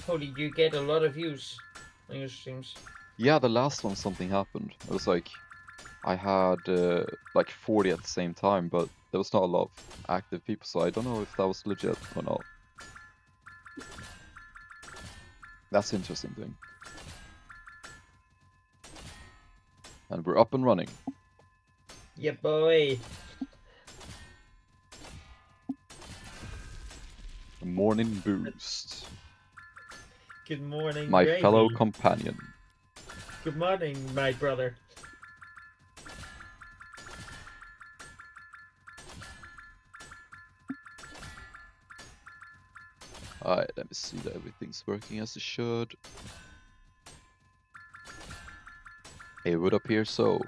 Holy, you get a lot of views on your streams. Yeah, the last one something happened. It was like I had like 40 at the same time, but there was not a lot of active people, so I don't know if that was legit or not. That's the interesting thing. And we're up and running. Yeah, boy. Morning boost. Good morning, My Gravy. fellow companion. Good morning, my brother. Alright, let me see that everything's working as it should. It would appear so.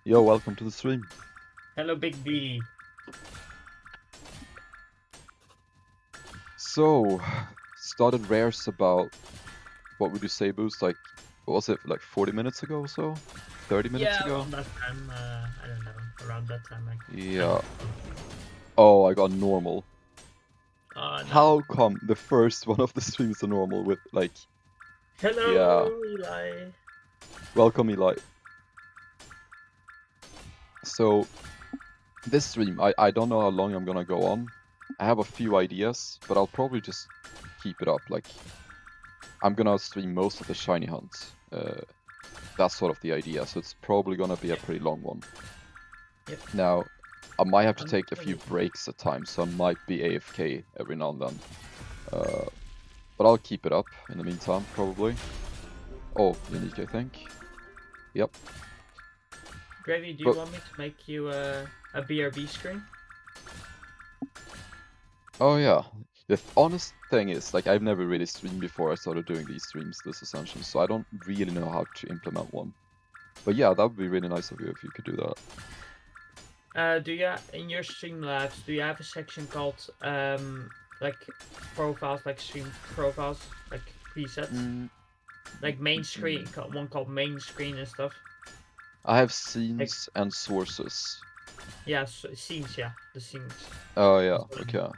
Yo, welcome to the stream. Hello, Big B. So, started rares about, what would you say, Boost? Like, what was it, like 40 minutes ago or so? 30 minutes ago? Around that time, I don't know. Around that time, Yeah. Oh, I got normal. No. How come the first one of the streams are normal with, like... Hello, yeah. Eli. Welcome, Eli. So, this stream, I don't know how long I'm gonna go on. I have a few ideas, but I'll probably just keep it up. Like, I'm gonna stream most of the shiny hunt. That's sort of the idea, so it's probably gonna be a pretty long one. Yep. Now, I might have to take a few breaks at times, so I might be AFK every now and then. But I'll keep it up in the meantime, probably. Oh, unique, I think. Yep. Gravy, do you want me to make you a BRB screen? Oh yeah. The honest thing is, like, I've never really streamed before I started doing these streams, this Ascension, so I don't really know how to implement one. But yeah, that would be really nice of you if you could do that. Do you, in your Streamlabs, do you have a section called, like, profiles, like stream profiles, like presets? Like main screen, one called main screen and stuff? I have scenes and sources. Yeah, scenes, yeah, the scenes. Oh yeah, okay.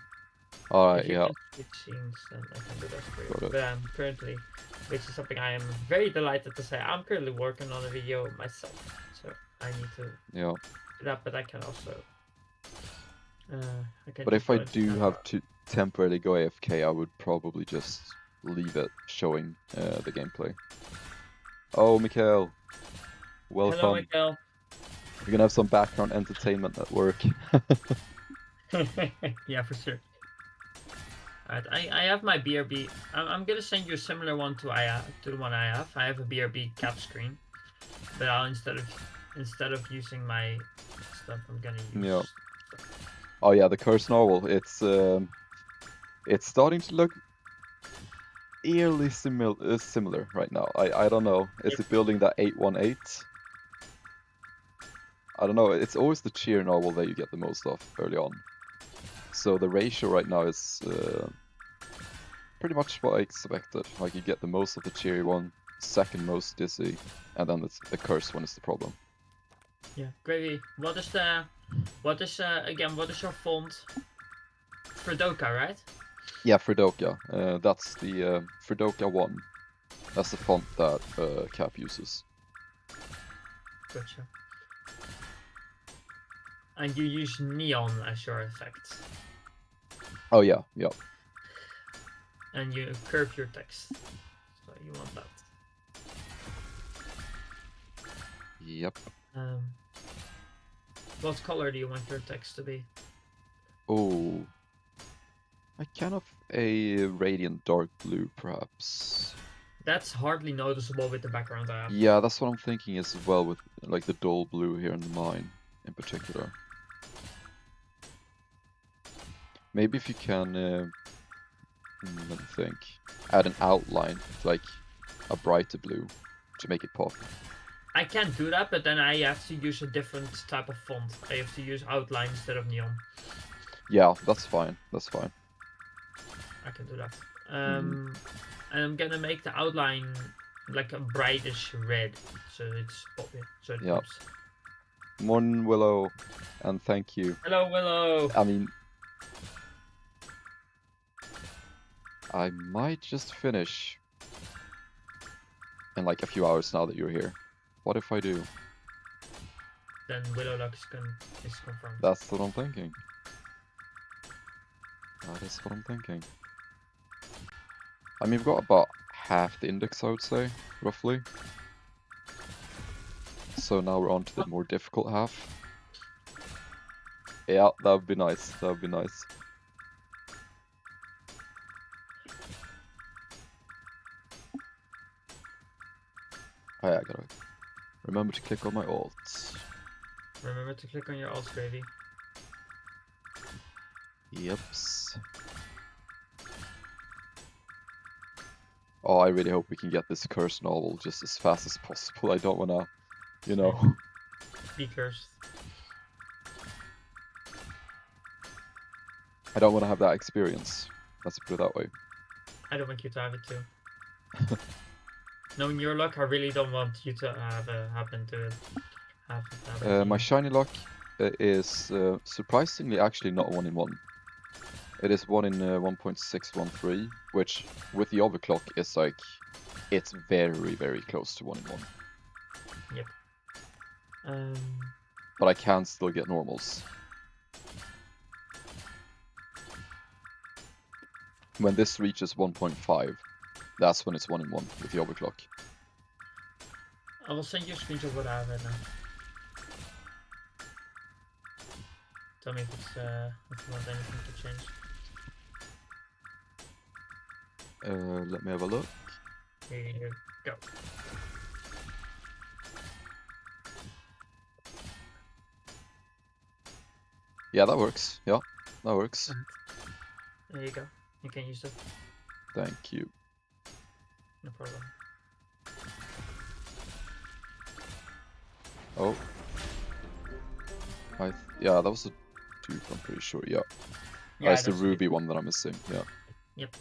Alright, yeah. If you can switch scenes, then I can do that for you. But I'm currently, which is something I am very delighted to say, I'm currently working on a video myself. So I need to do that, but I can also... but if I do have to temporarily go AFK, I would probably just leave it showing the gameplay. Oh, Mikael. Welcome. Hello, Mikael. You're gonna have some background entertainment at work. Yeah, for sure. Alright, I have my BRB. I'm gonna send you a similar one to the one I have. I have a BRB cap screen, but I'll instead of using my stuff, I'm gonna use. Yeah. Oh yeah, the Curse novel. It's starting to look eerily similar right now. I don't know. Is it building that 818? I don't know. It's always the cheer novel that you get the most of early on. So the ratio right now is pretty much what I expected. Like, you get the most of the cheery one, second most dizzy, and then the curse one is the problem. Yeah, Gravy. What is your font? Fredoka, right? Yeah, Fredoka. That's the Fredoka 1. That's the font that Cap uses. Gotcha. And you use neon as your effect. Oh yeah, yeah. And you curve your text. So you want that. Yep. What color do you want your text to be? Oh. Kind of a radiant dark blue, perhaps. That's hardly noticeable with the background I have. Yeah, that's what I'm thinking as well, with like the dull blue here in the mine in particular. Maybe if you can, let me think, add an outline, like a brighter blue, to make it pop. I can do that, but then I have to use a different type of font. I have to use outline instead of neon. Yeah, that's fine. That's fine. I can do that. And I'm gonna make the outline like a brightish red, so it's poppy. So it pops. Morning, Willow, and thank you. Hello, Willow. I mean, I might just finish in like a few hours now that you're here. What if I do? Then Willow Luck is confirmed. That's what I'm thinking. That is what I'm thinking. I mean, we've got about half the index, I would say, roughly. So now we're on to the more difficult half. Yeah, that would be nice. That would be nice. Oh yeah, I gotta remember to click on my alts. Remember to click on your alt, Gravy. Yeps. Oh, I really hope we can get this cursed novel just as fast as possible. I don't wanna, you know. Be cursed. I don't wanna have that experience. Let's put it that way. I don't want you to have it too. Knowing your luck, I really don't want you to have it happen to it. My shiny luck is surprisingly actually not 1 in 1. It is 1 in 1.613, which with the overclock is like, it's very, very close to 1 in 1. Yep. But I can still get normals. When this reaches 1.5, that's when it's 1 in 1 with the overclock. I will send you a screenshot of what I have right now. Tell me if you want anything to change. Let me have a look. Here you go. Yeah, that works. Yeah, that works. There you go. You can use it. Thank you. No problem. Oh. Yeah, that was a tooth, I'm pretty sure. Yeah. Yeah, it's the that's ruby one that I'm missing. Yeah. Yep.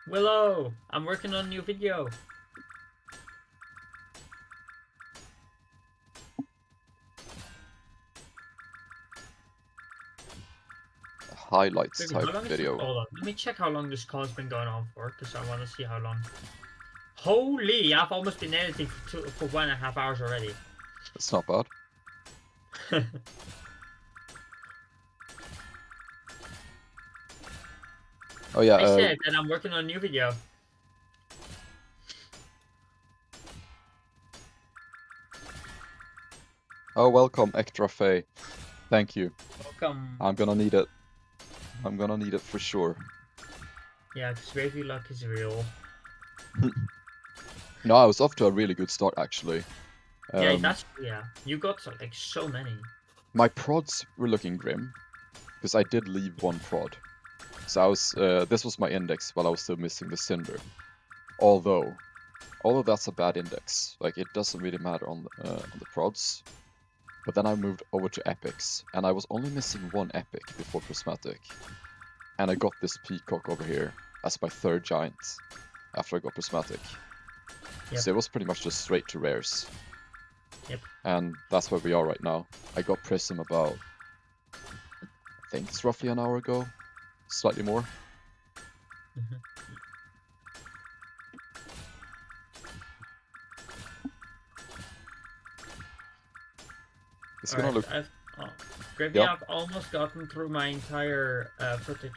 Willow, I'm working on a new video. Highlights Baby, type how long is video. Hold on, let me check how long this call has been going on for, because I want to see how long. Holy, I've almost been editing for 1.5 hours already. That's not bad. Oh yeah. I said that I'm working on a new video. Oh, welcome, Extra Faye. Thank you. Welcome. I'm gonna need it. I'm gonna need it for sure. Yeah, because Wavy Luck is real. No, I was off to a really good start actually. Yeah. You got like so many. My prods were looking grim because I did leave 1 prod. So I was. This was my index while I was still missing the Cinder. Although that's a bad index. Like it doesn't really matter on the prods. But then I moved over to epics, and I was only missing 1 epic before Prismatic. And I got this peacock over here as my 3rd giant after I got Prismatic. Yep. So it was pretty much just straight to rares. Yep. And that's where we are right now. I got Prism about, I think it's roughly an hour ago, slightly more. Mm-hmm. It's gonna look. Gravy, Yep. I've almost gotten through my entire footage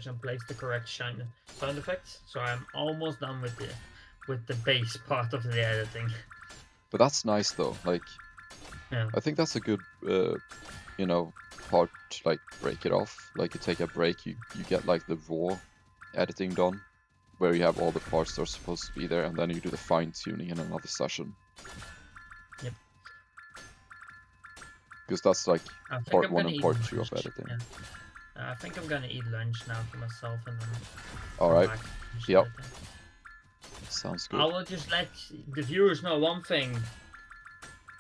and placed the correct sound effects, so I'm almost done with the base part of the editing. But that's nice though. Like, Yeah. I think that's a good, you know, part to like break it off. Like you take a break, you get like the raw editing done, where you have all the parts that are supposed to be there, and then you do the fine tuning in another session. Yep. Because that's like part 1 and part 2 lunch. of editing. Yeah. I think I'm gonna eat lunch now for myself and then. Alright. come back and finish Yep. editing. Sounds good. I will just let the viewers know one thing.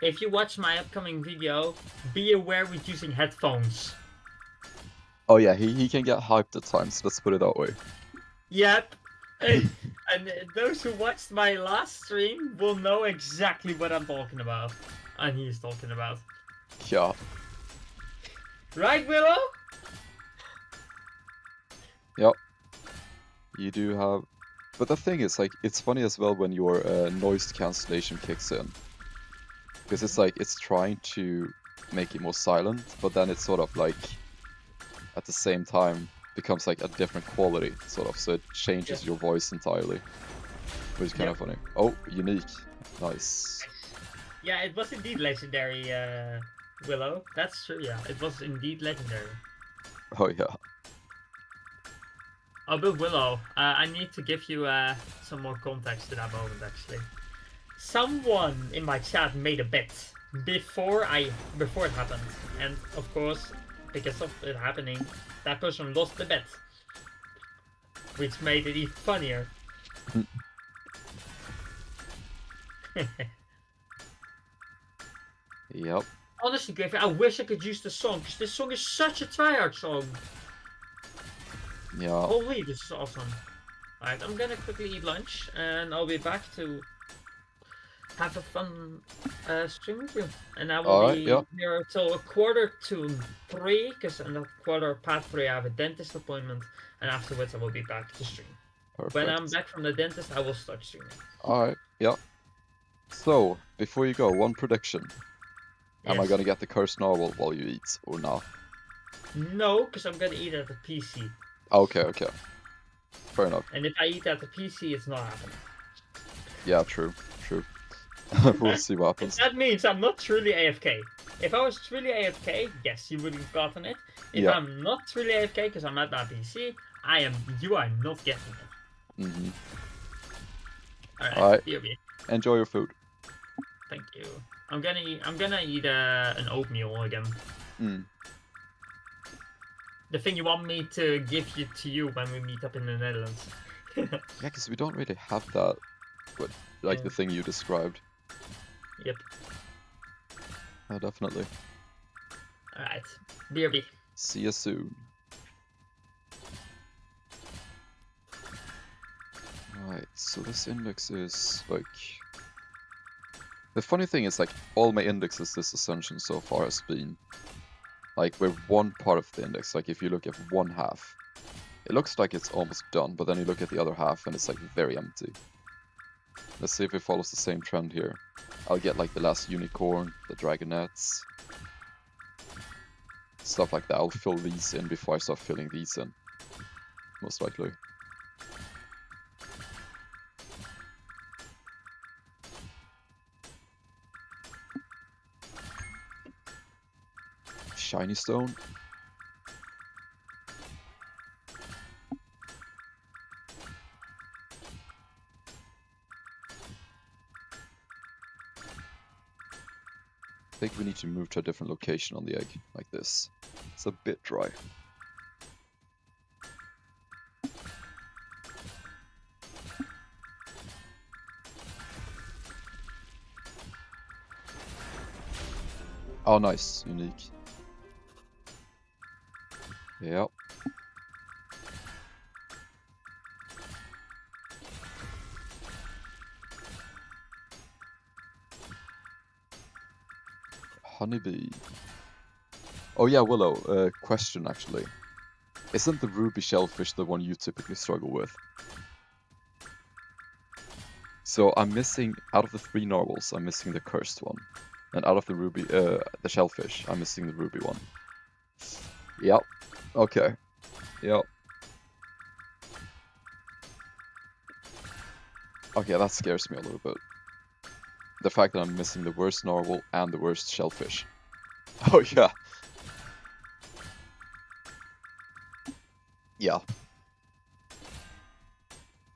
If you watch my upcoming video, be aware with using headphones. Oh yeah, he can get hyped at times, let's put it that way. Yep. And those who watched my last stream will know exactly what I'm talking about. and he's talking about. Yeah. Right, Willow? Yep. You do have... But the thing is, like, it's funny as well when your noise cancellation kicks in. Because it's like, it's trying to make it more silent, but then it's sort of like, at the same time, becomes like a different quality, sort of, so it changes your voice entirely. Which is kind of funny. Oh, unique. Nice. Yeah, it was indeed legendary, Willow. That's true, yeah. It was indeed legendary. Oh, yeah. Oh, but Willow, I need to give you some more context to that moment, actually. Someone in my chat made a bet before it happened, and of course, because of it happening, that person lost the bet, which made it even funnier. Yep. Honestly, Griffin, I wish I could use the song, because this song is such a tryhard song. Yeah. Holy, this is awesome. Alright, I'm gonna quickly eat lunch, and I'll be back to have a fun stream with you. And I will be here till 2:45, because in that 3:15 I have a dentist appointment, and afterwards I will be back to stream. Perfect. When I'm back from the dentist, I will start streaming. Alright, yeah. So, before you go, one prediction. Am I gonna get the cursed narwhal while you eat, or not? No, because I'm gonna eat at the PC. Okay, okay. Fair enough. And if I eat at the PC, it's not happening. Yeah, true, true. We'll see what happens. That means I'm not truly AFK. If I was truly AFK, yes, you would have gotten it. If I'm not truly AFK because I'm at my PC, you are not getting it. Mm-hmm. Alright. Enjoy your food. Thank you. I'm gonna eat an oatmeal again. Mm. The thing you want me to give to you when we meet up in the Netherlands. Yeah, because we don't really have that, the thing you described. Yep. Oh, definitely. Alright. BRB. See you soon. Alright, so this index is, like... The funny thing is, like, all my indexes this Ascension so far has been, like, we're one part of the index. Like, if you look at one half, it looks like it's almost done, but then you look at the other half and it's, like, very empty. Let's see if it follows the same trend here. I'll get, like, the last unicorn, the dragonettes, stuff like that. I'll fill these in before I start filling these in, most likely. Shiny stone. I think we need to move to a different location on the egg, like this. It's a bit dry. Oh, nice. Unique. Yep. Honeybee. Oh yeah, Willow, question actually. Isn't the ruby shellfish the one you typically struggle with? So I'm missing, out of the 3 narwhals, I'm missing the cursed one. And out of the ruby, the shellfish, I'm missing the ruby one. Yep. Okay. Yep. Okay, that scares me a little bit. The fact that I'm missing the worst narwhal and the worst shellfish. Oh yeah. Yeah.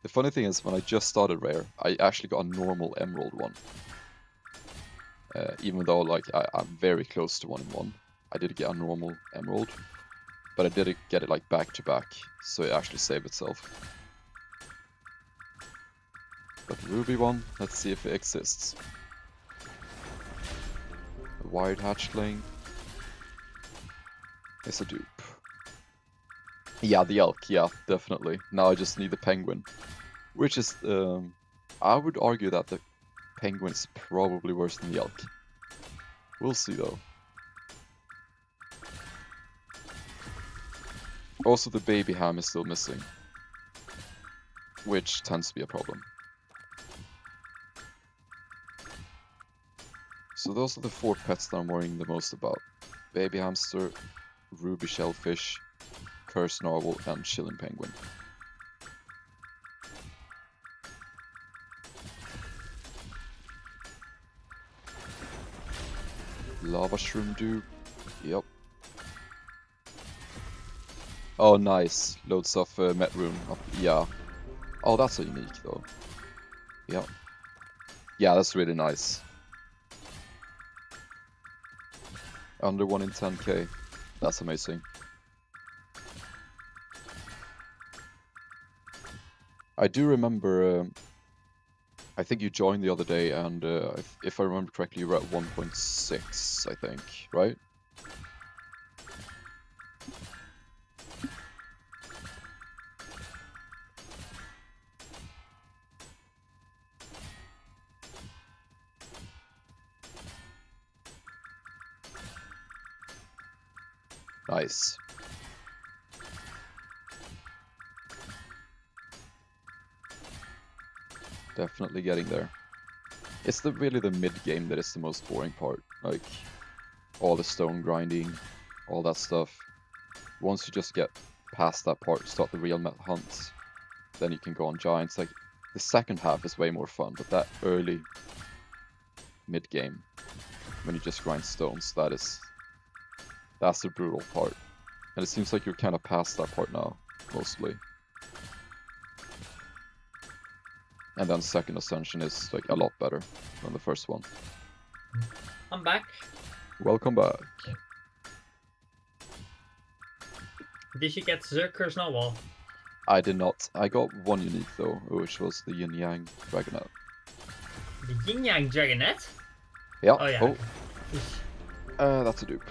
The funny thing is, when I just started Rare, I actually got a normal emerald one. Even though, like, I'm very close to 1-in-1. I did get a normal emerald. But I didn't get it, like, back to back, so it actually saved itself. But the ruby one, let's see if it exists. A wired hatchling. It's a dupe. Yeah, the elk, yeah, definitely. Now I just need the penguin. Which is, I would argue that the penguin is probably worse than the elk. We'll see though. Also, the baby ham is still missing, which tends to be a problem. So those are the 4 pets that I'm worrying the most about. Baby hamster, ruby shellfish, cursed narwhal, and chilling penguin. Lava shroom dude. Yep. Oh, nice. Loads of met rune. Yeah. Oh, that's a unique though. Yep. Yeah, that's really nice. Under 1 in 10k. That's amazing. I do remember, I think you joined the other day, and if I remember correctly, you were at 1.6, I think, right? Nice. Definitely getting there. It's really the mid game that is the most boring part. Like, all the stone grinding, all that stuff. Once you just get past that part, start the real hunts, then you can go on giants. Like, the second half is way more fun, but that early mid game, when you just grind stones, that's the brutal part. And it seems like you're kind of past that part now, mostly. And then second Ascension is like a lot better than the first one. I'm back. Welcome back. Did you get the Curse Snowball? I did not. I got 1 unique though, which was the Yin Yang Dragonet. The Yin Yang Dragonet? Yeah. Oh, yeah. Oh. That's a dupe.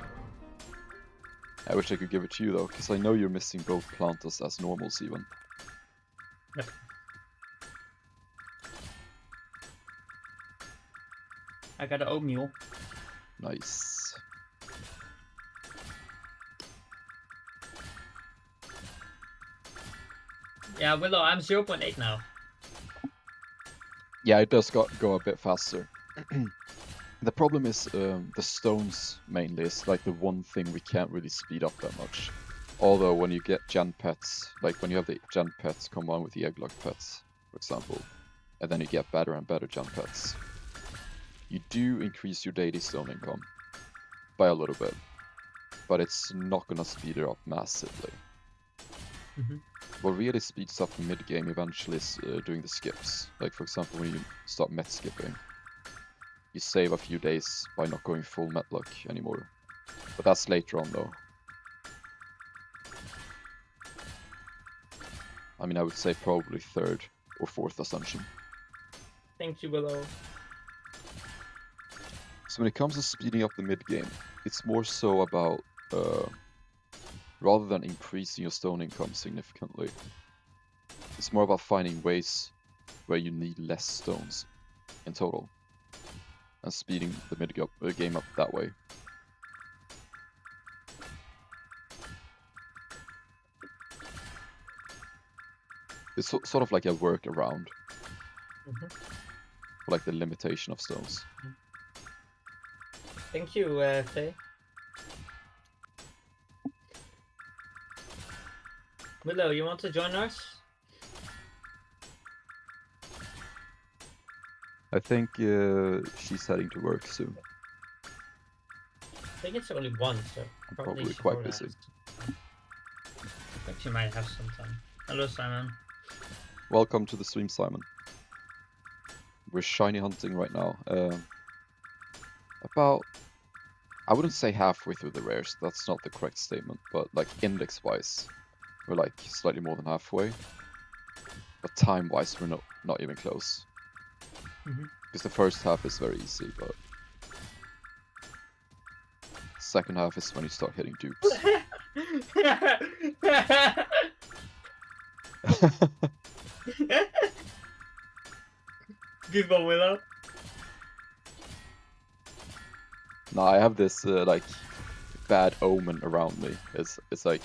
I wish I could give it to you though, because I know you're missing both Plantas as normals even. Yep. I got an oat mule. Nice. Yeah, Willow, I'm 0.8 now. Yeah, it does go a bit faster. The problem is the stones mainly is like the one thing we can't really speed up that much. Although when you get gen pets, like when you have the gen pets combined with the egglock pets, for example, and then you get better and better gen pets, you do increase your daily stone income by a little bit, but it's not gonna speed it up massively. What really speeds up the mid game eventually is doing the skips. Like for example, when you start met skipping, you save a few days by not going full metluck anymore. But that's later on though. I mean, I would say probably 3rd or 4th Ascension. Thank you, Willow. So when it comes to speeding up the mid game, it's more so about rather than increasing your stone income significantly, it's more about finding ways where you need less stones in total and speeding the mid game up that way. It's sort of like a workaround for like the limitation of stones. Thank you, Faye. Willow, you want to join us? I think she's heading to work soon. I think it's only 1, so Probably she quite already busy. has. I think she might have some time. Hello, Simon. Welcome to the stream, Simon. We're shiny hunting right now. About, I wouldn't say halfway through the rares, that's not the correct statement, but like index-wise, we're like slightly more than halfway. But time-wise, we're not even close. Because the first half is very easy, but second half is when you start hitting dupes. Good one, Willow. No, I have this like bad omen around me. It's like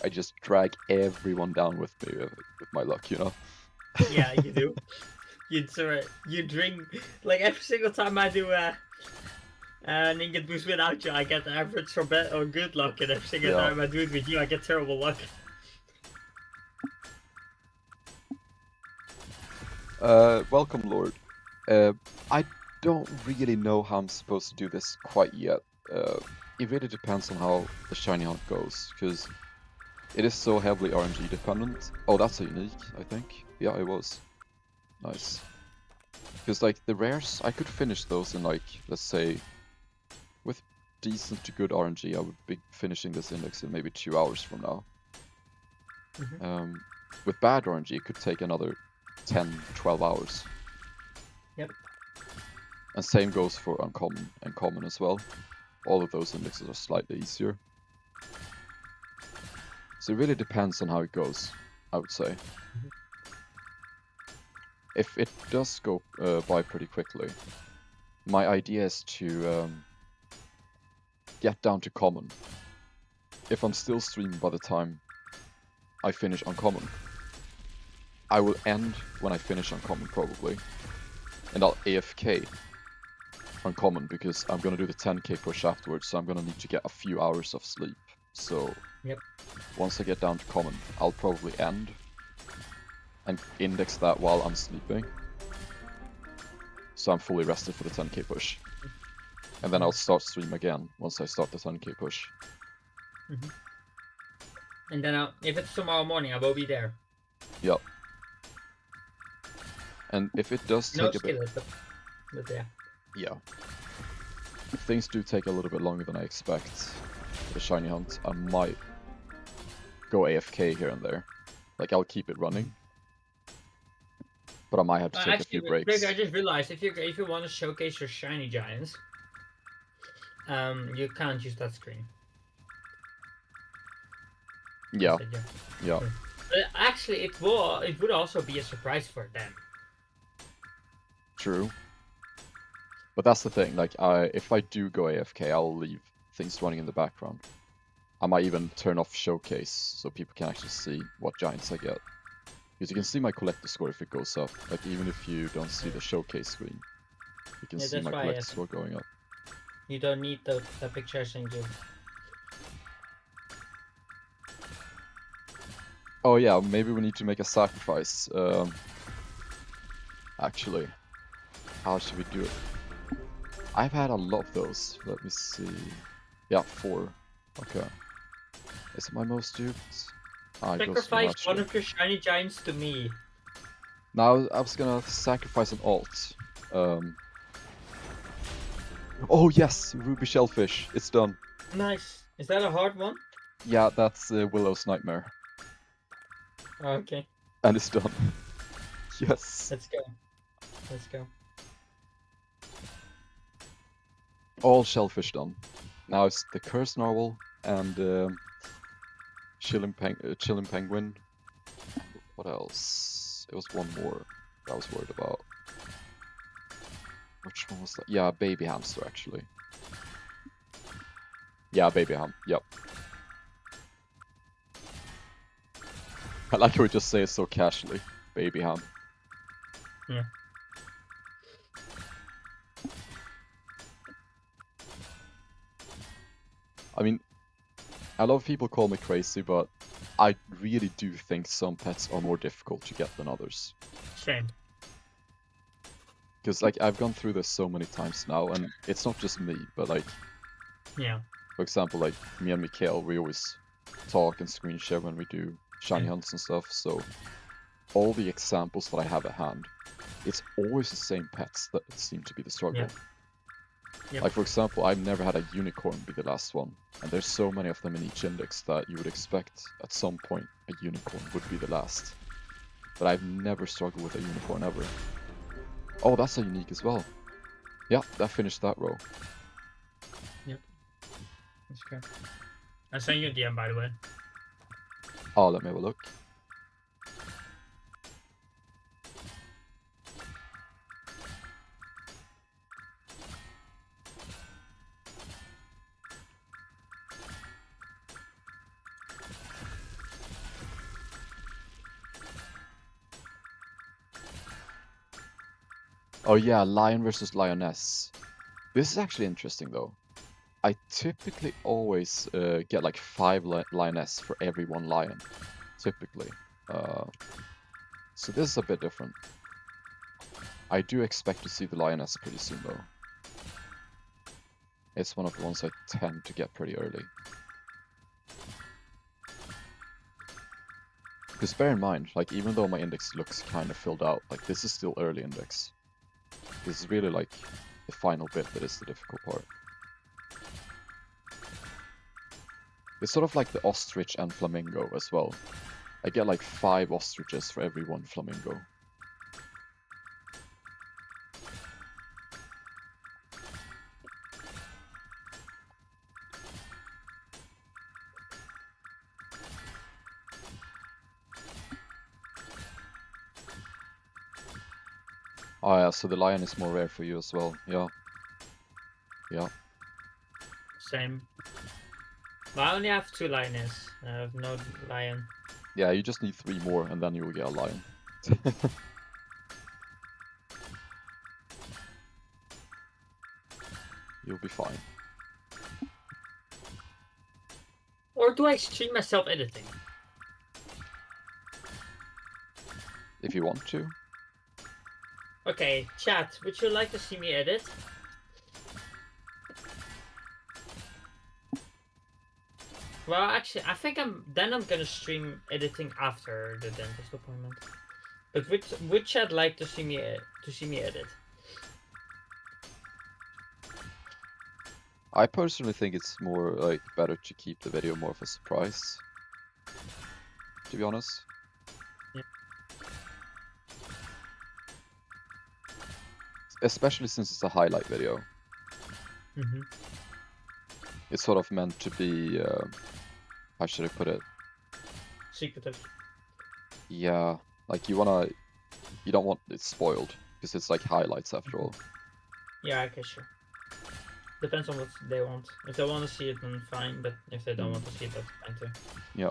I just drag everyone down with me with my luck, you know. Yeah, you do. You drink like every single time I do an ingot boost without you, I get average or bad or good luck, and every single Yeah. time I do it with you, I get terrible luck. Welcome, Lord. I don't really know how I'm supposed to do this quite yet. It really depends on how the shiny hunt goes, because it is so heavily RNG dependent. Oh, that's a unique, I think. Yeah, it was. Nice. Because like the rares, I could finish those in like, let's say, with decent to good RNG, I would be finishing this index in maybe 2 hours from now. With bad RNG, it could take another 10, 12 hours. Yep. And same goes for uncommon and common as well. All of those indexes are slightly easier. So it really depends on how it goes, I would say. If it does go by pretty quickly, my idea is to get down to common. If I'm still streaming by the time I finish uncommon, I will end when I finish uncommon probably. And I'll AFK uncommon because I'm gonna do the 10k push afterwards, so I'm gonna need to get a few hours of sleep. So Yep. once I get down to common, I'll probably end and index that while I'm sleeping. So I'm fully rested for the 10k push. And then I'll start stream again once I start the 10k push. And then if it's tomorrow morning, I will be there. Yep. And if it does No take a bit... skillet, but yeah. Yeah. If things do take a little bit longer than I expect for the shiny hunt, I might go AFK here and there. Like, I'll keep it running. But I might have to take a few breaks. I just realized if you want to showcase your shiny giants, you can't use that screen. Yeah. Yeah. But actually, it would also be a surprise for them. True. But that's the thing, like, if I do go AFK, I'll leave things running in the background. I might even turn off showcase so people can actually see what giants I get. Because you can see my collector score if it goes up. Like, even if you don't see the showcase screen, you can see my collector score going up. You don't need the pictures in you. Oh yeah, maybe we need to make a sacrifice. Actually, how should we do it? I've had a lot of those. Let me see. Yeah, 4. Okay. Is it my most duped? Sacrifice one of your shiny giants to me. Now I was gonna sacrifice an alt. Oh yes, Ruby Shellfish. It's done. Nice. Is that a hard one? Yeah, that's Willow's Nightmare. Okay. And it's done. Yes. Let's go. Let's go. All shellfish done. Now it's the Cursed Narwhal and Chilling Penguin. What else? It was one more I was worried about. Which one was that? Yeah, Baby Hamster actually. Yeah, Baby Ham. Yep. I like how we just say it so casually. Baby Ham. Yeah. I mean, a lot of people call me crazy, but I really do think some pets are more difficult to get than others. Same. Because, like, I've gone through this so many times now, and it's not just me, but, like... Yeah. For example, like, me and Mikhail, we always talk and screen share when we do shiny hunts and stuff, so... All the examples that I have at hand, it's always the same pets that seem to be the struggle. Yeah. Yep. Like, for example, I've never had a unicorn be the last one, and there's so many of them in each index that you would expect at some point a unicorn would be the last. But I've never struggled with a unicorn ever. Oh, that's a unique as well. Yeah, that finished that row. Yep. That's good. I sent you a DM, by the way. Oh, let me have a look. Oh yeah, lion versus lioness. This is actually interesting though. I typically always get like 5 lioness for every 1 lion. Typically. So this is a bit different. I do expect to see the lioness pretty soon though. It's one of the ones I tend to get pretty early. Because bear in mind, like even though my index looks kind of filled out, like this is still early index. This is really like the final bit that is the difficult part. It's sort of like the ostrich and flamingo as well. I get like 5 ostriches for every 1 flamingo. Oh yeah, so the lion is more rare for you as well. Yeah. Yeah. Same. But I only have 2 lioness. I have no lion. Yeah, you just need 3 more and then you will get a lion. You'll be fine. Or do I stream myself editing? If you want to. Okay, chat, would you like to see me edit? Well, actually, I think I'm gonna stream editing after the dentist appointment. But would chat like to see me edit? I personally think it's more like better to keep the video more of a surprise. To be honest. Yeah. Especially since it's a highlight video. Mm-hmm. It's sort of meant to be, how should I put it? Secretive. Yeah, like you don't want it spoiled, because it's like highlights after all. Yeah, okay, sure. Depends on what they want. If they want to see it, then fine, but if they don't want to see it, that's fine too. Yeah.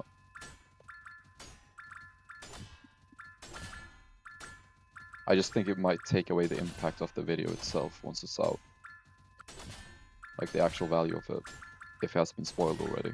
I just think it might take away the impact of the video itself once it's out. Like the actual value of it, if it has been spoiled already.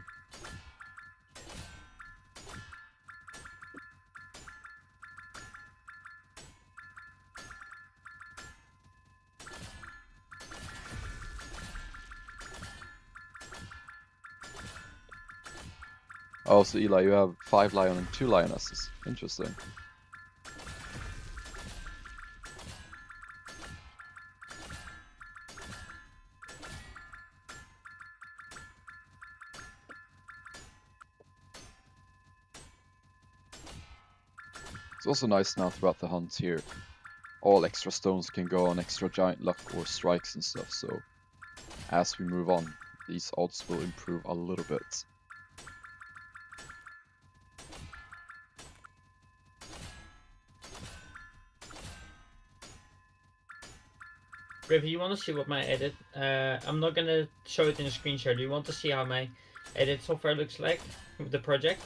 Oh, so Eli, you have 5 lion and 2 lionesses. Interesting. It's also nice now throughout the hunt here. All extra stones can go on extra giant luck or strikes and stuff, so as we move on, these odds will improve a little bit. Riv, you want to see what my edit? I'm not gonna show it in a screen share. Do you want to see how my edit software looks like with the project,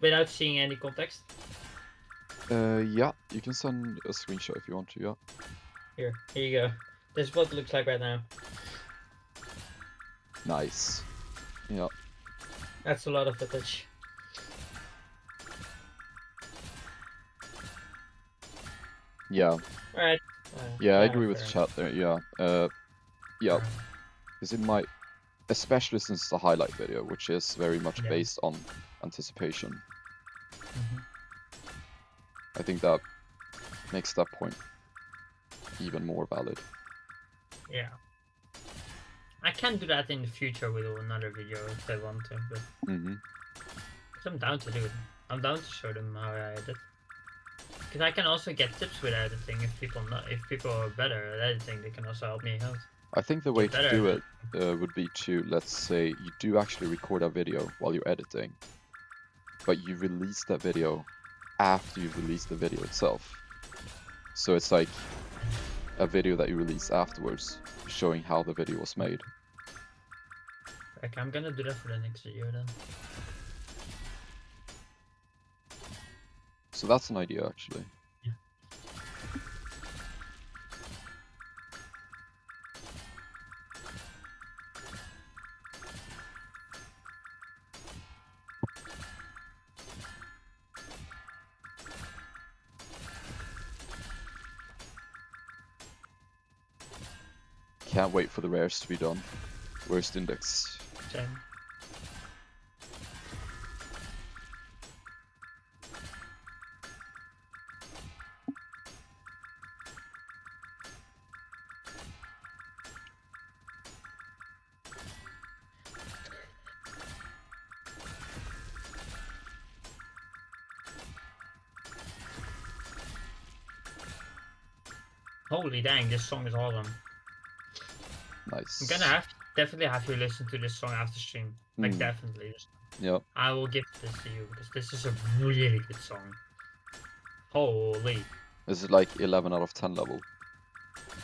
without seeing any context? Yeah, you can send a screenshot if you want to, yeah. Here you go. This is what it looks like right now. Nice. Yeah. That's a lot of footage. Yeah. Alright. Yeah, I agree with the chat there, yeah. Yeah, because it might, especially since it's a highlight video, which is very much based on anticipation. Mm-hmm. I think that makes that point even more valid. Yeah. I can do that in the future with another video if I want to, but cause I'm down to do it. I'm down to show them how I edit. Because I can also get tips with editing if people are better at editing, they can also help me out. I think the way to do it would be to, let's say, you do actually record a video while you're editing, but you release that video after you release the video itself. So it's like a video that you release afterwards, showing how the video was made. Okay, I'm gonna do that for the next video then. So that's an idea, actually. Yeah. can't wait for the rares to be done. Worst index. Same. Holy dang, this song is awesome. Nice. I'm gonna definitely have to listen to this song after stream. Like definitely. Yep. I will give this to you because this is a really good song. Holy. Is it like 11 out of 10 level?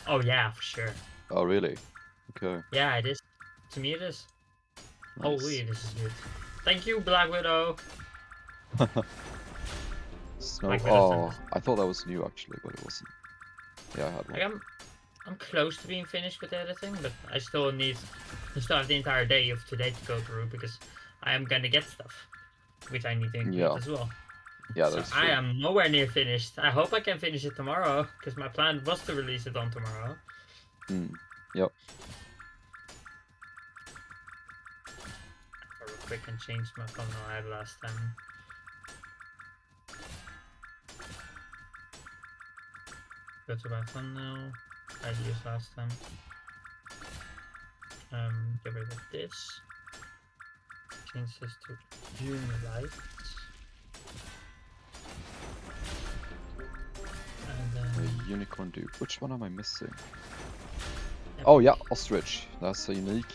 Oh yeah, for sure. Oh really? Okay. Yeah, it is. To me it is. Nice. Holy, this is good. Thank you, Black Widow. Snow. Black Widow's Oh, finished. I thought that was new actually, but it wasn't. Yeah, I had one. Like I'm close to being finished with editing, but I still have the entire day of today to go through because I am gonna get stuff, which I need to include as well. Yeah, So that's I true. am nowhere near finished. I hope I can finish it tomorrow because my plan was to release it on tomorrow. Yep. Real quick and change my thumbnail I had last time. Go to my thumbnail I used last time. Get rid of this. Change this to June lights. And then Unicorn dude. Which one am I missing? Yep. Oh yeah, ostrich. That's a unique.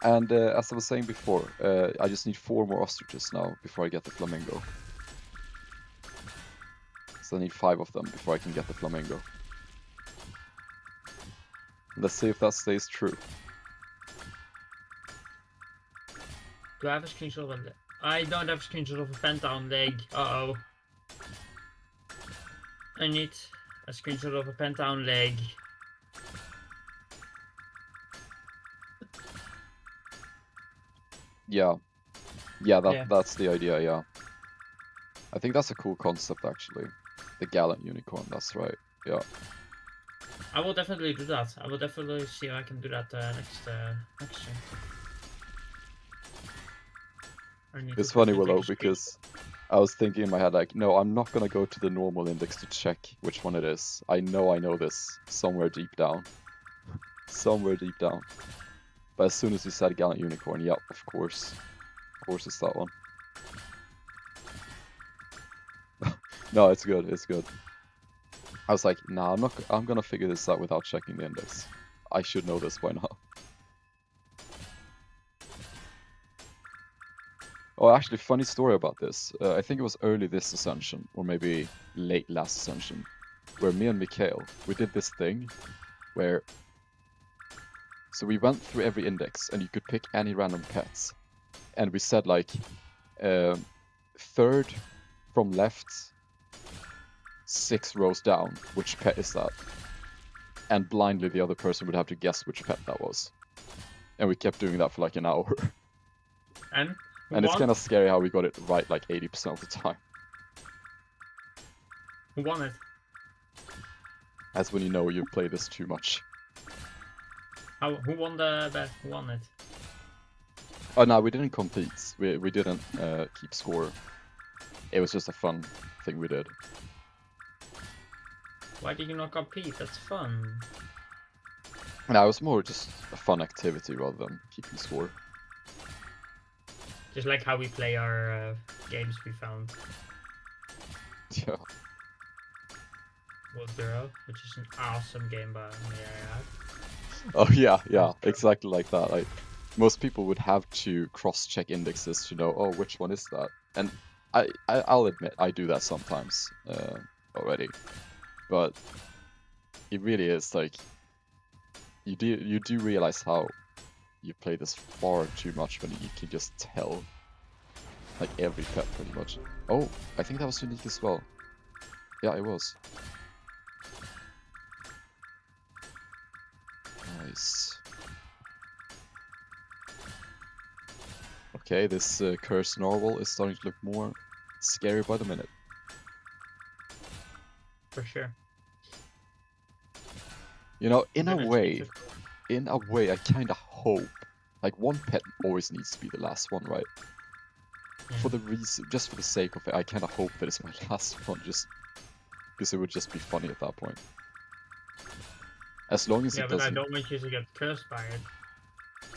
And as I was saying before, I just need 4 more ostriches now before I get the flamingo. So I need 5 of them before I can get the flamingo. Let's see if that stays true. do I have a screenshot of it? I don't have a screenshot of a Pentown leg. Uh-oh. I need a screenshot of a Pentown leg. Yeah. Yeah, that's the idea, yeah. I think that's a cool concept actually. The gallant unicorn, that's right. Yeah. I will definitely do that. I will definitely see if I can do that next stream. It's funny, Willow, because I was thinking in my head like, no, I'm not gonna go to the normal index to check which one it is. I know this somewhere deep down. Somewhere deep down. But as soon as you said gallant unicorn, yep, of course. Of course it's that one. No, it's good, it's good. I was like, nah, I'm gonna figure this out without checking the index. I should know this by now. Oh, actually, funny story about this. I think it was early this Ascension, or maybe late last Ascension, where me and Mikhail, we did this thing where... So we went through every index, and you could pick any random pets. And we said like, 3rd from left, 6 rows down, which pet is that? And blindly the other person would have to guess which pet that was. And we kept doing that for like an hour. And it's kind of scary how we got it right like 80% of the time. Who won it? That's when you know you play this too much. Who won the bet? Who won it? Oh no, we didn't compete. We didn't keep score. It was just a fun thing we did. Why did you not compete? That's fun. No, it was more just a fun activity rather than keeping score. Just like how we play our games we found. Yeah. World Zero, which is an awesome game by may I add. Oh yeah, exactly like that. Like most people would have to cross-check indexes to know, oh, which one is that? And I'll admit I do that sometimes already, but it really is like you do realize how you play this far too much when you can just tell like every pet pretty much. Oh, I think that was unique as well. Yeah, it was. Nice. Okay, this cursed narwhal is starting to look more scary by the minute. For sure. You know, in a way, in a way, I kind of hope. Like, one pet always needs to be the last one, right? Yeah. For the reason, just for the sake of it, I kind of hope that it's my last one, just because it would just be funny at that point. As long as Yeah, it but I doesn't. don't want you to get cursed by it.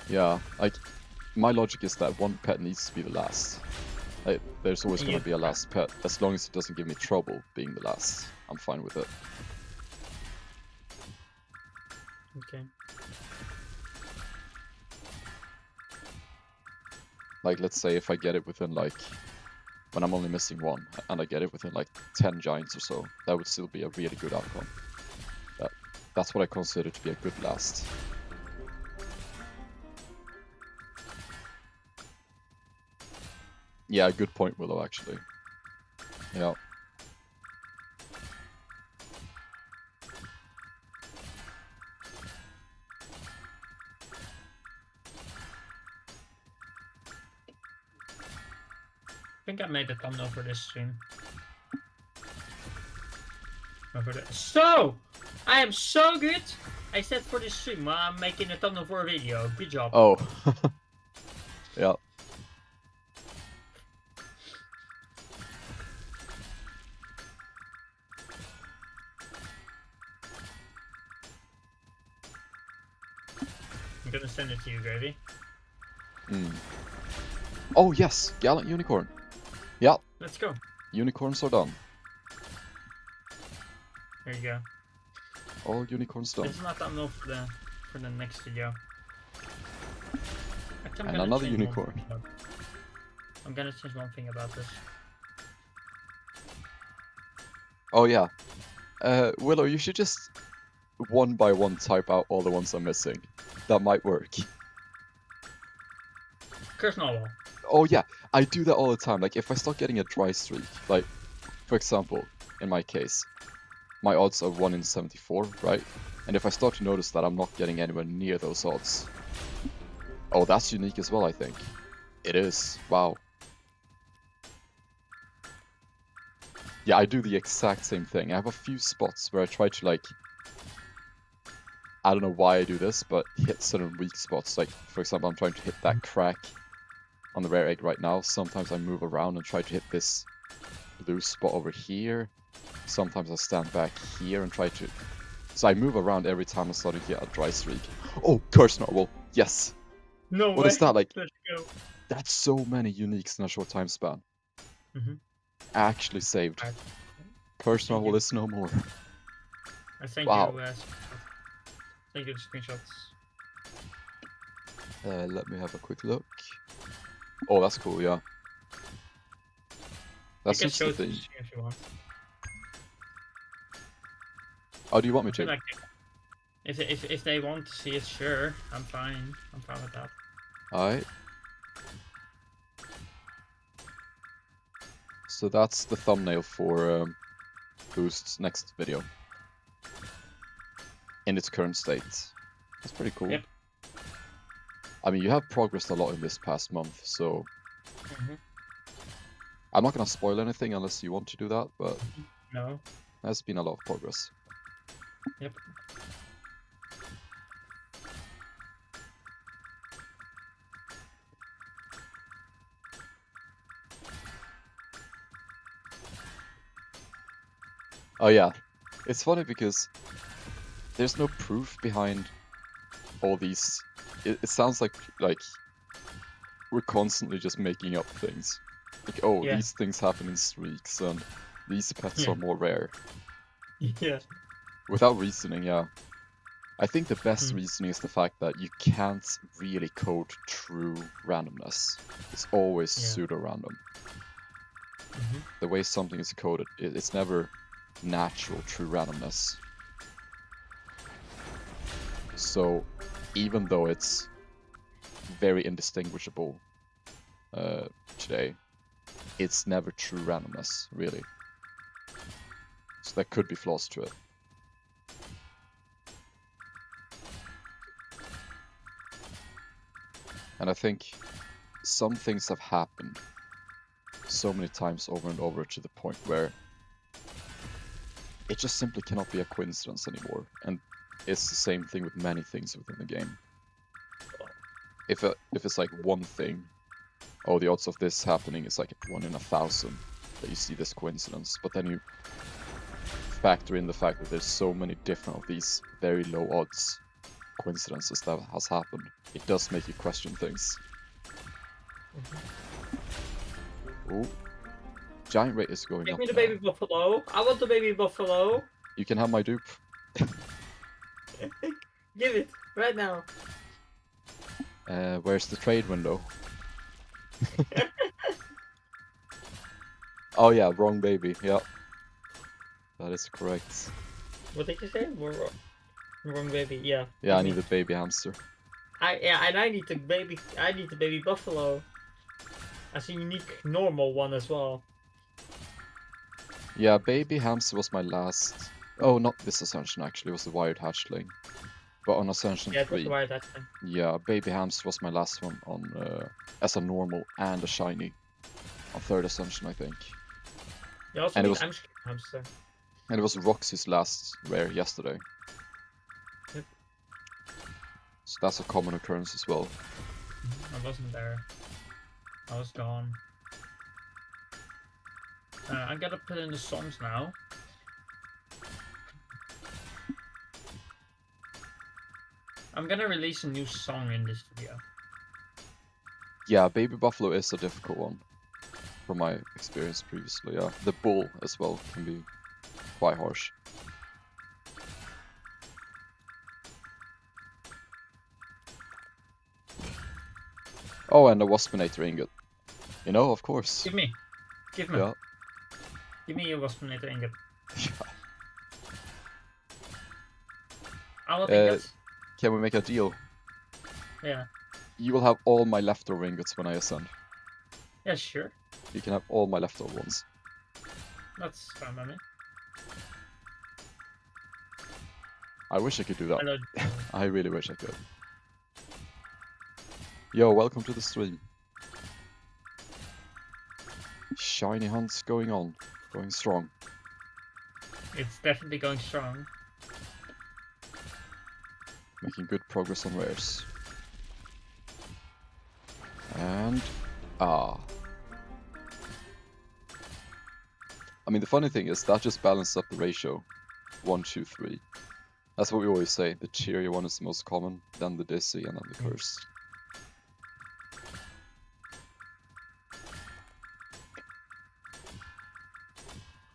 Yeah, like, my logic is that one pet needs to be the last. Like, there's always And going you- to be a last pet. As long as it doesn't give me trouble being the last, I'm fine with it. Okay. Like, let's say if I get it within, like, when I'm only missing one, and I get it within, like, 10 giants or so, that would still be a really good outcome. That's what I consider to be a good last. Yeah, good point, Willow, actually. Yeah. I think I made the thumbnail for this stream. So, I am so good. I said for this stream, I'm making a thumbnail for a video. Good job. Oh. Yeah. I'm gonna send it to you, Gravy. Mm. Oh, yes! Gallant Unicorn. Yeah, Let's go. unicorns are done. There you go. All unicorns done. This is not thumbnail for the next video. Actually, I'm And gonna another change unicorn. I'm gonna change one thing about this. Oh, yeah. Willow, you should just one by one type out all the ones I'm missing. That might work. Curse Novel. Oh, yeah. I do that all the time. Like, if I start getting a dry streak, like, for example, in my case, my odds are 1 in 74, right? And if I start to notice that I'm not getting anywhere near those odds. Oh, that's unique as well, I think. It is. Wow. Yeah, I do the exact same thing. I have a few spots where I try to, like, I don't know why I do this, but hit certain weak spots. Like, for example, I'm trying to hit that crack on the rare egg right now. Sometimes I move around and try to hit this blue spot over here. Sometimes I stand back here and try to... So I move around every time I start to get a dry streak. Oh, Curse Narwhal! Yes! No What way. is that, like? Let's go. That's so many uniques in a short time span. Mhm. Actually saved. Alright. Curse Thank Narwhal you. is no more. I sent Wow. you thank you the screenshots. Let me have a quick look. Oh, that's cool, yeah. That's You can just show the it to the thing. stream if you want. Oh, do you want me I feel to? like if they want to see it, sure, I'm fine. I'm fine with that. Alright. So that's the thumbnail for Boost's next video. In its current state. That's pretty cool. Yep. I mean, you have progressed a lot in this past month, so... Mhm. I'm not gonna spoil anything unless you want to do that, but No. there's been a lot of progress. Yep. Oh yeah, it's funny because there's no proof behind all these. It sounds like we're constantly just making up things. Like, oh, Yeah. these things happen in streaks, and these pets Yeah. are more rare. Yeah. Without reasoning, yeah. I think the best Hmm. reasoning is the fact that you can't really code true randomness. It's always Yeah. pseudo-random. Mhm. The way something is coded, it's never natural true randomness. So even though it's very indistinguishable today, it's never true randomness, really. So there could be flaws to it. And I think some things have happened so many times over and over to the point where it just simply cannot be a coincidence anymore. And it's the same thing with many things within the game. If it's like one thing, oh, the odds of this happening is like 1 in 1,000 that you see this coincidence. But then you factor in the fact that there's so many different of these very low odds coincidences that has happened. It does make you question things. Oh, giant rate is going Give up me the now. baby buffalo. I want the baby buffalo. You can have my dupe. Give it right now. Where's the trade window? Oh yeah, wrong baby. Yeah, that is correct. What did you say? Wrong baby. Yeah. Yeah, I need a baby hamster. I need the baby. I need the baby buffalo. As a unique normal one as well. Yeah, baby hamster was my last. Oh, not this Ascension actually. It was the wired hatchling. But on Ascension Yeah, it was 3, wired that time. yeah, baby hamster was my last one on as a normal and a shiny on 3rd Ascension, I think. You also And it need was- hamster. And it was Roxy's last rare yesterday. Yep. So that's a common occurrence as well. I wasn't there. I was gone. I gotta put in the songs now. I'm gonna release a new song in this video. Yeah, baby buffalo is a difficult one. From my experience previously, yeah. The bull as well can be quite harsh. Oh, and the waspinator ingot. You know, of course. Give me. Give me. Yeah. Give me your waspinator ingot. Yeah. I want ingots. Can we make a deal? Yeah. You will have all my leftover ingots when I ascend. Yeah, sure. You can have all my leftover ones. That's fine by me. I wish I could do that. I don't- I really wish I could. Yo, welcome to the stream. Shiny hunts going on. Going strong. It's definitely going strong. Making good progress on rares. And... I mean, the funny thing is, that just balanced up the ratio. 1, 2, 3. That's what we always say. The cheery one is the most common, then the dizzy, and then the curse.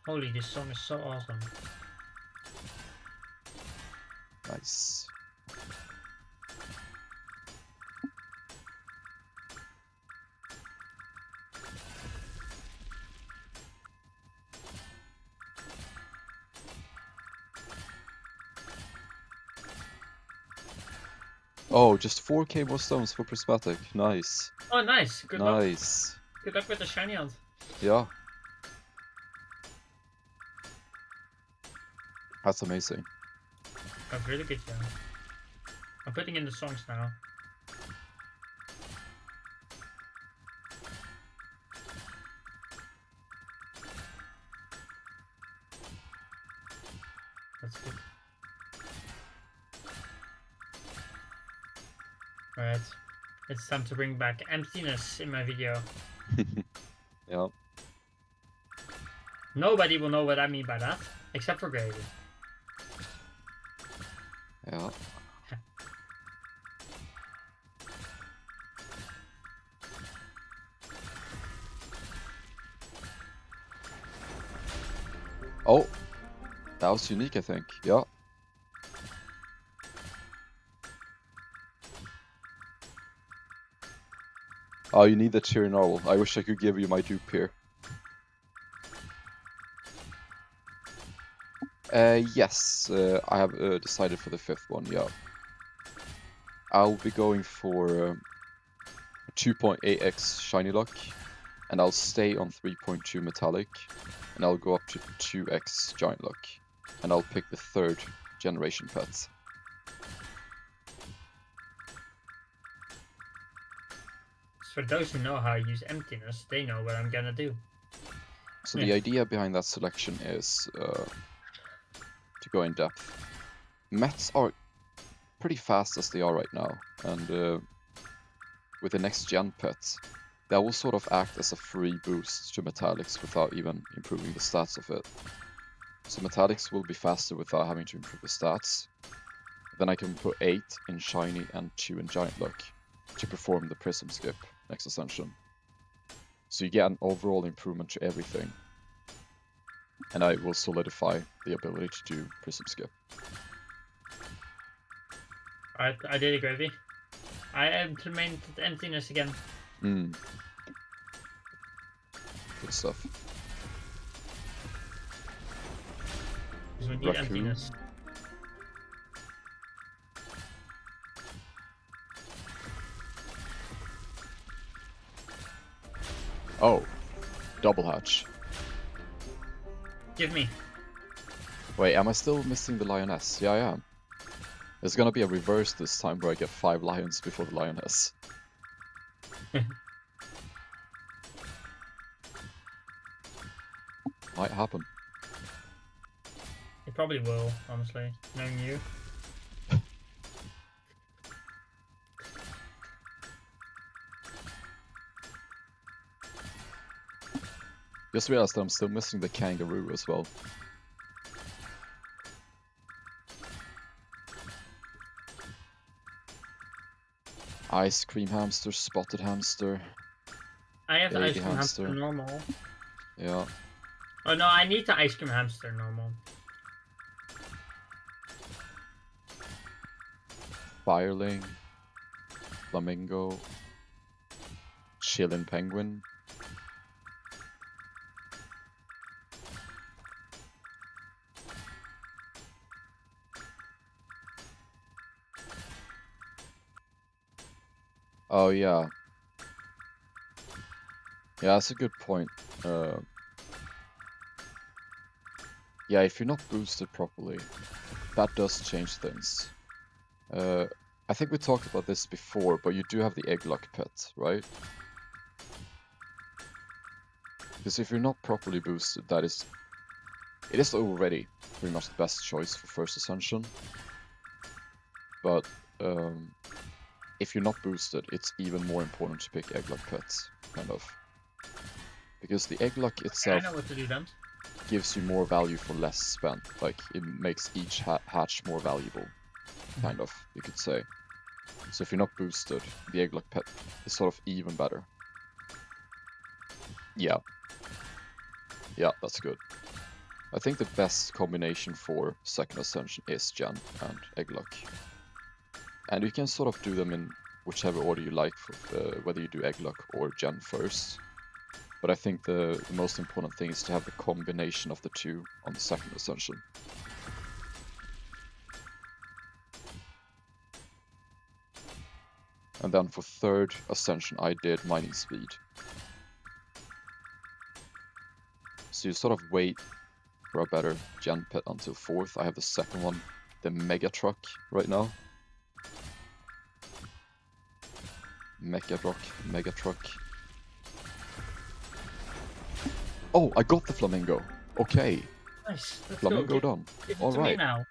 Holy, this song is so awesome. Nice. Oh, just 4k more stones for Prismatic. Nice. Oh, nice. Good luck. Nice. Good luck with the shiny hunt. Yeah. That's amazing. Got really good job. I'm putting in the songs now. That's good. Alright. It's time to bring back emptiness in my video. Yeah. Nobody will know what I mean by that, except for Gravy. Yeah. Oh, that was unique, I think. Yeah. Oh, you need the cheery narwhal. I wish I could give you my dupe here. Yes, I have decided for the 5th one, yeah. I'll be going for 2.8x shiny luck, and I'll stay on 3.2 metallic, and I'll go up to 2x giant luck, and I'll pick the 3rd generation pet. For those who know how I use emptiness, they know what I'm gonna do. So the idea behind that selection is to go in depth. Mets are pretty fast as they are right now, and with the next gen pet, that will sort of act as a free boost to Metallics without even improving the stats of it. So Metallics will be faster without having to improve the stats. Then I can put 8 in Shiny and 2 in Giant Look to perform the Prism skip next Ascension. So you get an overall improvement to everything. And I will solidify the ability to do Prism skip. Alright, I did it, Gravy. I implemented emptiness again. Good stuff. Because we need Raccoon. emptiness. Oh, double hatch. Give me. Wait, am I still missing the lioness? Yeah, I am. There's gonna be a reverse this time where I get 5 lions before the lioness. Might happen. It probably will, honestly. Knowing you. Just realized that I'm still missing the kangaroo as well. Ice cream hamster, spotted hamster. I have the Baby ice cream hamster hamster. normal. Yeah. Oh no, I need the ice cream hamster normal. Fireling. Flamingo. Chillin' penguin. Oh yeah. Yeah, that's a good point. Yeah, if you're not boosted properly, that does change things. I think we talked about this before, but you do have the Egglock pet, right? Because if you're not properly boosted, it is already pretty much the best choice for first Ascension. But if you're not boosted, it's even more important to pick Egglock pets, kind of. Because the Egglock itself I know what to do then. gives you more value for less spent. Like, it makes each hatch more valuable, kind of, you could say. So if you're not boosted, the Egglock pet is sort of even better. Yeah. Yeah, that's good. I think the best combination for second Ascension is Gen and Egglock. And you can sort of do them in whichever order you like, whether you do Egglock or Gen first. But I think the most important thing is to have the combination of the two on the second Ascension. And then for third Ascension, I did Mining Speed. So you sort of wait for a better Gen pet until fourth. I have the second one, the Mega Truck, right now. Mega Truck. Oh, I got the Flamingo. Okay. Nice. Let's Flamingo go. done. Give it All to me right. now.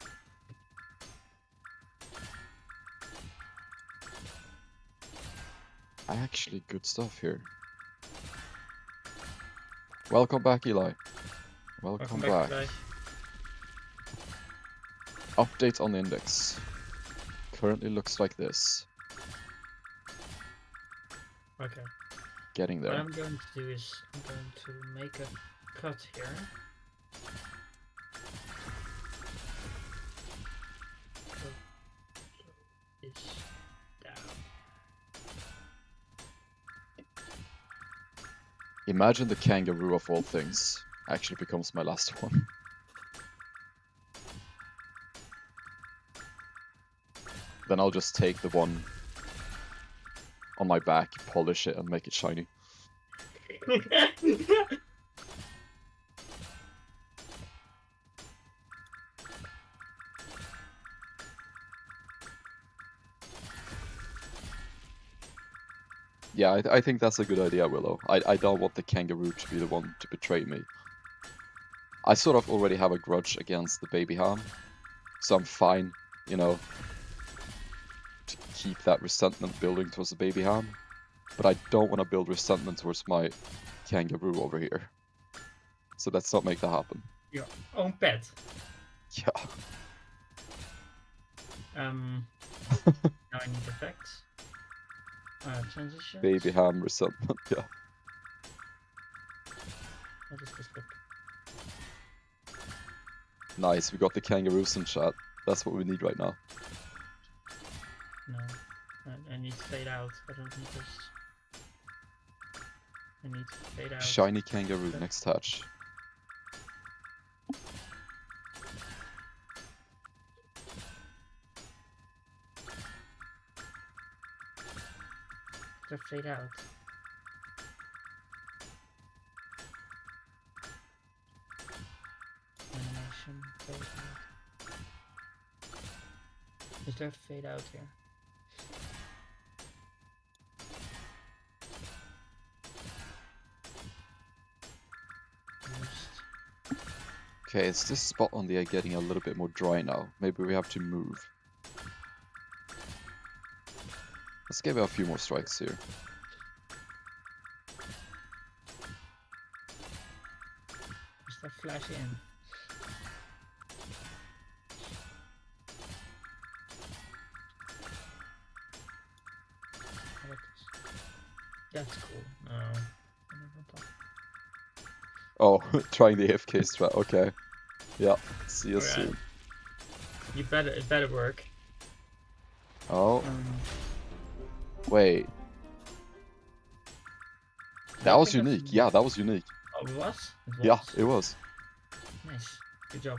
Actually, good stuff here. Welcome back, Eli. Welcome back. guys. Update on the index. Currently looks like this. Okay. Getting What there. I'm going to do is I'm going to make a cut here. So it's down. Imagine the kangaroo of all things actually becomes my last one. Then I'll just take the one on my back, polish it, and make it shiny. Yeah, I think that's a good idea, Willow. I don't want the kangaroo to be the one to betray me. I sort of already have a grudge against the baby ham, so I'm fine, you know, to keep that resentment building towards the baby ham, but I don't want to build resentment towards my kangaroo over here. So let's not make that happen. Your own pet. Yeah. Now I need effects. Transitions. Baby ham resentment, yeah. How does this look? Nice, we got the kangaroos in chat. That's what we need right now. No. I need to fade out. I don't need this. I need to fade out. Shiny kangaroo, next hatch. To fade out. Animation, fade out. Is there a fade out here? Okay, is this spot on the egg getting a little bit more dry now? Maybe we have to move. Let's give it a few more strikes here. Is that flash in? That's cool. No. Oh, trying the AFK strat. Okay. Yeah. See you soon. It better work. Oh. Wait. That was unique. Yeah, that was unique. Oh, it was? Yeah, it was. Nice. Good job.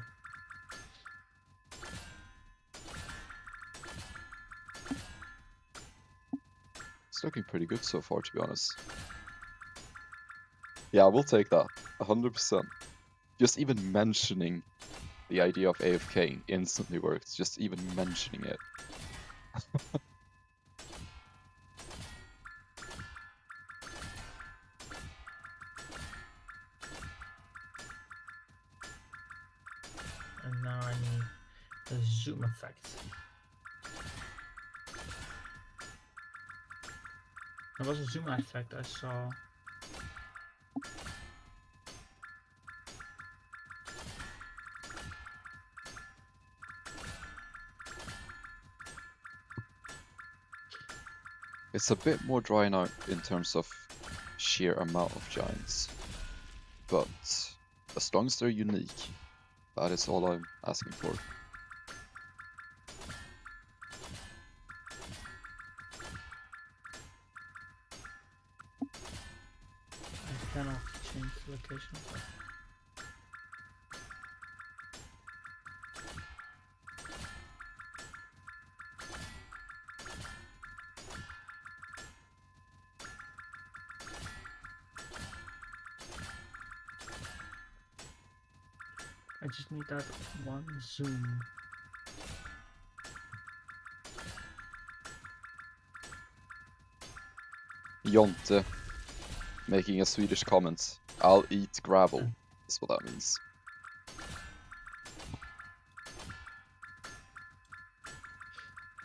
It's looking pretty good so far, to be honest. Yeah, we'll take that. 100%. Just even mentioning the idea of AFK instantly works. Just even mentioning it. And now I need the zoom effect. There was a zoom effect I saw. It's a bit more dry now in terms of sheer amount of giants. But as long as they're unique, that is all I'm asking for. I cannot change the location. I just need that one zoom. Jonte making a Swedish comment. I'll eat gravel. That's what that means.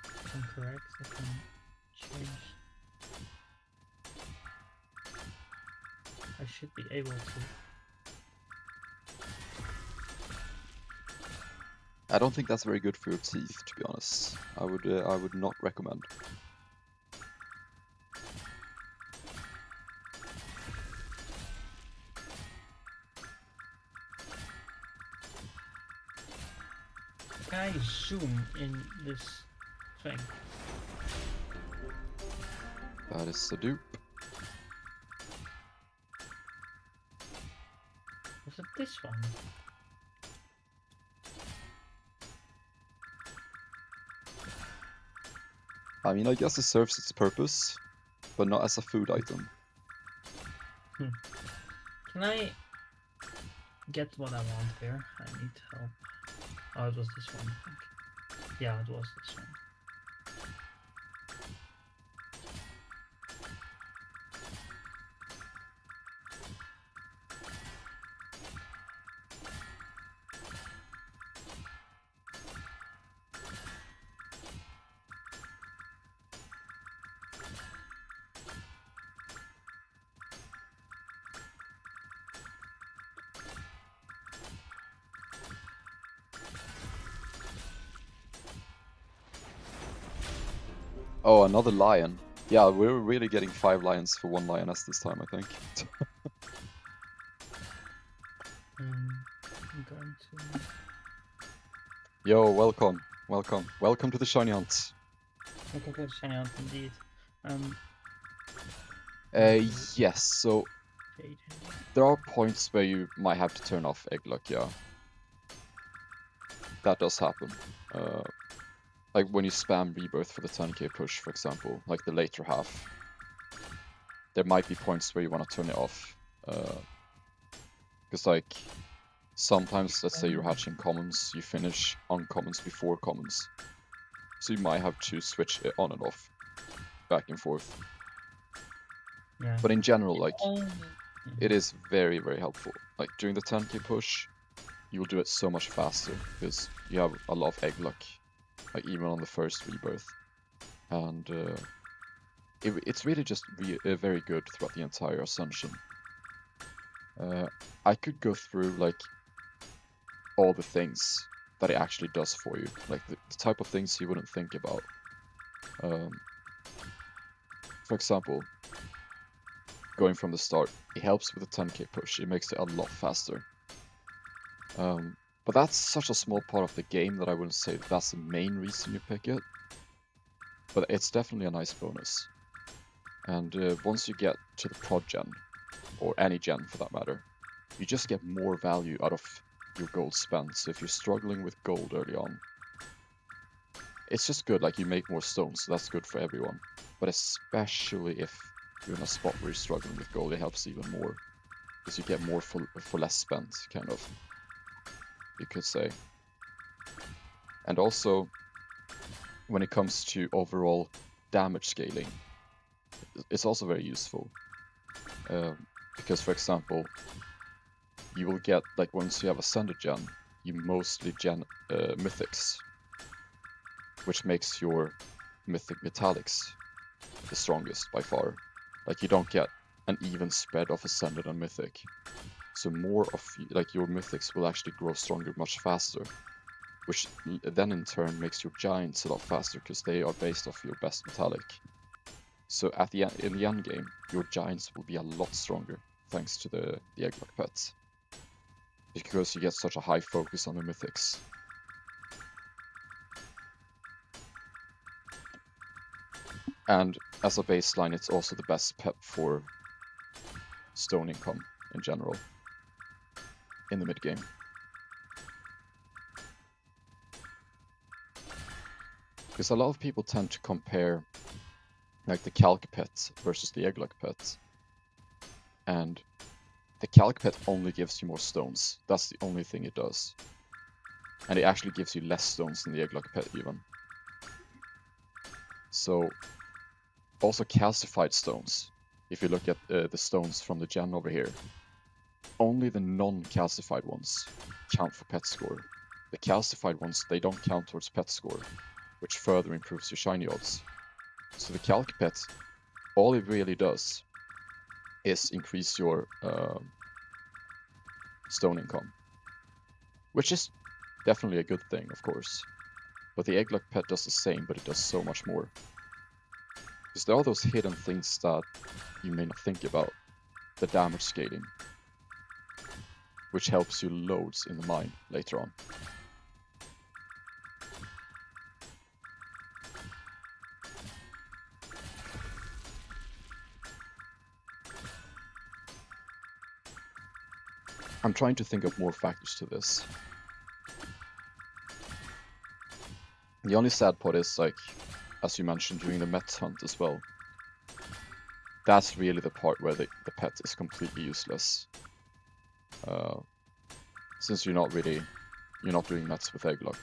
If I'm correct, I can change. I should be able to. I don't think that's very good for your teeth, to be honest. I would not recommend. Can I zoom in this thing? That is a dupe. Was it this one? I mean, I guess it serves its purpose, but not as a food item. Can I get what I want here? I need help. Oh, it was this one, I think. Yeah, it was this one. Oh, another lion. Yeah, we're really getting 5 lions for 1 lioness this time, I think. I'm going to. Yo, welcome. Welcome to the shiny hunt. Okay, good. Shiny out indeed. Yes, so Jade. there are points where you might have to turn off egg luck, yeah. That does happen. Like when you spam rebirth for the 10k push, for example, like the later half. There might be points where you want to turn it off. Because like, sometimes, let's say you're hatching commons, you finish uncommons before commons. So you might have to switch it on and off, back and forth. Yeah. But in general, like, Yeah. it is very, very helpful. Like, during the 10k push, you'll do it so much faster, because you have a lot of egg luck, like even on the first rebirth. And it's really just very good throughout the entire Ascension. I could go through, like, all the things that it actually does for you, like the type of things you wouldn't think about. For example, going from the start, it helps with the 10k push, it makes it a lot faster. But that's such a small part of the game that I wouldn't say that's the main reason you pick it. But it's definitely a nice bonus. And once you get to the prod gen, or any gen for that matter, you just get more value out of your gold spent. So if you're struggling with gold early on, it's just good, like you make more stones, so that's good for everyone. But especially if you're in a spot where you're struggling with gold, it helps even more. Because you get more for less spent, kind of, you could say. And also, when it comes to overall damage scaling, it's also very useful. Because, for example, you will get, like, once you have Ascended gen, you mostly gen Mythics, which makes your Mythic Metallics the strongest by far. Like, you don't get an even spread of Ascended and Mythic. So more of, like, your Mythics will actually grow stronger much faster, which then in turn makes your Giants a lot faster, because they are based off your best Metallic. So at the end, in the end game, your Giants will be a lot stronger, thanks to the Egglock pets. Because you get such a high focus on the Mythics. And as a baseline, it's also the best pet for stone income in general, in the mid game. Because a lot of people tend to compare, like, the Calc pet versus the Egglock pet. And the Calc pet only gives you more stones. That's the only thing it does. And it actually gives you less stones than the Egglock pet even. So, also calcified stones. If you look at the stones from the gen over here, only the non-calcified ones count for pet score. The calcified ones, they don't count towards pet score, which further improves your shiny odds. So the Calc pet, all it really does is increase your stone income, which is definitely a good thing, of course. But the Egglock pet does the same, but it does so much more. Because there are those hidden things that you may not think about. The damage scaling, which helps you loads in the mine later on. I'm trying to think of more factors to this. The only sad part is, like, as you mentioned, during the Met hunt as well. That's really the part where the pet is completely useless. Since you're not doing Mets with Egglock.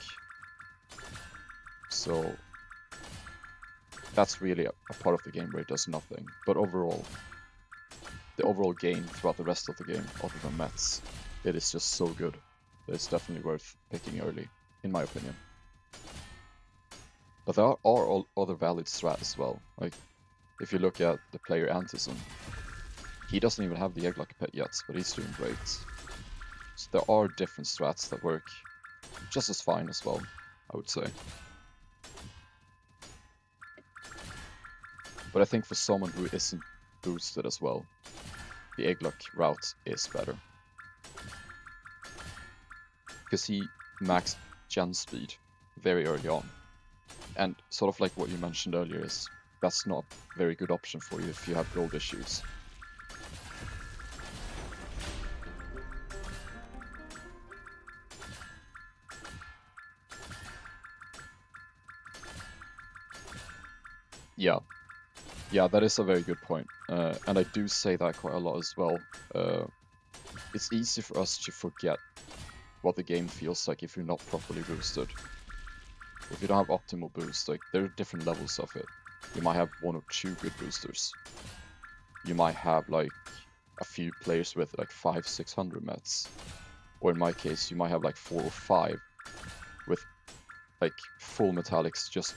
So that's really a part of the game where it does nothing. But overall, the overall game throughout the rest of the game, other than Mets, it is just so good that it's definitely worth picking early, in my opinion. But there are all other valid strats as well. Like, if you look at the player Antison, he doesn't even have the Egglock pet yet, but he's doing great. So there are different strats that work just as fine as well, I would say. But I think for someone who isn't boosted as well, the Egglok route is better. Because he maxed gen speed very early on. And sort of like what you mentioned earlier is that's not a very good option for you if you have gold issues. Yeah, that is a very good point. And I do say that quite a lot as well. It's easy for us to forget what the game feels like if you're not properly boosted. If you don't have optimal boost, like there are different levels of it. You might have 1 or 2 good boosters. You might have like a few players with like 500-600 mets. Or in my case, you might have like 4 or 5 with like full metallics just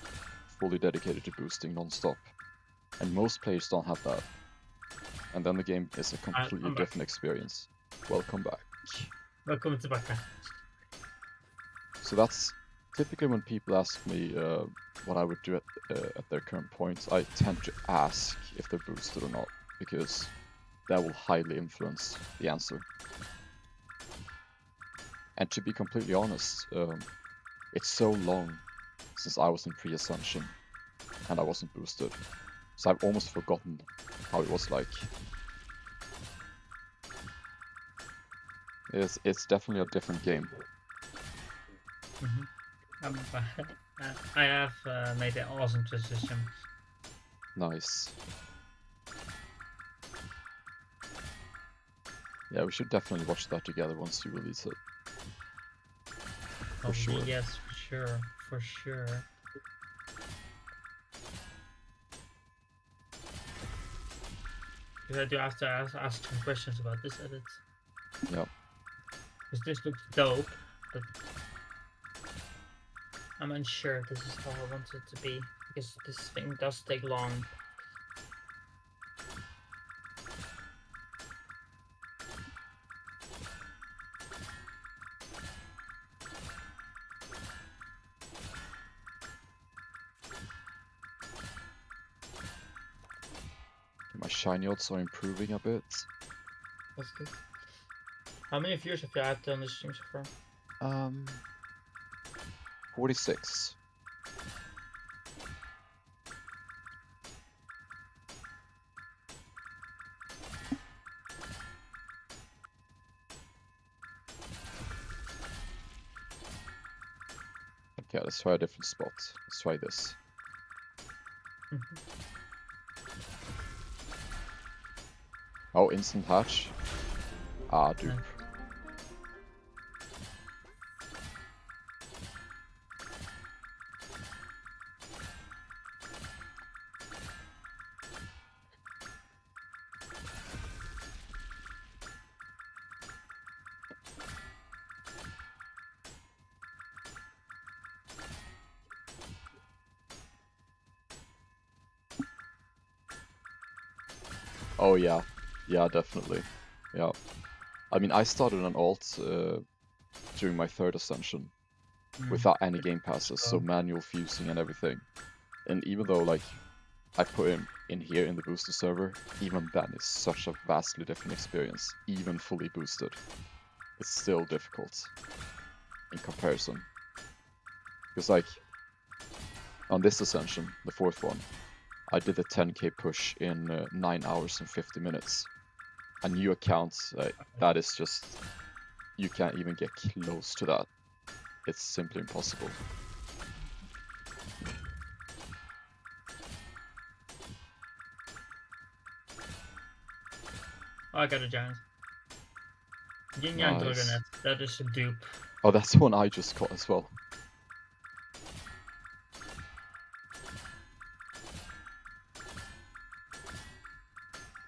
fully dedicated to boosting non-stop. And most players don't have that. And then the game is a completely different experience. Welcome back. Welcome to back. So that's typically when people ask me what I would do at their current point, I tend to ask if they're boosted or not, because that will highly influence the answer. And to be completely honest, it's so long since I was in pre-Ascension and I wasn't boosted. So I've almost forgotten how it was like. It's definitely a different game. I have made an awesome transition. Nice. Yeah, we should definitely watch that together once you release it. For sure. Yes, for sure. Because I do have to ask some questions about this edit. Yeah. Because this looks dope, but I'm unsure if this is how I want it to be. Because this thing does take long. My shiny odds are improving a bit. That's good. How many viewers have you had on the stream so far? 46. Okay, let's try a different spot. Let's try this. Oh, instant hatch. Ah, dupe. Yeah. Oh yeah, yeah, definitely. Yeah. I mean, I started an alt during my 3rd Ascension without any game passes, so manual fusing and everything. And even though like I put him in here in the booster server, even then it's such a vastly different experience, even fully boosted. It's still difficult in comparison. Because like on this Ascension, the 4th one, I did a 10k push in 9 hours and 50 minutes. A new account, that is just, you can't even get close to that. It's simply impossible. Oh, I got a giant. Yin Yang Dragonet. That is a dupe. Oh, that's the one I just got as well.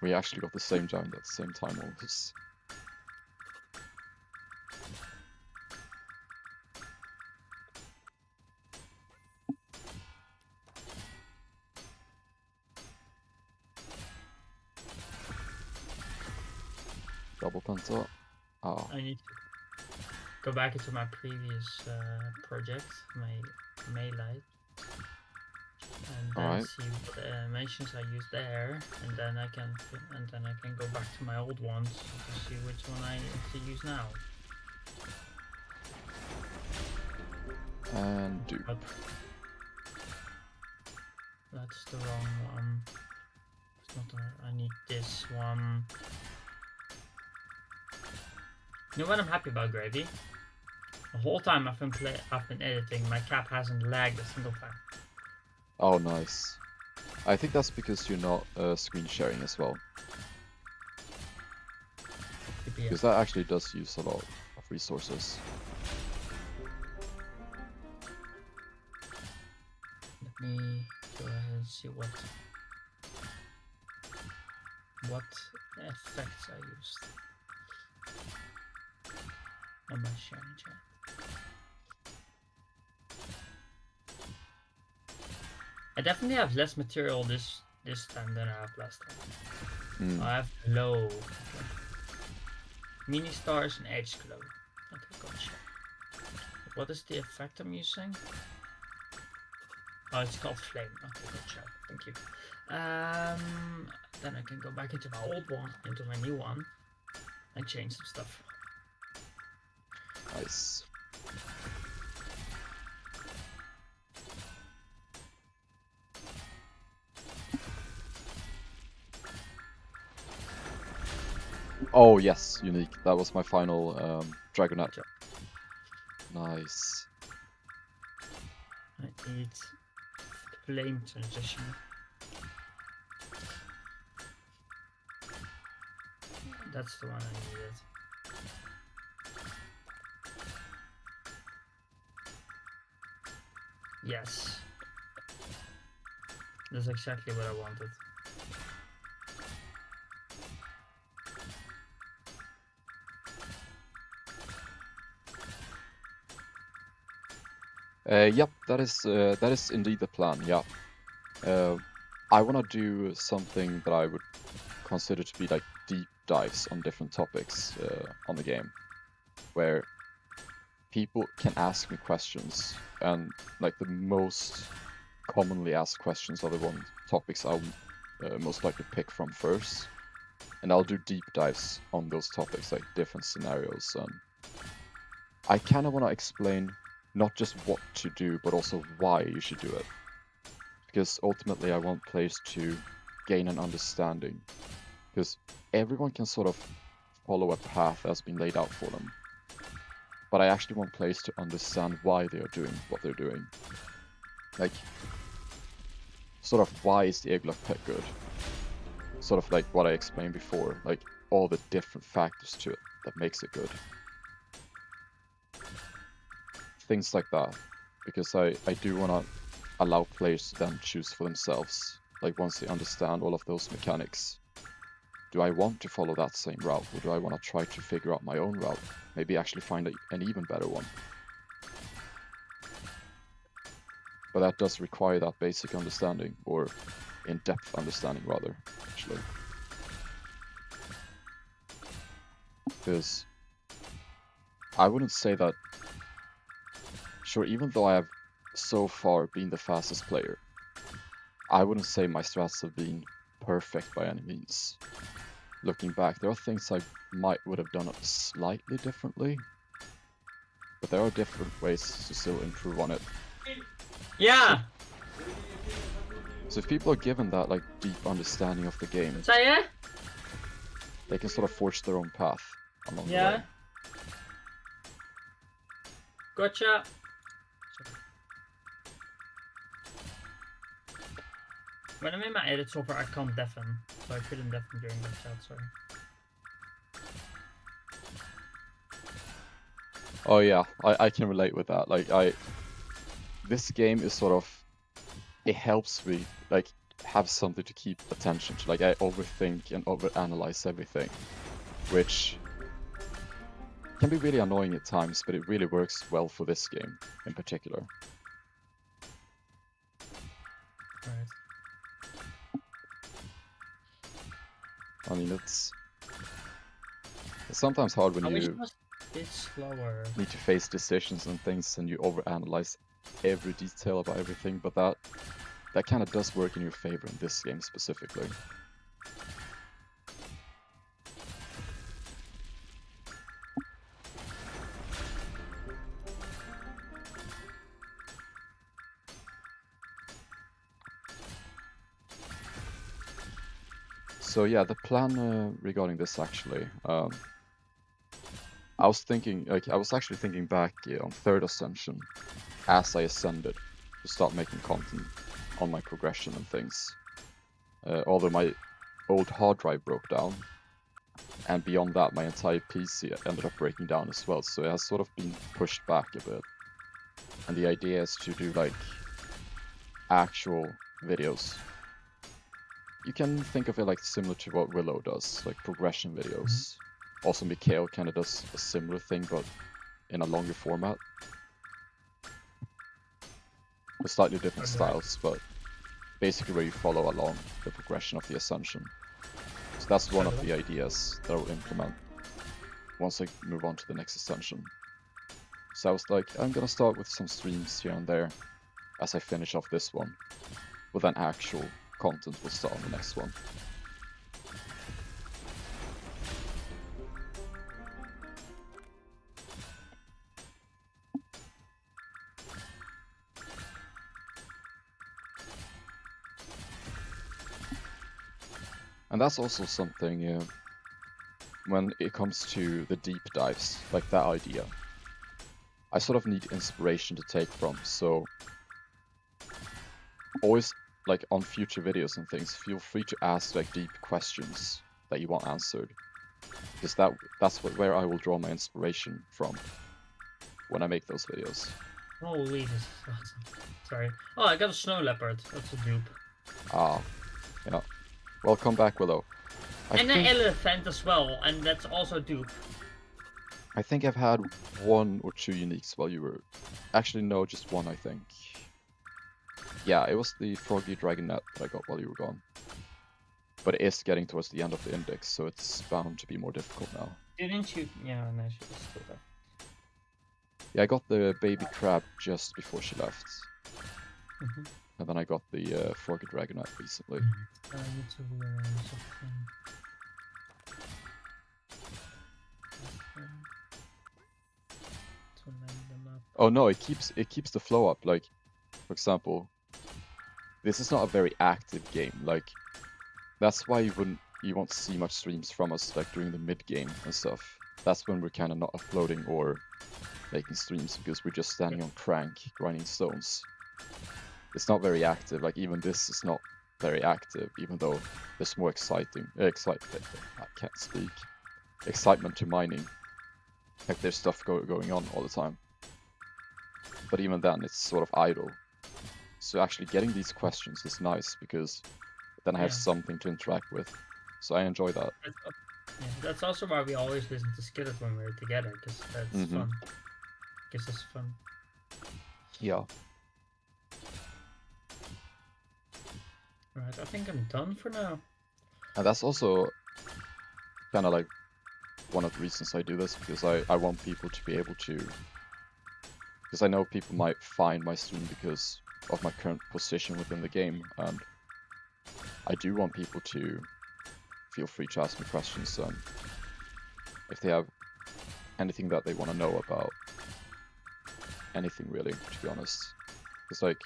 We actually got the same giant at the same time almost. Double penta. Ah. I need to go back into my previous project, my Maylite, and then Alright. see what animations I use there, and then I can go back to my old ones to see which one I need to use now. And do. But that's the wrong one. It's not I need this one. You know what I'm happy about, Gravy? The whole time I've been editing, my cap hasn't lagged a single time. Oh, nice. I think that's because you're not screen sharing as well. Because that actually does use a lot of resources. Let me go ahead and see what effects I used on my sharing chat. I definitely have less material this time than I have last time. I have low. Okay. Mini stars and edge glow. Okay, gotcha. What is the effect I'm using? Oh, it's called flame. Okay, gotcha. Thank you. Then I can go back into my old one, into my new one, and change some stuff. Nice. Oh yes, unique. That was my final Dragonet. Nice. I need flame transition. That's the one I needed. Yes. That's exactly what I wanted. Yep, that is indeed the plan. Yeah, I want to do something that I would consider to be like deep dives on different topics on the game, where people can ask me questions, and like the most commonly asked questions are the topics I'll most likely pick from first, and I'll do deep dives on those topics, like different scenarios. And I kind of want to explain not just what to do, but also why you should do it. Because ultimately I want players to gain an understanding. Because everyone can sort of follow a path that's been laid out for them. But I actually want players to understand why they are doing what they're doing. Like, sort of why is the Egglok pet good? Sort of like what I explained before, like all the different factors to it that makes it good. Things like that, because I do want to allow players to then choose for themselves, like once they understand all of those mechanics. Do I want to follow that same route, or do I want to try to figure out my own route, maybe actually find an even better one? But that does require that basic understanding, or in-depth understanding rather, actually. Because I wouldn't say that. Sure, even though I have so far been the fastest player, I wouldn't say my strats have been perfect by any means. Looking back, there are things I would have done slightly differently, but there are different ways to still improve on it. Yeah! So if people are given that like deep understanding of the game, they can sort of forge their own path along the way. Gotcha! When I'm in my edit software, I can't deafen, so I couldn't deafen during that chat, sorry. Oh yeah, I can relate with that. Like this game is sort of, it helps me like have something to keep attention to. Like I overthink and overanalyze everything, which can be really annoying at times, but it really works well for this game in particular. Alright. I mean, it's sometimes hard when you bit slower. need to face decisions and things and you overanalyze every detail about everything, but that that kind of does work in your favor in this game specifically. So yeah, the plan regarding this actually, I was thinking, like, I was actually thinking back on 3rd Ascension, as I ascended, to start making content on my progression and things. Although my old hard drive broke down, and beyond that, my entire PC ended up breaking down as well, so it has sort of been pushed back a bit. And the idea is to do, like, actual videos. You can think of it like similar to what Willow does, like progression videos. Also, Mikhail kind of does a similar thing, but in a longer format. With slightly different styles, but basically where you follow along the progression of the Ascension. So that's one of the ideas that I will implement once I move on to the next Ascension. So I was like, I'm gonna start with some streams here and there as I finish off this one, but then actual content will start on the next one. And that's also something when it comes to the deep dives, like that idea. I sort of need inspiration to take from, so always, like, on future videos and things, feel free to ask, like, deep questions that you want answered. Because that's where I will draw my inspiration from when I make those videos. Holy, this is awesome. Sorry. Oh, I got a snow leopard. That's a dupe. Ah, yeah. Welcome back, Willow. And an elephant as well, and that's also dupe. I think I've had 1 or 2 uniques while you were... Actually, no, just 1, I think. Yeah, it was the froggy dragonette that I got while you were gone. But it is getting towards the end of the index, so it's bound to be more difficult now. Didn't you? Yeah, no, she was still there. Yeah, I got the baby crab just before she left. Mm-hmm. And then I got the froggy dragonette recently. I need to rearrange something. To line them up. Oh no, it keeps the flow up. Like, for example, this is not a very active game. Like, that's why you won't see much streams from us, like, during the mid game and stuff. That's when we're kind of not uploading or making streams, because we're just standing on crank grinding stones. It's not very active. Like, even this is not very active, even though there's more I can't speak. Excitement to mining. Like, there's stuff going on all the time. But even then, it's sort of idle. So actually getting these questions is nice, because then I have something to interact with. So I enjoy that. That's also why we always listen to Skillet when we're together, because that's fun. Gives us fun. Yeah. Right, I think I'm done for now. And that's also kind of like one of the reasons I do this, because I want people to be able to... Because I know people might find my stream because of my current position within the game, and I do want people to feel free to ask me questions if they have anything that they want to know about anything, really, to be honest. It's like,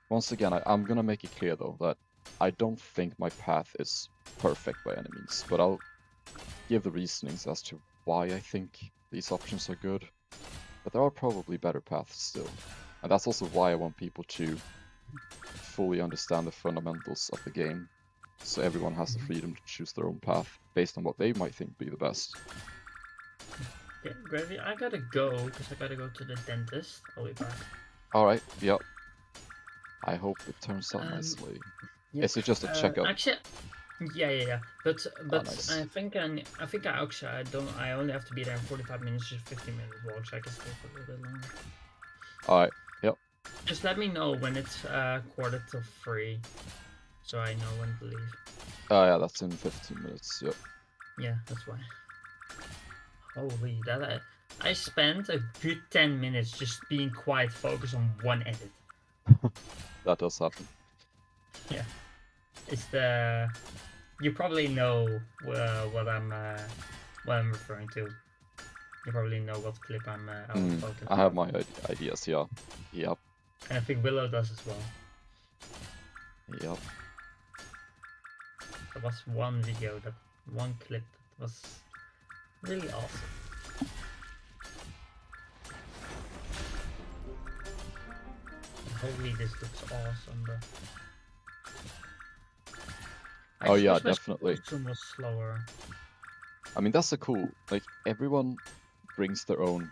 once again, I'm gonna make it clear though that I don't think my path is perfect by any means, but I'll give the reasonings as to why I think these options are good. But there are probably better paths still, and that's also why I want people to fully understand the fundamentals of the game, so everyone has the freedom to choose their own path based on what they might think be the best. Yeah, Gravy, I gotta go because I gotta go to the dentist. I'll be back. Alright, yep. I hope it turns out nicely. Yeah. Is it just a checkup? Actually, yeah. But nice. I think I only have to be there in 45 minutes, just 15 minutes watch. I can stay for a little bit longer. Alright, yep. Just let me know when it's 2:45, so I know when to leave. Yeah, that's in 15 minutes. Yep. Yeah, that's why. Holy, I spent a good 10 minutes just being quiet, focus on one edit. That does happen. Yeah, it's the. You probably know what I'm referring to. You probably know what clip I'm talking I have about. my ideas, yeah. Yep. And I think Willow does as well. Yep. There was one clip that was really awesome. Holy, this looks awesome, but I Oh just yeah, wish my definitely. zoom was slower. I mean, that's the cool. Like, everyone brings their own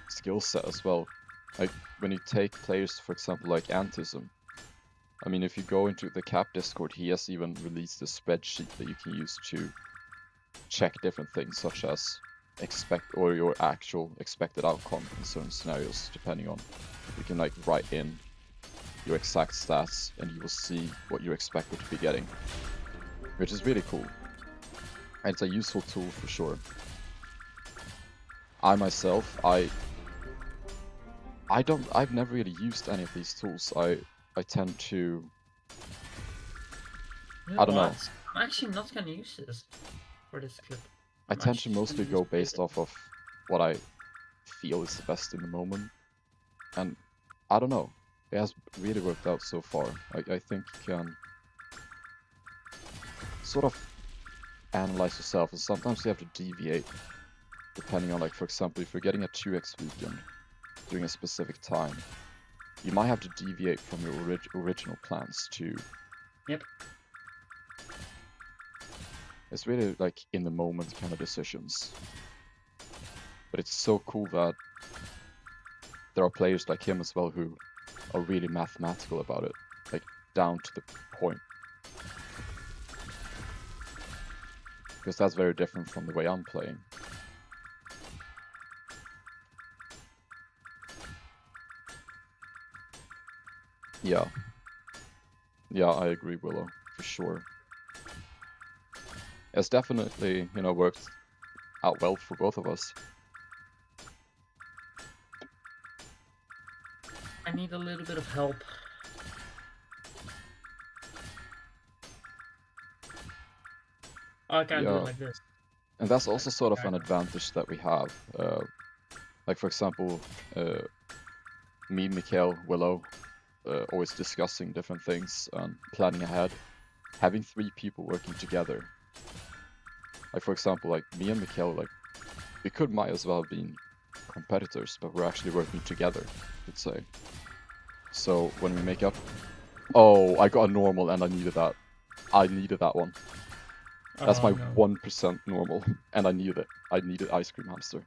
skill set as well. Like, when you take players, for example, like Antism. I mean, if you go into the Cap Discord, he has even released a spreadsheet that you can use to check different things, such as your actual expected outcome in certain scenarios, depending on. You can like write in your exact stats, and you will see what you're expected to be getting, which is really cool. And it's a useful tool for sure. I myself, I've never really used any of these tools. I tend to, I don't know. I'm actually not gonna use this for this clip. I tend to mostly go based off of what I feel is the best in the moment. And I don't know, it has really worked out so far. I think you can sort of analyze yourself, and sometimes you have to deviate depending on, like, for example, if you're getting a 2x weekend during a specific time, you might have to deviate from your original plans to... Yep. It's really like in the moment kind of decisions. But it's so cool that there are players like him as well who are really mathematical about it, like down to the point. Because that's very different from the way I'm playing. Yeah. Yeah, I agree, Willow, for sure. It's definitely, you know, worked out well for both of us. I need a little bit of help. Oh, I can't do it like this. And that's also sort of an advantage that we have. Like, for example, me, Mikhail, Willow, always discussing different things and planning ahead. Having 3 people working together. Like, for example, like me and Mikhail, like, we might as well have been competitors, but we're actually working together, let's say. So when we make up... Oh, I got a normal and I needed that. I needed that one. That's my 1% normal, and I needed it. I needed Ice Cream Hamster.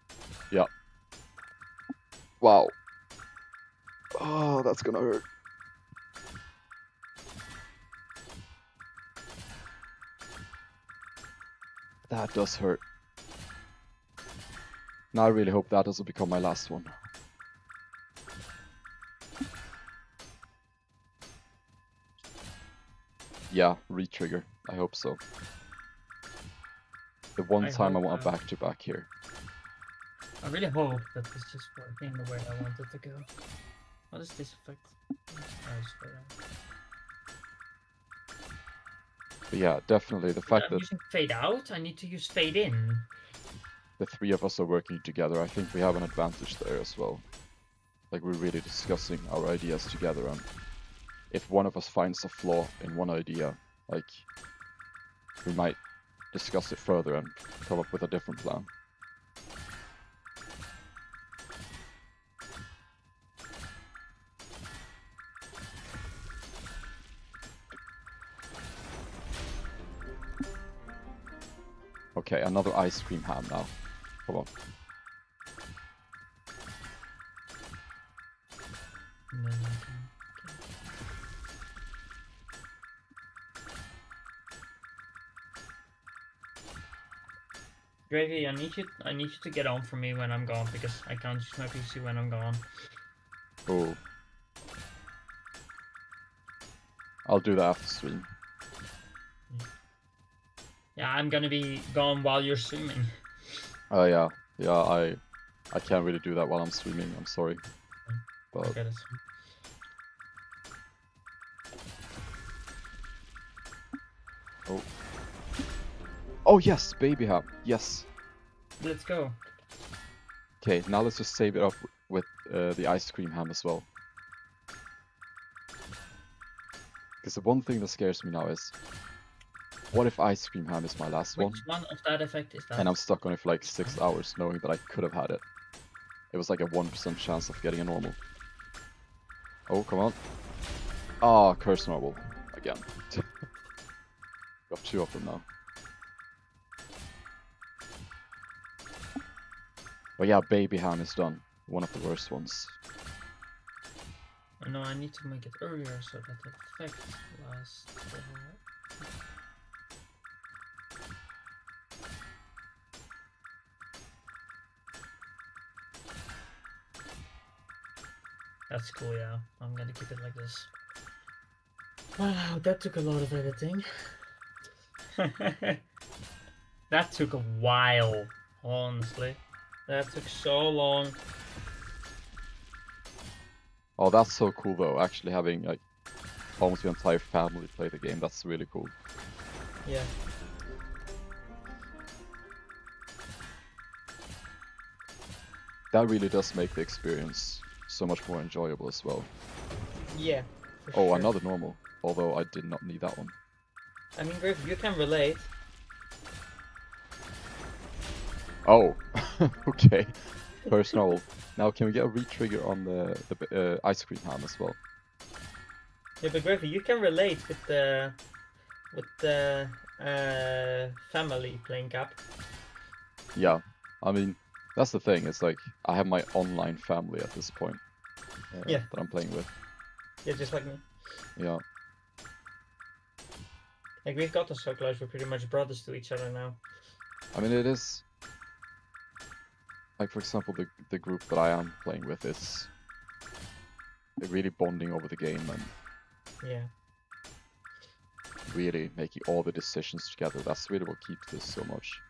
Yeah. Wow. Oh, that's gonna hurt. That does hurt. Now I really hope that doesn't become my last one. Yeah, re-trigger. I hope so. The one time I want a back-to-back here. I really hope that this is working the way I want it to go. What is this effect? But yeah, definitely the fact that... I'm using fade out, I need to use fade in. The 3 of us are working together, I think we have an advantage there as well. Like, we're really discussing our ideas together, and if one of us finds a flaw in one idea, like, we might discuss it further and come up with a different plan. Okay, another ice cream ham now. Come on. Gravy, I need you to get on for me when I'm gone, because I can't use my PC when I'm gone. Oh. I'll do that after stream. Yeah, I'm gonna be gone while you're streaming. Oh yeah, Yeah, I can't really do that while I'm streaming. I'm sorry, but Okay, that's oh yes, baby ham. Yes. let's go. Okay, now let's just save it up with the ice cream ham as well. Because the one thing that scares me now is, what if ice cream ham is my last one, Which one of that effect is that? and I'm stuck on it for like 6 hours, knowing that I could have had it. It was like a 1% chance of getting a normal. Oh, come on. Ah, curse normal again. Got 2 of them now. But yeah, baby ham is done. One of the worst ones. Oh, no, I need to make it earlier so that the effect lasts. That's cool, yeah. I'm gonna keep it like this. Wow, that took a lot of editing. That took a while, honestly. That took so long. Oh, that's so cool though. Actually having like almost the entire family play the game. That's really cool. Yeah. That really does make the experience so much more enjoyable as well. Yeah. Oh, Sure. another normal. Although I did not need that one. I mean, Griff, you can relate. Oh, okay. First normal. Now can we get a re-trigger on the ice cream ham as well? Yeah, but Griff, you can relate with the family playing Cap. Yeah, I mean, that's the thing. It's like I have my online family at this point. Yeah. That I'm playing with. Yeah, just like me. Yeah. Like, we've gotten so close, we're pretty much brothers to each other now. I mean, it is. Like, for example, the group that I am playing with is really bonding over the game and Yeah. really making all the decisions together. That's really what keeps this so much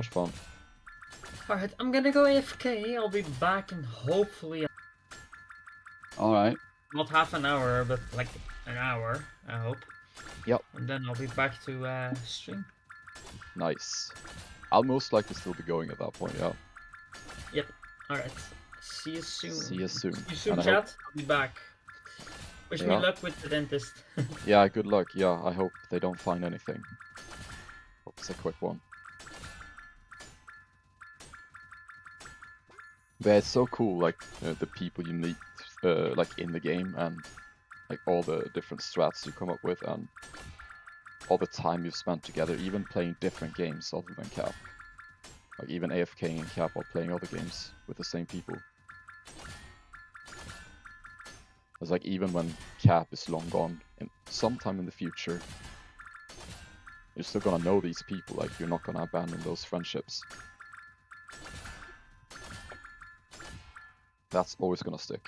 fun. Alright, I'm gonna go AFK. I'll be back in hopefully Alright. not half an hour, but like an hour, I hope. Yep. And then I'll be back to stream. Nice. I'll most likely still be going at that point, yeah. Yep. Alright. See you soon. See you soon. See you soon, And I chat. hope- I'll be back. Wish me Yeah. luck with the dentist. Yeah, good luck. Yeah, I hope they don't find anything. Hope it's a quick one. But it's so cool, like, the people you meet, like, in the game, and, like, all the different strats you come up with, and all the time you've spent together, even playing different games other than Cap. Like, even AFK and Cap while playing other games with the same people. It's like, even when Cap is long gone, and sometime in the future, you're still gonna know these people, like, you're not gonna abandon those friendships. That's always gonna stick.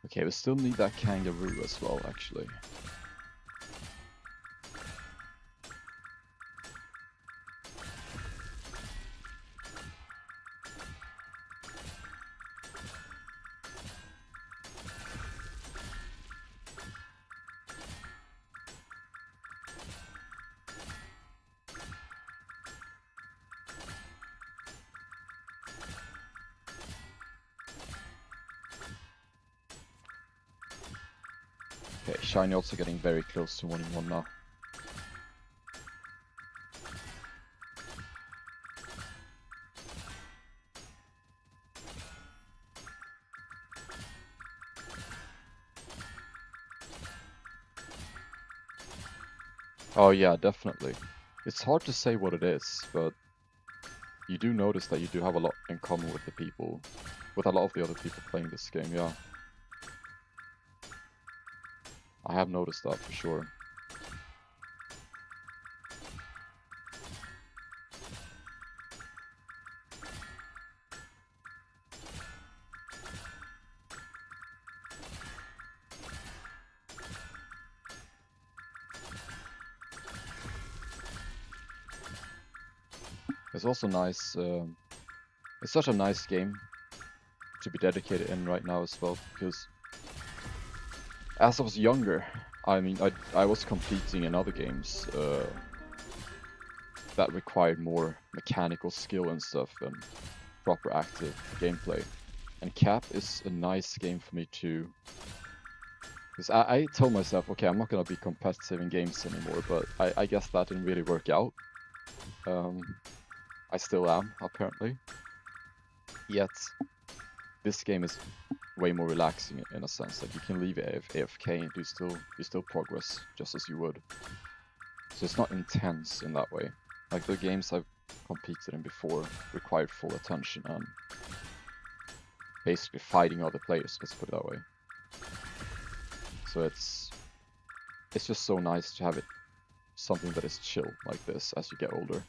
Okay, we still need that kangaroo as well, actually. Okay, Shiny also getting very close to 1-in-1 now. Oh yeah, definitely. It's hard to say what it is, but you do notice that you do have a lot in common with the people, with a lot of the other people playing this game, yeah. I have noticed that for sure. It's also nice, it's such a nice game to be dedicated in right now as well, because as I was younger, I mean, I was competing in other games that required more mechanical skill and stuff and proper active gameplay. And Cap is a nice game for me to... Because I told myself, okay, I'm not going to be competitive in games anymore, but I guess that didn't really work out. I still am, apparently. Yet, this game is way more relaxing in a sense. Like, you can leave AFK and you still progress just as you would. So it's not intense in that way. Like, the games I've competed in before required full attention and basically fighting other players, let's put it that way. So it's just so nice to have it something that is chill like this as you get older.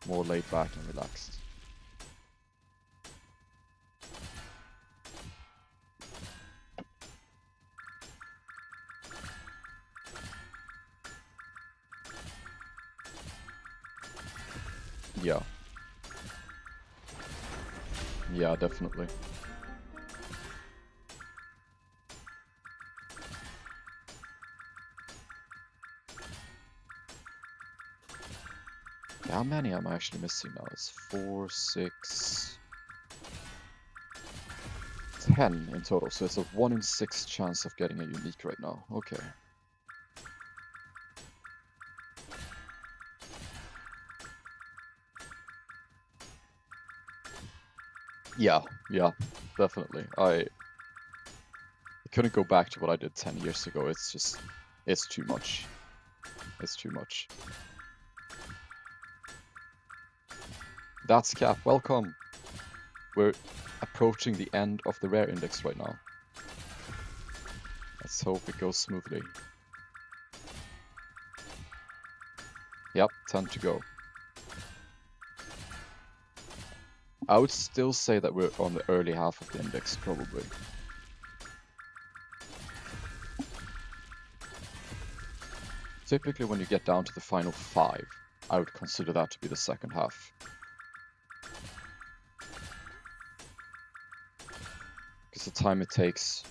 More laid back and relaxed. Yeah. Yeah, definitely. How many am I actually missing now? It's 4, 6, 10 in total. So it's a 1 in 6 chance of getting a unique right now. Okay. Yeah, definitely. I couldn't go back to what I did 10 years ago. It's too much. It's too much. That's Cap. Welcome. We're approaching the end of the rare index right now. Let's hope it goes smoothly. Yep, 10 to go. I would still say that we're on the early half of the index, probably. Typically when you get down to the final 5, I would consider that to be the second half. Because the time it takes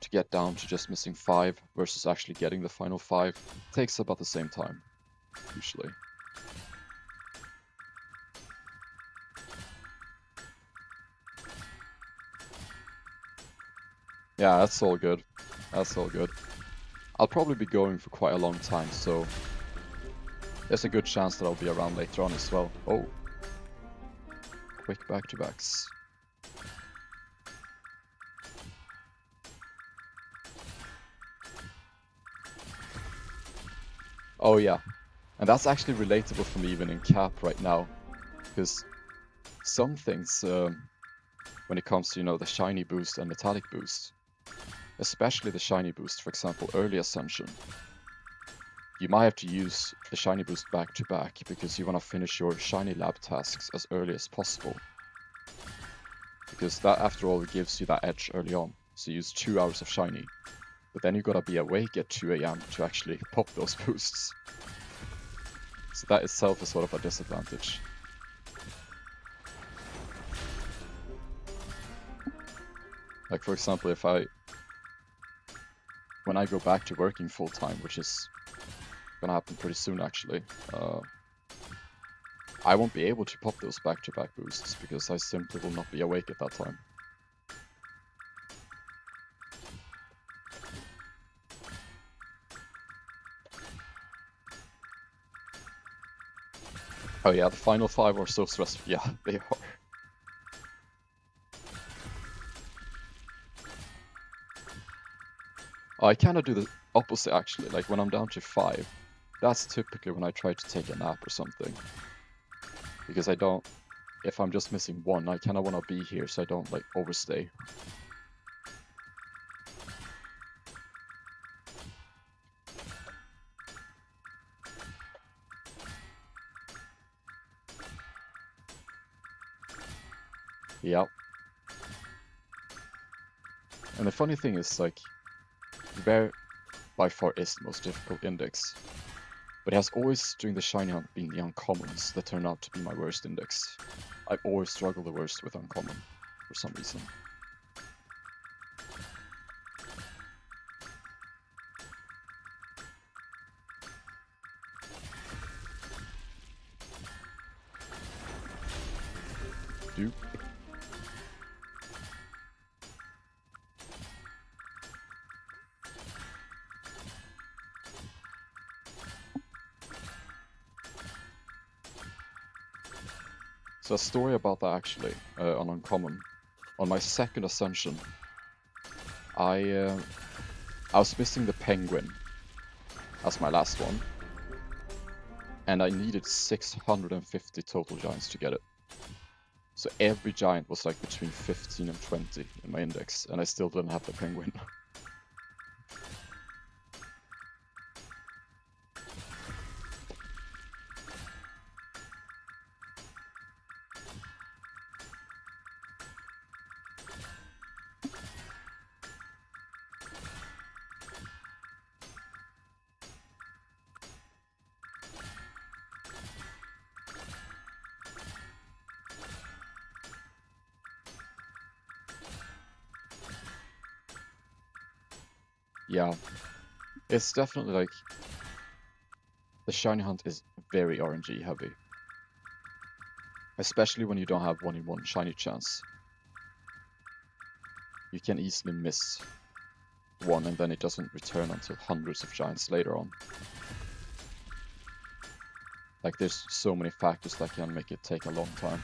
to get down to just missing 5 versus actually getting the final 5 takes about the same time, usually. Yeah, that's all good. That's all good. I'll probably be going for quite a long time, so there's a good chance that I'll be around later on as well. Oh. Quick back-to-backs. Oh yeah. And that's actually relatable for me even in Cap right now. Because some things, when it comes to, you know, the shiny boost and metallic boost, especially the shiny boost, for example, early Ascension, you might have to use the shiny boost back to back because you want to finish your shiny lab tasks as early as possible. Because that, after all, gives you that edge early on. So you use 2 hours of shiny. But then you gotta be awake at 2 AM to actually pop those boosts. So that itself is sort of a disadvantage. Like, for example, when I go back to working full-time, which is gonna happen pretty soon actually, I won't be able to pop those back-to-back boosts because I simply will not be awake at that time. Oh yeah, the final 5 are so stressful. Yeah, they are. I cannot do the opposite actually. Like when I'm down to 5, that's typically when I try to take a nap or something. Because I don't, if I'm just missing 1, I kind of want to be here so I don't like overstay. Yep. And the funny thing is, like, Bear by far is the most difficult index. But it has always, during the shiny hunt, been the uncommons that turn out to be my worst index. I've always struggled the worst with uncommon, for some reason. Dupe. So a story about that actually, on uncommon. On my second Ascension, I was missing the penguin as my last one, and I needed 650 total giants to get it. So every giant was like between 15 and 20 in my index, and I still didn't have the penguin. Yeah, it's definitely like, the shiny hunt is very RNG heavy. Especially when you don't have 1-in-1 shiny chance. You can easily miss one and then it doesn't return until hundreds of giants later on. Like there's so many factors that can make it take a long time.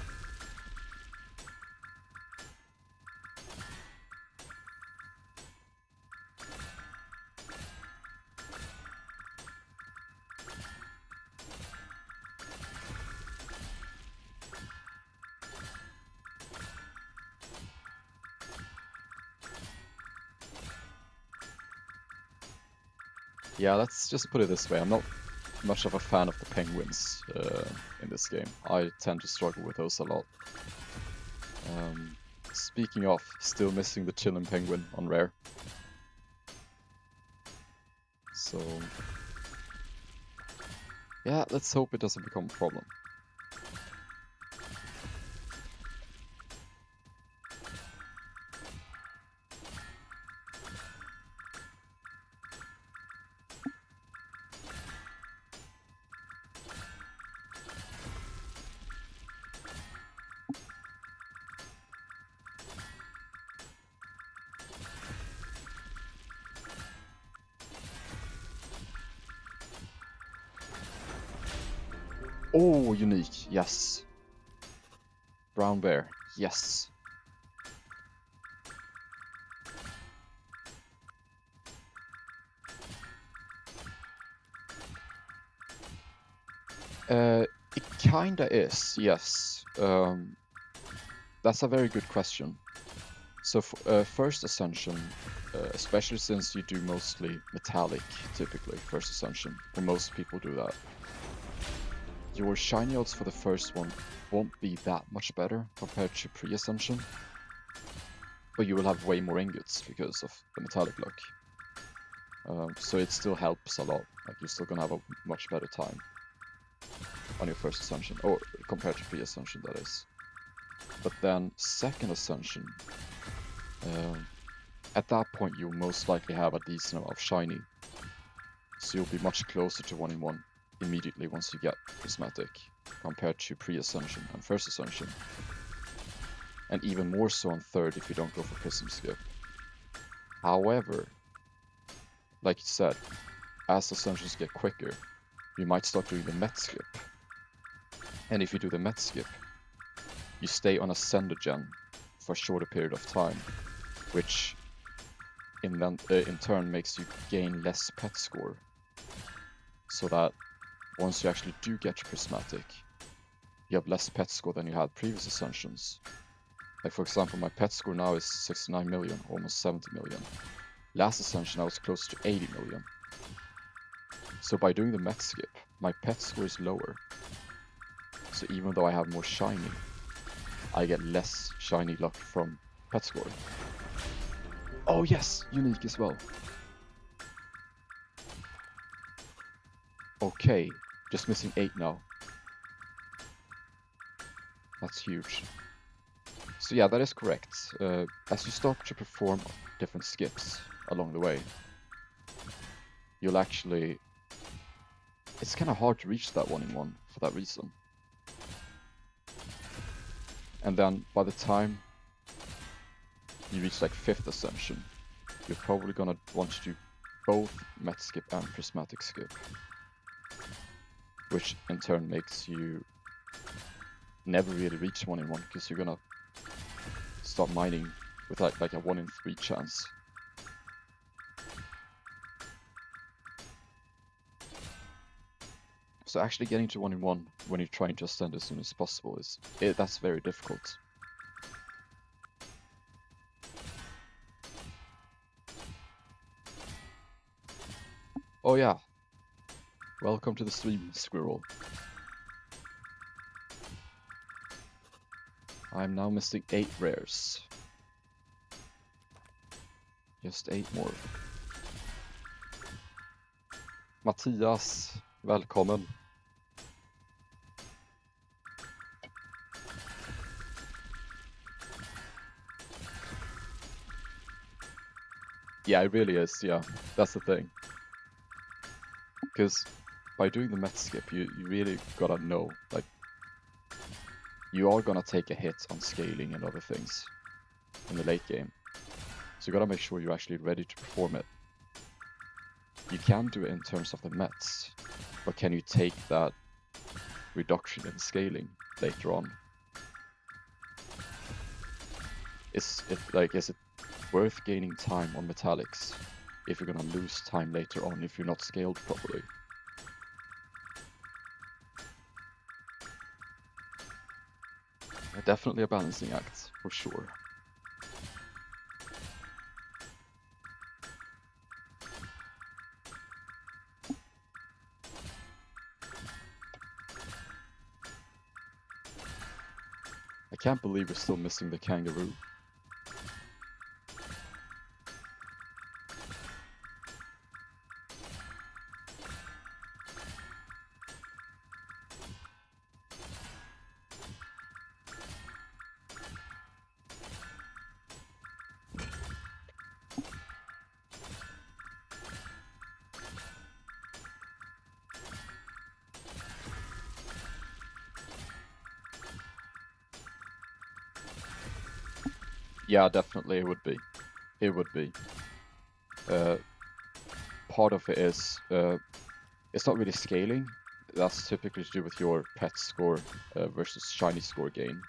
Yeah, let's just put it this way, I'm not much of a fan of the penguins in this game. I tend to struggle with those a lot. Speaking of, still missing the chillin' penguin on rare. So yeah, let's hope it doesn't become a problem. Oh, unique, yes. Brown bear, yes. It kinda is, yes. That's a very good question. So first Ascension, especially since you do mostly metallic, typically, first Ascension, or most people do that, your shiny odds for the first one won't be that much better compared to pre-Ascension, but you will have way more ingots because of the metallic luck. So it still helps a lot, like you're still gonna have a much better time on your first Ascension, or compared to pre-Ascension, that is. But then second Ascension, at that point you'll most likely have a decent amount of shiny, so you'll be much closer to 1-in-1 immediately once you get Prismatic, compared to pre-Ascension and first Ascension. And even more so on third if you don't go for Prism Skip. However, like you said, as Ascensions get quicker, you might start doing the Met Skip. And if you do the Met Skip, you stay on Ascendogen for a shorter period of time, which in turn makes you gain less pet score. So that once you actually do get your Prismatic, you have less pet score than you had previous Ascensions. Like for example, my pet score now is 69 million, almost 70 million. Last Ascension I was close to 80 million. So by doing the Met skip, my pet score is lower. So even though I have more shiny, I get less shiny luck from pet score. Oh yes, unique as well. Okay, just missing 8 now. That's huge. So yeah, that is correct. As you start to perform different skips along the way, you'll actually... It's kind of hard to reach that 1-in-1 for that reason. And then by the time you reach like 5th Ascension, you're probably gonna want to do both Met skip and Prismatic skip. Which in turn makes you never really reach 1-in-1 because you're gonna start mining with like a 1-in-3 chance. So actually getting to 1-in-1 when you're trying to ascend as soon as possible that's very difficult. Oh yeah, welcome to the stream, Squirrel. I'm now missing 8 rares. Just 8 more. Mattias, välkommen. Yeah, it really is, yeah. That's the thing. Because by doing the Met skip, you really gotta know, like, you are gonna take a hit on scaling and other things in the late game. So you gotta make sure you're actually ready to perform it. You can do it in terms of the Mets, but can you take that reduction in scaling later on? Is it worth gaining time on metallics if you're gonna lose time later on if you're not scaled properly? Definitely a balancing act, for sure. I can't believe we're still missing the kangaroo. Yeah, definitely it would be. It would be. Part of it is, it's not really scaling. That's typically to do with your pet score versus shiny score gain.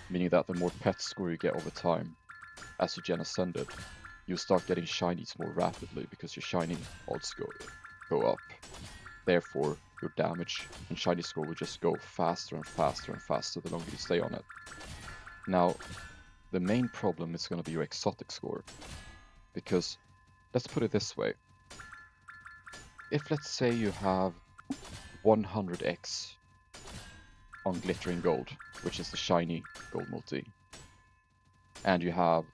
Meaning that the more pet score you get over time, as you gen ascended, you start getting shinies more rapidly because your shiny odds go up. Therefore, your damage and shiny score will just go faster and faster and faster the longer you stay on it. Now, the main problem is going to be your exotic score. Because, let's put it this way. If let's say you have 100x on glittering gold, which is the shiny gold multi, and you have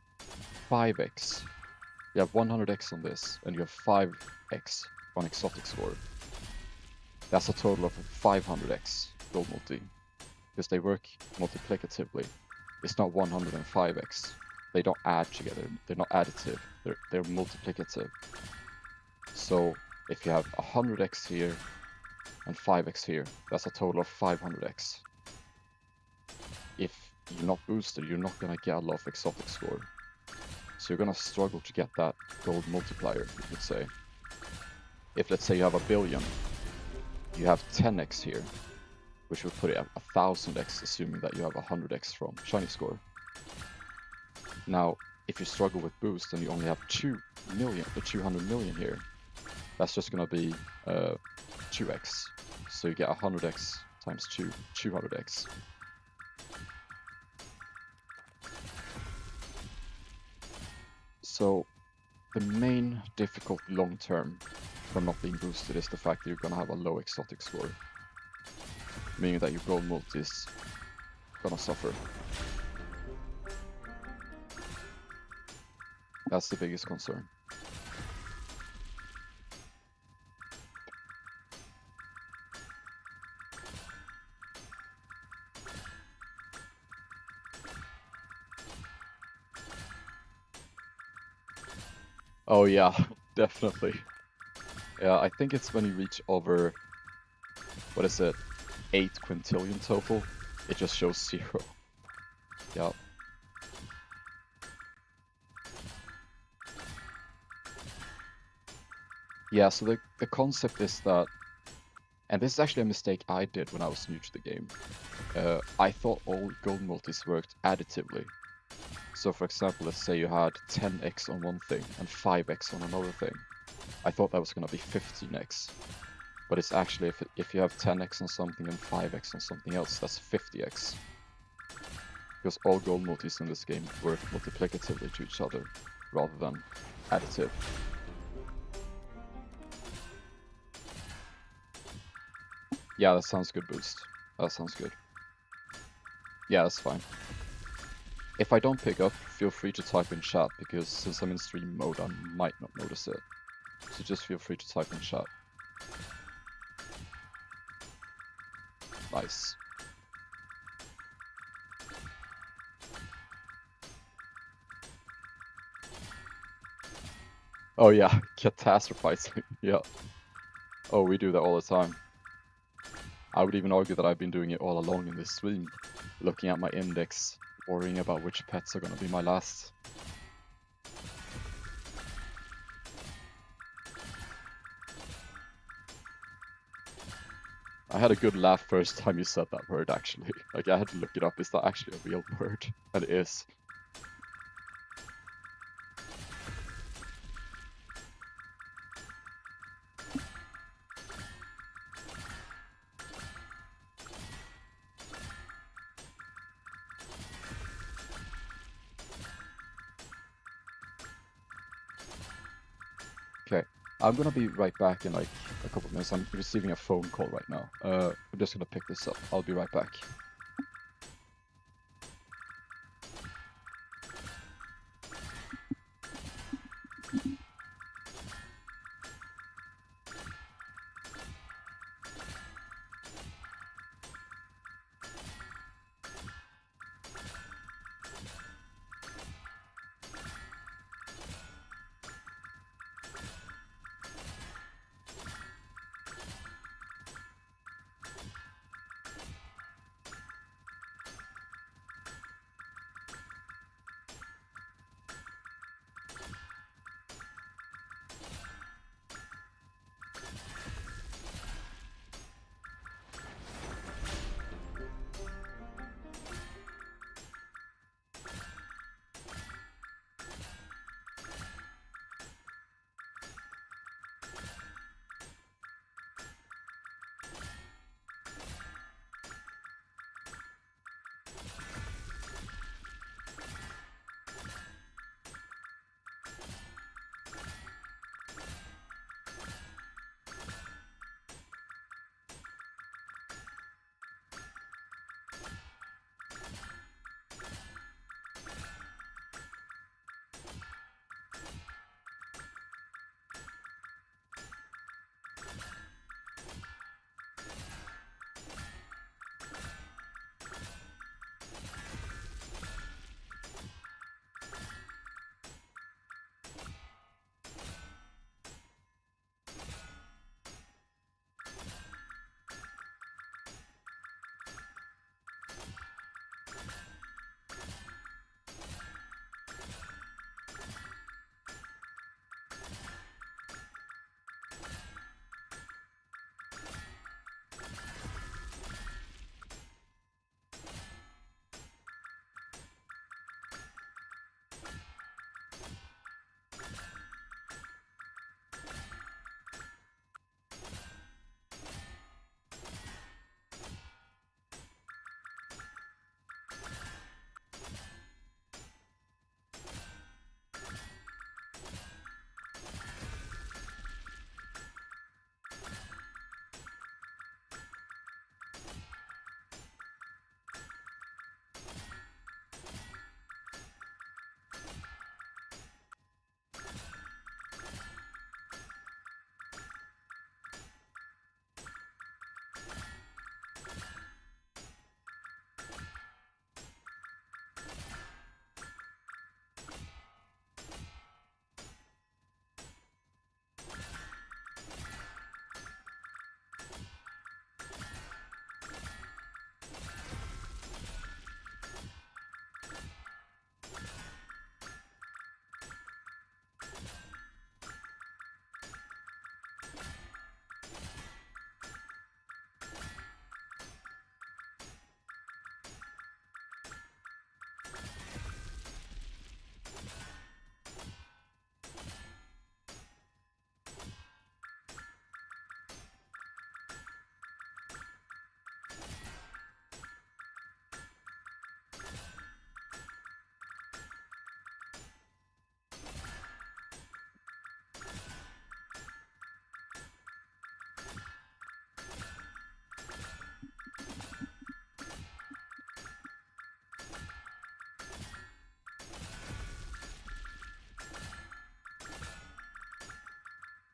5x, you have 100x on this, and you have 5x on exotic score. That's a total of 500x gold multi, because they work multiplicatively. It's not 105x. They don't add together. They're not additive. They're multiplicative. So if you have 100x here and 5x here, that's a total of 500x. If you're not boosted, you're not gonna get a lot of exotic score. So you're gonna struggle to get that gold multiplier, you could say. If let's say you have 1 billion, you have 10x here, which would put it at 1000x, assuming that you have 100x from shiny score. Now, if you struggle with boost and you only have 2 million, the 200 million here, that's just gonna be 2x. So you get 100x times 2, 200x. So the main difficulty long term from not being boosted is the fact that you're gonna have a low exotic score, meaning that your gold multi is gonna suffer. That's the biggest concern. Oh yeah, definitely. Yeah, I think it's when you reach over, what is it, 8 quintillion total, it just shows 0. Yeah. Yeah, so the concept is that, and this is actually a mistake I did when I was new to the game. I thought all gold multis worked additively. So for example, let's say you had 10x on one thing and 5x on another thing. I thought that was going to be 15x. But it's actually, if you have 10x on something and 5x on something else, that's 50x. Because all gold multis in this game work multiplicatively to each other, rather than additive. Yeah, that sounds good, Boost. That sounds good. Yeah, that's fine. If I don't pick up, feel free to type in chat, because since I'm in stream mode, I might not notice it. So just feel free to type in chat. Nice. Oh yeah, catastrophizing. Yeah. Oh, we do that all the time. I would even argue that I've been doing it all along in this stream, looking at my index, worrying about which pets are gonna be my last. I had a good laugh first time you said that word, actually. Like, I had to look it up. Is that actually a real word? And it is. Okay, I'm gonna be right back in like a couple of minutes. I'm receiving a phone call right now. I'm just gonna pick this up. I'll be right back.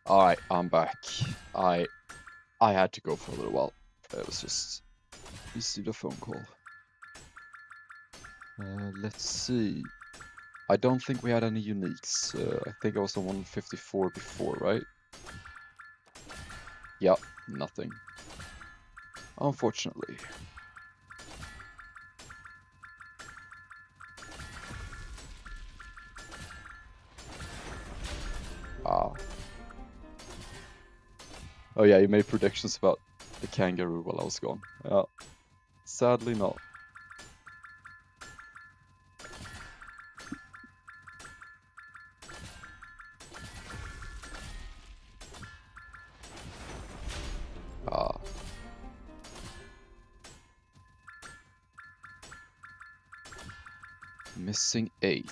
Alright, I'm back. I had to go for a little while. It was just received a phone call. Let's see. I don't think we had any uniques. I think I was on 154 before, right? Yep, nothing. Unfortunately. Ah. Oh yeah, you made predictions about the kangaroo while I was gone. Yeah. Sadly not. Ah. Missing 8.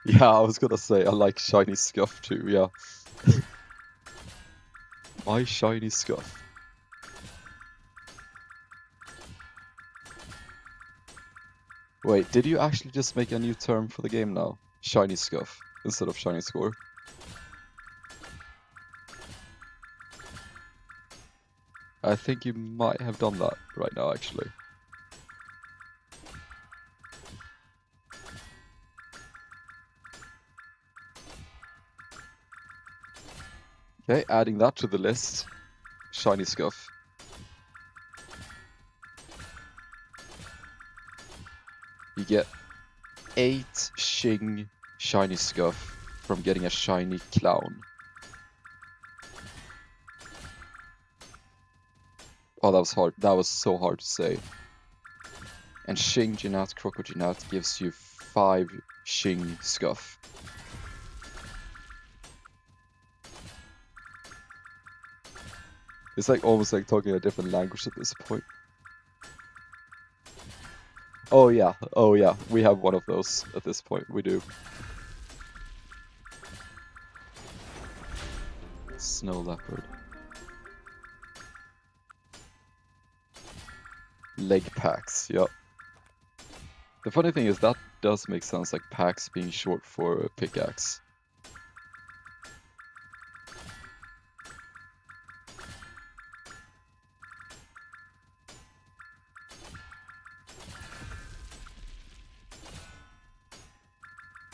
Yeah, I was gonna say, I like shiny scuff too, yeah. My shiny scuff. Wait, did you actually just make a new term for the game now? Shiny scuff, instead of shiny score? I think you might have done that right now, actually. Okay, adding that to the list. Shiny scuff. You get 8 Shing shiny scuff from getting a shiny clown. Oh, that was hard. That was so hard to say. And Shing Ginat Crocodinat gives you 5 Shing scuff. It's like almost like talking a different language at this point. Oh yeah, we have one of those at this point, we do. Snow leopard. Leg packs, yep. The funny thing is that does make sense, like packs being short for pickaxe.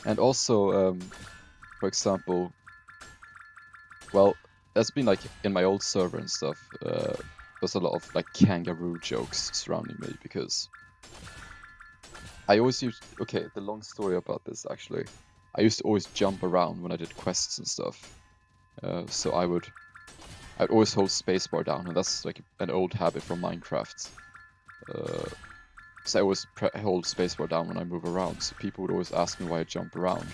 And also, for example, well, there's been like in my old server and stuff, there's a lot of like kangaroo jokes surrounding me because I always used, okay, the long story about this actually, I used to always jump around when I did quests and stuff. So I'd always hold spacebar down, and that's like an old habit from Minecraft. So I always hold spacebar down when I move around, so people would always ask me why I jump around.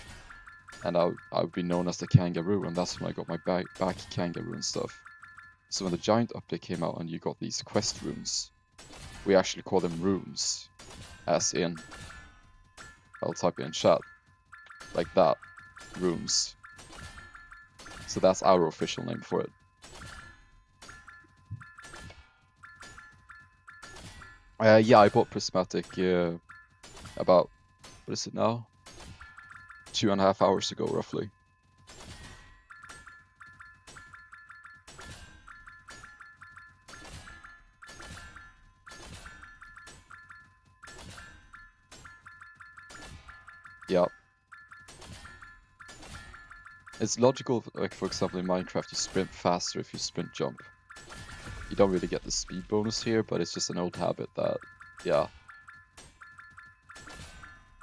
And I would be known as the kangaroo, and that's when I got my back kangaroo and stuff. So when the giant update came out and you got these quest runes, we actually call them runes. As in, I'll type it in chat, like that, runes. So that's our official name for it. Yeah, I bought Prismatic about, what is it now? 2.5 hours ago, roughly. Yeah. It's logical, like for example in Minecraft, you sprint faster if you sprint jump. You don't really get the speed bonus here, but it's just an old habit that, yeah.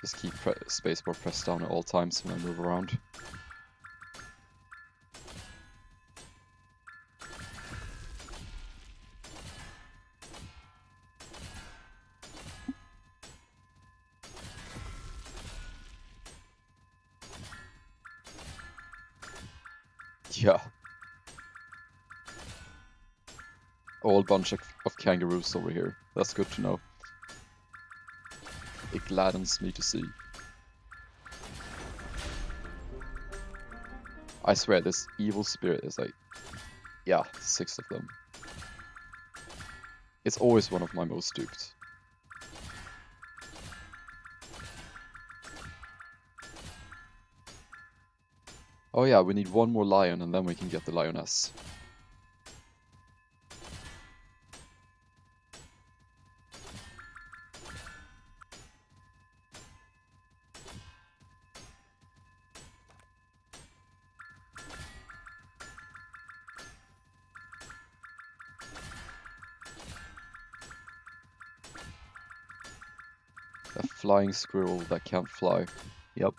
Just keep spacebar pressed down at all times when I move around. Yeah. A whole bunch of kangaroos over here. That's good to know. It gladdens me to see. I swear, this evil spirit is like, yeah, 6 of them. It's always one of my most duped. Oh yeah, we need one more lion and then we can get the lioness. A flying squirrel that can't fly. Yep.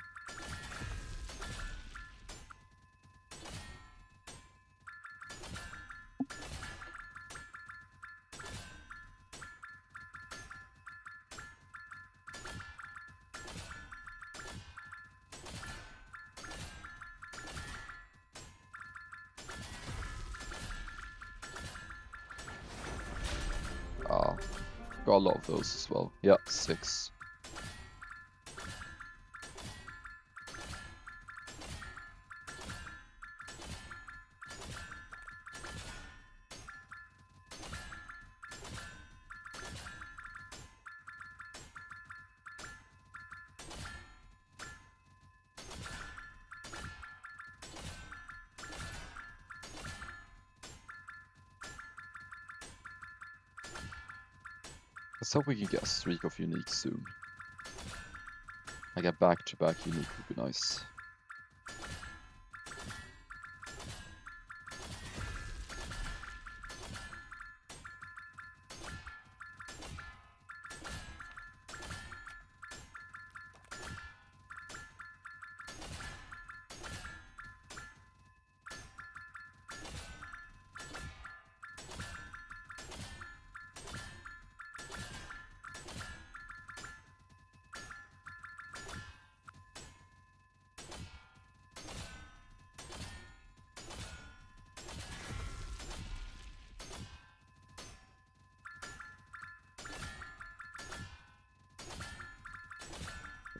Got a lot of those as well. Yeah, 6. Let's hope we can get a streak of unique soon. Like a back-to-back unique would be nice.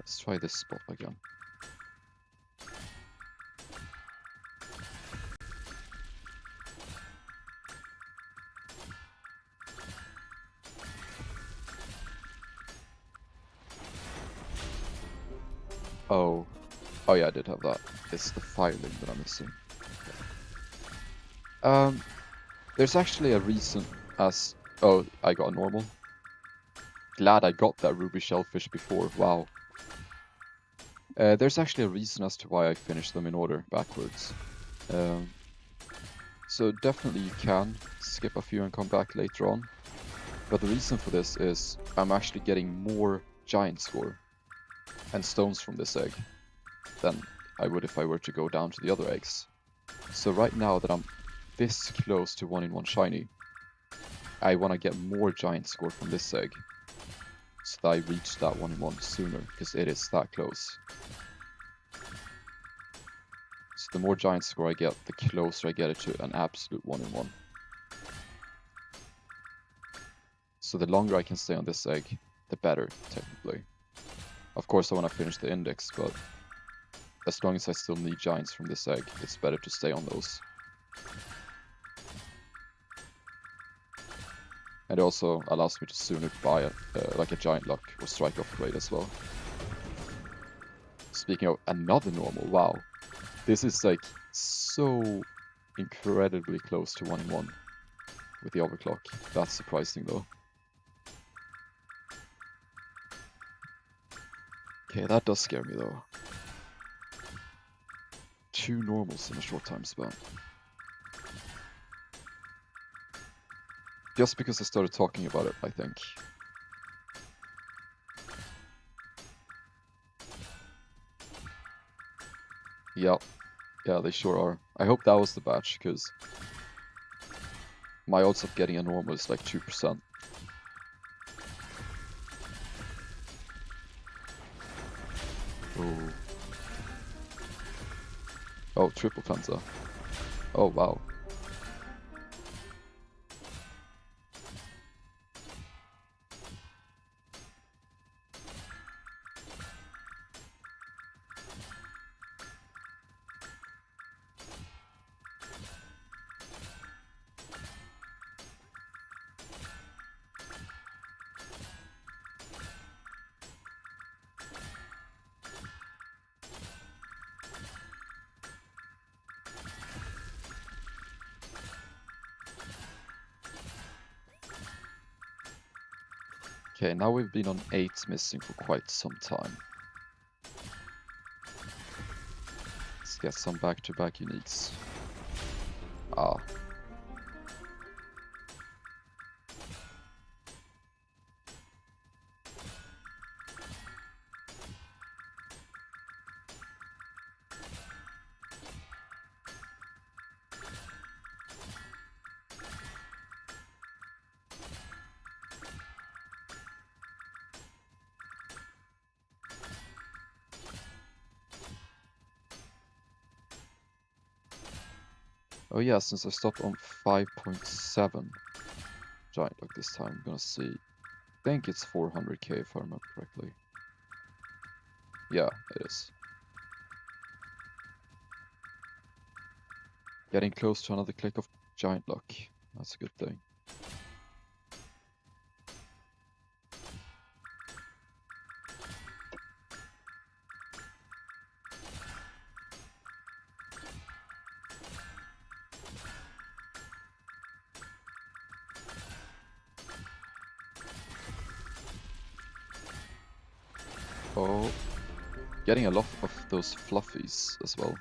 Let's try this spot again. Oh. Oh yeah, I did have that. It's the filing that I'm missing. There's actually a reason as... Oh, I got a normal. Glad I got that ruby shellfish before, wow. There's actually a reason as to why I finished them in order, backwards. So definitely you can skip a few and come back later on. But the reason for this is I'm actually getting more giant score and stones from this egg than I would if I were to go down to the other eggs. So right now that I'm this close to 1-in-1 shiny, I want to get more giant score from this egg so that I reach that 1-in-1 sooner, because it is that close. So the more giant score I get, the closer I get it to an absolute 1-in-1. So the longer I can stay on this egg, the better, technically. Of course I want to finish the index, but as long as I still need giants from this egg, it's better to stay on those. And it also allows me to sooner buy like a giant luck or strike upgrade as well. Speaking of another normal, wow. This is like so incredibly close to 1-in-1 with the overclock. That's surprising though. Okay, that does scare me though. 2 normals in a short time span. Just because I started talking about it, I think. Yeah, they sure are. I hope that was the batch, because my odds of getting a normal is like 2%. Oh. Oh, triple Fenza. Oh, wow. Okay, now we've been on 8 missing for quite some time. Let's get some back-to-back uniques. Ah. Oh yeah, since I stopped on 5.7 giant lock this time, I'm gonna see. I think it's 400k if I remember correctly. Yeah, it is. Getting close to another click of giant lock. That's a good thing. Oh, getting a lot of those fluffies as well.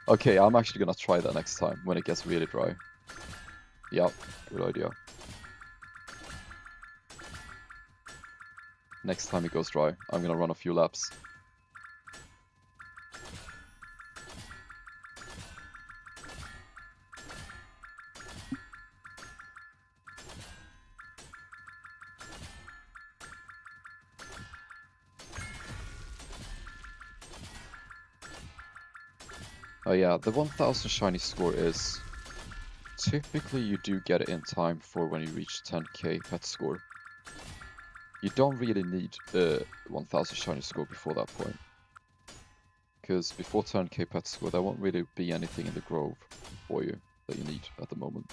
Okay, I'm actually gonna try that next time when it gets really dry. Yeah, good idea. Next time it goes dry, I'm gonna run a few laps. Oh yeah, the 1000 shiny score is... Typically you do get it in time for when you reach 10k pet score. You don't really need the 1000 shiny score before that point. Because before 10k pet score, there won't really be anything in the grove for you that you need at the moment.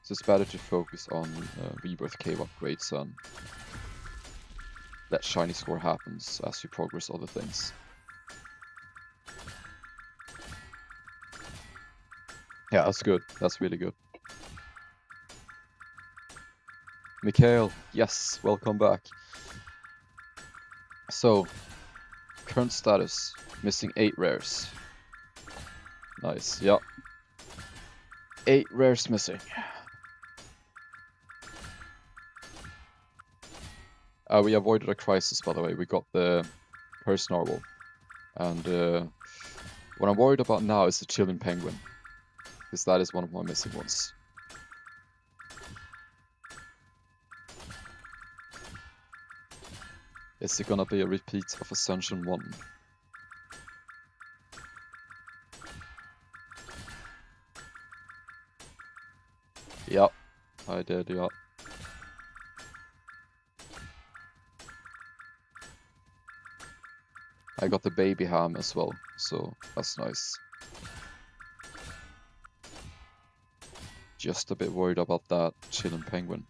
So it's better to focus on rebirth cave upgrades and let shiny score happens as you progress other things. Yeah, that's good. That's really good. Mikhail, yes, welcome back. So, current status, missing 8 rares. Nice, yeah. 8 rares missing. We avoided a crisis, by the way. We got the Curse Narwhal. And what I'm worried about now is the Chilling Penguin. Because that is one of my missing ones. Is it gonna be a repeat of Ascension 1? Yep, I did, yeah. I got the baby ham as well, so that's nice. Just a bit worried about that Chilling Penguin.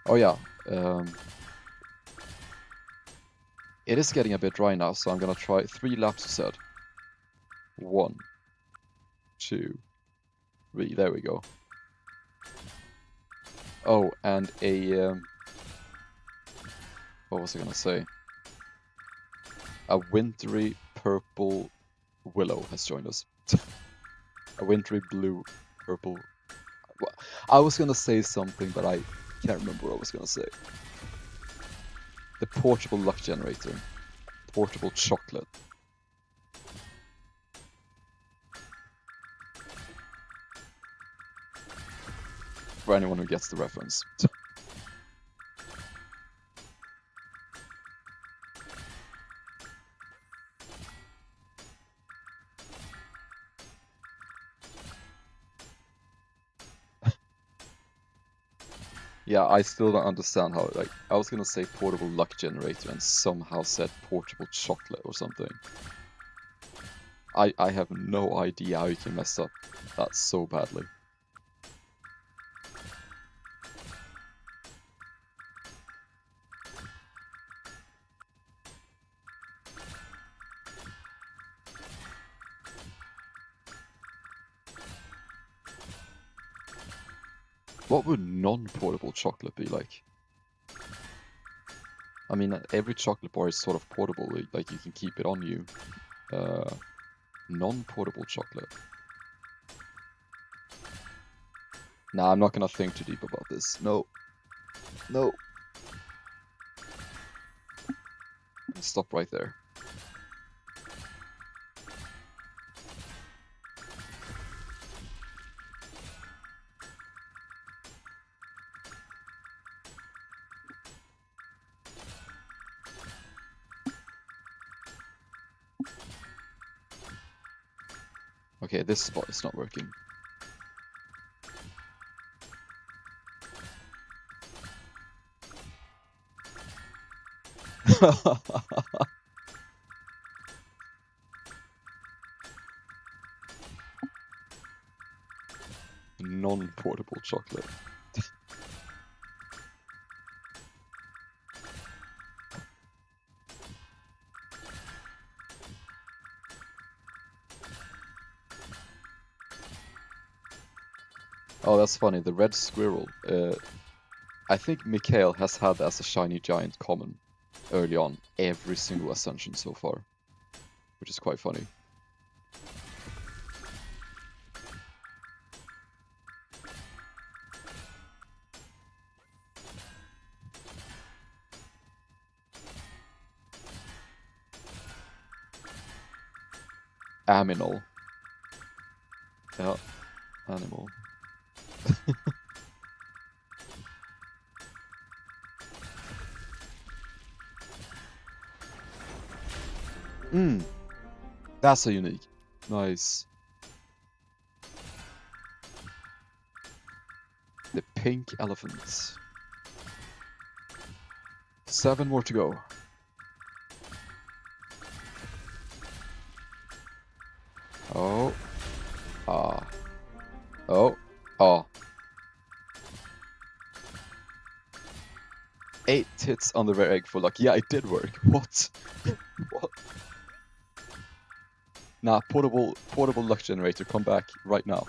Oh yeah, it is getting a bit dry now, so I'm gonna try 3 laps instead. 1, 2, 3, there we go. Oh, and a What was I gonna say? A wintry purple willow has joined us. A wintry blue purple. Well, I was gonna say something, but I can't remember what I was gonna say. The portable luck generator. Portable chocolate. For anyone who gets the reference. Yeah, I still don't understand how, like, I was gonna say portable luck generator and somehow said portable chocolate or something. I have no idea how you can mess up that so badly. What would non-portable chocolate be like? I mean, every chocolate bar is sort of portable, like you can keep it on you. Non-portable chocolate. Nah, I'm not gonna think too deep about this. No. No. Stop right there. Okay, this spot is not working. Non-portable chocolate. Oh, that's funny. The red squirrel. I think Mikhail has had as a shiny giant common early on every single Ascension so far, which is quite funny. Aminal. Yeah, animal. That's a unique. Nice. The pink elephant. 7 more to go. Oh. Ah. Oh. Oh. 8 hits on the rare egg for luck. Yeah, it did work. What? What? Nah, portable luck generator, come back right now.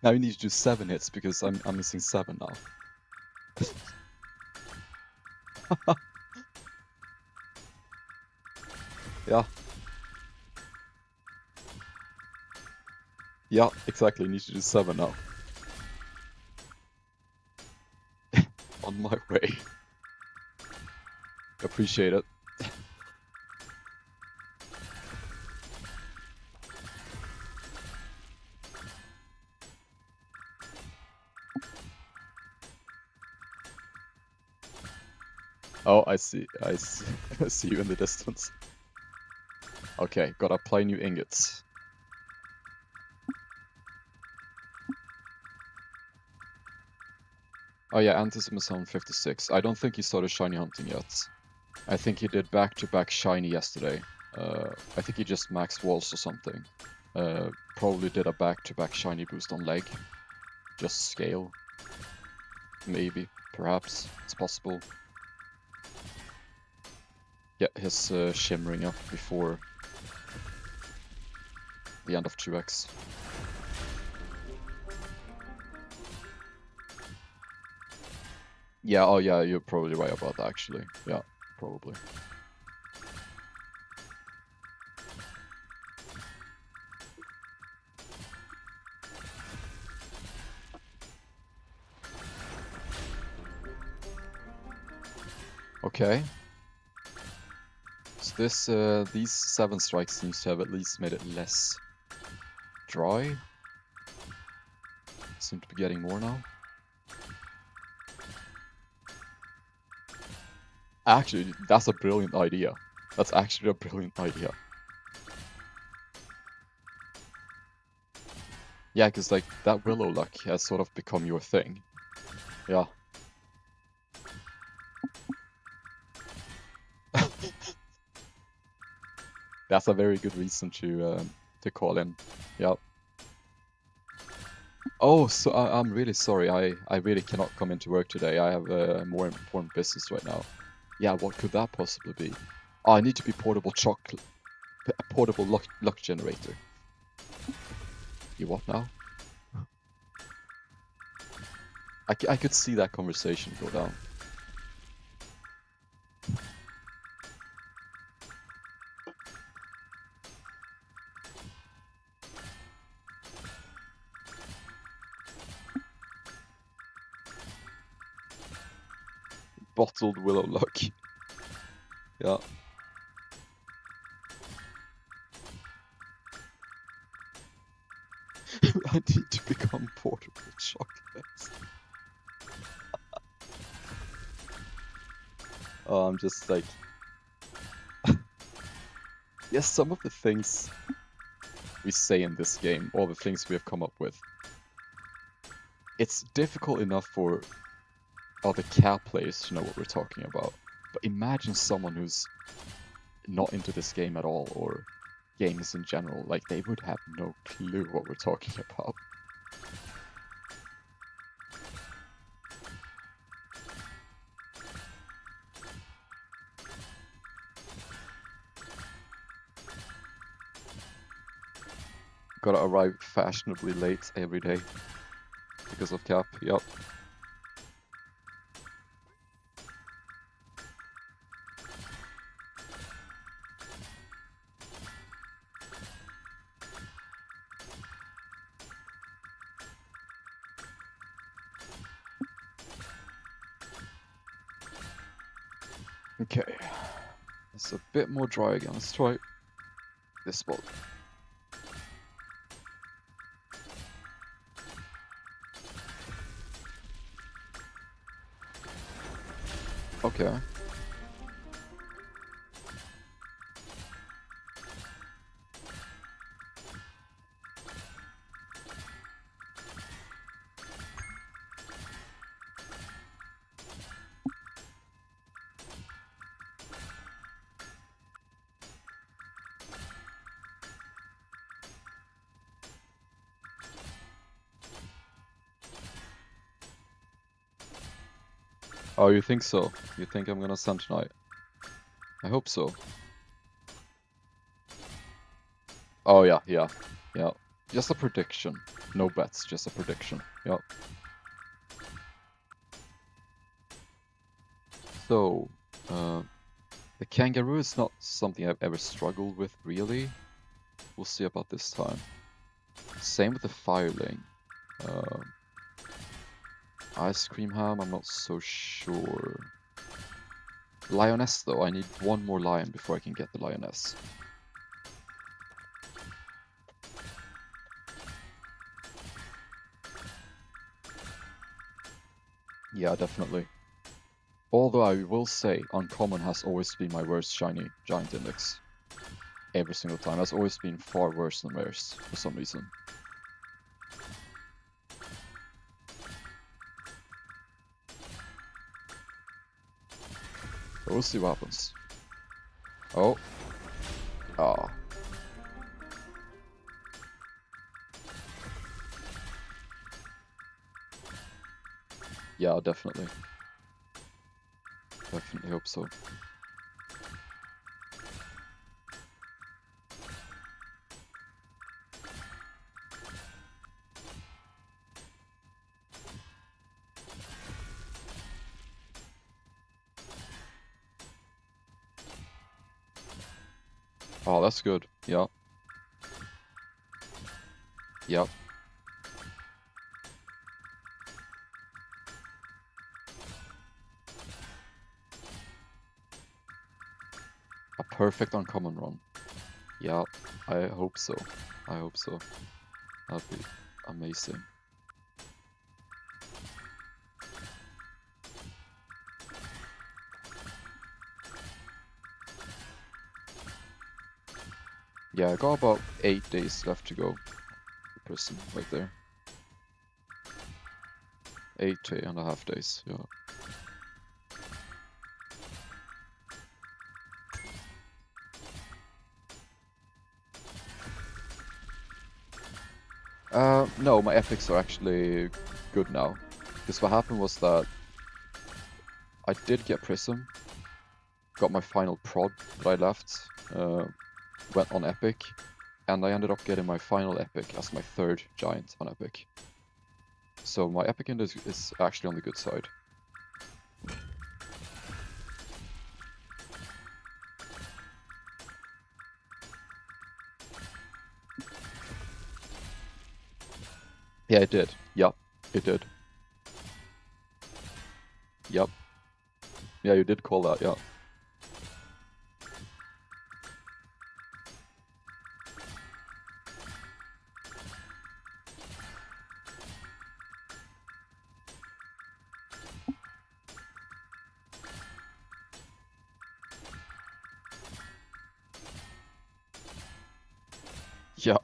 Now you need to do 7 hits because I'm missing 7 now. Yeah. Yeah, exactly. You need to do 7 now. On my way. Appreciate it. Oh, I see. I see you in the distance. Okay, gotta apply new ingots. Oh yeah, Antism is on 56. I don't think he started shiny hunting yet. I think he did back-to-back shiny yesterday. I think he just maxed walls or something. Probably did a back-to-back shiny boost on leg. Just scale. Maybe. Perhaps. It's possible. Get his shimmering up before the end of 2x. Yeah, oh yeah, you're probably right about that actually. Yeah, probably. Okay. So these 7 strikes seems to have at least made it less dry. Seem to be getting more now. Actually, that's a brilliant idea. That's actually a brilliant idea. Yeah, because like that willow luck has sort of become your thing. Yeah. That's a very good reason to call in. Yep. Oh, so I'm really sorry. I really cannot come into work today. I have more important business right now. Yeah, what could that possibly be? Oh, I need to be a portable luck generator. You what now? I could see that conversation go down. Bottled willow luck. Yeah. I need to become portable chocolates. Oh, I'm just like... Yes, some of the things we say in this game, all the things we have come up with, it's difficult enough for other cat players to know what we're talking about. But imagine someone who's not into this game at all, or games in general, like they would have no clue what we're talking about. Gotta arrive fashionably late every day because of Cap, yep. Okay, it's a bit more dry again. Let's try this spot. Okay. Oh, you think so? You think I'm gonna send tonight? I hope so. Oh yeah, yeah, yeah. Just a prediction. No bets, just a prediction. Yep. So, the kangaroo is not something I've ever struggled with, really. We'll see about this time. Same with the fireling. Ice cream ham, I'm not so sure. Lioness, though, I need one more lion before I can get the lioness. Yeah, definitely. Although I will say, uncommon has always been my worst shiny giant index. Every single time. Has always been far worse than rares, for some reason. But we'll see what happens. Oh. Ah. Yeah, definitely. Definitely hope so. Oh, that's good. Yeah. Yep. A perfect uncommon run. Yeah, I hope so. I hope so. That'd be amazing. Yeah, I got about 8 days left to go. The prison right there. 8.5 days, yeah. No, my epics are actually good now. Because what happened was that I did get Prism, got my final prod that I left, went on epic, and I ended up getting my final epic as my 3rd giant on epic. So my epic index is actually on the good side. Yeah, it did. Yep, it did. Yep. Yeah, you did call that, yeah. Yeah.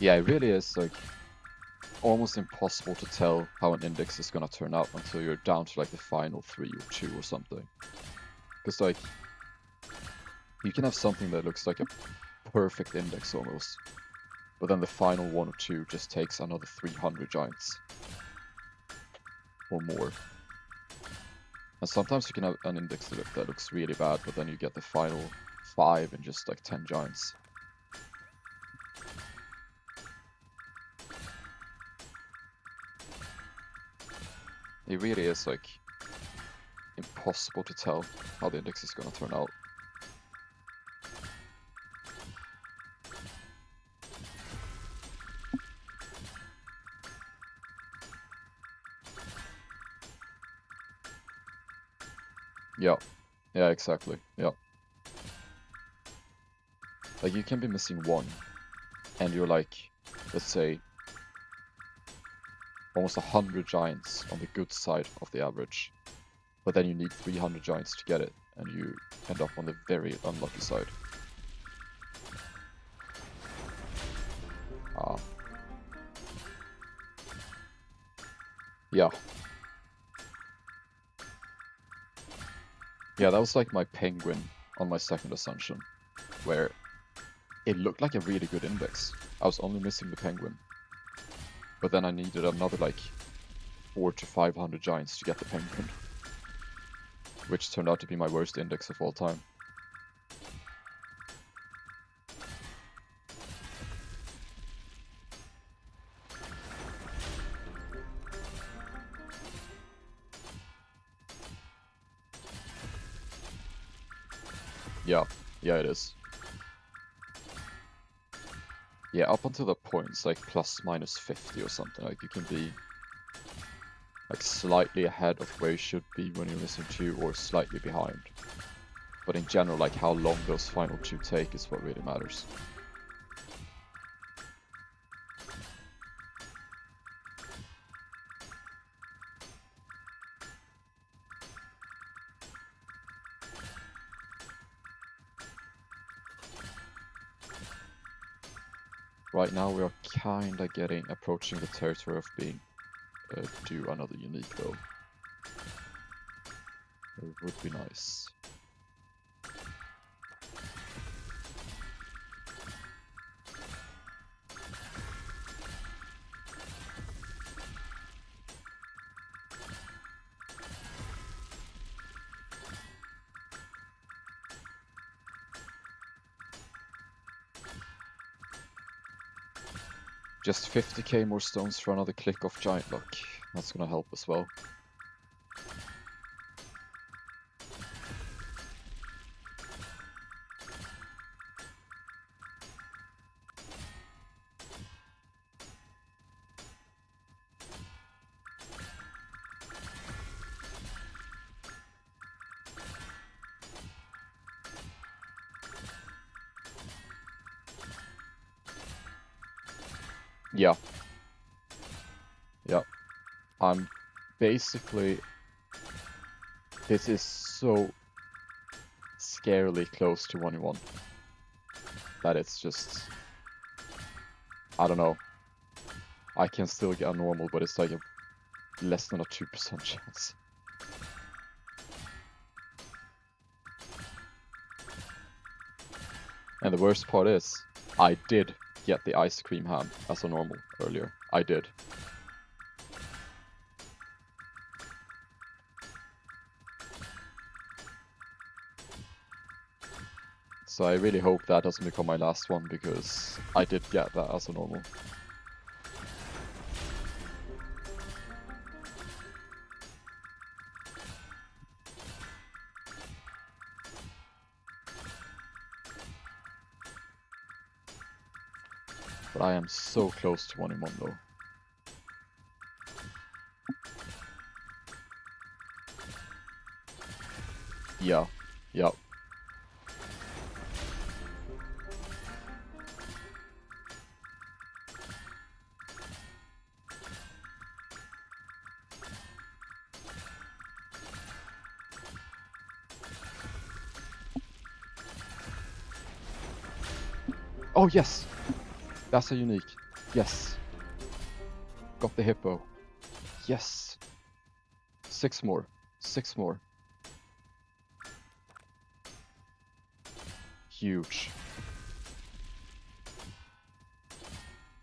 Yeah, it really is like almost impossible to tell how an index is gonna turn out until you're down to like the final 3 or 2 or something. Because like you can have something that looks like a perfect index almost, but then the final 1 or 2 just takes another 300 giants or more. And sometimes you can have an index that looks really bad, but then you get the final 5 and just like 10 giants. It really is like impossible to tell how the index is gonna turn out. Yeah. Yeah, exactly. Yeah. Like you can be missing 1 and you're like, let's say, almost 100 giants on the good side of the average. But then you need 300 giants to get it, and you end up on the very unlucky side. Ah. Yeah. Yeah, that was like my penguin on my 2nd Ascension, where it looked like a really good index. I was only missing the penguin. But then I needed another like 400 to 500 giants to get the penguin, which turned out to be my worst index of all time. Yeah, yeah, it is. Yeah, up until that point, it's like plus minus 50 or something. Like you can be like slightly ahead of where you should be when you're missing 2 or slightly behind. But in general, like how long those final 2 take is what really matters. Right now we are kinda approaching the territory of being due another unique though. It would be nice. Just 50k more stones for another click of giant luck. That's gonna help as well. Yeah. Yeah. I'm basically... This is so scarily close to 1-1 that it's just... I don't know. I can still get a normal, but it's like a less than a 2% chance. And the worst part is, I did get the ice cream ham as a normal earlier. I did. So I really hope that doesn't become my last one, because I did get that as a normal. But I am so close to 1-1 though. Yeah. Yep. Oh yes! That's a unique. Yes. Got the hippo. Yes. 6 more. 6 more. Huge.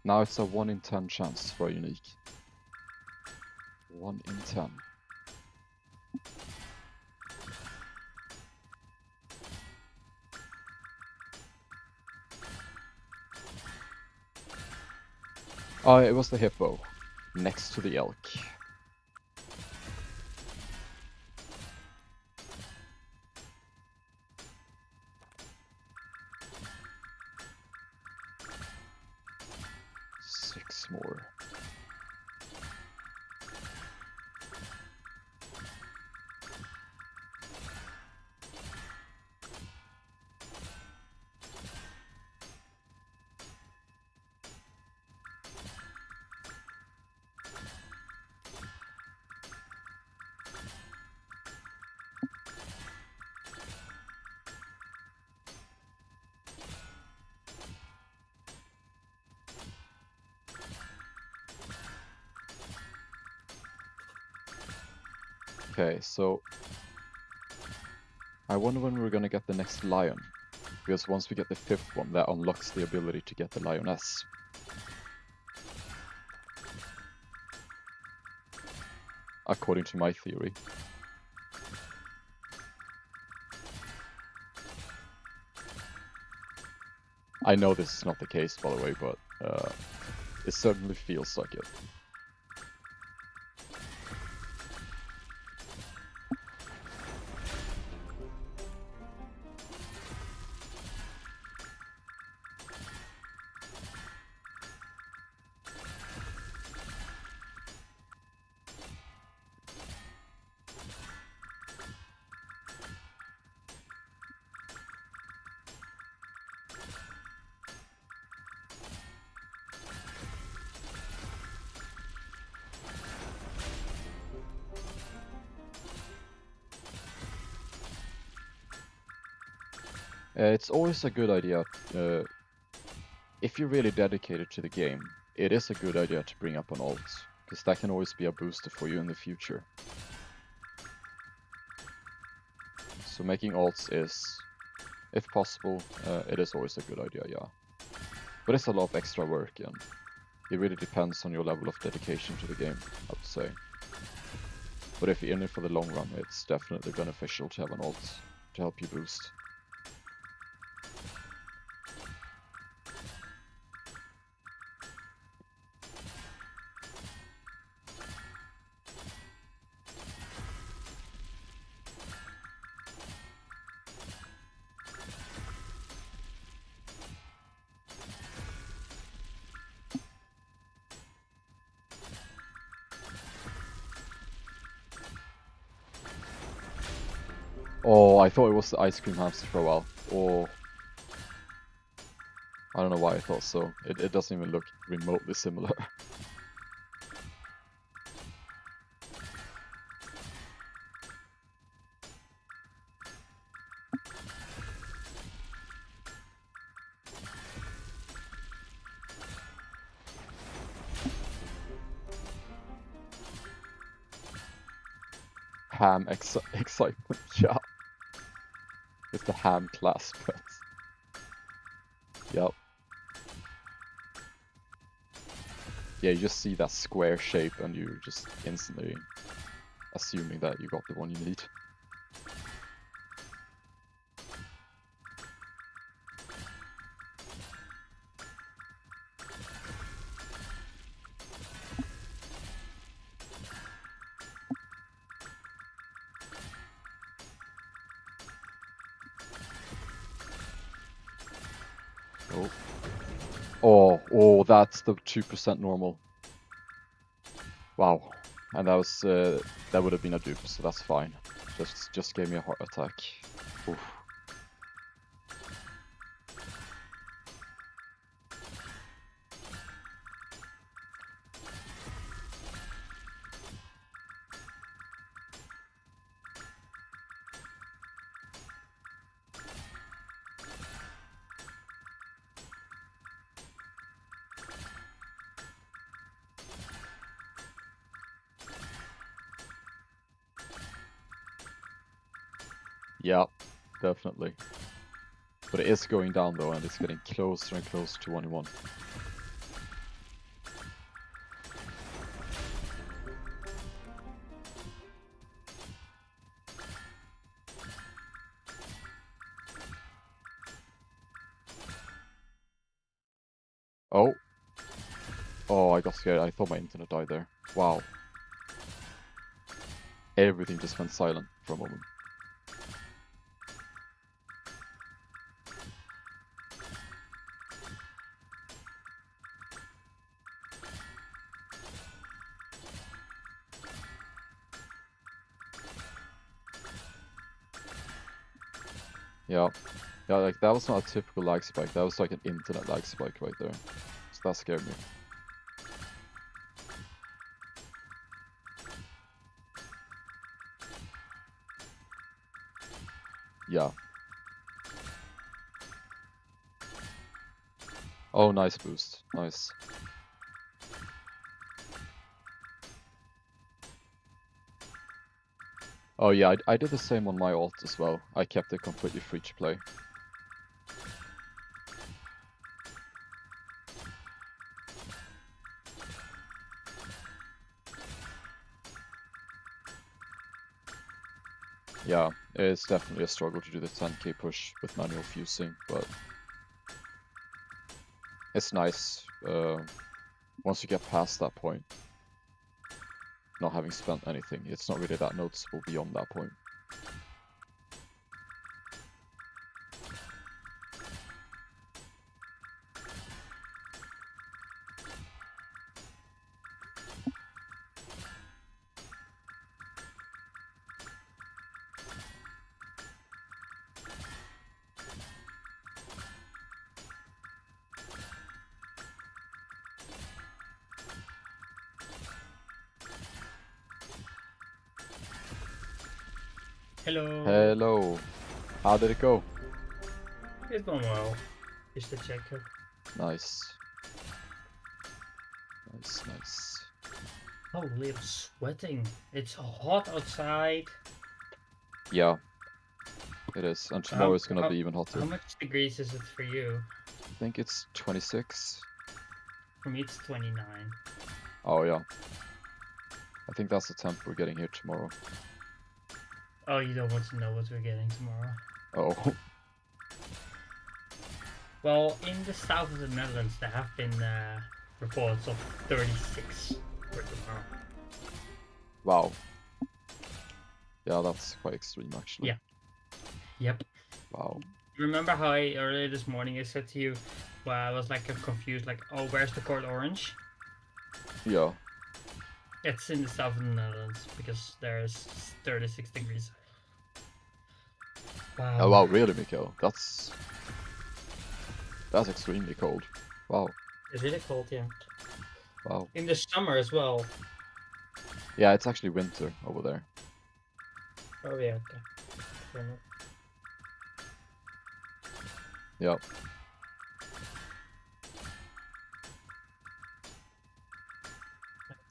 Now it's a 1 in 10 chance for a unique. 1 in 10. Oh, it was the hippo. Next to the elk. Six more. Okay, so I wonder when we're gonna get the next lion. Because once we get the 5th one, that unlocks the ability to get the lioness. According to my theory. I know this is not the case, by the way, but it certainly feels like it. It's always a good idea, if you're really dedicated to the game, it is a good idea to bring up an alt, because that can always be a booster for you in the future. So making alts is, if possible, it is always a good idea, yeah. But it's a lot of extra work, and it really depends on your level of dedication to the game, I would say. But if you're in it for the long run, it's definitely beneficial to have an alt to help you boost. Oh, I thought it was the ice cream hamster for a while. Oh. I don't know why I thought so. It doesn't even look remotely similar. Ham excitement, yeah. It's the ham clasp. Yep. Yeah, you just see that square shape and you're just instantly assuming that you got the one you need. Oh. Oh, that's the 2% normal. Wow. And that was that would have been a dupe, so that's fine. Just gave me a heart attack. Oof. Yeah, definitely. But it is going down though, and it's getting closer and closer to 1-1. Oh. Oh, I got scared. I thought my internet died there. Wow. Everything just went silent for a moment. Yeah. Yeah, like that was not a typical lag spike. That was like an internet lag spike right there. So that scared me. Yeah. Oh, nice boost. Nice. Oh yeah, I did the same on my ult as well. I kept it completely free to play. Yeah, it's definitely a struggle to do the 10k push with manual fusing, but it's nice once you get past that point. Not having spent anything, it's not really that noticeable beyond that point. Hello. Hello. How did it go? It's going well. Just to check it. Nice. Nice, nice. Holy, I'm sweating. It's hot outside. Yeah, it is. And tomorrow it's gonna be even hotter. How much degrees is it for you? I think it's 26. For me, it's 29. Oh yeah. I think that's the temp we're getting here tomorrow. Oh, you don't want to know what we're getting tomorrow? Oh. Well, in the south of the Netherlands, there have been reports of 36 for tomorrow. Wow. Yeah, that's quite extreme actually. Yeah. Yep. Wow. Remember how earlier this morning I said to you, well, I was like confused, like, oh, where's the code orange? Yeah. It's in the south of the Netherlands because there's 36 degrees. Wow. Oh wow, really, Mikhail? That's extremely cold. Wow, It's really cold, yeah. wow. In the summer as well. Yeah, it's actually winter over there. Oh yeah, okay. Fair enough. Yeah.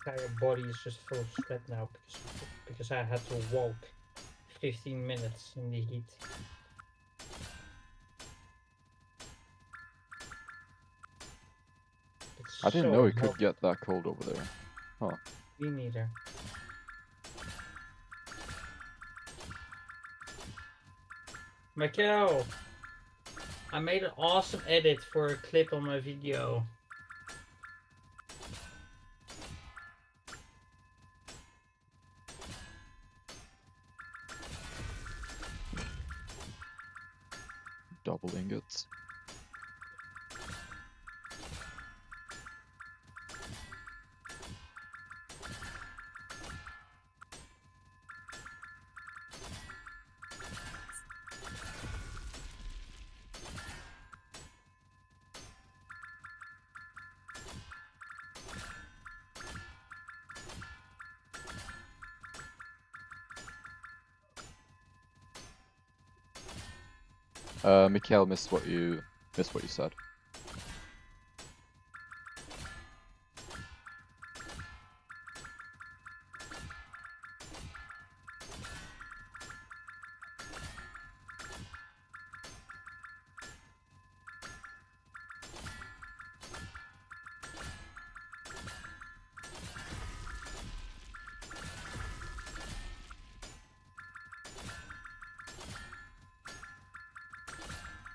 My entire body is just full of sweat now because I had to walk 15 minutes in the heat. It's I didn't so know it hot. could get that cold over there. Huh. Me neither. Michael, I made an awesome edit for a clip on my video. Double ingots. Mikhail missed what you said.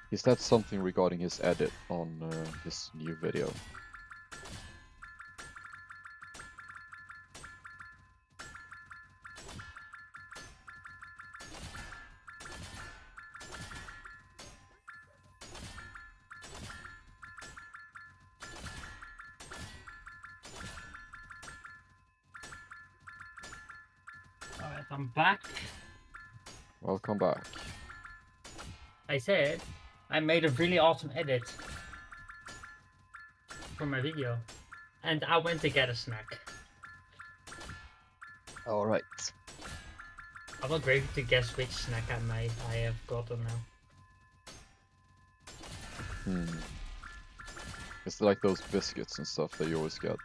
He said something regarding his edit on his new video. Alright, I'm back. Welcome back. I said I made a really awesome edit for my video. And I went to get a snack. Alright. I will agree to guess which snack I have gotten now. It's like those biscuits and stuff that you always get.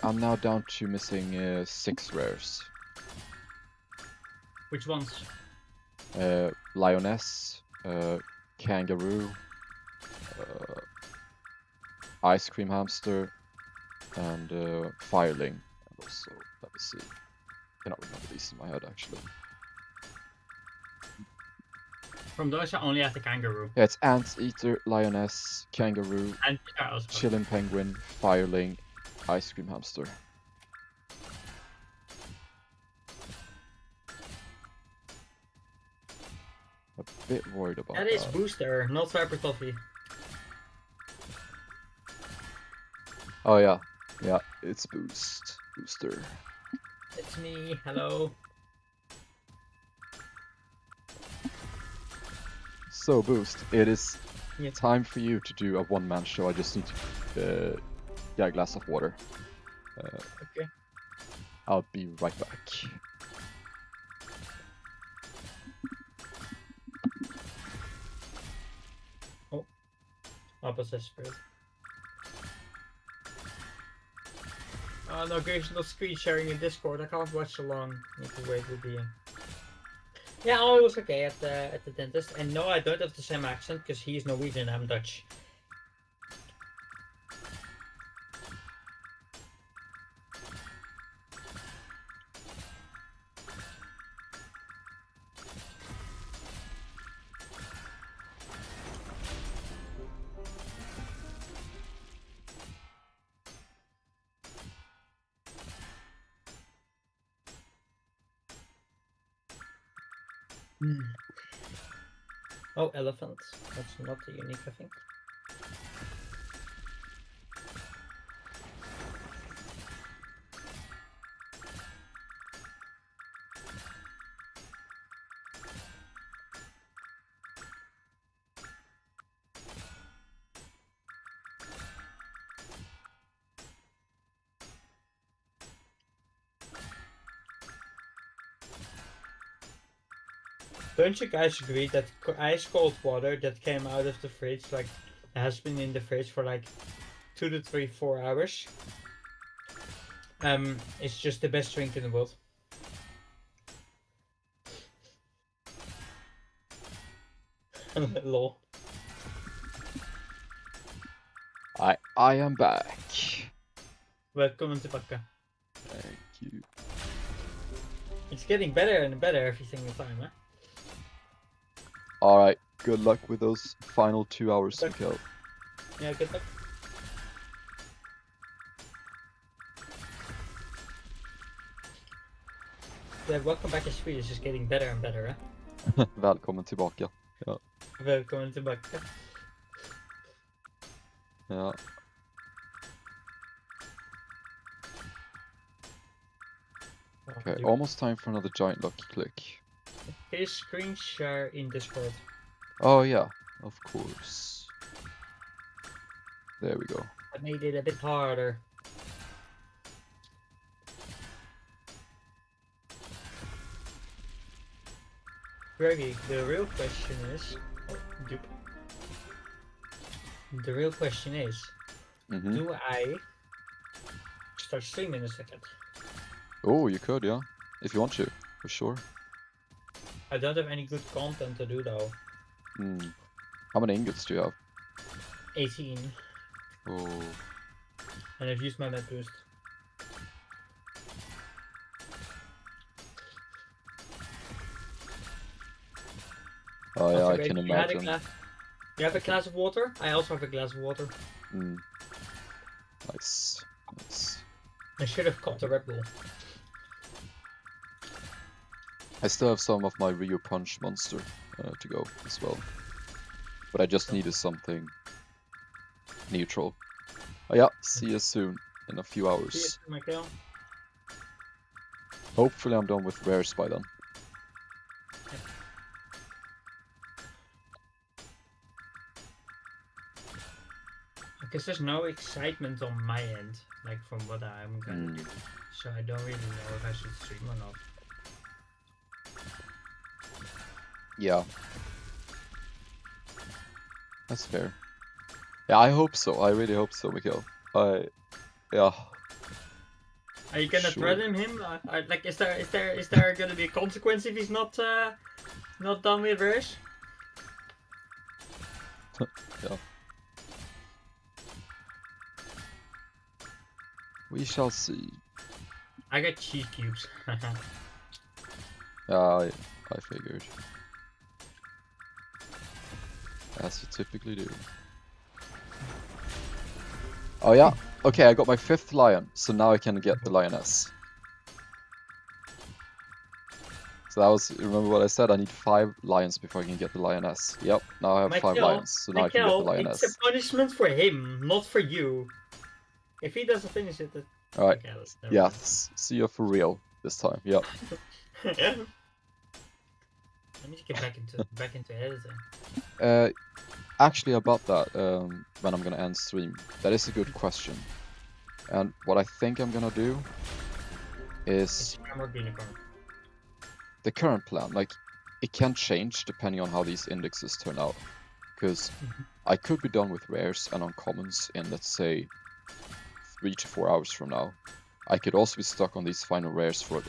I'm now down to missing 6 rares. Which ones? Lioness, kangaroo, ice cream hamster, and fireling. And also, let me see. I cannot remember these in my head actually. From those I only have the kangaroo. Yeah, it's anteater, lioness, kangaroo, And chillin' penguin, fireling, ice cream hamster. A bit worried about that. That is booster, not Viper Toffee. Oh yeah, yeah, it's booster. It's me, hello. So Boost, it is Yeah. time for you to do a one-man show. I just need to get a glass of water. Okay. I'll be right back. Opposite spirit. Oh no, Grace, no screen sharing in Discord. I can't watch along. Need to wait with the. Yeah, I was okay at the dentist, and no, I don't have the same accent because he's Norwegian. I'm Dutch. Oh, elephants. That's not the unique, I think. Don't you guys agree that ice cold water that came out of the fridge, like, has been in the fridge for like 2 to 3, 4 hours? It's just the best drink in the world. Lol. I am back. Welcome to Bakka. Thank you. It's getting better and better every single time, huh? Alright, good luck with those final 2 hours, Okay. Mikael. Yeah, good luck. Yeah, welcome back to Swedish is getting better and better, huh? Välkommen tillbaka. Ja. Welcome to Bakka. Ja. Okay, almost time for another giant lucky click. Can you screen share in Discord? Oh yeah, of course. There we go. I made it a bit harder. Greggy, the real question is... Oh, doop. The real question is... Do I start streaming in a second? Oh, you could, yeah. If you want to, for sure. I don't have any good content to do though. How many ingots do you have? 18. Oh. And I've used my med boost. Oh yeah, Also, I can imagine. You have a glass of water? I also have a glass of water. Nice. Nice. I should have caught the Red Bull. I still have some of my Rio Punch monster to go as well. But I just needed something neutral. Oh yeah, see you soon in a few hours. See you soon, Michael. Hopefully I'm done with rares by then. Because there's no excitement on my end, like from what I'm gonna do. So I don't really know if I should stream or not. Yeah. That's fair. Yeah, I hope so. I really hope so, Mikael. Yeah. Are you gonna Sure. threaten him? Like, is there gonna be a consequence if he's not done with rares? Yeah. We shall see. I got cheese cubes. Yeah, I figured. As you typically do. Oh yeah. Okay, I got my 5th lion, so now I can get the lioness. So that was, remember what I said? I need 5 lions before I can get the lioness. Yep, now I have 5 lions, so now I can get the lioness. It's a punishment for him, not for you. If he doesn't finish it, Alright, okay, yeah, see you for real this time, yep. I need to get back into editing. Actually about that, when I'm gonna end stream, that is a good question. And what I think I'm gonna do is the current plan. Like, it can change depending on how these indexes turn out. Because I could be done with rares and uncommons in, let's say, 3 to 4 hours from now. I could also be stuck on these final rares for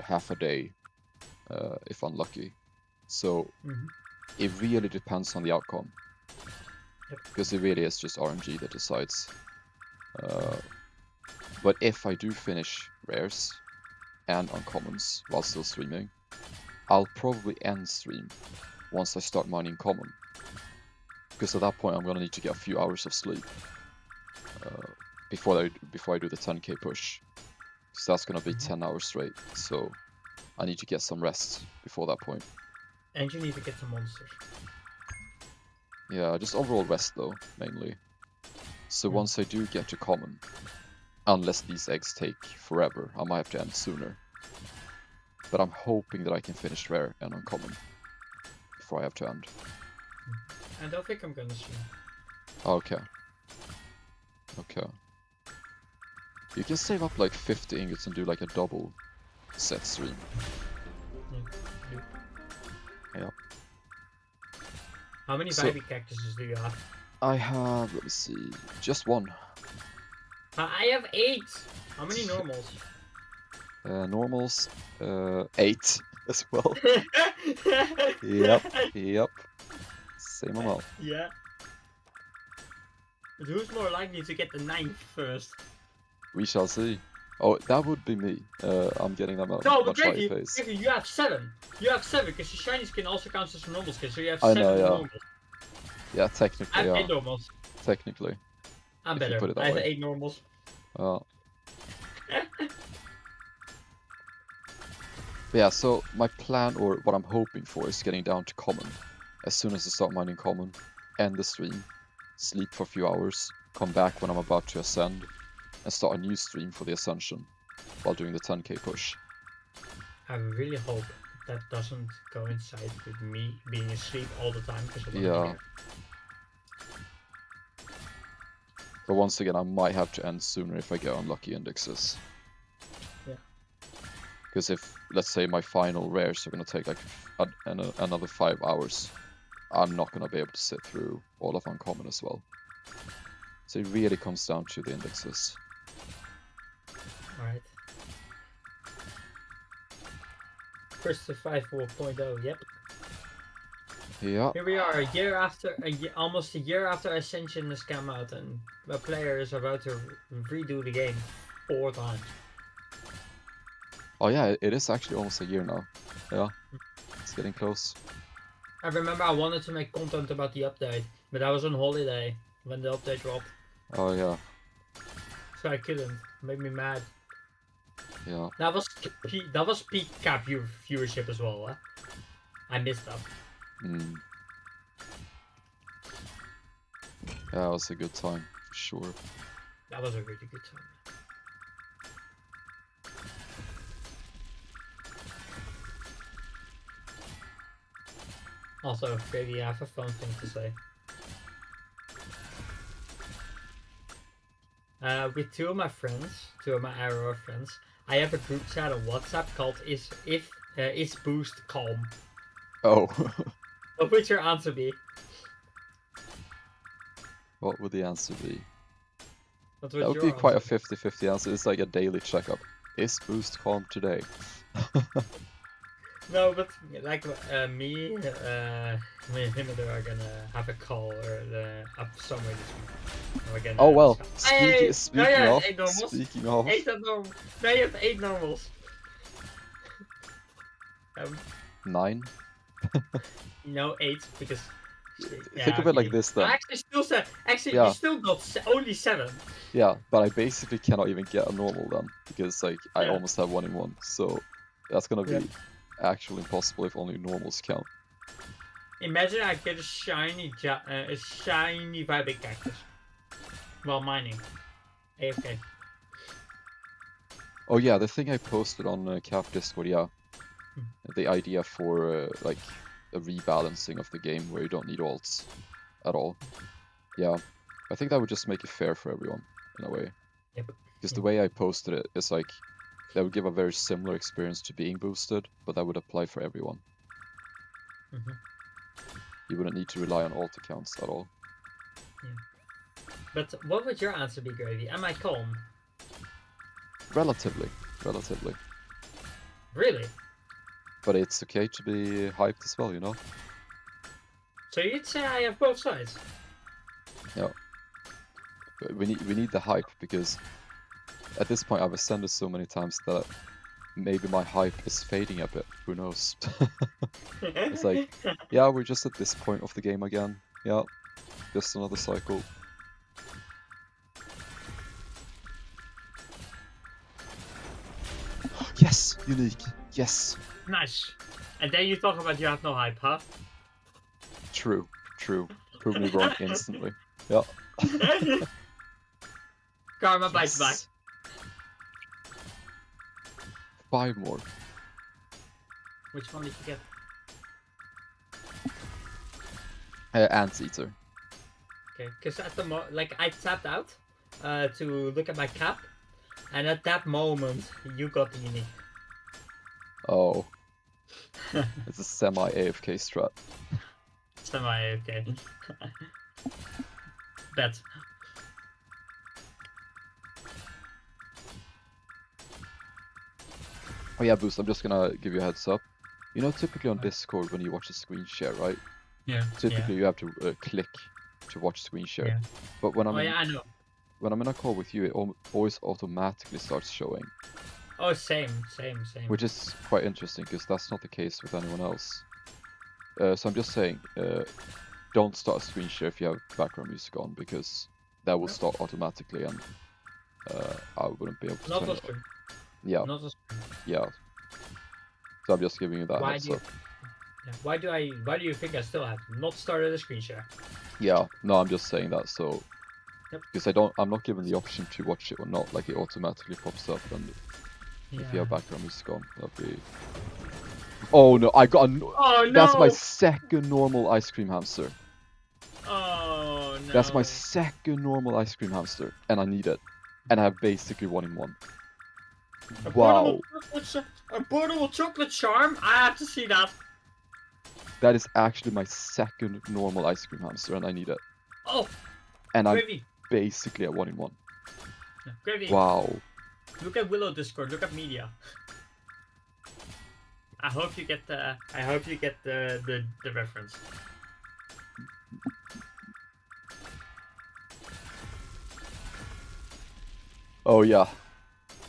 half a day, if unlucky. So it really depends on the outcome. Because it really is just RNG that decides. But if I do finish rares and uncommons while still streaming, I'll probably end stream once I start mining common. Because at that point I'm gonna need to get a few hours of sleep before I do the 10k push. Because that's gonna be 10 hours straight, so I need to get some rest before that point. And you need to get some monsters. Yeah, just overall rest though, mainly. So once I do get to common, unless these eggs take forever, I might have to end sooner. But I'm hoping that I can finish rare and uncommon before I have to end. I don't think I'm gonna stream. Okay. Okay. You can save up like 50 ingots and do like a double set stream. Yeah. How many So- baby cactuses do you have? I have, let me see, just one. I have 8. How many normals? Normals, 8 as well. Yep. Same amount. Yeah. But who's more likely to get the 9th first? We shall see. Oh, that would be me. I'm getting them at No, a but much higher Gravy, pace. you have 7. You have 7, because the shiny skin also counts as a normal skin, so you have I 7 know, yeah. normals. Yeah, I technically, have yeah. 8 normals. Technically. I'm If you better. put it that I have way. 8 normals. Yeah, so my plan, or what I'm hoping for, is getting down to common. As soon as I start mining common, end the stream, sleep for a few hours, come back when I'm about to ascend, and start a new stream for the Ascension, while doing the 10k push. I really hope that doesn't coincide with me being asleep all the time, because I want to Yeah. be there. But once again, I might have to end sooner if I get unlucky indexes. Yeah. Because if, let's say, my final rares are going to take like another 5 hours, I'm not going to be able to sit through all of uncommon as well. So it really comes down to the indexes. Alright. First to 5.0, yep. Yeah. Here we are, almost a year after Ascension has come out, and the player is about to redo the game 4 times. Oh yeah, it is actually almost a year now. Yeah. It's getting close. I remember I wanted to make content about the update, but I was on holiday when the update dropped, Oh yeah. so I couldn't. It made me mad. Yeah. That was peak cap viewership as well. Huh? I missed that. Yeah, it was a good time, for sure. That was a really good time. Also, maybe I have a fun thing to say. With 2 of my friends, 2 of my IRL friends, I have a group chat on WhatsApp called Is Boost Calm? Oh. What would your answer be? What would the answer be? What That would be quite a 50-50 answer. It's like a daily checkup. Is Boost calm today? No, but like me and him and are gonna have a call or up somewhere this week. We're gonna Oh well. discuss. Speaking of. 8 normals. Speaking of. 8 normals. Now you have 8 normals. 9. No, 8 because. Think of it like this then. I actually still said. Actually, Yeah. you still got only 7. Yeah, but I basically cannot even get a normal then because like I Yeah. almost have 1 in 1. So that's gonna be Yeah. actually impossible if only normals count. Imagine I get a shiny vibrant cactus while mining. AFK. Oh yeah, the thing I posted on Cap Discord, yeah. The idea for like a rebalancing of the game where you don't need alts at all. Yeah, I think that would just make it fair for everyone in a way. Yep. Because the way I posted it is like that would give a very similar experience to being boosted, but that would apply for everyone. You wouldn't need to rely on alt accounts at all. But what would your answer be, Gravy? Am I calm? Relatively. Really? But it's okay to be hyped as well, you know? So you'd say I have both sides? Yeah. We need the hype because at this point I've ascended so many times that maybe my hype is fading a bit. Who knows? It's like, yeah, we're just at this point of the game again. Yeah, just another cycle. Yes, unique. Yes. Nice. And then you talk about you have no hype, huh? True. Prove me wrong instantly. Yeah. Karma bites back. 5 more. Which one did you get? Anteater. Okay, because at the I tapped out to look at my cap, and at that moment you got the unique. Oh. It's a semi-AFK strat. Semi-okay. Bet. Oh yeah, Boost, I'm just gonna give you a heads up. You know, typically on Discord when you watch a screen share, right? Yeah. Typically you have to click to watch screen share. Yeah. But when I'm Oh yeah, I know. when I'm in a call with you, it always automatically starts showing, Oh, same. which is quite interesting because that's not the case with anyone else. So I'm just saying, don't start a screen share if you have background music on, because that will start automatically, and I wouldn't be able to Not turn a it off. screen. Yeah, Not a screen. yeah. So I'm just giving you that Why heads do you? up. Yeah. Why do you think I still have not started a screen share? Yeah, no, I'm just saying that so. Yep. Because I'm not given the option to watch it or not. Like it automatically pops up, and if you have background music on, that'd be. Oh no! I got a. Oh no! That's my second normal ice cream hamster. Oh no! That's my second normal ice cream hamster, and I need it. And I have basically 1 in 1. Wow, A portable chocolate charm. I have to see that. that is actually my second normal ice cream hamster, and I need it. Oh, And I'm gravy. basically at 1 in 1. Gravy. Wow. Look at Willow Discord. Look at media. I hope you get the. I hope you get the reference. Oh yeah,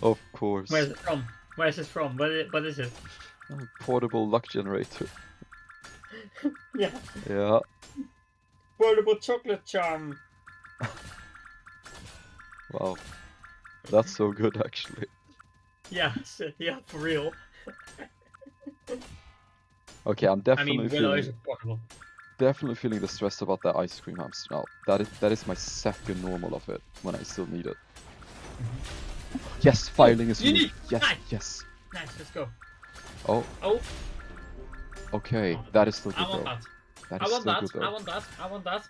of course. Where's it from? Where's it from? What is it? Portable luck generator. Yeah. Yeah. Portable chocolate charm. Wow. That's so good, actually. Yeah. Yeah. For real. Okay, I'm definitely Willow is feeling portable. the stress about that ice cream hamster now. That is my second normal of it when I still need it. Yes, filing is unique. Yes, nice. yes. Nice. Let's go. Oh. Oh. Okay, that is still good I want though. that. That I is want still that. good though. I want that. I want that.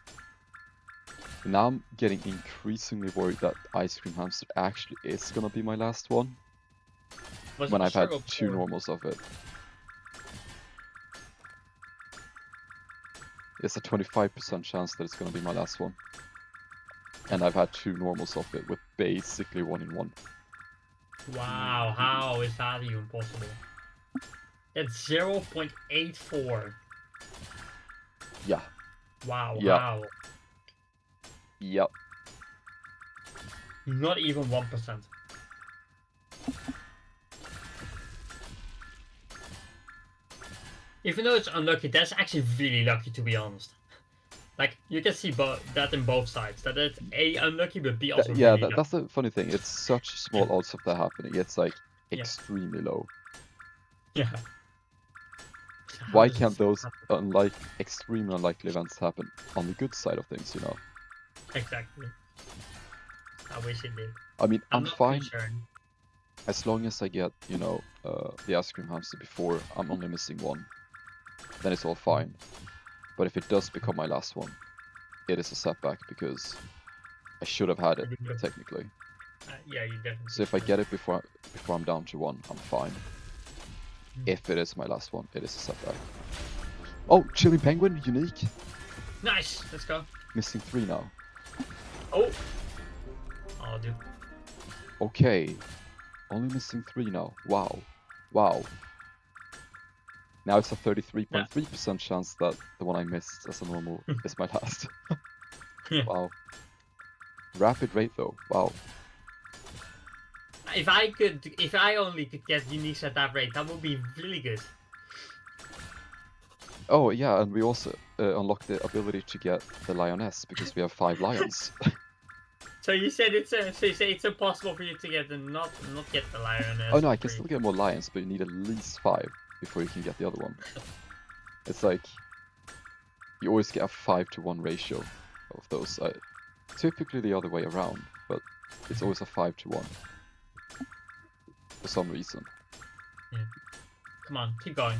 Now I'm getting increasingly worried that ice cream hamster actually is gonna be my last one. When I've had 2 normals of it. It's a 25% chance that it's gonna be my last one. And I've had 2 normals of it with basically 1 in 1. Wow, how is that even possible? It's 0.84. Yeah. Wow, Yeah. how? Yep. Not even 1%. Even though it's unlucky, that's actually really lucky, to be honest. Like, you can see that in both sides. That it's A, unlucky, but B, also really lucky. That's the funny thing. It's such small odds of that happening. It's like extremely low. Yeah. Why can't those extremely unlikely events happen on the good side of things, you know? Exactly. I wish it did. I mean, I'm fine sure. as long as I get, you know, the ice cream hamster before I'm only missing 1. Then it's all fine. But if it does become my last one, it is a setback because I should have had it technically. Yeah, you definitely. So if I get it before I'm down to 1, I'm fine. If it is my last one, it is a setback. Oh, Chilling Penguin, unique. Nice, let's go. Missing 3 now. Oh. Oh, dude. Okay, only missing 3 now. Wow, wow. Now it's a 33.3% chance that the one I missed as a normal is my last. Wow. Rapid rate though. Wow. If I only could get uniques at that rate, that would be really good. Oh yeah, and we also unlocked the ability to get the lioness because we have 5 lions. So you said it's impossible for you to get not get the lioness. Oh no, I can still get more lions, but you need at least 5 before you can get the other one. It's like you always get a 5-to-1 ratio of those. Typically the other way around, but it's always a 5-to-1 for some reason. Yeah. Come on, keep going.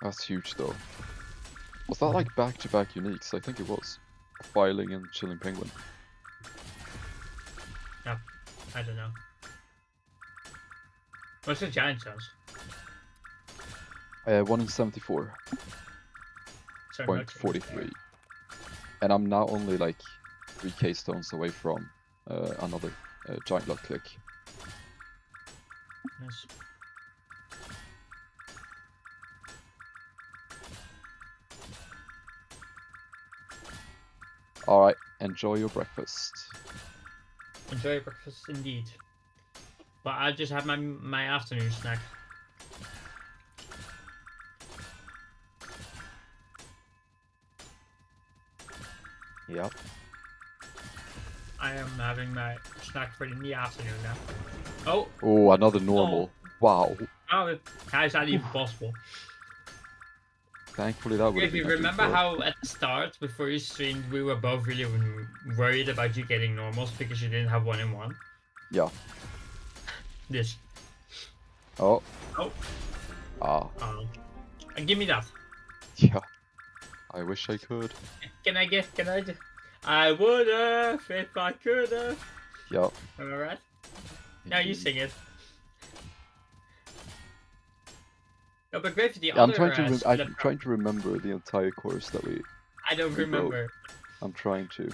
That's huge though. Was that like back-to-back uniques? I think it was. Filing and Chilling Penguin. No, I don't know. What's the giant chance? 1 in 74. So no chance 0.43. there. And I'm now only like 3k stones away from another giant luck click. Yes. Alright, enjoy your breakfast. Enjoy your breakfast indeed. But I just had my afternoon snack. Yep. I am having my snack for in the afternoon now. Oh! Oh, another normal. Wow. How is that even possible? Thankfully that would have If you been a remember default. how at the start, before you streamed, we were both really worried about you getting normals because you didn't have 1 in 1? Yeah. This. Oh. Oh. Ah. Give me that. Yeah. I wish I could. Can I just... I would've if I could've. Yep. Am I right? Now you sing it. No, but great for the Yeah, I'm other I'm trying to remember the entire course that we. I don't we wrote. remember. I'm trying to.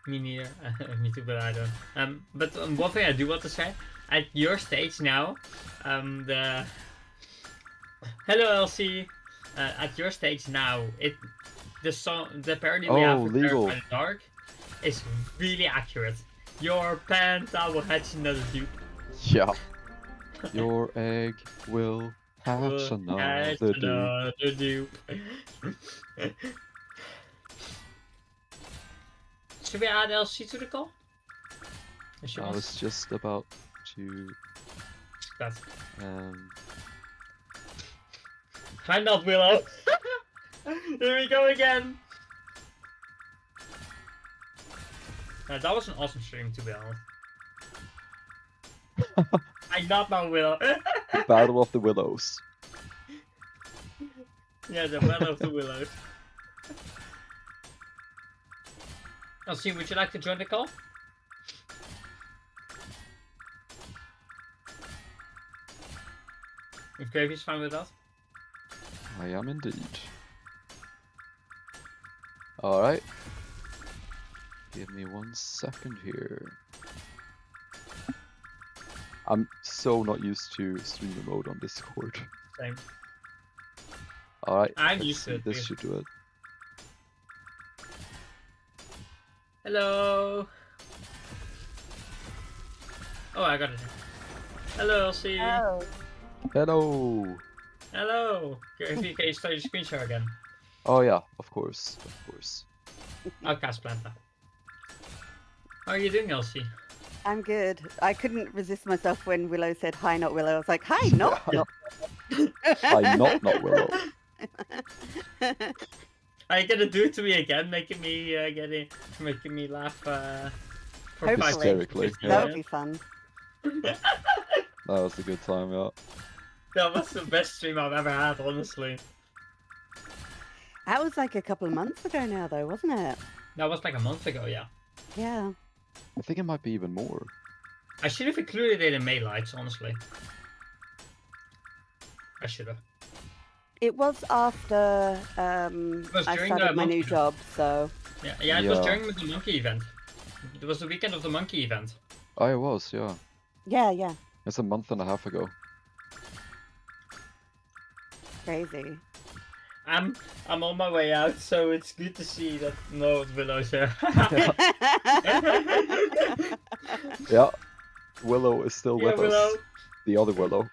Me neither. Me too, but I don't. But one thing I do want to say, at your stage now, the hello LC, at your stage now, the song, the parody we have for legal. Terrified in the Dark is really accurate. Your pants, I will hatch another dupe. Yeah. Your egg will hatch another dupe. Should we add LC to the call? I was just about to. That. Find out, Willow. Here we go again. That was an awesome stream, to be honest. I not know Willow. Battle of the Willows. Yeah, the Battle of the Willows. LC, would you like to join the call? If Gravy's fine with that. I am indeed. Alright. Give me 1 second here. I'm so not used to streamer mode on Discord. Same. Alright. I'm used to it. This should do it. Hello. Oh, I got it. Hello, LC. Oh. Hello. Hello. Can you start your screen share again? Oh yeah, of course, of course. I'll cast Planta. How are you doing, LC? I'm good. I couldn't resist myself when Willow said hi, not Willow. I was like, hi, not Willow. Hi, not Willow. Are you gonna do it to me again, making me laugh for Hopefully. Hysterically, yeah. That would be fun. That was a good time, yeah. That was the best stream I've ever had, honestly. That was like a couple of months ago now, though, wasn't it? That was like a month ago, yeah. Yeah. I think it might be even more. I should have included it in May lights, honestly. I should have. It was after was I during started the my new monkey job, so... Yeah, it was Yeah. during the monkey event. It was the weekend of the monkey event. Oh, it was, yeah. Yeah. It's a month and a half ago. Crazy. I'm on my way out, so it's good to see that no Willow's here. Yeah. Willow is still Yeah, with Willow. us. The other Willow.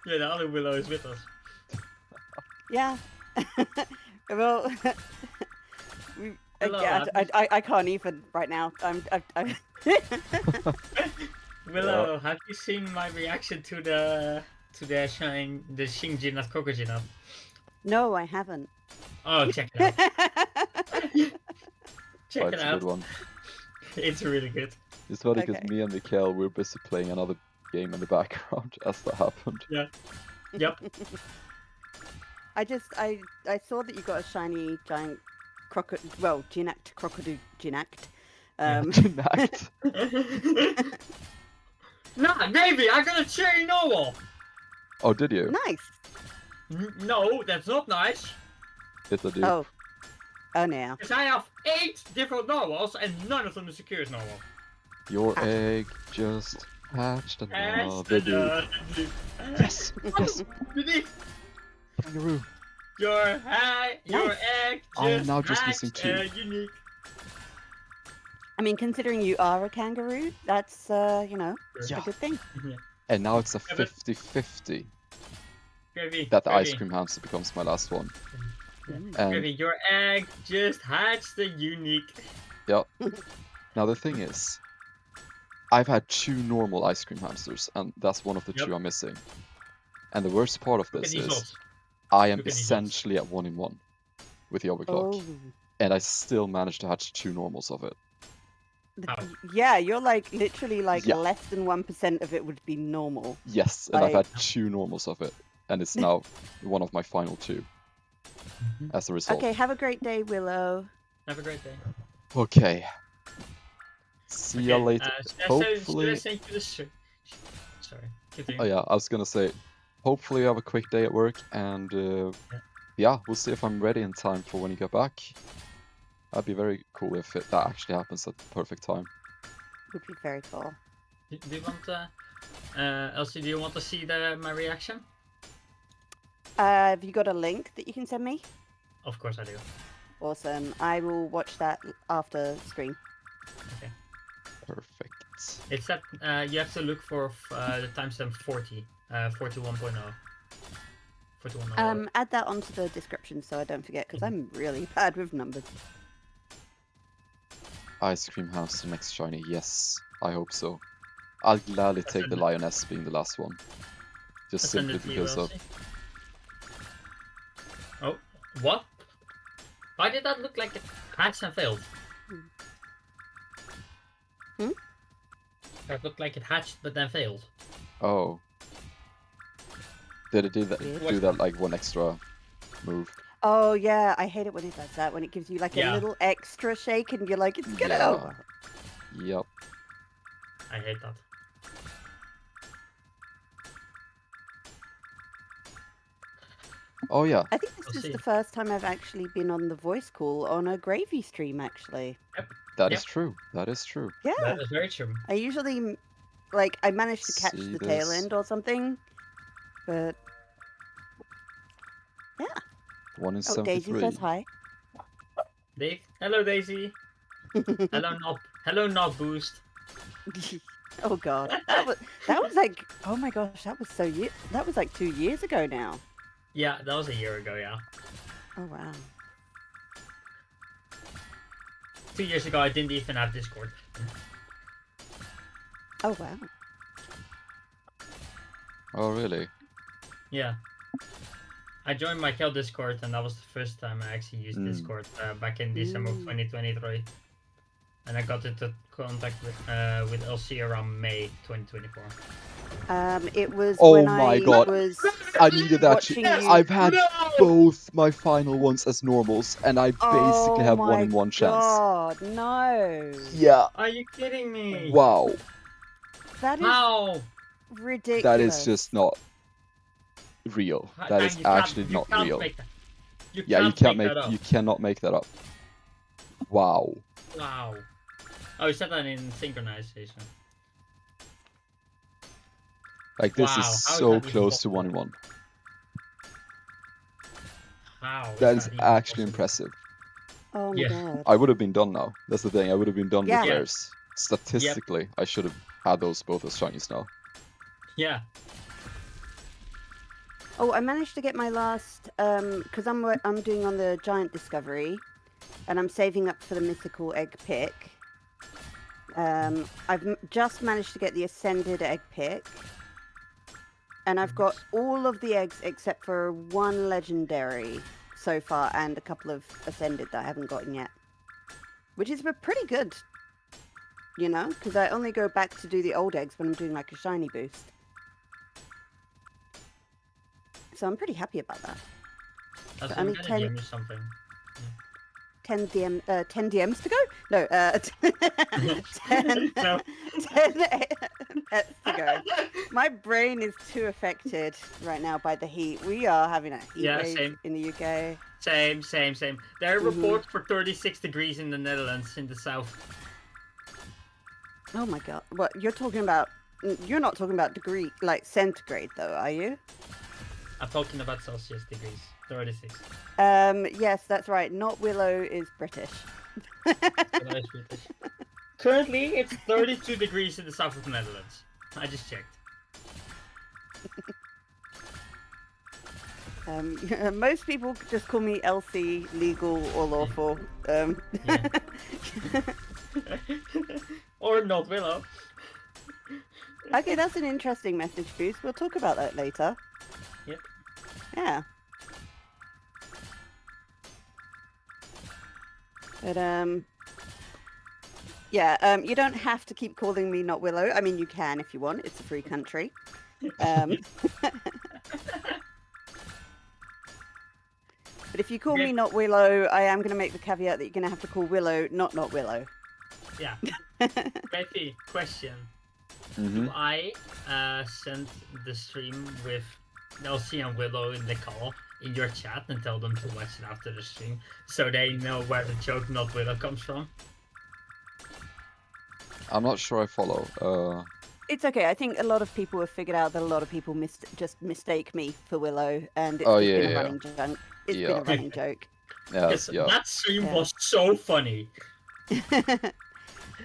Yeah, the other Willow is with us. Yeah. Well, Hello, yeah, I can't even right now. Willow, have you seen my reaction to the Shinjin at Kokojin? No, I haven't. Oh, check it out. Check Oh, it it's a out. good one. It's really good. It's funny because Okay. me and Mikhail were busy playing another game in the background as that happened. Yep. I saw that you got a shiny giant Ginact crocodile Ginact. Ginact. Nah, Davey, I got a cherry narwhal. Oh, did you? Nice. No, that's not nice. It's a dupe. Oh. Oh, now. Because I have 8 different narwhals and none of them is a curious narwhal. Your egg just hatched another dupe. another dupe. Yes, yes. Unique. Kangaroo. Your Nice. egg I am just now just hatched missing 2. unique. I mean, considering you are a kangaroo, that's, you know, Yeah. a good thing. And now it's a Yeah, but- 50-50 Gravy, that the ice Gravy, cream hamster becomes my last one. Mm. And Gravy, your egg just hatched the unique. now the thing is, I've had 2 normal ice cream hamsters, and that's one of the Yep. 2 I'm missing. And the worst part of Look at this these is, odds. I am Look at these odds. essentially at 1 in 1 with the overclock, Oh. and I still managed to hatch 2 normals of it. How? Yeah, you're like literally like Yeah. less than 1% of it would be normal. Yes, and I've Like- had 2 normals of it, and it's now one of my final 2 as a result. Okay, have a great day, Willow. Have a great day. Okay. See ya Okay, later. should I Hopefully. send you this? Sorry. Continue. Oh yeah, I was gonna say, hopefully you have a quick day at work, and yeah, we'll see if I'm ready in time for when you get back. That'd be very cool if that actually happens at the perfect time. Would be very cool. Do you want Elsie? Do you want to see my reaction? Have you got a link that you can send me? Of course I do. Awesome. I will watch that after stream. Okay. Perfect. It's that you have to look for the timestamp 40, 41.0. 41.0. Add that onto the description so I don't forget, because I'm really bad with numbers. Ice cream hamster next shiny. Yes, I hope so. I'll gladly take the send it. lioness being the last one. Just I'll send simply it to you, because of. Elsie. Oh, what? Why did that look like it hatched and failed? Hmm? That looked like it hatched but then failed. Oh. Did it do that? Weird. Do that like one extra move? Oh yeah, I hate it when it does that. When it gives you like a Yeah. little extra shake and you're like, it's gonna Yeah. over. Yep. I hate that. Oh yeah. I think this We'll is see. the first time I've actually been on the voice call on a gravy stream. Actually, That is Yep. true. That is true. yeah. That is very true. I usually, like, I managed to catch See the tail this? end or something, but 1 in oh, Daisy 73. says hi. Dave, hello Daisy. Hello Knob. Hello Knob Boost. Oh god, that was like, oh my gosh, that was like 2 years ago now. Yeah, that was a year ago. Yeah, Oh wow. 2 years ago I didn't even have Discord. Oh wow. Oh really? Yeah. I joined my Kel Discord and that was the first time I actually used Mm. Discord back in December of 2023. And I got into contact with LC around May 2024. It was Oh when my I God. was I needed that. watching shit. you. I've had No! both my final ones as normals, and I basically have 1 in 1 chance. God, no. Yeah. Are you kidding me? Wow. That is How? ridiculous. That is just not real. That is You can't- actually you not can't real. make that. Yeah, you can't that up. you cannot make that up. Wow. Wow. Oh, you said that in synchronization. Like this Wow, is how is so that even close to possible? 1 in 1. How? That is even actually possible? impressive. Oh my Yeah. god. I would have been done now. That's the thing. I would have been done Yeah. with theirs. Statistically, I should have had those both as shinies now. Yeah. Oh, I managed to get my last because I'm doing on the giant discovery, and I'm saving up for the mythical egg pick. I've just managed to get the ascended egg pick, and I've got all of the eggs except for 1 legendary so far, and a couple of ascended that I haven't gotten yet, which is pretty good, you know, because I only go back to do the old eggs when I'm doing like a shiny boost. So I'm pretty happy about that. That's only I'm gonna 10 give me something. 10 DMs to go? No, 10, No. 10 pets to go. My brain is too affected right now by the heat. We are having a heat Yeah, wave same. in the UK. Same. There are Mhm. reports for 36 degrees in the Netherlands in the south. Oh my god. What you're talking about? You're not talking about degree, like centigrade, though, are you? I'm talking about Celsius degrees. 36. Yes, that's right. Not Willow is British. Nice British. Currently, it's 32 degrees in the south of the Netherlands. I just checked. Most people just call me LC, legal or lawful. Yeah. Or not Willow. Okay, that's an interesting message, Boost. We'll talk about that later. Yep. Yeah. But yeah, you don't have to keep calling me Not Willow. I mean, you can if you want. It's a free country. But if you call me Not Willow, I am going to make the caveat that you're going to have to call Willow Not Willow. Yeah. Becky, question. Mm-hmm. Do I send the stream with Elsie and Willow in the call in your chat and tell them to watch it after the stream so they know where the joke Not Willow comes from? I'm not sure I follow. It's okay. I think a lot of people have figured out that a lot of people just mistake me for Willow, and it's Oh, just yeah, been a yeah. running joke. It's Yeah. been a running joke. Yes, yeah. That stream Yeah. was so funny.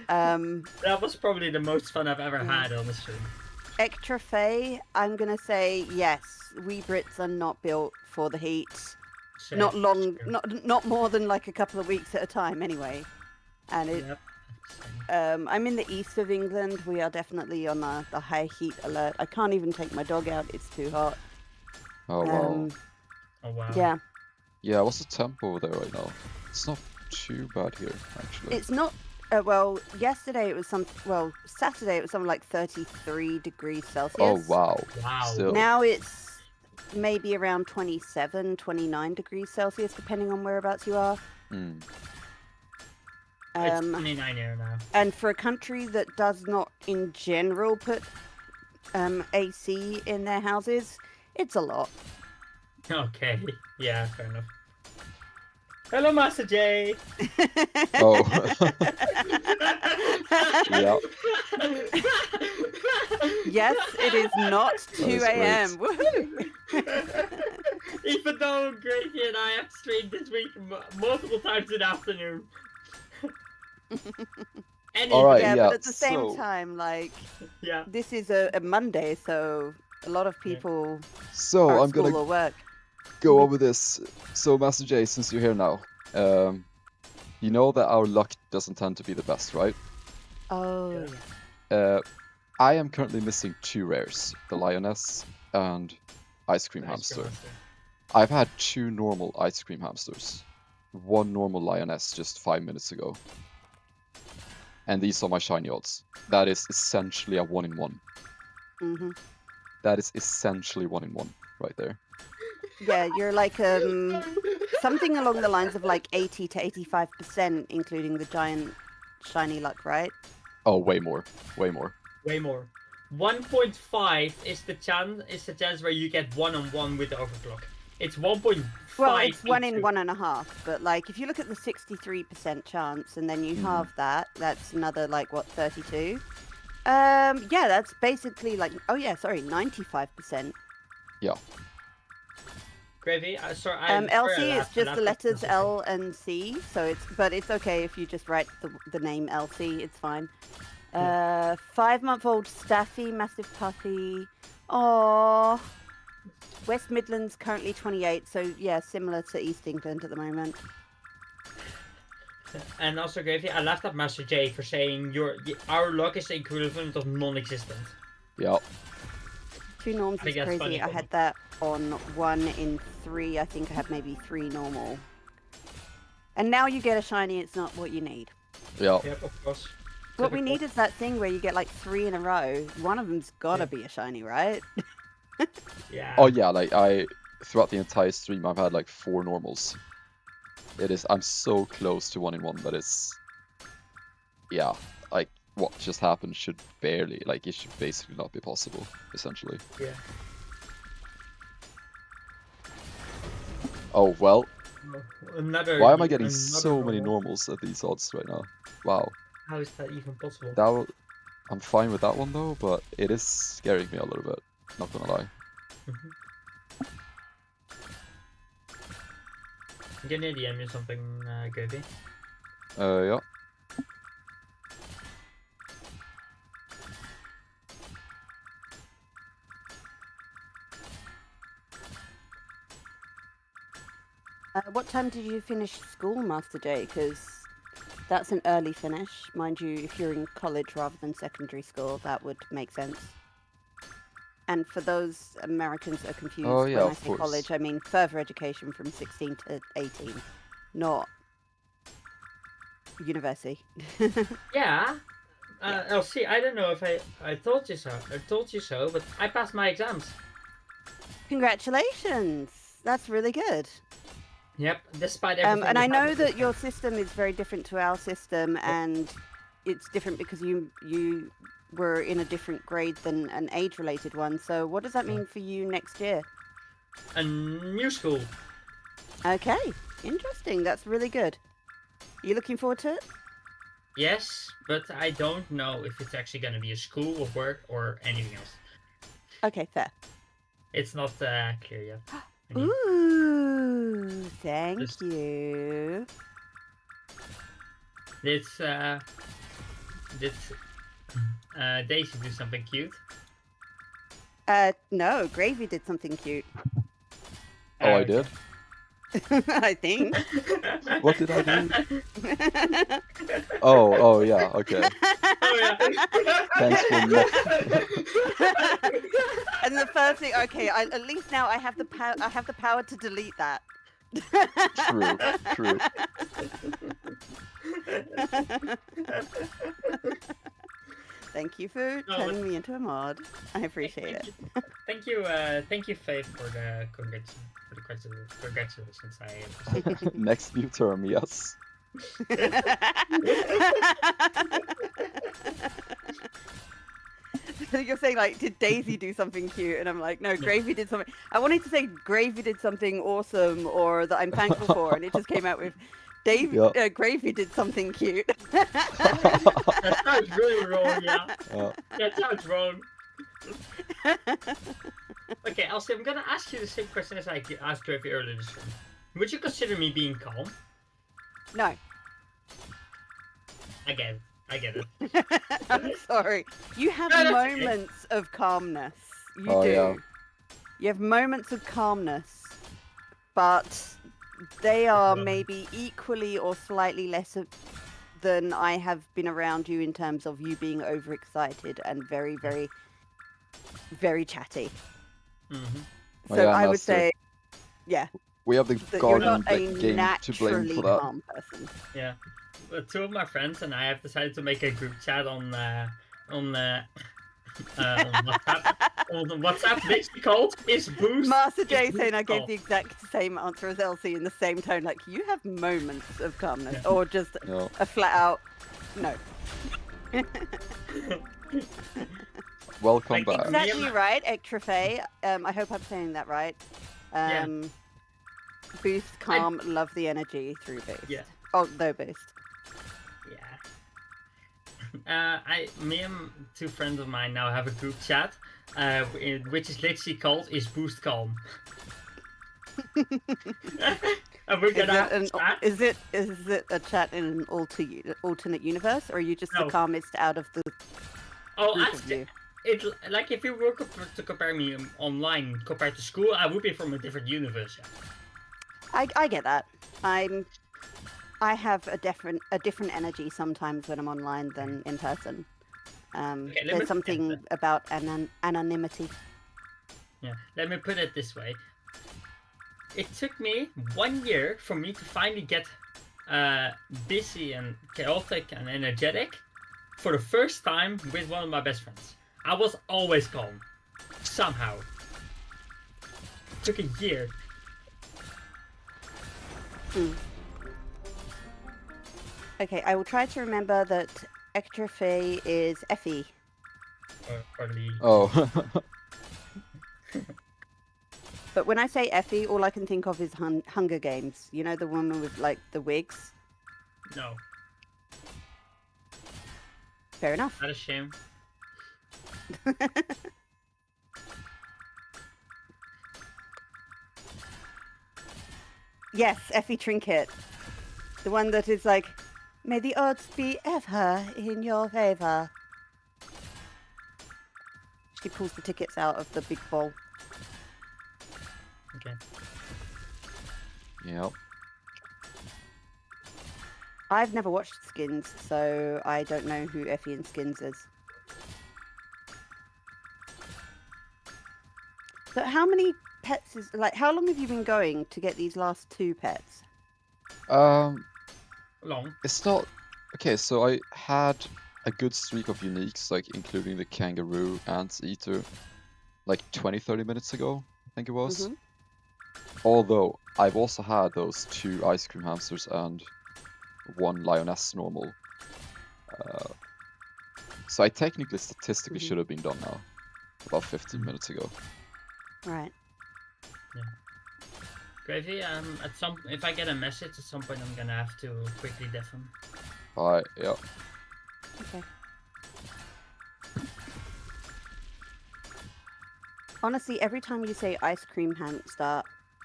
um, That was probably the most fun I've ever Yeah. had on the stream. Extra Faye, I'm gonna say yes. We Brits are not built for the heat. Sure, Not long, sure. not more than like a couple of weeks at a time, anyway. And it, Yep. I'm in the east of England. We are definitely on the high heat alert. I can't even take my dog out. It's too hot. Oh, wow. Oh wow. Yeah, Yeah, what's the temp over there right now? It's not too bad here, actually. it's not. Well, yesterday it was Saturday it was something like 33 degrees Celsius. Oh, wow. Wow. Still. Now it's maybe around 27, 29 degrees Celsius, depending on whereabouts you are. Mm. It's 29 here now. And for a country that does not, in general, put AC in their houses, it's a lot. Okay. Yeah, fair enough. Hello, Master J. Oh. Yeah. Yes, it is not That 2 is a.m. Woohoo! Even though Gracie and I have streamed this week multiple times in the afternoon. Alright, Yeah, yeah, but at the same so- time, like, Yeah. this is a Monday, so a lot of people So, are at I'm school gonna or work. go over this. So, Master J, since you're here now, you know that our luck doesn't tend to be the best, right? Oh, Yeah. yeah. I am currently missing 2 rares, the Lioness and Ice Cream Hamster. I've had 2 normal Ice Cream Hamsters, 1 normal Lioness just 5 minutes ago. And these are my shiny odds. That is essentially a 1-in-1. Hmm. That is essentially 1-in-1 right there. Yeah, you're like something along the lines of like 80 to 85%, including the giant shiny luck, right? Oh, way more. Way more. Way more. 1.5 is the chance where you get 1-on-1 with the overclock. It's 1.5. Well, it's 1 in into- 1.5, but like if you look at the 63% chance and then you halve that, that's another like what, 32? Yeah, that's basically like 95%. Yeah. Gravy, sorry. LC is just the letters L and C, so but it's okay if you just write the name LC, it's fine. 5-month-old Staffy, massive puppy. Aww. West Midlands currently 28, so yeah, similar to East England at the moment. And also, Gravy, I laughed at Master J for saying our luck is the equivalent of non-existent. Yeah. 2 norms I think is that's funny crazy. I for had that on 1 in 3. I think I had maybe 3 normal. And now you get a shiny, it's not what you need. Yeah. Yep, of course. What we Typical. need is that thing where you get like 3 in a row. One of them's gotta be a shiny, right? Yeah. Oh, yeah, like, throughout the entire stream, I've had like 4 normals. It is. I'm so close to 1-in-1 that is. Yeah, like what just happened should barely, like it should basically not be possible, essentially. Yeah. Oh well. Another. Why am I getting another so many normal. normals at these odds right now? Wow. How is that even possible? I'm fine with that one though, but it is scaring me a little bit. Not gonna lie. Can you DM me something, Goofy? Yeah. What time did you finish school, Master J? Because that's an early finish. Mind you, if you're in college rather than secondary school, that would make sense. And for those Americans that are confused, Oh, yeah, when I of say course. college, I mean further education from 16 to 18, not university. Yeah. LC, I don't know if I told you so. I told you so, but I passed my exams. Congratulations! That's really good. Yep, despite everything. And I that know happened that this your time. system is very different to our system, and it's different because you were in a different grade than an age-related one. So what does that mean for you next year? A new school. Okay, interesting. That's really good. You looking forward to it? Yes, but I don't know if it's actually going to be a school or work or anything else. Okay, fair. It's not clear yet. I mean, Ooh, thank Just- you. Did Daisy do something cute? No, Gravy did something cute. Oh, I did. I think. What did I do? Oh yeah. Okay. Oh yeah. Thanks for And the first thing, okay, at least now I have the power to delete that. True. True. Thank you for No, turning me into a mod. I appreciate it. Thank you, Faith, for the congratulations. Next new term, yes. You're saying like, did Daisy do something cute? And I'm like, no, Gravy did something. I wanted to say Gravy did something awesome or that I'm thankful for, and it just came out with Gravy did something cute. That sounds really wrong, yeah. That sounds wrong. Okay, Elsie, I'm gonna ask you the same question as I asked Gravy earlier this room. Would you consider me being calm? No. I get it. I'm sorry. You have No, that's okay. moments of calmness. You Oh, do. yeah. You have moments of calmness, but they are maybe equally or slightly less than I have been around you in terms of you being overexcited and very, very, very chatty. Mm-hmm. Oh, So yeah, I would Master. say, yeah, We have the that you're Guardian not a game to blame naturally for that. calm person. Yeah. Well, two of my friends and I have decided to make a group chat on WhatsApp. On WhatsApp, literally called is Boost. Master is J Boost saying I gave Call. the exact same answer as Elsie in the same tone, like you have moments of calmness, or just No. a flat out no. Welcome Like, back. Exactly right, Ectrafay. I hope I'm saying that right. Yeah. Boost, calm, love the energy through boost. Yeah. Oh, no boost. Yeah. Me and two friends of mine now have a group chat, which is literally called "Is Boost Calm." And we're gonna Is it a chat in an alternate universe, or are you just No. the calmest out of the Oh, group of actually, you? it like if you were to compare me online compared to school, I would be from a different universe. Yeah. I get that. I have a different energy sometimes when I'm online than in person. let me There's put something it- about anonymity. Yeah. Let me put it this way. It took me 1 year for me to finally get busy and chaotic and energetic for the first time with one of my best friends. I was always calm. Somehow. It took a year. Okay, I will try to remember that Ectrophy is Effie. Or Lee. Oh. But when I say Effie, all I can think of is Hunger Games. You know, the woman with, like, the wigs? No, Fair enough. not a shame. Yes, Effie Trinket. The one that is like, may the odds be ever in your favor. She pulls the tickets out of the big bowl. Okay. Yep. I've never watched Skins, so I don't know who Effie and Skins is. So how many pets is, like, how long have you been going to get these last 2 pets? Long. It's not... Okay, so I had a good streak of uniques, like including the kangaroo ant eater, like 20-30 minutes ago, I think it was. Mhm. Although, I've also had those 2 ice cream hamsters and 1 lioness normal. So I technically, statistically Mhm. should have been done now, about 15 minutes ago. Right. Gravy, if I get a message at some point, I'm gonna have to quickly def him. Alright, yeah. Okay. Honestly, every time you say ice cream hamster,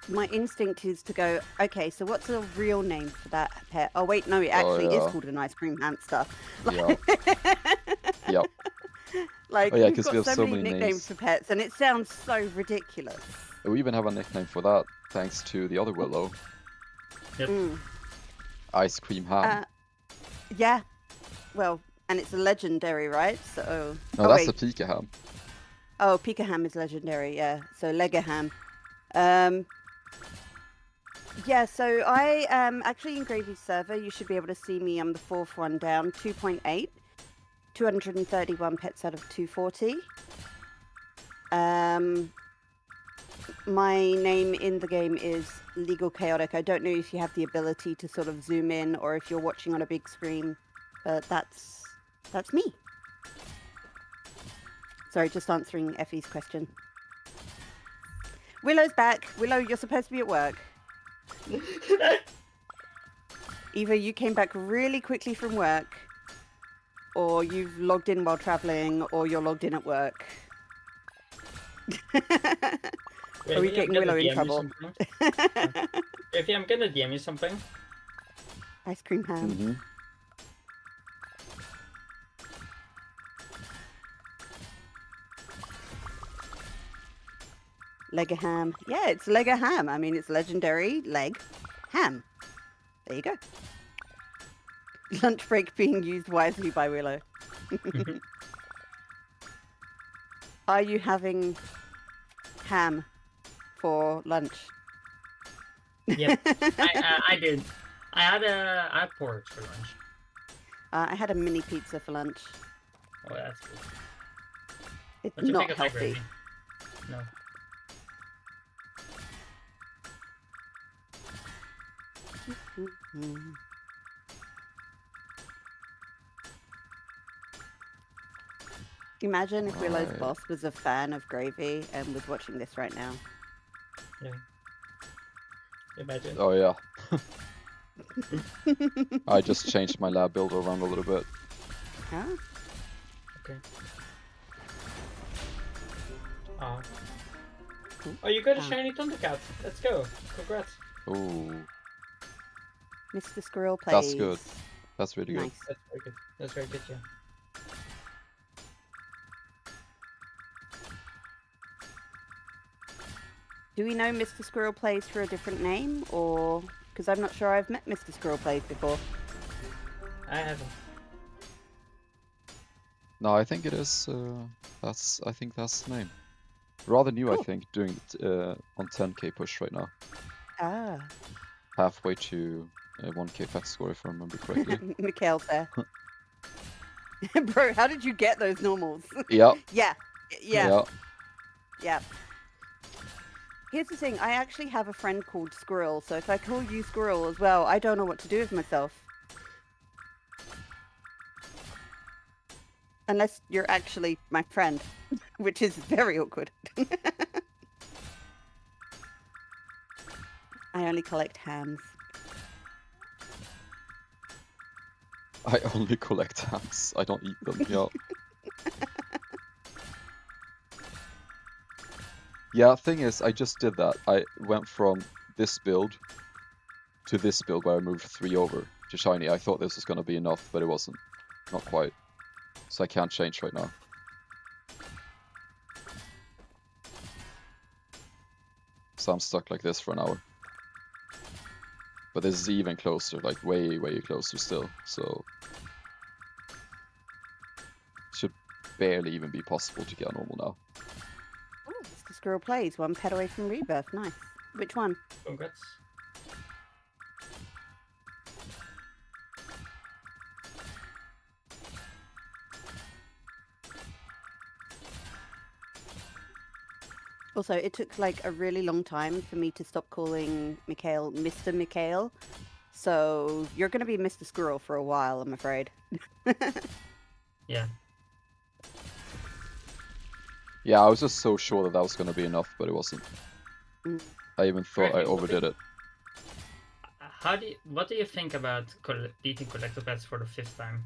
my instinct is to go, okay, so what's a real name for that pet? Oh, wait, no, it actually is yeah. called an ice cream hamster. Yeah. Yep. Like, Oh, yeah, we've 'cause got we have so so many many nicknames names. for pets, and it sounds so ridiculous. We even have a nickname for that, thanks to the other Willow, Yep. Mm. Ice Cream Ham. Yeah. Well, and it's a legendary, right? So. No, Oh, that's wait. the Pika Ham. Oh, Pika Ham is legendary, yeah. So Legaham. Yeah, so I am actually in Gravy's server. You should be able to see me. I'm the 4th one down, 2.8. 231 pets out of 240. My name in the game is Legal Chaotic. I don't know if you have the ability to sort of zoom in or if you're watching on a big screen, but that's me. Sorry, just answering Effie's question. Willow's back. Willow, you're supposed to be at work. Either you came back really quickly from work, or you've logged in while traveling, or you're logged in at work. Are we getting Willow in trouble? Gravy, I'm gonna DM you something. Ice cream ham. Mm-hmm. Legaham. Yeah, it's Legaham. I mean, it's legendary leg ham. There you go. Lunch break being used wisely by Willow. Are you having ham for lunch? Yep. I did. I had porridge for lunch. I had a mini pizza for lunch. Oh, that's good. It's What do you not think of my healthy. gravy? No. Mm. Imagine if Willow's Right. boss was a fan of Gravy and was watching this right now. Yeah. Imagine. Oh, yeah. I just changed my lab builder around a little bit. Huh? Okay. Oh, you got a Ah. shiny Thundercat. Let's go. Congrats. Ooh, Mr. Squirrel plays. that's good. That's really good. Nice. That's very good. That's very good, yeah. Do we know Mr. Squirrel plays for a different name, or because I'm not sure I've met Mr. Squirrel plays before? I haven't. No, I think it is. I think that's the name. Rather new, I Cool. think, doing it on 10k push right now. Ah, Halfway to 1k pet score, if I remember correctly. Mikhail's there. Bro, how did you get those normals? Yeah. Yeah. Here's the thing, I actually have a friend called Squirrel, so if I call you Squirrel as well, I don't know what to do with myself. Unless you're actually my friend, which is very awkward. I only collect hams. I only collect hams. I don't eat them. Yeah. Yeah, thing is, I just did that. I went from this build to this build where I moved 3 over to shiny. I thought this was gonna be enough, but it wasn't. Not quite. So I can't change right now. So I'm stuck like this for an hour. But this is even closer, like way, way closer still. So should barely even be possible to get normal now. Oh, Mr. Squirrel plays 1 pet away from rebirth. Nice. Which one? Congrats. Also, it took like a really long time for me to stop calling Mikhail Mr. Mikhail. So you're going to be Mr. Squirrel for a while, I'm afraid. Yeah. Yeah, I was just so sure that that was gonna be enough, but it wasn't. Mm. I even thought I Right, overdid it. What do you think about beating collector pets for the 5th time?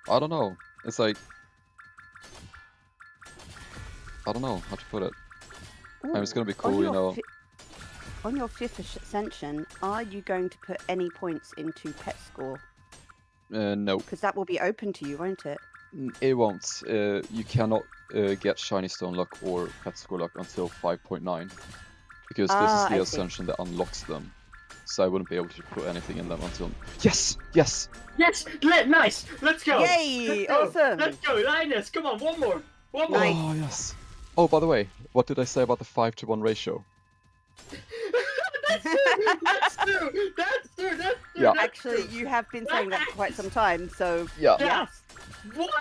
I don't know. It's like, I don't know how to put it. I mean, it's gonna be On cool, you your know. On your 5th ascension, are you going to put any points into pet score? No, Because that will be open to you, won't it? it won't. You cannot get shiny stone luck or pet score luck until 5.9, because this is Ah, the I see. ascension that unlocks them. So I wouldn't be able to put anything in them until. Yes, yes. Yes! Nice! Let's go! Yay! Let's go! Awesome! Let's go, Linus! Come on, one more! One more! Nice. Oh yes. Oh, by the way, what did I say about the 5-to-1 ratio? That's true! That's true! That's true! That's true! Yeah. That's Actually, true. you have been saying that for quite some time, so Yeah. Yeah. yes. What?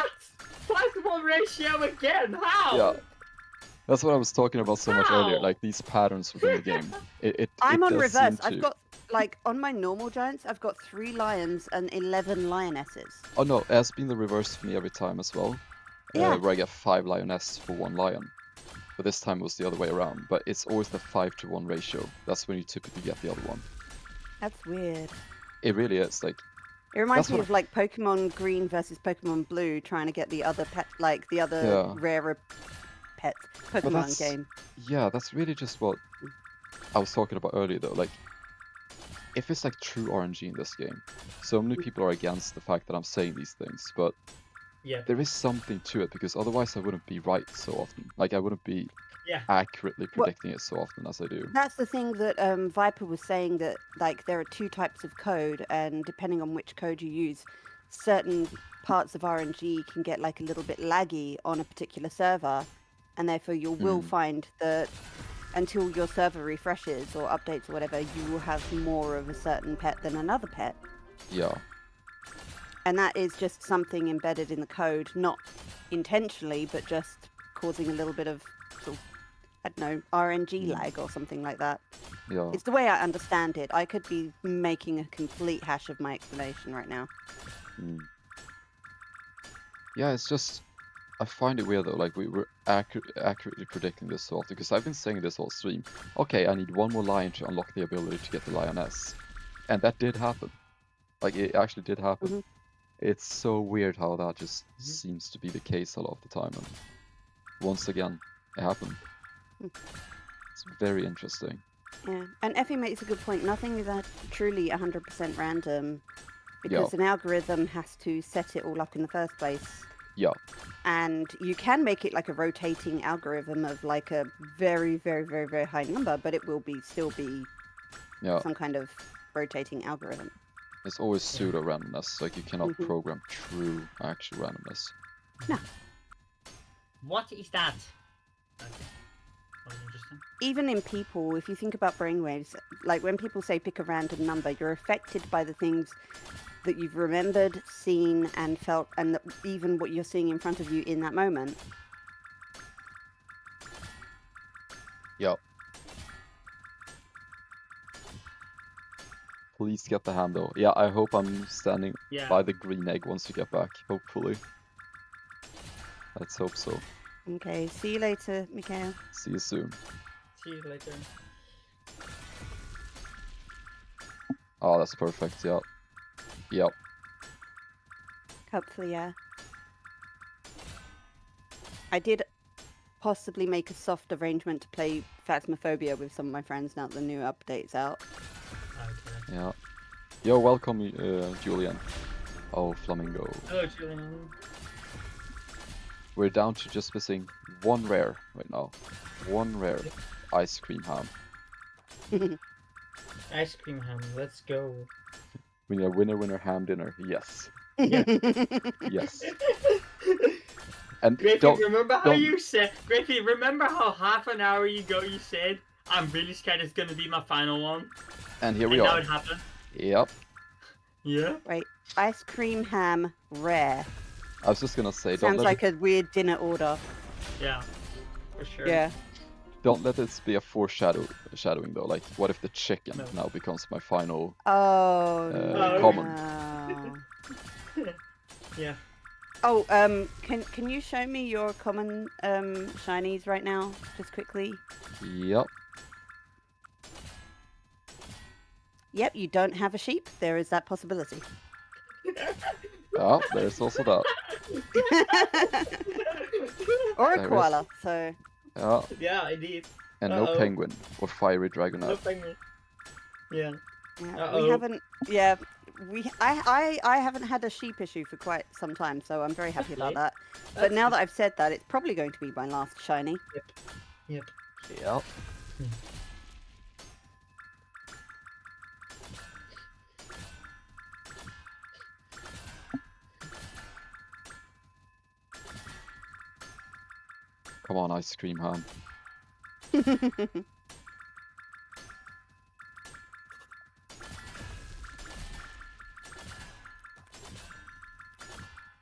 5-to-1 ratio again? How? Yeah. That's what I was talking about so much earlier. How? Like these patterns within the game. I'm it on does reverse. seem I've to- got, like, on my normal giants, I've got 3 lions and 11 lionesses. Oh no, it has been the reverse for me every time as well. Yeah. Where I get 5 lioness for 1 lion. But this time it was the other way around. But it's always the 5-to-1 ratio. That's when you typically get the other one. That's weird. It really is. Like, It reminds That's me what of like Pokemon Green versus Pokemon Blue trying to get the other pet, like the other Yeah. rarer pets Pokemon that's- game. yeah, that's really just what I was talking about earlier though. Like, if it's like true RNG in this game, so many people are against the fact that I'm saying these things, but Yeah. there is something to it, because otherwise I wouldn't be right so often. Like, I wouldn't be Yeah. accurately predicting it so often as I do. That's the thing that Viper was saying, that like there are 2 types of code, and depending on which code you use, certain parts of RNG can get like a little bit laggy on a particular server, and therefore you will find that until your server refreshes or updates or whatever, you will have more of a certain pet than another pet. Yeah. And that is just something embedded in the code, not intentionally, but just causing a little bit of, sort of, I don't know, RNG lag or something like that. Yeah. It's the way I understand it. I could be making a complete hash of my explanation right now. Yeah, it's just, I find it weird though, like we were accurately predicting this so often, because I've been saying this whole stream. Okay, I need 1 more lion to unlock the ability to get the lioness. And that did happen. Like, it actually did happen. It's so weird how that just seems to be the case a lot of the time. And once again, it happened. It's very interesting. Yeah, and Effie makes a good point. Nothing is truly 100% random, because an algorithm has to set it all up in the first place. Yeah. And you can make it like a rotating algorithm of like a very, very, very, very high number, but it will still be some kind of rotating algorithm. It's always pseudo randomness. Like, you cannot program true actual randomness. No. What is that? Okay. That was interesting. Even in people, if you think about brainwaves, like when people say pick a random number, you're affected by the things that you've remembered, seen, and felt, and even what you're seeing in front of you in that moment. Yep. Please get the handle. Yeah, I hope I'm standing by the green egg once you get back, hopefully. Let's hope so. Okay, see you later, Mikhail. See you soon. See you later. Oh, that's perfect. Yeah. Yep. Hopefully, yeah. I did possibly make a soft arrangement to play Phasmophobia with some of my friends now that the new update's out. Okay. Yeah. Yo, welcome, Julian. Oh, Flamingo. Hello, Julian. We're down to just missing one rare right now. One rare ice cream ham. Ice cream ham. Let's go. Winner, ham dinner. Yes. Yeah. Yes. And Griffey, don't, remember how don't- you said? Griffey, remember how half an hour ago you said, "I'm really scared it's gonna be my final one," and here and we now are. it happened. Yep. Yeah. Wait, ice cream ham rare. I was just gonna say, Sounds like a weird dinner order. Yeah. For sure. Yeah. don't let this be a foreshadowing though. Like, what if the chicken No. now becomes my final? Oh, common. no. Yeah. Oh, can you show me your common shinies right now, just quickly? Yep. Yep, you don't have a sheep. There is that possibility. Oh, there's also that. Or a There is. koala. So Yeah. Yeah, I did. And no Uh-oh. penguin or fiery No dragonite. penguin. Yeah. yeah, Uh-oh. we haven't. Yeah, I haven't had a sheep issue for quite some time, so I'm very happy about Okay. that. But That's now good. that I've said that, it's probably going to be my last shiny. Yep. Yep. Come on, ice cream ham.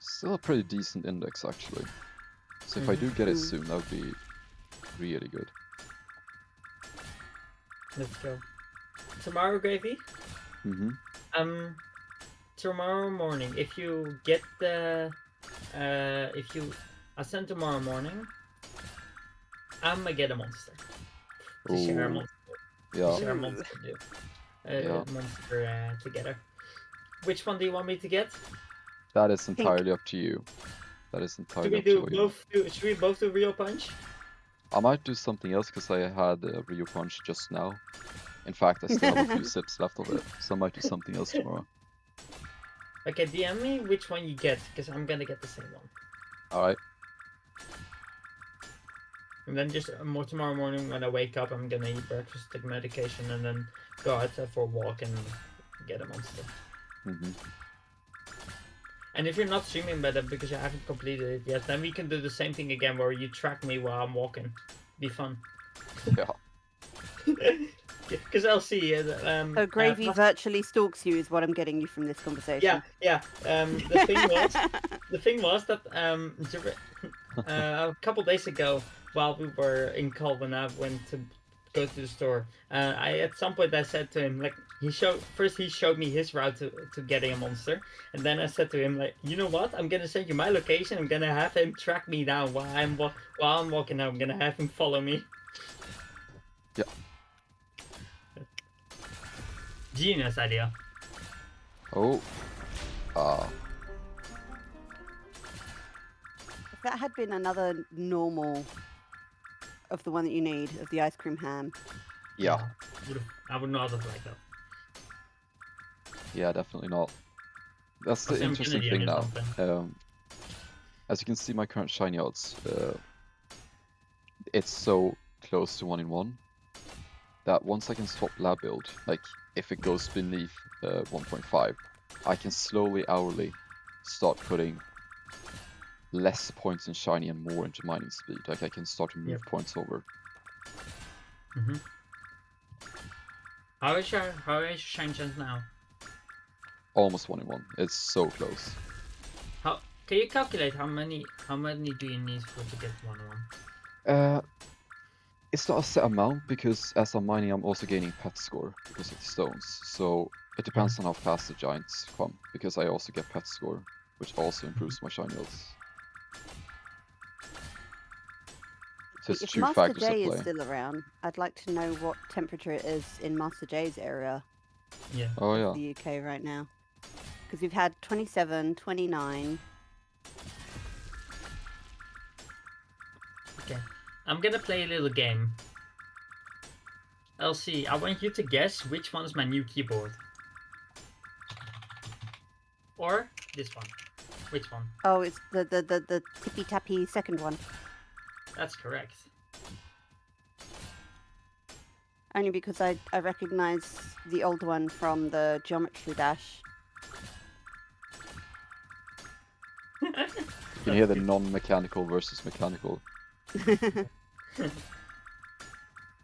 Still a pretty decent index actually. So if I do get it Mhm. soon, that would be really good. Let's go. Tomorrow, Gravy. Mm-hmm. Tomorrow morning, if you get the, if you ascend tomorrow morning, I'm gonna get a monster. To share a Ooh. monster. Yeah. Share a monster, dude. Yeah. Monster together. Which one do you want me to get? That is entirely up to you. That is Should entirely we up to do you. both? Should we both do Real Punch? I might do something else because I had a Rio Punch just now. In fact, I still have a few sips left of it, so I might do something else tomorrow. Okay, DM me which one you get, because I'm gonna get the same one. Alright. And then just more tomorrow morning when I wake up, I'm gonna eat breakfast, take medication, and then go outside for a walk and get a monster. Mm-hmm. And if you're not streaming better because you haven't completed it yet, then we can do the same thing again where you track me while I'm walking. Be fun. Yeah. Because I'll see it. So Gravy virtually stalks you, is what I'm getting you from this conversation. Yeah. The thing was that a couple days ago, while we were in Col when I went to go to the store, at some point I said to him, like, he showed me his route to getting a monster, and then I said to him, like, you know what, I'm gonna send you my location, I'm gonna have him track me down while I'm walking out, I'm gonna have him follow me. Yeah. Genius idea. Oh. If that had been another normal of the one that you need, of the ice cream ham. Yeah. I would not have liked that. Yeah, definitely not. That's the Or some interesting Canadian thing or now. something. As you can see, my current shiny odds, it's so close to 1-in-1 that once I can swap lab build, like if it goes beneath 1.5, I can slowly, hourly start putting less points in shiny and more into mining speed. Like I can start to move Yep. points over. How is your shine chance now? Almost 1-in-1. It's so close. Can you calculate how many do you need to get 1-1? It's not a set amount because as I'm mining, I'm also gaining pet score because of the stones. So it depends on how fast the giants come because I also get pet score, which also improves my shiny odds. Just If two Master factors at J is play. still around, I'd like to know what temperature it is in Master J's area Yeah. Oh of yeah. the UK right now. Because we've had 27, 29. Okay. I'm gonna play a little game. LC, I want you to guess which one is my new keyboard. Or this one. Which one? Oh, it's the tippy tappy second one. That's correct. Only because I recognize the old one from the Geometry Dash. You can hear the non-mechanical versus mechanical.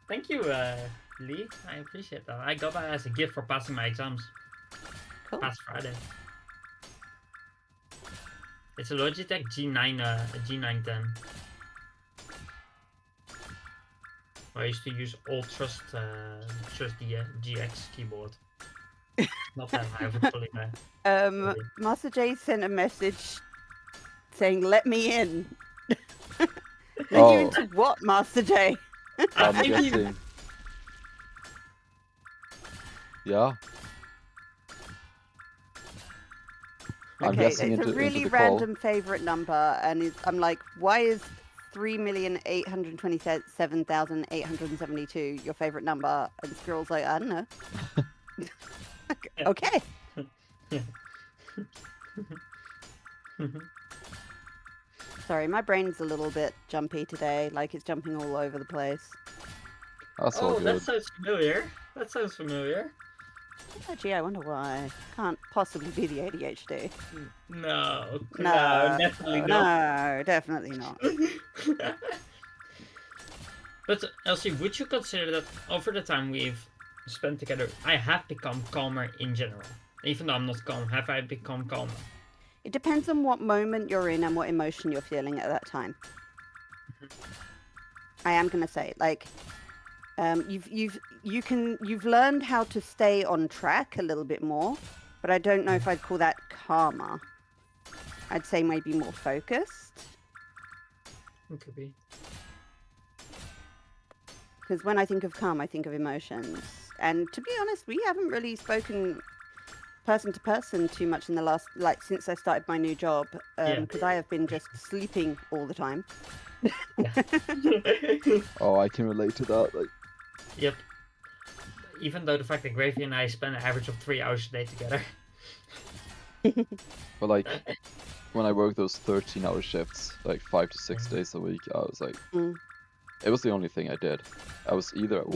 Thank you, Lee. I appreciate that. I got that as a gift for passing my exams. Cool. Past Friday. It's a Logitech G9, G910. I used to use Ultra's just the GX keyboard. Not that high of a quality. Master J sent a message saying, "Let me in." Let you Oh. into what, Master J? I'm think he- guessing. Yeah. I'm Okay, guessing it's into, a really into the call. random favorite number, and I'm like, why is 3,827,872 your favorite number? And Squirrel's like, I don't know. Okay. Sorry, my brain's a little bit jumpy today. Like it's jumping all over the place. That's all Oh, good. that sounds familiar. That sounds familiar. Oh, gee, I wonder why. Can't possibly be the ADHD. No, No, definitely no, not. definitely not. But Elsie, would you consider that over the time we've spent together, I have become calmer in general? Even though I'm not calm, have I become calmer? It depends on what moment you're in and what emotion you're feeling at that time. I am gonna say, like, you've learned how to stay on track a little bit more, but I don't know if I'd call that calmer. I'd say maybe more focused. It could be. Because when I think of calm, I think of emotions. And to be honest, we haven't really spoken person to person too much in the last, like, since I started my new job. Because I have been just sleeping all the time. Oh, I can relate to that. Like, Yep. Even though the fact that Gravy and I spend an average of 3 hours a day together. but like, when I worked those 13-hour shifts, like 5 to 6 days a week, I was like, it was the only thing I did. I was either at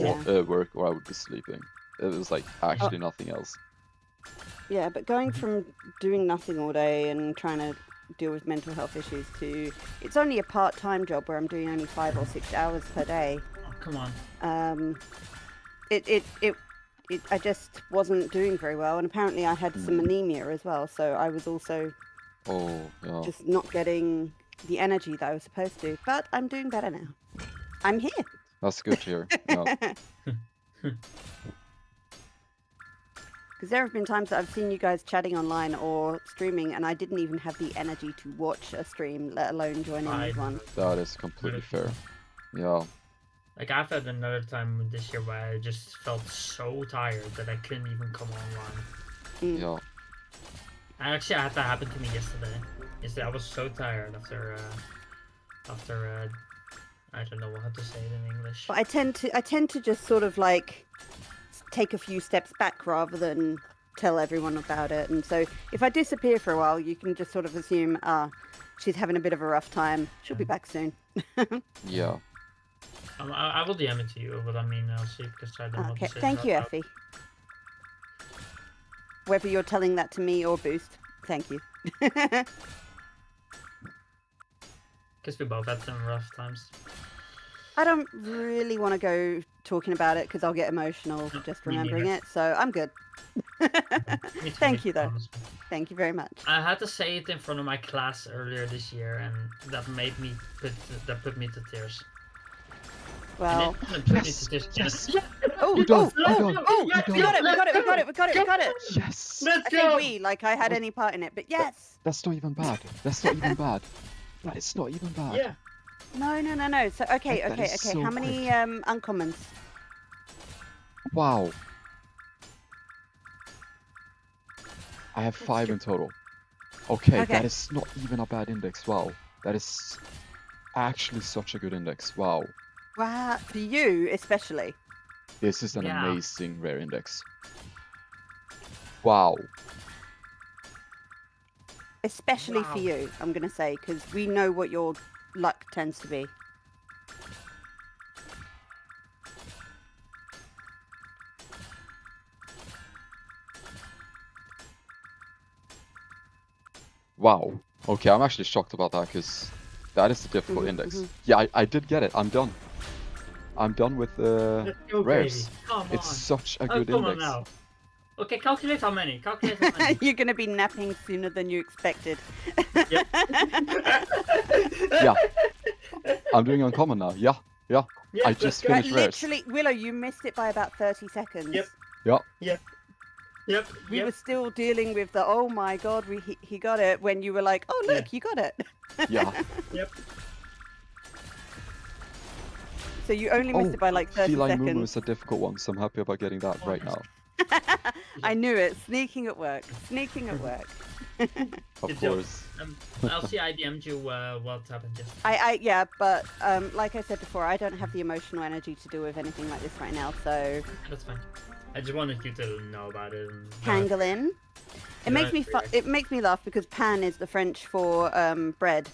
work or I would be sleeping. It was like actually nothing else. Yeah, but going from doing nothing all day and trying to deal with mental health issues to it's only a part-time job where I'm doing only 5 or 6 hours per day. Oh, come on. I just wasn't doing very well, and apparently I had some anemia as well, so I was also just not getting the energy that I was supposed to. But I'm doing better now. I'm here. That's good to hear. Yeah. Because there have been times that I've seen you guys chatting online or streaming, and I didn't even have the energy to watch a stream, let alone join in with one. That is completely fair. Yeah. Like, I've had another time this year where I just felt so tired that I couldn't even come online. Yeah. I actually had that happen to me yesterday. Yesterday I was so tired after I don't know how to say it in English. But I tend to just sort of like take a few steps back rather than tell everyone about it. And so if I disappear for a while, you can just sort of assume, she's having a bit of a rough time. She'll be back soon. Yeah. I will DM it to you, but I mean, I'll see because I don't want to say Thank it you, out Effie. Whether you're telling that to me or Boost, thank you. Because we both had some rough times. I don't really want to go talking about it because I'll get emotional just remembering it, so I'm good. Thank you, though. Honestly. Thank you very much. I had to say it in front of my class earlier this year, and that put me to tears. Well, And it put me to tears. we got it. Yes. Let's I say we, like I had any part in it, but yes. That's not even bad. That's not even bad. That is not even bad. Yeah. No. So okay. That is so How many quick. uncommons? Wow. I have That's 5 true. in total. Okay, Okay. that is not even a bad index. Wow. That is actually such a good index. Wow. Wow, for you especially. This is an Yeah. amazing rare index. Wow. Especially for Wow. you, I'm gonna say, because we know what your luck tends to be. Wow. Okay, I'm actually shocked about that because that is the difficult index. Yeah, I did get it. I'm done. I'm done with Let's go, Gravy. rares. Come It's on. such a Oh, good come on index. now. Okay, calculate how many. Calculate how many. You're gonna be napping sooner than you expected. Yep. Yeah. I'm doing uncommon now. Yeah. Yeah, I let's just go. Like, finished rares. literally, Willow, you missed it by about 30 seconds. Yep. Yeah. Yep. We were still dealing with the, oh my god, he got it, when you were like, oh look, Yeah. you got it. Yeah. Yep. So you only missed it by like 30 Feline Moo seconds. is a difficult one, so I'm happy about getting that right now. I knew it. Sneaking at work. Sneaking at work. Of Good job. course. I'll see I DM'd you what happened just. Yeah, but like I said before, I don't have the emotional energy to deal with anything like this right now. So That's fine. I just wanted you to know about it. And, pangolin. It makes me it makes me laugh because pan is the French for bread,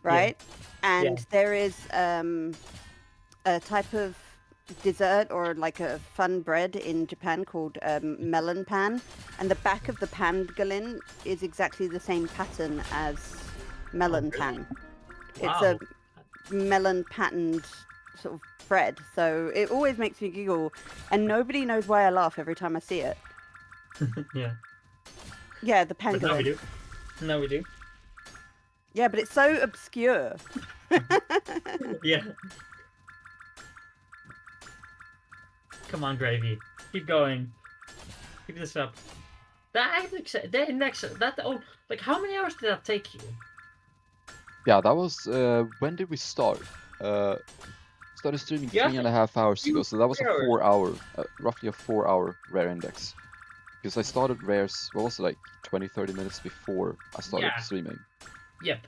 right? And Yeah. there is a type of dessert or like a fun bread in Japan called melon pan, and the back of the pangolin is exactly the same pattern as melon really? pan. Wow. It's a melon patterned sort of bread, so it always makes me giggle, and nobody knows why I laugh every time I see it. Yeah. Yeah, the But now we pangolin. do. Now we do. Yeah, but it's so obscure. Yeah. Come on, Gravy. Keep going. Keep this up. That index, that, oh, like, how many hours did that take you? Yeah, that was when did we start? Started streaming Yeah, 3.5 hours ago, so that was a 3 hours. 4-hour, roughly a 4-hour rare index. Because I started rares, what was it, like 20-30 minutes before I started streaming. Yep.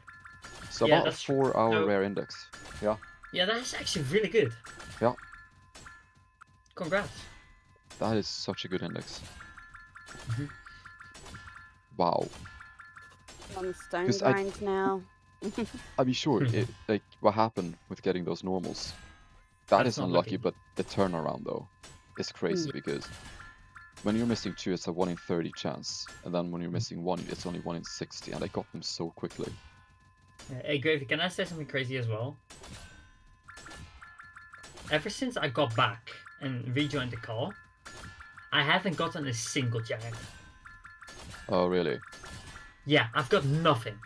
So Yeah, about a that's true. 4-hour So- rare index. Yeah. Yeah, that's actually really good. Yeah. Congrats. That is such a good index. Mhm. Wow. On the stone 'Cause grind now. I mean, sure, it, like, what happened with getting those normals? That That's is not unlucky, lucky. but the turnaround, though, is crazy because when you're missing 2, it's a 1 in 30 chance. And then when you're missing 1, it's only 1 in 60, and I got them so quickly. Hey, Gravy, can I say something crazy as well? Ever since I got back and rejoined the call, I haven't gotten a single giant. Oh, really? Yeah, I've got nothing.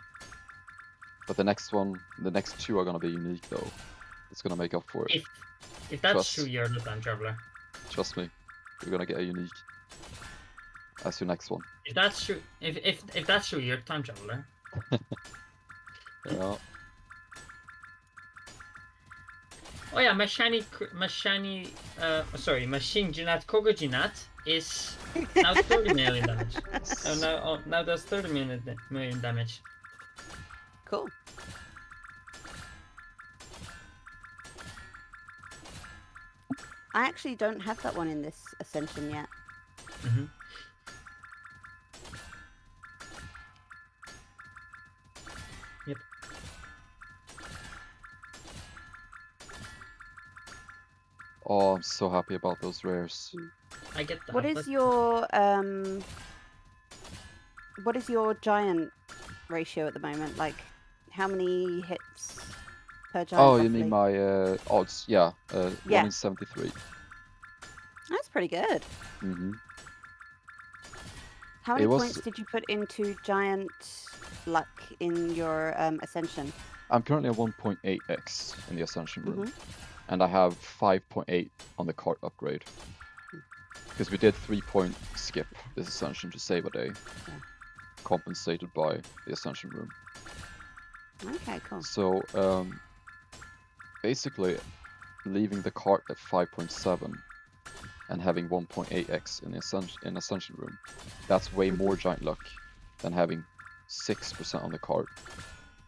But the next 2 are gonna be unique, though. It's gonna make up for it. If that's Trust. true, you're the time traveler. Trust me. You're gonna get a unique as your next one. If that's true, if that's true, you're a time traveler. Yeah. Oh yeah, my shiny Shinjinat Kogojinat is now 30 million damage. Now does 30 million damage. Cool. I actually don't have that one in this Ascension yet. Mm-hmm. Yep. Oh, I'm so happy about those rares. I get that. What is your giant ratio at the moment? Like, how many hits per giant? Oh, you roughly? mean my odds? Yeah, 1 Yeah. in 73. That's pretty good. Mm-hmm. How many It was- points did you put into giant luck in your Ascension? I'm currently at 1.8x in the Ascension room, Mhm. and I have 5.8 on the cart upgrade. Because we did 3-point skip this Ascension to save a day, compensated by the Ascension room. Okay, cool. So basically leaving the cart at 5.7 and having 1.8x in Ascension room. That's way more giant luck than having 6% on the cart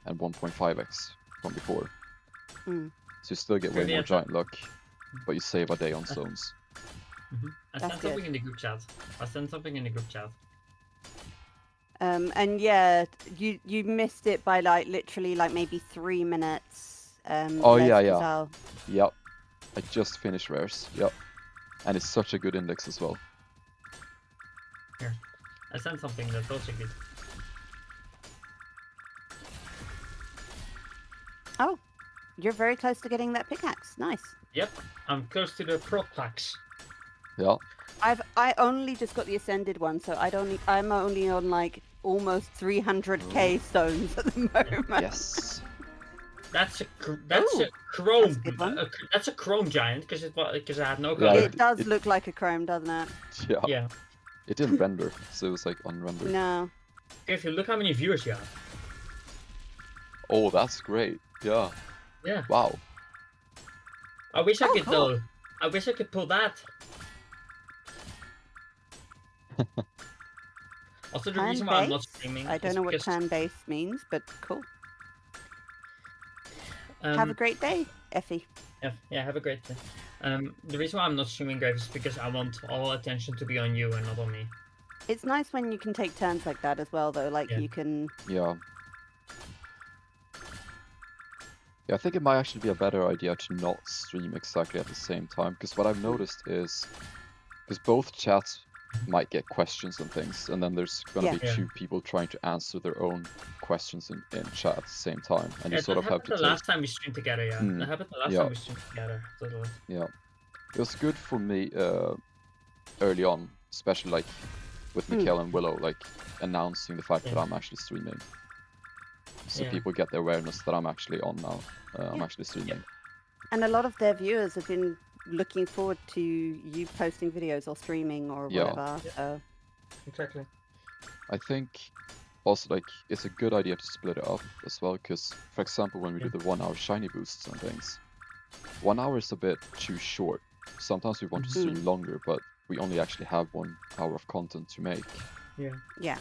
and 1.5x from before. Mm. So you still get way Maybe more I thought- giant luck, but you save a day on zones. I That's sent something in the group chat. And yeah, you missed it by like literally like maybe 3 minutes. Oh, Les, yeah, 'cause yeah. I'll- Yep. I just finished rares. Yep. And it's such a good index as well. I sent something that's also good. Oh, you're very close to getting that pickaxe. Nice. Yep, I'm close to the pro plaques. Yeah. I only just got the ascended one, so I'm only on like almost 300k stones at the moment. Yes. That's a Ooh, chrome. that's a good one. That's a chrome giant because I had no Yeah, color. It does it- look like a chrome, doesn't it? Yeah. Yeah. It didn't render, so it was like unrendered. No. If you look how many viewers you have. Oh, that's great. Yeah. Yeah. Wow. I wish I Oh, could cool. I wish I could pull that. Also, the reason why I'm not Clan-based? streaming. I don't is know what because, clan base means, but cool. Have a um, great day, Effie. yeah, have a great day. The reason why I'm not streaming Grave is because I want all attention to be on you and not on me. It's nice when you can take turns like that as well, though. Like Yeah. you can. Yeah. Yeah, I think it might actually be a better idea to not stream exactly at the same time, because what I've noticed is, because both chats might get questions and things, and then there's gonna Yeah. be Yeah. two people trying to answer their own questions in chat at the same time, and Yeah, you sort that of have happened to the take. last time we streamed together, yeah. Mm, That happened the last yeah. time we streamed together. Totally. Yeah, it was good for me early on, especially like with Mikhail and Willow, like announcing the fact that Yeah. I'm actually streaming, so Yeah. people get the awareness that I'm actually on now. I'm Yeah. actually streaming. And a lot of their viewers have been looking forward to you posting videos or streaming or Yeah. whatever. So Exactly. I think also like it's a good idea to split it up as well, because for example when we do the 1 hour shiny boosts and things, 1 hour is a bit too short. Sometimes we want to stream longer, but we only actually have 1 hour of content to make. Yeah. yeah,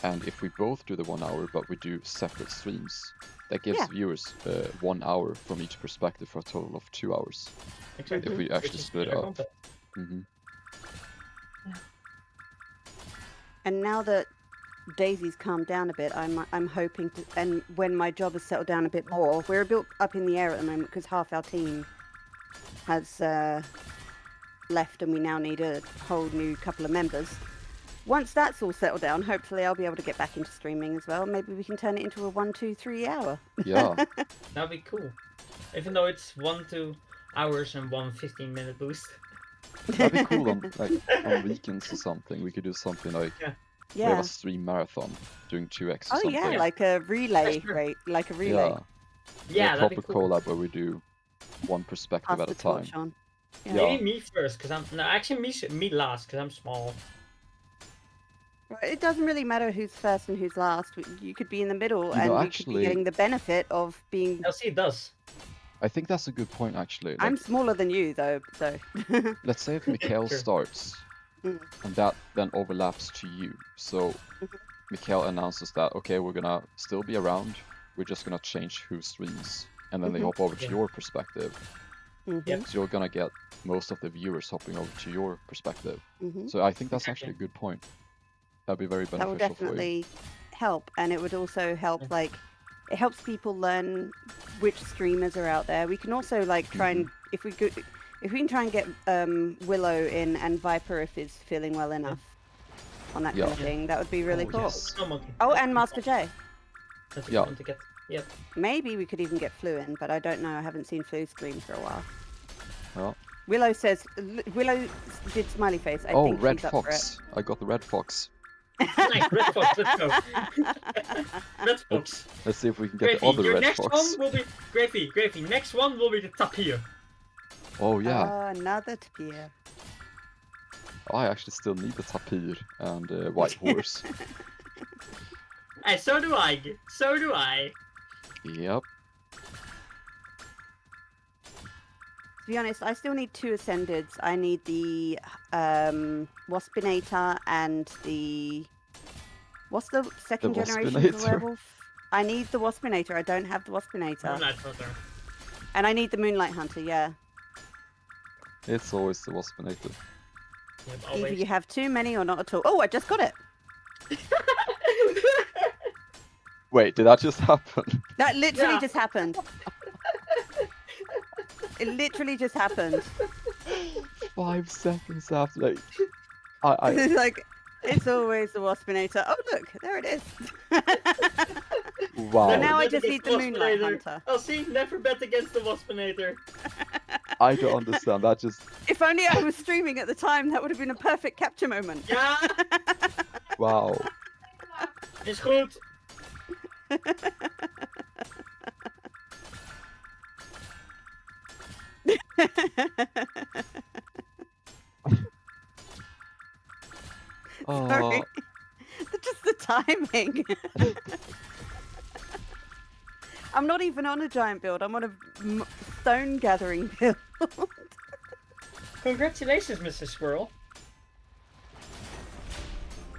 And if we both do the 1 hour but we do separate streams, that gives Yeah. viewers 1 hour from each perspective for a total of 2 hours. Exactly. If we actually Which is split it better up. content. Hmm. and now that Daisy's calmed down a bit, I'm hoping to. And when my job has settled down a bit more, we're a bit up in the air at the moment because half our team has left, and we now need a whole new couple of members. Once that's all settled down, hopefully I'll be able to get back into streaming as well. Maybe we can turn it into a 1, 2, 3 hour. Yeah. That'd be cool. Even though it's 2 hours and 1 15-minute boost. That'd be cool on weekends or something. We could do something like we have Yeah. a stream marathon doing 2x or Oh something. yeah, Yeah. like a relay, Sure. right? Like a relay. Yeah. Yeah, a that'd proper be cool. collab where we do one perspective Pass at the a time. torch on. Yeah. Maybe me first, because I'm no, actually me last, because I'm small. It doesn't really matter who's first and who's last. You could be in the middle, You and know, you could actually- be getting the benefit of being. I'll see it does. I think that's a good point actually. Like, I'm smaller than you, though, so. let's say if Mikhail Sure. starts Mm. and that then overlaps to you. So Mikhail announces that okay, we're gonna still be around, we're just gonna change who streams, and then they Mhm. hop over to Yeah. your perspective. Mhm, Yep. So you're gonna get most of the viewers hopping over to your perspective. mhm. So I think that's Exactly. actually a good point. That'd be very That will beneficial for you. definitely help, and it would also help. Like, it helps people learn which streamers are out there. We can also like try and if we can try and get Willow in and Viper if it's feeling well enough on that kind of Yeah. thing. That would be really Oh, cool. yes. Snow monkey. Oh, and Master J. That's a Yeah. good one to get. Yep. Maybe we could even get Flu in, but I don't know. I haven't seen Flu stream for a while. Well. Willow says Willow did smiley face. I Oh, think Red she's up for it. Fox. I got the Red Fox. Nice, Red Fox, let's go. Red Fox. Let's see if we can get the Gravy, other your Red next Fox. one will be Gravy. Next one will be the tapir. Oh yeah. Another tapir. Oh, I actually still need the tapir and white horse. Hey, so do I. So do I. Yep. To be honest, I still need 2 Ascendeds. I need the Waspinator and the... What's the second generation of the Waspinator? werewolf? I need the Waspinator. I don't have the Waspinator. Moonlight Hunter. And I need the Moonlight Hunter, yeah. It's always the Waspinator. Yep, Either always. you have too many or not at all. Oh, I just got it. Wait, did that just happen? That literally Yeah. just happened. It literally just happened. 5 seconds after, like, I It's like, it's always the Waspinator. Oh, look, there it is. wow. So now I Bet just need against the Moonlight Waspinator. Hunter. Oh, see, never bet against the Waspinator. I don't understand. That just If only I was streaming at the time, that would have been a perfect capture moment. Ja, wow. is goed. Sorry. Oh, Just the timing. I'm not even on a giant build. I'm on a stone gathering build. Congratulations, Mr. Squirrel.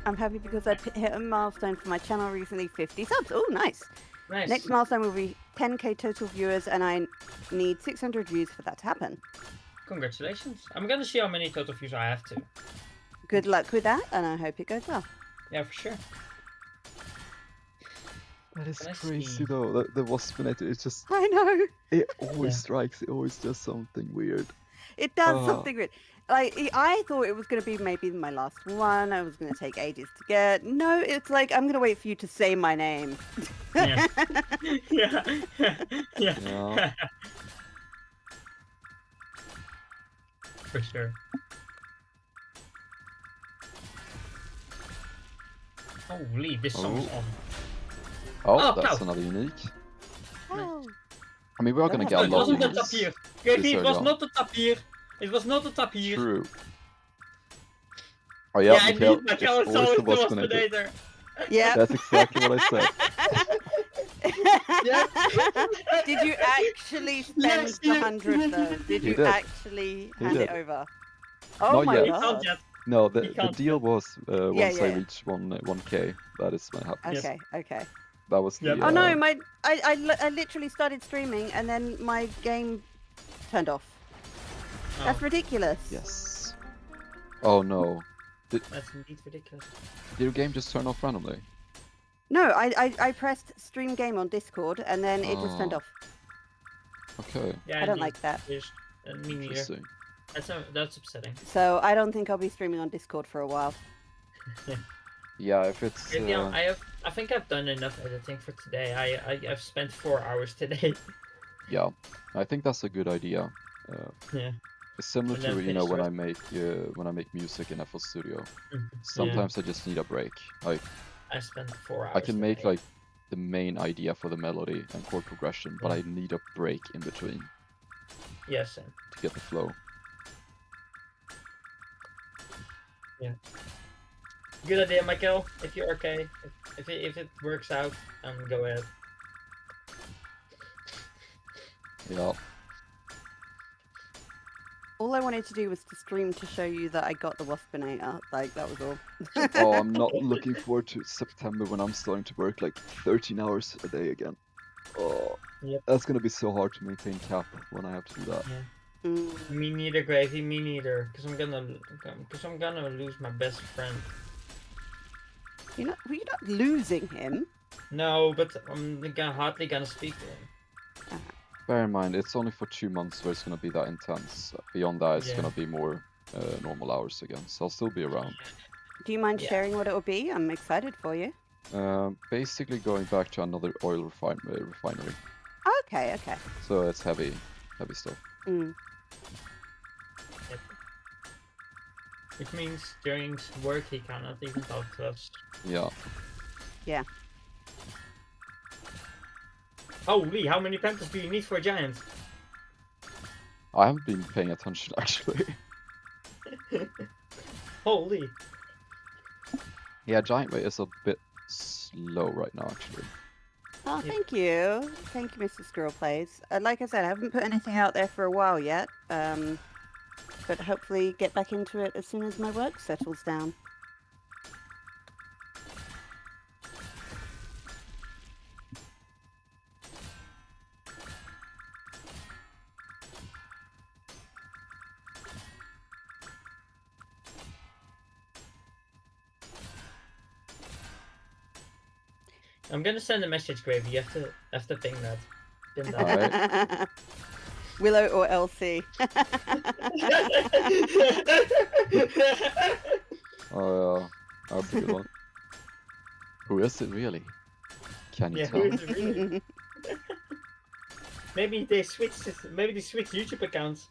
I'm happy because I hit a milestone for my channel recently, 50 subs. Oh, nice. Nice. Next milestone will be 10k total viewers, and I need 600 views for that to happen. Congratulations. I'm gonna see how many total views I have to. Good luck with that, and I hope it goes well. Yeah, for sure. that is Let's crazy see. though. The Waspinator, it's just, I know. it always Yeah. strikes, it always does something weird. It does Oh. something weird. Like, I thought it was going to be maybe my last one. I was going to take ages to get. No, it's like, I'm going to wait for you to say my name. Yeah. Yeah. Yeah. Yeah. For sure. Holy, this song's Oh. on. Oh, Oh, that's cow. another unique. Oh. I mean, we are gonna Don't get a have It to lot do of wasn't a that. uniques. tapir. Kijk, This it early was on. not a tapir. It was not a tapir. True. Oh yeah, Yeah, Mikhail, indeed, it's Mikhail, it's always always the the Waspinator. Waspinator. Yeah. That's exactly what I said. Did you actually spend Yes, the yes, 100 yes. though? Did He you did. actually He hand it did. over? Oh Not my yet. He god. can't yet. No, He the can't deal was once I yeah. reach 1k, that is my happiness. Okay, okay. That was the. Yep. Oh no, I literally started streaming and then my game turned off. That's Oh, ridiculous. Yes. Oh no. that's indeed ridiculous. Did your game just turn off randomly? No, I pressed stream game on Discord and then it just turned Oh. off. Okay. Yeah, I don't indeed. like that. Yes, me neither. Interesting. That's upsetting. So I don't think I'll be streaming on Discord for a while. Yeah, if it's. Maybe I think I've done enough editing for today. I've spent 4 hours today. Yeah, I think that's a good idea. Yeah. It's similar And then to finish when the I make music in FL Studio. Mhm. Sometimes I just need a break. Like I spent 4 hours. I can make today. like the main idea for the melody and chord progression, but I need a break in between Yes, and to get the flow. good idea, Michael. If you're okay, if it works out, go ahead. Yeah. All I wanted to do was to stream to show you that I got the Waspinator. Like, that was all. Oh, I'm not looking forward to September when I'm starting to work like 13 hours a day again. Oh, Yep. that's gonna be so hard to maintain cap when I have to do that. Mm. Me neither, Gravy. Me neither. Cause I'm gonna lose my best friend. You're not losing him. No, but I'm hardly gonna speak to him. Bear in mind, it's only for 2 months where it's gonna be that intense. Beyond that, it's Yeah. gonna be more normal hours again. So I'll still be around. Do you mind Yeah. sharing what it will be? I'm excited for you. Basically going back to another oil refinery. Okay, okay. So it's heavy stuff. Mm. Which means during work he cannot even talk to us. Yeah. Holy, how many panthers do you need for a giant? I haven't been paying attention actually. Holy. Yeah, giant weight is a bit slow right now actually. Oh, Yep. thank you. Thank you, Mr. Squirrel Plays. Like I said, I haven't put anything out there for a while yet. But hopefully get back into it as soon as my work settles down. I'm gonna send a message, Gravy. You have to ping that. Pin that. Alright. Willow or LC? Oh yeah, that's a good one. Who is it really? Can you Yeah, tell? who is it really? Maybe they switched. Maybe they switched YouTube accounts.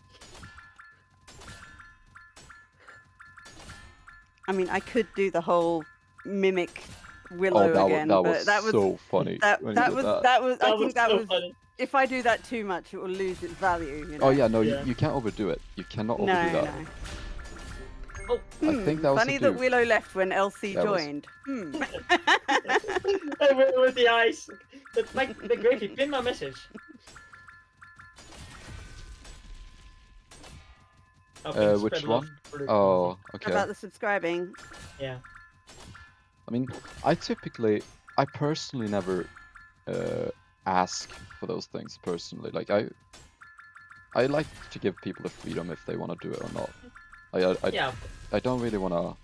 I mean, I could do the whole mimic Oh, Willow that again, was but that was so funny. when you that did was that. that was. I That think was that so was. funny. If I do that too much, it will lose its value. You know? Oh yeah, no, Yeah. you can't overdo it. You cannot No, overdo that. no. Oh, I think that was Funny a that dupe. Willow left when LC That was- joined. with the eyes. But like the Gravy, pin my message. Okay, Which spread love one? for the Oh, community. okay. About the subscribing. Yeah. I mean, I personally never ask for those things personally. Like I like to give people the freedom if they want to do it or not. Yeah. I don't really want to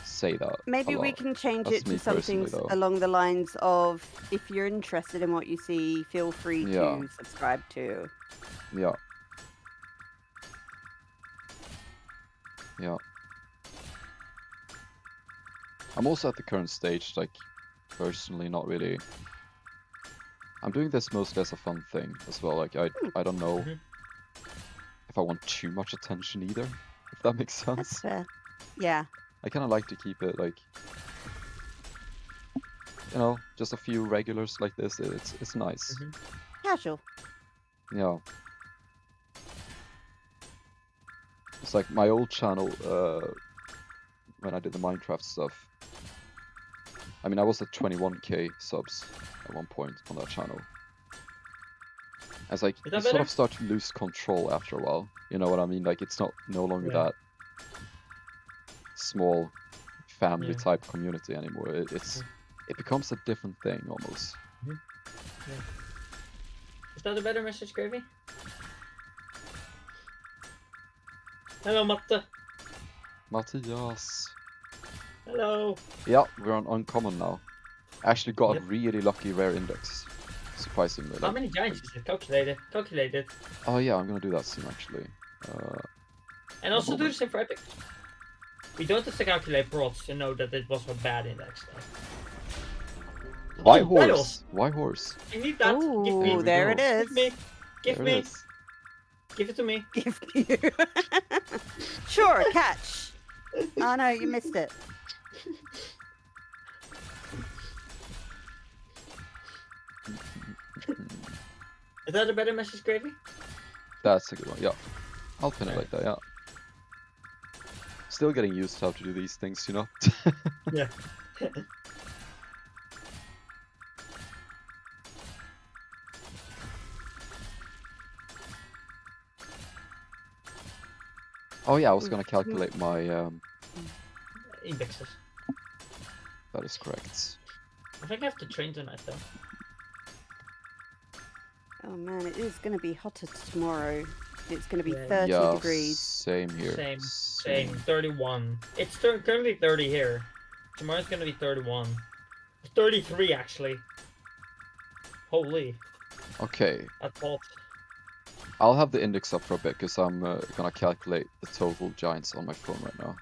say that. Maybe a we lot. can change That's it me to something personally, though. along the lines of, if you're interested in what you see, feel free Yeah. to subscribe to. Yeah. Yeah. I'm also at the current stage, like, personally not really. I'm doing this mostly as a fun thing as well. Like, I don't know Mhm. if I want too much attention either, if that makes That's sense. fair. Yeah. I kind of like to keep it like, you know, just a few regulars like this. It's nice. Mhm. Casual. Yeah. It's like my old channel, when I did the Minecraft stuff. I mean, I was at 21k subs at one point on that channel. It's like, Is you that sort better? of start to lose control after a while. You know what I mean? Like, it's no longer Yeah. that small family Yeah. type community anymore. It becomes a different thing almost. Is that a better message, Gravy? Hello, Matte. Matthias. Hello. Yeah, we're on uncommon now. Actually got Yep. a really lucky rare index. Surprisingly. How Like, many giants is it? Calculated. Calculated. oh yeah, I'm gonna do that soon actually. And also do the same for epic. We don't have to calculate prods to know that it was a bad index. Why Oh, horse? battles. Why horse? I need that. Give Ooh, me. we there go. it is. Give me. Give There me. it is. Give it to me. Give you. Sure, catch. Oh no, you missed it. Is that a better message, Gravy? That's a good one, yeah. I'll pin it like that, yeah. Still getting used to how to do these things, you know? Yeah. Oh yeah, I was Oof, gonna small- calculate my, Indexes. that is correct. I think I have to train tonight though. Oh man, it is going to be hotter tomorrow. It's going to be Yeah. 30 Yeah, degrees. same here. Same. 31. It's currently 30 here. Tomorrow's gonna be 31. 33 actually. Holy. Okay, That's hot. I'll have the index up for a bit because I'm gonna calculate the total giants on my phone right now.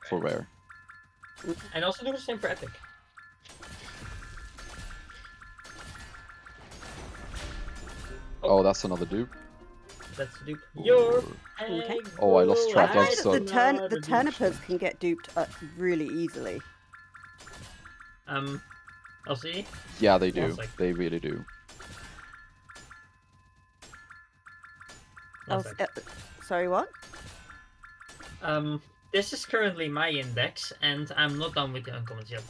For rare. And also do the same for epic. Oh, that's another dupe. That's the dupe. Your Okay. egg Oh, I lost will track. I I'm find so- that another the dupe. turnipers can get duped really easily. I'll see. Yeah, they One do. sec. They really do. One Oh, sec. sorry, what? This is currently my index, and I'm not done with the uncommons yet.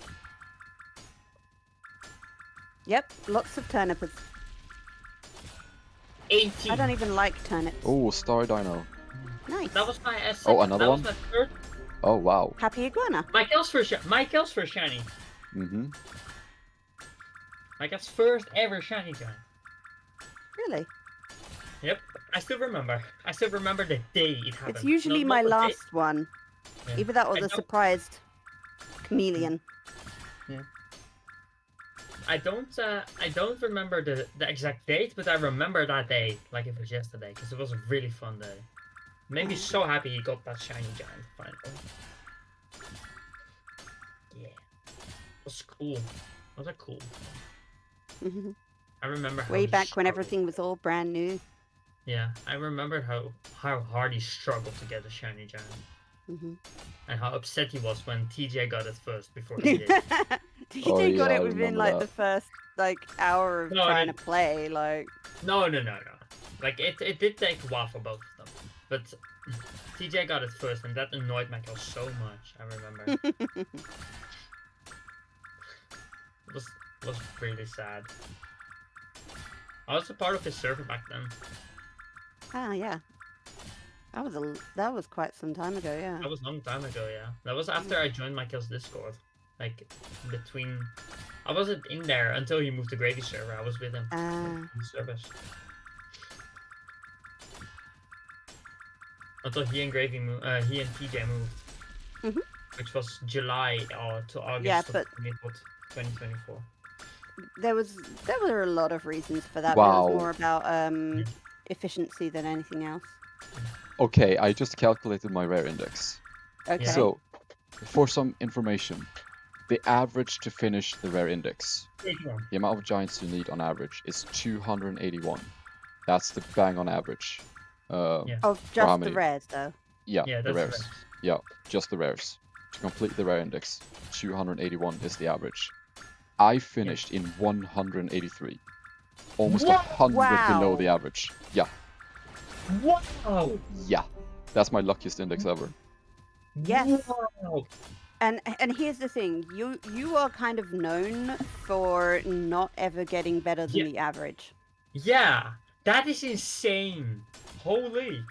Yep, lots of turnips. 18. I don't even like turnips. Oh, Star Dino. Nice. That was my Ascension. Oh, another that one? was my third. Oh, wow. Happy iguana. Michael's first shiny. Mm-hmm. Michael's first ever shiny giant. Really? Yep, I still remember. I still remember the day it happened. It's usually Not my the day- last one. Yeah. Either that or I the don't- surprised chameleon. I don't remember the exact date, but I remember that day like it was yesterday because it was a really fun day. Made me so happy he got that shiny giant finally. Yeah, it was cool. It was a cool. Mhm. I remember how Way he back when struggled. everything was all brand new. Yeah, I remember how hard he struggled to get a shiny giant, Hmm and how upset he was when TJ got it first before he did. TJ Oh, got yeah, it I within remember like that. the first hour of No, trying no. to play. Like, No. Like it did take a while for both of them, but TJ got it first, and that annoyed Michael so much. I remember it was really sad. I was a part of his server back then. ah, yeah. That was quite some time ago. Yeah. That was a long time ago. Yeah, that was after I joined Michael's Discord. Like between, I wasn't in there until he moved to Gravy's server. I was with him in the service until he and Gravy he and TJ moved, Mhm. which was July to August Yeah, of but 2024. there were a lot of reasons for that. But it Wow. was more about efficiency than anything else. Okay, I just calculated my rare index. Okay. Yeah. So, for some information, the average to finish the rare index, 81. the amount of giants you need on average is 281. That's the bang on average. Yeah. Of how just the many? rares, though. Yeah, Yeah, the that's rares. correct. Yeah, just the rares. To complete the rare index, 281 is the average. I finished in 183. Almost What? 100 below the Wow. average. Yeah, Wow! yeah. That's my luckiest index ever. Yes. Wow! And here's the thing, you are kind of known for not ever getting better than Yeah. the average. Yeah, that is insane. Holy.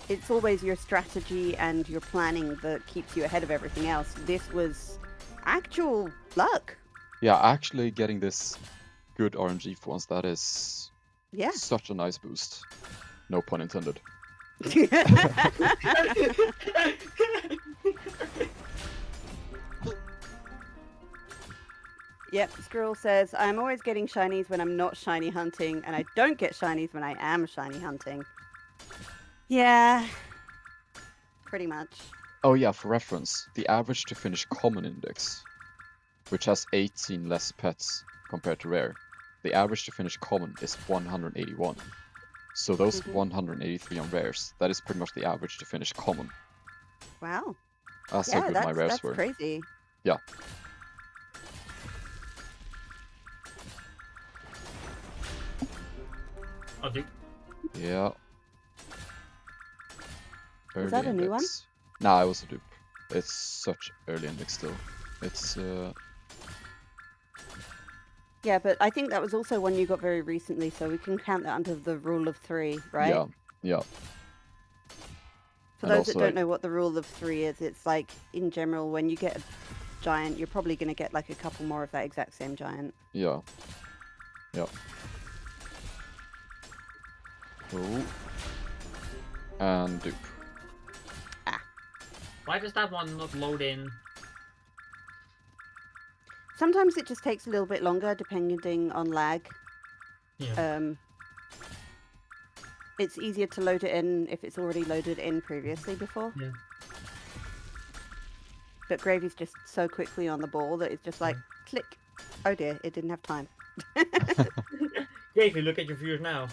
It's always your strategy and your planning that keeps you ahead of everything else. This was actual luck. Yeah, actually getting this good RNG for once, that is Yeah. such a nice boost. No pun intended. Yep, Squirrel says, I'm always getting shinies when I'm not shiny hunting, and I don't get shinies when I am shiny hunting. Yeah, pretty much. Oh yeah, for reference, the average to finish common index, which has 18 less pets compared to rare, the average to finish common is 181. So those 183 on rares, that is pretty much the average to finish common. Wow. That's Yeah, how good my rares that's were. crazy. Yeah. Oh, dude. Yeah. Was that a new one? index. Nah, it was a dupe. It's such early index still. It's Yeah, but I think that was also one you got very recently, so we can count that under the rule of 3, right? yeah. For And those that also, don't like- know what the rule of 3 is, it's like, in general, when you get a giant, you're probably going to get like a couple more of that exact same giant. Yeah. Yeah. Oh. And dupe. Why does that one not load in? Sometimes it just takes a little bit longer, depending on lag. Yeah. It's easier to load it in if it's already loaded in previously before. Yeah. But Gravy's just so quickly on the ball that it's just like, click. Oh dear, it didn't have time. Gravy, look at your viewers now.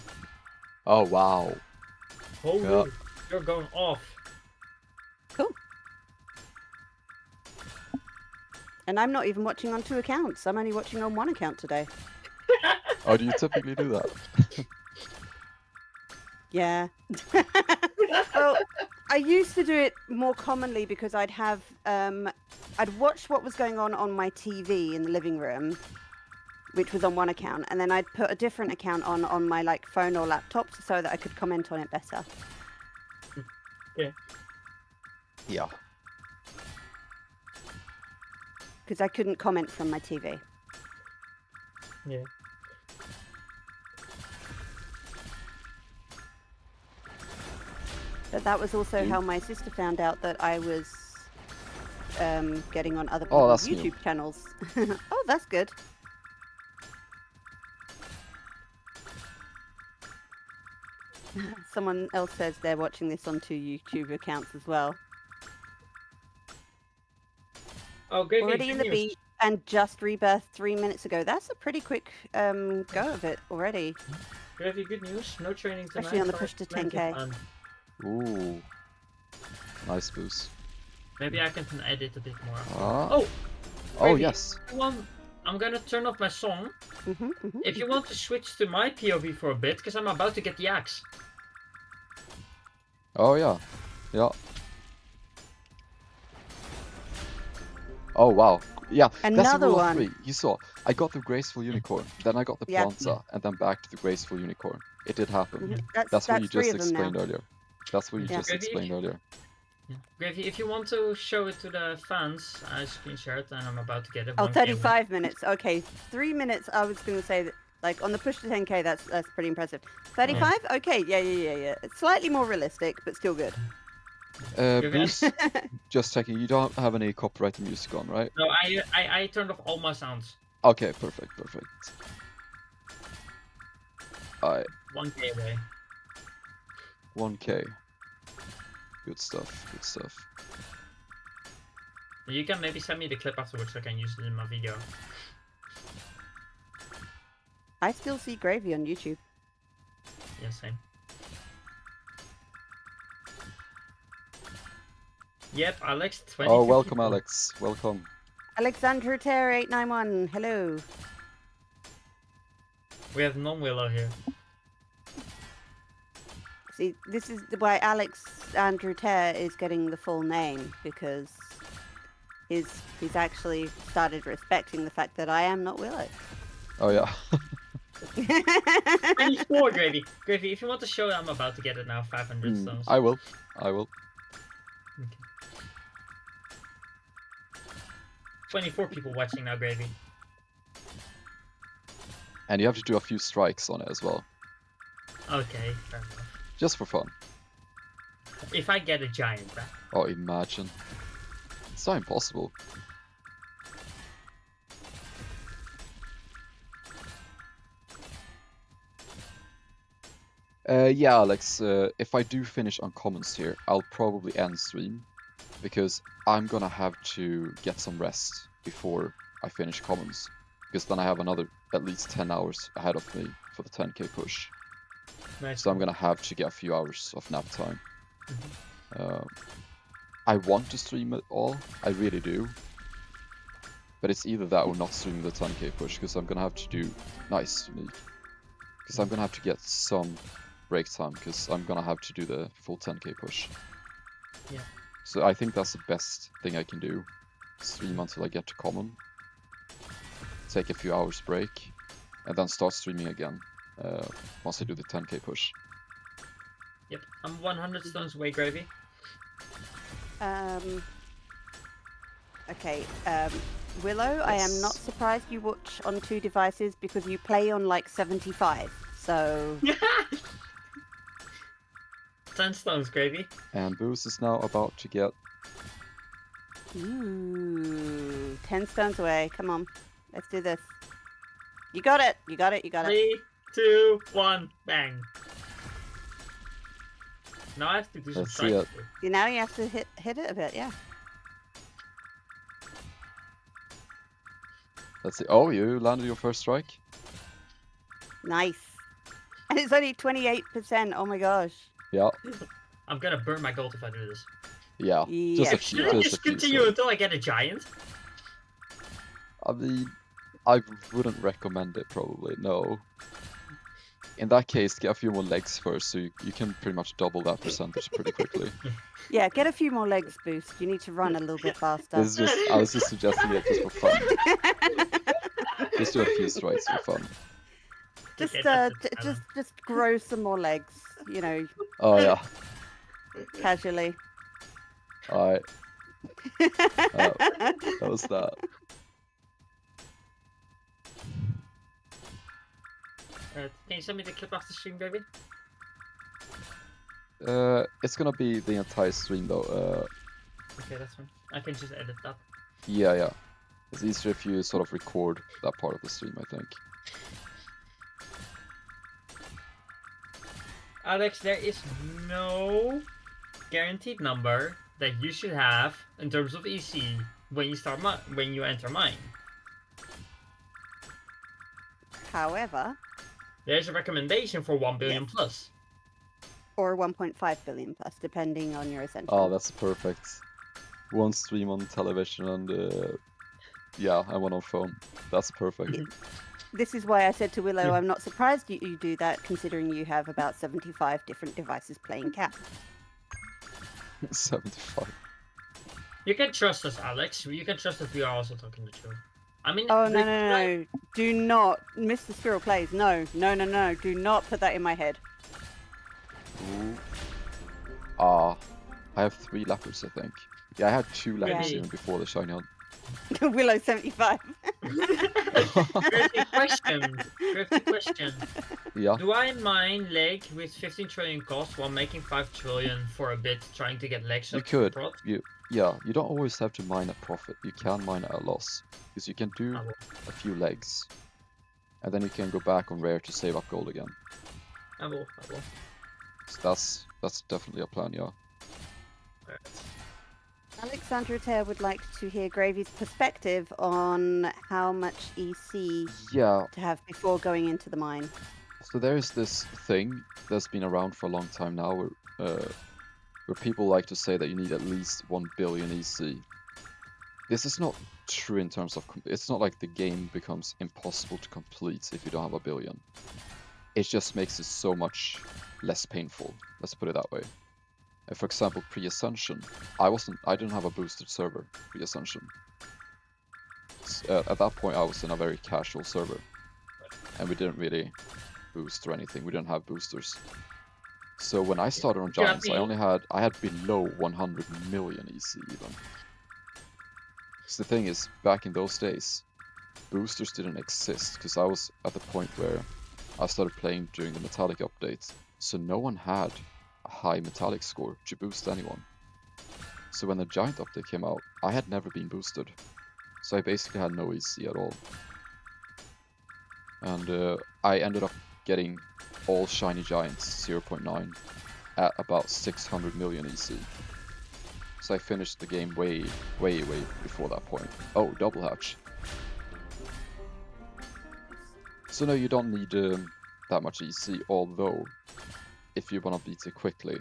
Oh wow. Holy, Yeah. you're going off. Cool. And I'm not even watching on 2 accounts. I'm only watching on 1 account today. Oh, do you typically do that? Yeah. Well, I used to do it more commonly because I'd have I'd watch what was going on my TV in the living room, which was on one account, and then I'd put a different account on my like phone or laptop so that I could comment on it better. Yeah. Because I couldn't comment from my TV. Yeah. But that was also Mm. how my sister found out that I was getting on other Oh, people's that's new. YouTube channels. Oh, that's good. Someone else says they're watching this on 2 YouTube accounts as well. Oh, great. Already in the beat and just rebirthed 3 minutes ago. That's a pretty quick go of it already. Gravy, good news. No training tonight. Especially on the so push to plenty 10K. of fun. Ooh. Nice boost. Maybe I can edit a bit more. Ah. Oh! Oh, Gravy, yes. if you want- I'm gonna turn off my song. Mm-hmm. If you want to switch to my POV for a bit, because I'm about to get the axe. Oh, yeah. Yeah. Oh, wow. Yeah, that's a Another rule of one. 3. You saw, I got the graceful unicorn, then I got the Yeah. planta, and then back to the graceful unicorn. It did happen. Mhm. That's what you 3 just of them now. explained earlier. That's what you Yeah. just Maybe if explained you- earlier. Gravy, if you want to show it to the fans, I screen share it and I'm about to get it. Oh, 1K 35 minutes. Okay, 3 minutes. I was going to say that, like on the push to 10K, that's pretty impressive. 35? Okay, yeah. It's slightly more realistic, but still good. You're Boost, just checking, you don't have any copyrighted music on, right? No, I turned off all my sounds. Okay, perfect. 1K away. 1K. Good stuff. You can maybe send me the clip afterwards so I can use it in my video. I still see Gravy on YouTube. Yeah, same. Yep, Alex, 20. Oh, welcome, Alex. Welcome. Alexandra Terre 891. Hello. We have non-Willow here. See, this is why Alex Andrew Terre is getting the full name, because he's actually started respecting the fact that I am not Willow. Oh, yeah. 24, Gravy. Gravy, if you want to show it, I'm about to get it now. 500 stones. I will. Okay. 24 people watching now, Gravy. And you have to do a few strikes on it as well. Okay, fair enough. Just for fun. If I get a giant back. Oh, imagine. It's not impossible. Yeah, Alex, if I do finish uncommons here, I'll probably end stream, because I'm gonna have to get some rest before I finish commons, because then I have another at least 10 hours ahead of me for the 10k push. Nice. So I'm gonna have to get a few hours of nap time. I want to stream it all, I really do. But it's either that or not streaming the 10k push, because I'm gonna have to do nice, because I'm gonna have to get some break time, because I'm gonna have to do the full 10k push. Yeah. So I think that's the best thing I can do. Stream until I get to common, take a few hours break, and then start streaming again once I do the 10k push. Yep, I'm 100 stones away, Gravy. Okay, Willow, I am not Yes. surprised you watch on 2 devices because you play on like 75. So 10 stones, Gravy. And Boost is now about to get... Ooh, 10 stones away. Come on, let's do this. You got it. 3, 2, 1, bang. Now I have to do some Let's see strikes. it. Now you have to hit it a bit, yeah. Let's see. Oh, you landed your first strike? Nice. And it's only 28%. Oh my gosh. Yeah. I'm gonna burn my gold if I do this. Yeah. Yeah. Just a Should I few just continue strikes. until I get a giant? I mean, I wouldn't recommend it probably, no. In that case, get a few more legs first, so you can pretty much double that percentage pretty quickly. Yeah, get a few more legs boost. You need to run a little bit faster. This is just, I was just suggesting it just for fun. Just do a few strikes for fun. Just, Okay, that's it, just grow some more legs. You know, Oh yeah. casually. Alright, that was that. Can you send me the clip after stream, baby? It's gonna be the entire stream though. Okay, that's fine. I can just edit that. Yeah. It's easier if you sort of record that part of the stream, I think. Alex, there is no guaranteed number that you should have in terms of EC when you enter mine. However, There's a recommendation for 1 billion Yes. plus. or 1.5 billion plus, depending on your Ascension. Oh, that's perfect. One stream on television and yeah, and one on phone. That's perfect. This is why I said to Willow, I'm not surprised you do that, considering you have about 75 different devices playing cat. 75. You can trust us, Alex. You can trust that we are also talking the truth. I mean, Oh, no. Do not. Mr. Squirrel plays. No. Do not put that in my head. Ooh. I have 3 leopards, I think. Yeah, I had 2 leopards Yeah. even before the shiny hunt. Willow 75. Grifty question. Yeah, Do I mine leg with 15 trillion cost while making 5 trillion for a bit trying to get legs you up to could. prod? Yeah, you don't always have to mine at profit. You can mine at a loss. Because you can do I will. a few legs. And then you can go back on rare to save up gold again. I will. So that's definitely a plan, yeah. Alexandra Tear would like to hear Gravy's perspective on how much EC Yeah, to have before going into the mine. so there is this thing that's been around for a long time now where people like to say that you need at least 1 billion EC. This is not true in terms of... It's not like the game becomes impossible to complete if you don't have a billion. It just makes it so much less painful, let's put it that way. For example, pre-Ascension, I didn't have a boosted server pre-Ascension. At that point I was in a very casual server. And we didn't really boost or anything, we didn't have boosters. So when I started on Giants, I had below 100 million EC even. So the thing is, back in those days, boosters didn't exist, because I was at the point where I started playing during the Metallic update, so no one had a high Metallic score to boost anyone. So when the Giant update came out, I had never been boosted, so I basically had no EC at all. And I ended up getting all shiny Giants 0.9 at about 600 million EC. So I finished the game way before that point. Oh, double hatch. So no, you don't need that much EC, although if you want to beat it quickly,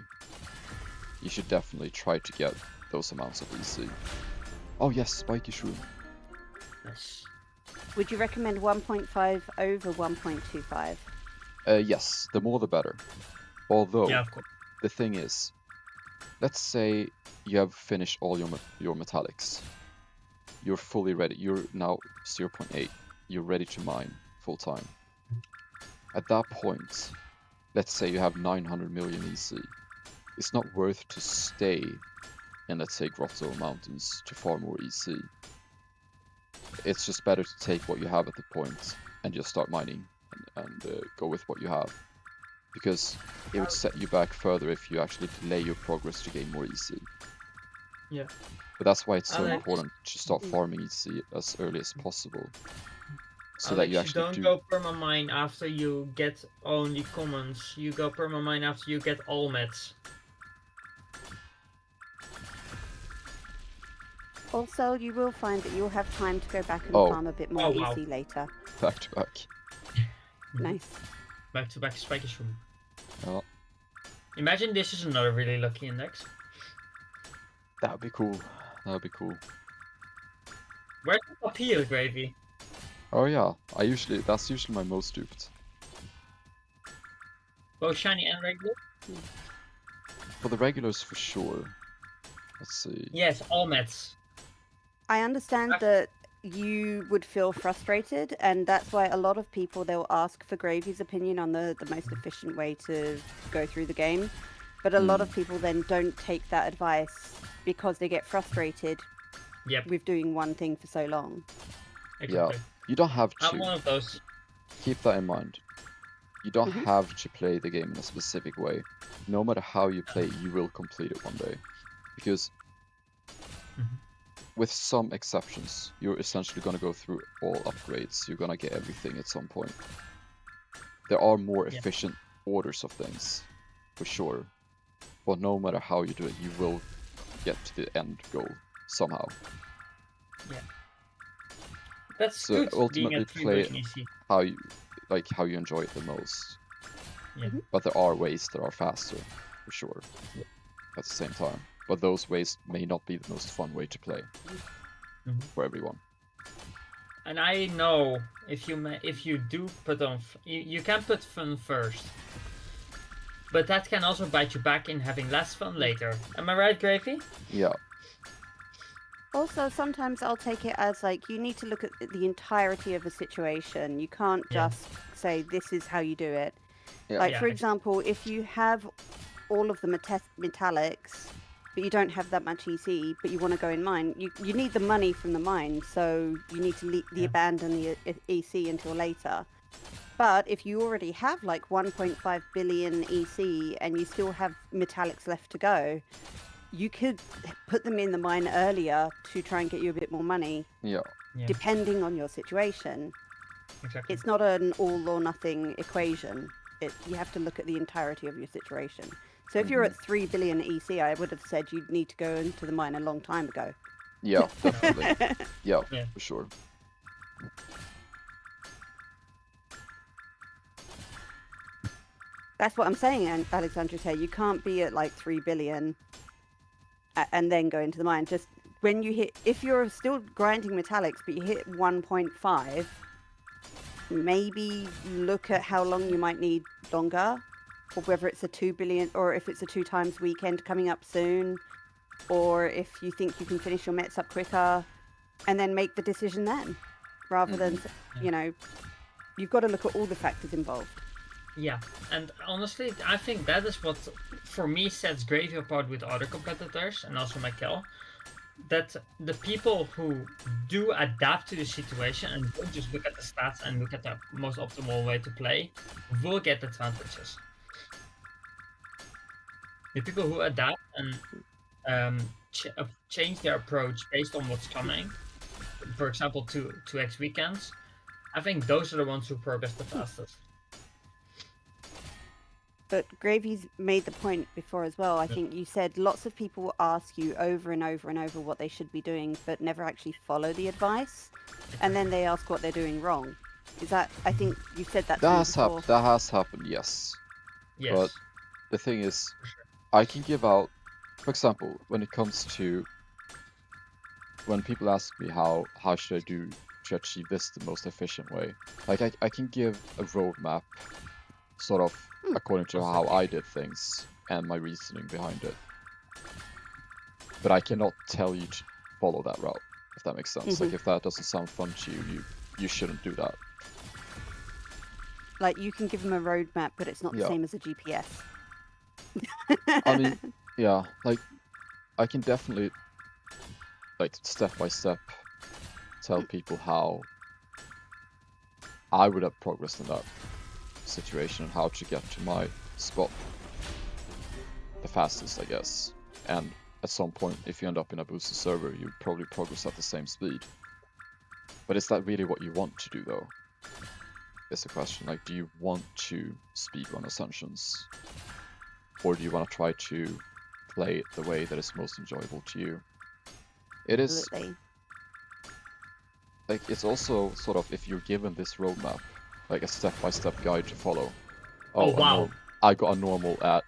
you should definitely try to get those amounts of EC. Oh yes, spiky shroom. Nice. Would you recommend 1.5 over 1.25? Yes, the more the better. Although, Yeah, of course. the thing is, let's say you have finished all your metallics. You're fully ready. You're now 0.8. You're ready to mine full time. At that point, let's say you have 900 million EC. It's not worth to stay in, let's say, Grotto Mountains to farm more EC. It's just better to take what you have at the point and just start mining and go with what you have. Because it would set you back further if you actually delay your progress to gain more EC. Yeah. But that's why it's so Alex. important to start farming EC as early as possible. So Alex, that you actually don't go permamine after you get only commons. You go permamine after you get all meds. Also, you will find that you'll have time to go back and Oh. farm a bit more Oh, wow. EC later. back to back. Nice. Back to back spiky shroom. Oh, Imagine this is another really lucky index. that would be cool. That would be cool. Where's the appeal, Gravy? Oh yeah, that's usually my most duped. Both shiny and regular? For the regulars for sure. Let's see. Yes, all mets. I understand that you would feel frustrated, and that's why a lot of people, they'll ask for Gravy's opinion on the most efficient way to go through the game. But a lot of people then don't take that advice because they get frustrated Yep, with doing one thing for so long. exactly. You don't have I'm to. one of those. Keep that in mind. You don't Mhm. have to play the game in a specific way. No matter how you play, you will complete it one day. Because with some exceptions, you're essentially going to go through all upgrades. You're going to get everything at some point. There are more efficient orders of things, for sure. But no matter how you do it, you will get to the end goal somehow. That's So good. ultimately Being a 3 play billion EC. how you enjoy it the most. Yeah. But there are ways that are faster, for sure. At the same time. But those ways may not be the most fun way to play for everyone. And I know if you do put on, you can put fun first, but that can also bite you back in having less fun later. Am I right, Gravy? Yeah. Also, sometimes I'll take it as like you need to look at the entirety of a situation. You can't Yeah. just say this is how you do it. Yeah. Like, Yeah, for example, if you have all of the metallics, but you don't have that much EC, but you want to go in mine, you need the money from the mine, so you need to abandon the EC until later. But if you already have like 1.5 billion EC and you still have metallics left to go, you could put them in the mine earlier to try and get you a bit more money, Yeah. depending on your situation. Exactly. It's not an all or nothing equation. You have to look at the entirety of your situation. So if you're at 3 billion EC, I would have said you'd need to go into the mine a long time ago. Yeah, definitely. Yeah, Yeah. for sure. That's what I'm saying, Alexandra Tay. You can't be at like 3 billion and then go into the mine. Just when you hit, if you're still grinding metallics, but you hit 1.5, maybe look at how long you might need longer, or whether it's a 2 billion, or if it's a 2 times weekend coming up soon, or if you think you can finish your mets up quicker, and then make the decision then, rather than, you know, you've got to look at all the factors involved. Yeah, and honestly, I think that is what, for me, sets Gravy apart with other competitors, and also Mikel. That the people who do adapt to the situation and don't just look at the stats and look at the most optimal way to play, will get advantages. The people who adapt and change their approach based on what's coming, for example, 2x weekends, I think those are the ones who progress the fastest. But Gravy's made the point before as well. I think you said lots of people ask you over and over and over what they should be doing, but never actually follow the advice. And then they ask what they're doing wrong. Is that, I think you said that to me before. That has happened, yes. Yes. But the thing is, I can give out, for example, when it comes to, when people ask me how should I do to achieve this the most efficient way, like I can give a roadmap, sort of according to how I did things and my reasoning behind it. But I cannot tell you to follow that route, if that makes sense. Like if that doesn't sound fun to you, you shouldn't do that. Like you can give them a roadmap, but it's not the same as a GPS. I mean, yeah, like I can definitely, like step by step, tell people how I would have progressed in that situation and how to get to my spot the fastest, I guess. And at some point, if you end up in a boosted server, you probably progress at the same speed. But is that really what you want to do, though? Is the question. Like, do you want to speedrun Ascensions? Or do you want to try to play it the way that is most enjoyable to you? It is... Absolutely. Like, it's also sort of, if you're given this roadmap, like a step-by-step guide to follow. Oh wow. I got a normal at...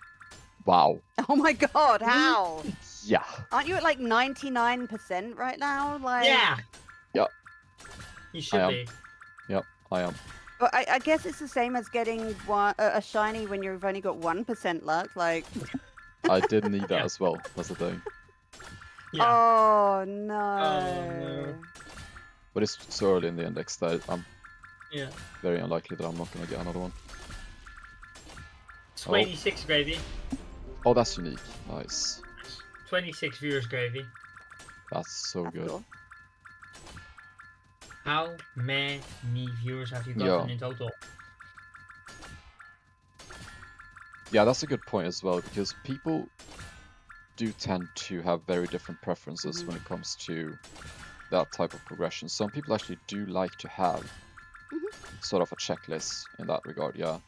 Wow. Oh my god, how? Yeah. Aren't you at like 99% right now? Like... Yeah! Yeah. You should be. Yep, I am. But I guess it's the same as getting a shiny when you've only got 1% luck, like... I didn't need that as well, that's the thing. Yeah. Oh no. no. But it's so early in the index that I'm Yeah. very unlikely that I'm not gonna get another one. 26 Gravy. Oh, that's unique. Nice. 26 viewers Gravy. That's so That's good. cool. How many viewers have you Yeah. gotten in total? Yeah, that's a good point as well, because people do tend to have very different preferences when it comes to that type of progression. Some people actually do like to have sort of a checklist in that regard, yeah.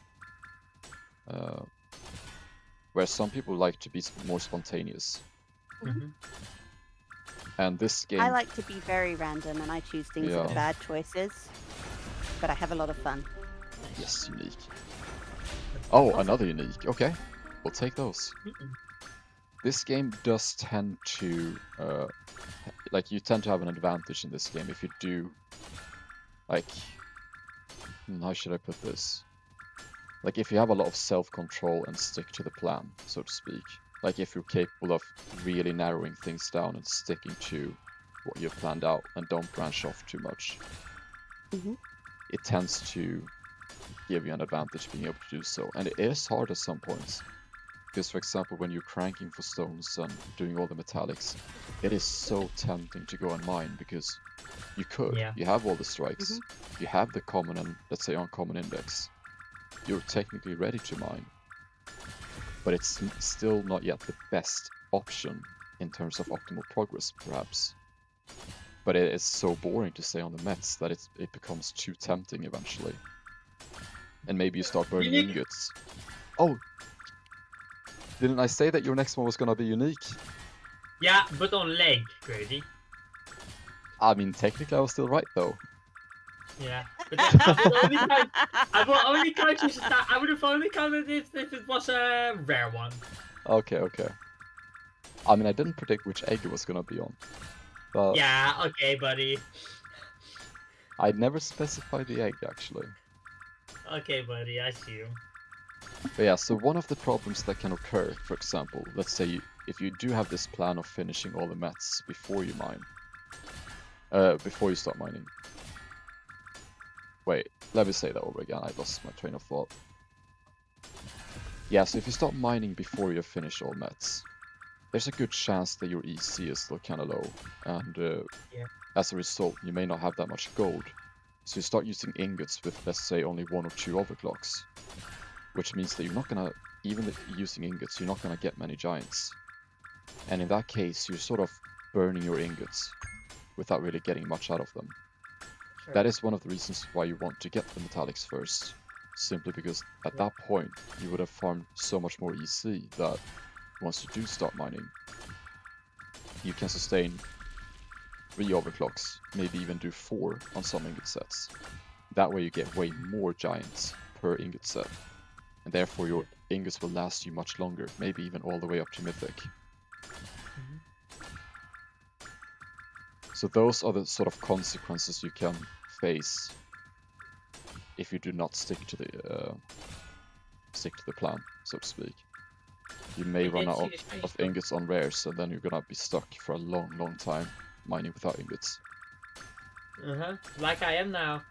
Where some people like to be more spontaneous. And this game... I like to be very random and I choose things that are Yeah. bad choices, but I have a lot of fun. Yes, unique. Oh, Awesome. another unique. Okay, we'll take those. This game does tend to, like, you tend to have an advantage in this game if you do, like, how should I put this? Like, if you have a lot of self-control and stick to the plan, so to speak. Like, if you're capable of really narrowing things down and sticking to what you've planned out and don't branch off too much, it tends to give you an advantage being able to do so. And it is hard at some points. Because, for example, when you're cranking for stones and doing all the metallics, it is so tempting to go and mine because you could. Yeah. You have all the strikes. You have the common and, let's say, uncommon index. You're technically ready to mine. But it's still not yet the best option in terms of optimal progress, perhaps. But it is so boring to stay on the mets that it becomes too tempting eventually. And maybe you start burning ingots. Oh! Didn't I say that your next one was gonna be unique? Yeah, but on leg, Gravy. I mean, technically I was still right though. Yeah. But I will only count you. I would have only counted it if it was a rare one. Okay, okay. I mean, I didn't predict which egg it was gonna be on. But Yeah, okay, buddy. I never specified the egg, actually. Okay, buddy, I see you. But yeah, so one of the problems that can occur, for example, let's say if you do have this plan of finishing all the mets before you mine, before you start mining. Wait, let me say that over again, I lost my train of thought. Yeah, so if you start mining before you finish all mets, there's a good chance that your EC is still kind of low, and as a result, you may not have that much gold. So you start using ingots with, let's say, only 1 or 2 overclocks. Which means that you're not gonna, even using ingots, you're not gonna get many giants. And in that case, you're sort of burning your ingots without really getting much out of them. Sure. That is one of the reasons why you want to get the metallics first. Simply because at that point, you would have farmed so much more EC that once you do start mining, you can sustain 3 overclocks, maybe even do 4 on some ingot sets. That way you get way more giants per ingot set. And therefore your ingots will last you much longer, maybe even all the way up to Mythic. So those are the sort of consequences you can face if you do not stick to the plan, so to speak. You may run out of ingots on rares, and then you're gonna be stuck for a long time mining without ingots. Like I am now.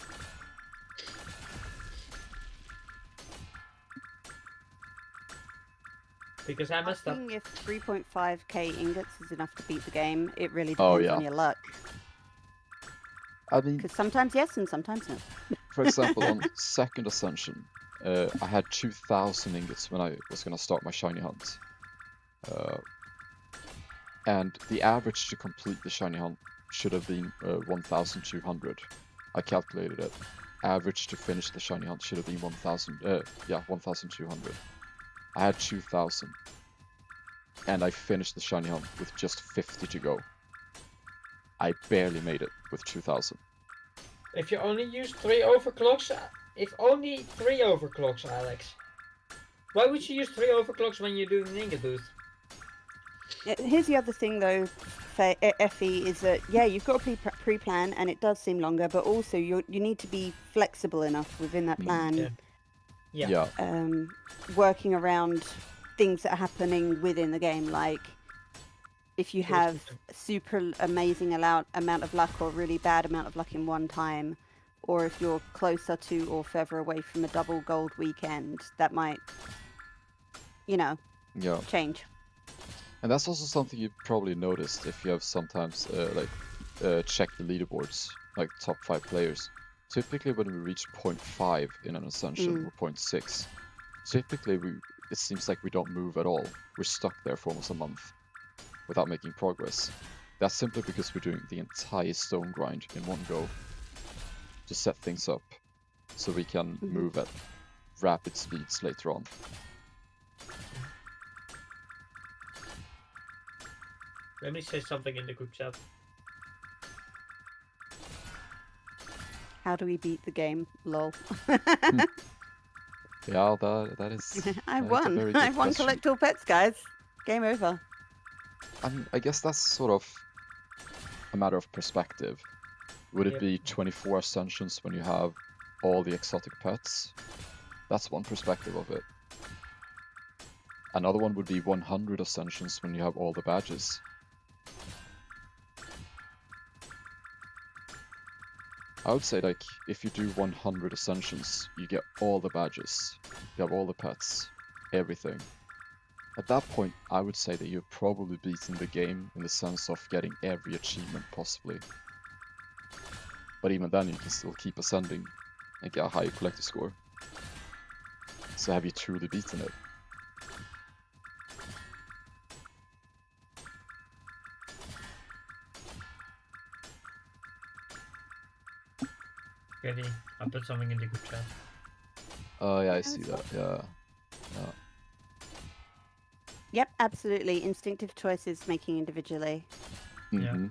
Because I messed up. If 3.5k ingots is enough to beat the game, it really depends on your luck. I mean, because sometimes yes and sometimes no. For example, on second Ascension, I had 2,000 ingots when I was gonna start my shiny hunt. And the average to complete the shiny hunt should have been 1,200. I calculated it. Average to finish the shiny hunt should have been 1,200. I had 2,000. And I finished the shiny hunt with just 50 to go. I barely made it with 2,000. If you only use 3 overclocks, Alex. Why would you use 3 overclocks when you're doing an ingot boost? Here's the other thing though, Effie, is that you've got to pre-plan, and it does seem longer, but also you need to be flexible enough within that plan. Yeah. Working around things that are happening within the game, like if you So have it's- super amazing amount of luck or really bad amount of luck in one time, or if you're closer to or further away from a double gold weekend, that might, Yeah. change. And that's also something you've probably noticed if you have sometimes checked the leaderboards, like top 5 players. Typically when we reach 0.5 in an Ascension or 0.6, typically it seems like we don't move at all. We're stuck there for almost a month without making progress. That's simply because we're doing the entire stone grind in one go to set things up so we can move at rapid speeds later on. Let me say something in the group chat. How do we beat the game? Lol. Yeah, that is. I that is a won. very I good won question. collect all pets, guys. Game over. I mean, I guess that's sort of a matter of perspective. Would it Yep. be 24 Ascensions when you have all the exotic pets? That's one perspective of it. Another one would be 100 Ascensions when you have all the badges. I would say, like, if you do 100 Ascensions, you get all the badges, you have all the pets, everything. At that point, I would say that you've probably beaten the game in the sense of getting every achievement possibly. But even then, you can still keep ascending and get a higher collector score. So have you truly beaten it? Ready? I'll put something in the group chat. Oh yeah, I Yeah, see that's that, yeah. Yep, absolutely. Instinctive choices making individually. Yeah. Mm-hmm.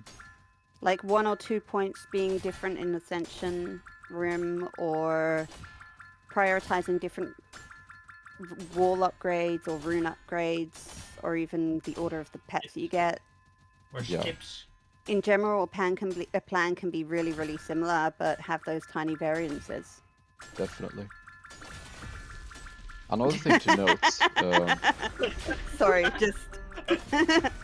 Like 1 or 2 points being different in Ascension, Rim, or prioritizing different wall upgrades or rune upgrades, or even the order of the pets that you get. Or Yeah. skips. In general, a plan can be really, really similar, but have those tiny variances. Definitely. Another thing to note, Sorry, just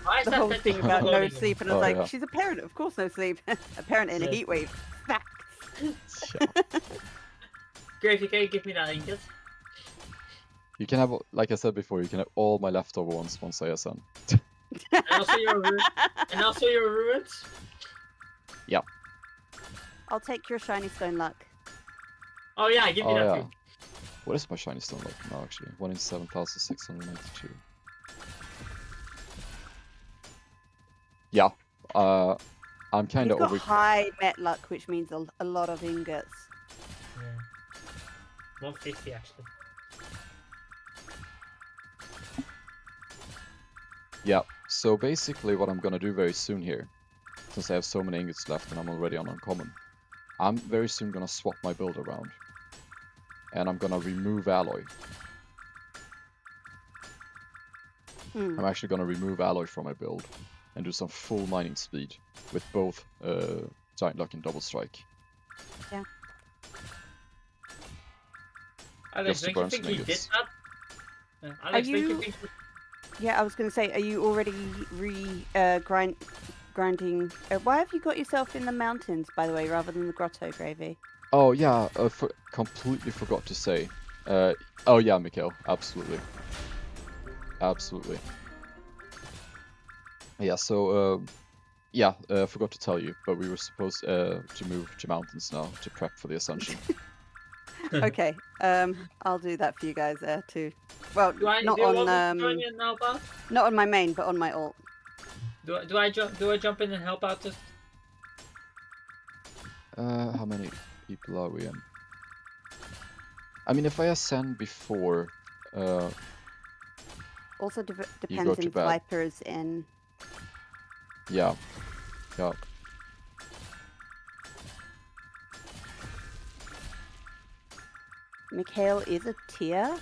Why is the that whole pet thing just about no floating? sleep, and I was Oh, like, yeah. she's a parent, of course no sleep. A parent in a Yeah. heat wave. Facts. yeah. Gravy, can you give me that ingot? You can have, like I said before, you can have all my leftover ones once I ascend. And also your and also your ruins? I'll take your shiny stone luck. Oh yeah, give me Oh that yeah. too. What is my shiny stone like now actually? 1 in 7,692. Yeah. I'm kinda You've got over high met luck, which means a lot of ingots. Yeah. 150 actually. Yeah, so basically what I'm gonna do very soon here, since I have so many ingots left and I'm already on uncommon, I'm very soon gonna swap my build around. And I'm gonna remove alloy. I'm actually gonna remove alloy from my build and do some full mining speed with both Giant Luck and Double Strike. Yeah. Alex, Just to don't you burn think some he did ingots. that? Alex, don't you you- think Yeah, I was going to say, are you already grinding? Why have you got yourself in the mountains, by the way, rather than the grotto, Gravy? Oh yeah, completely forgot to say. Oh yeah, Mikhail, absolutely. Absolutely. Yeah, so forgot to tell you, but we were supposed to move to mountains now to prep for the Ascension. Okay, I'll do that for you guys there too. Well, do I not do you on want me to join in and help out? not on my main, but on my alt. Do I jump in and help out just How many people are we in? I mean, if I ascend before, Also go depends to if bed. Viper is in. yeah. Mikhail is a tier.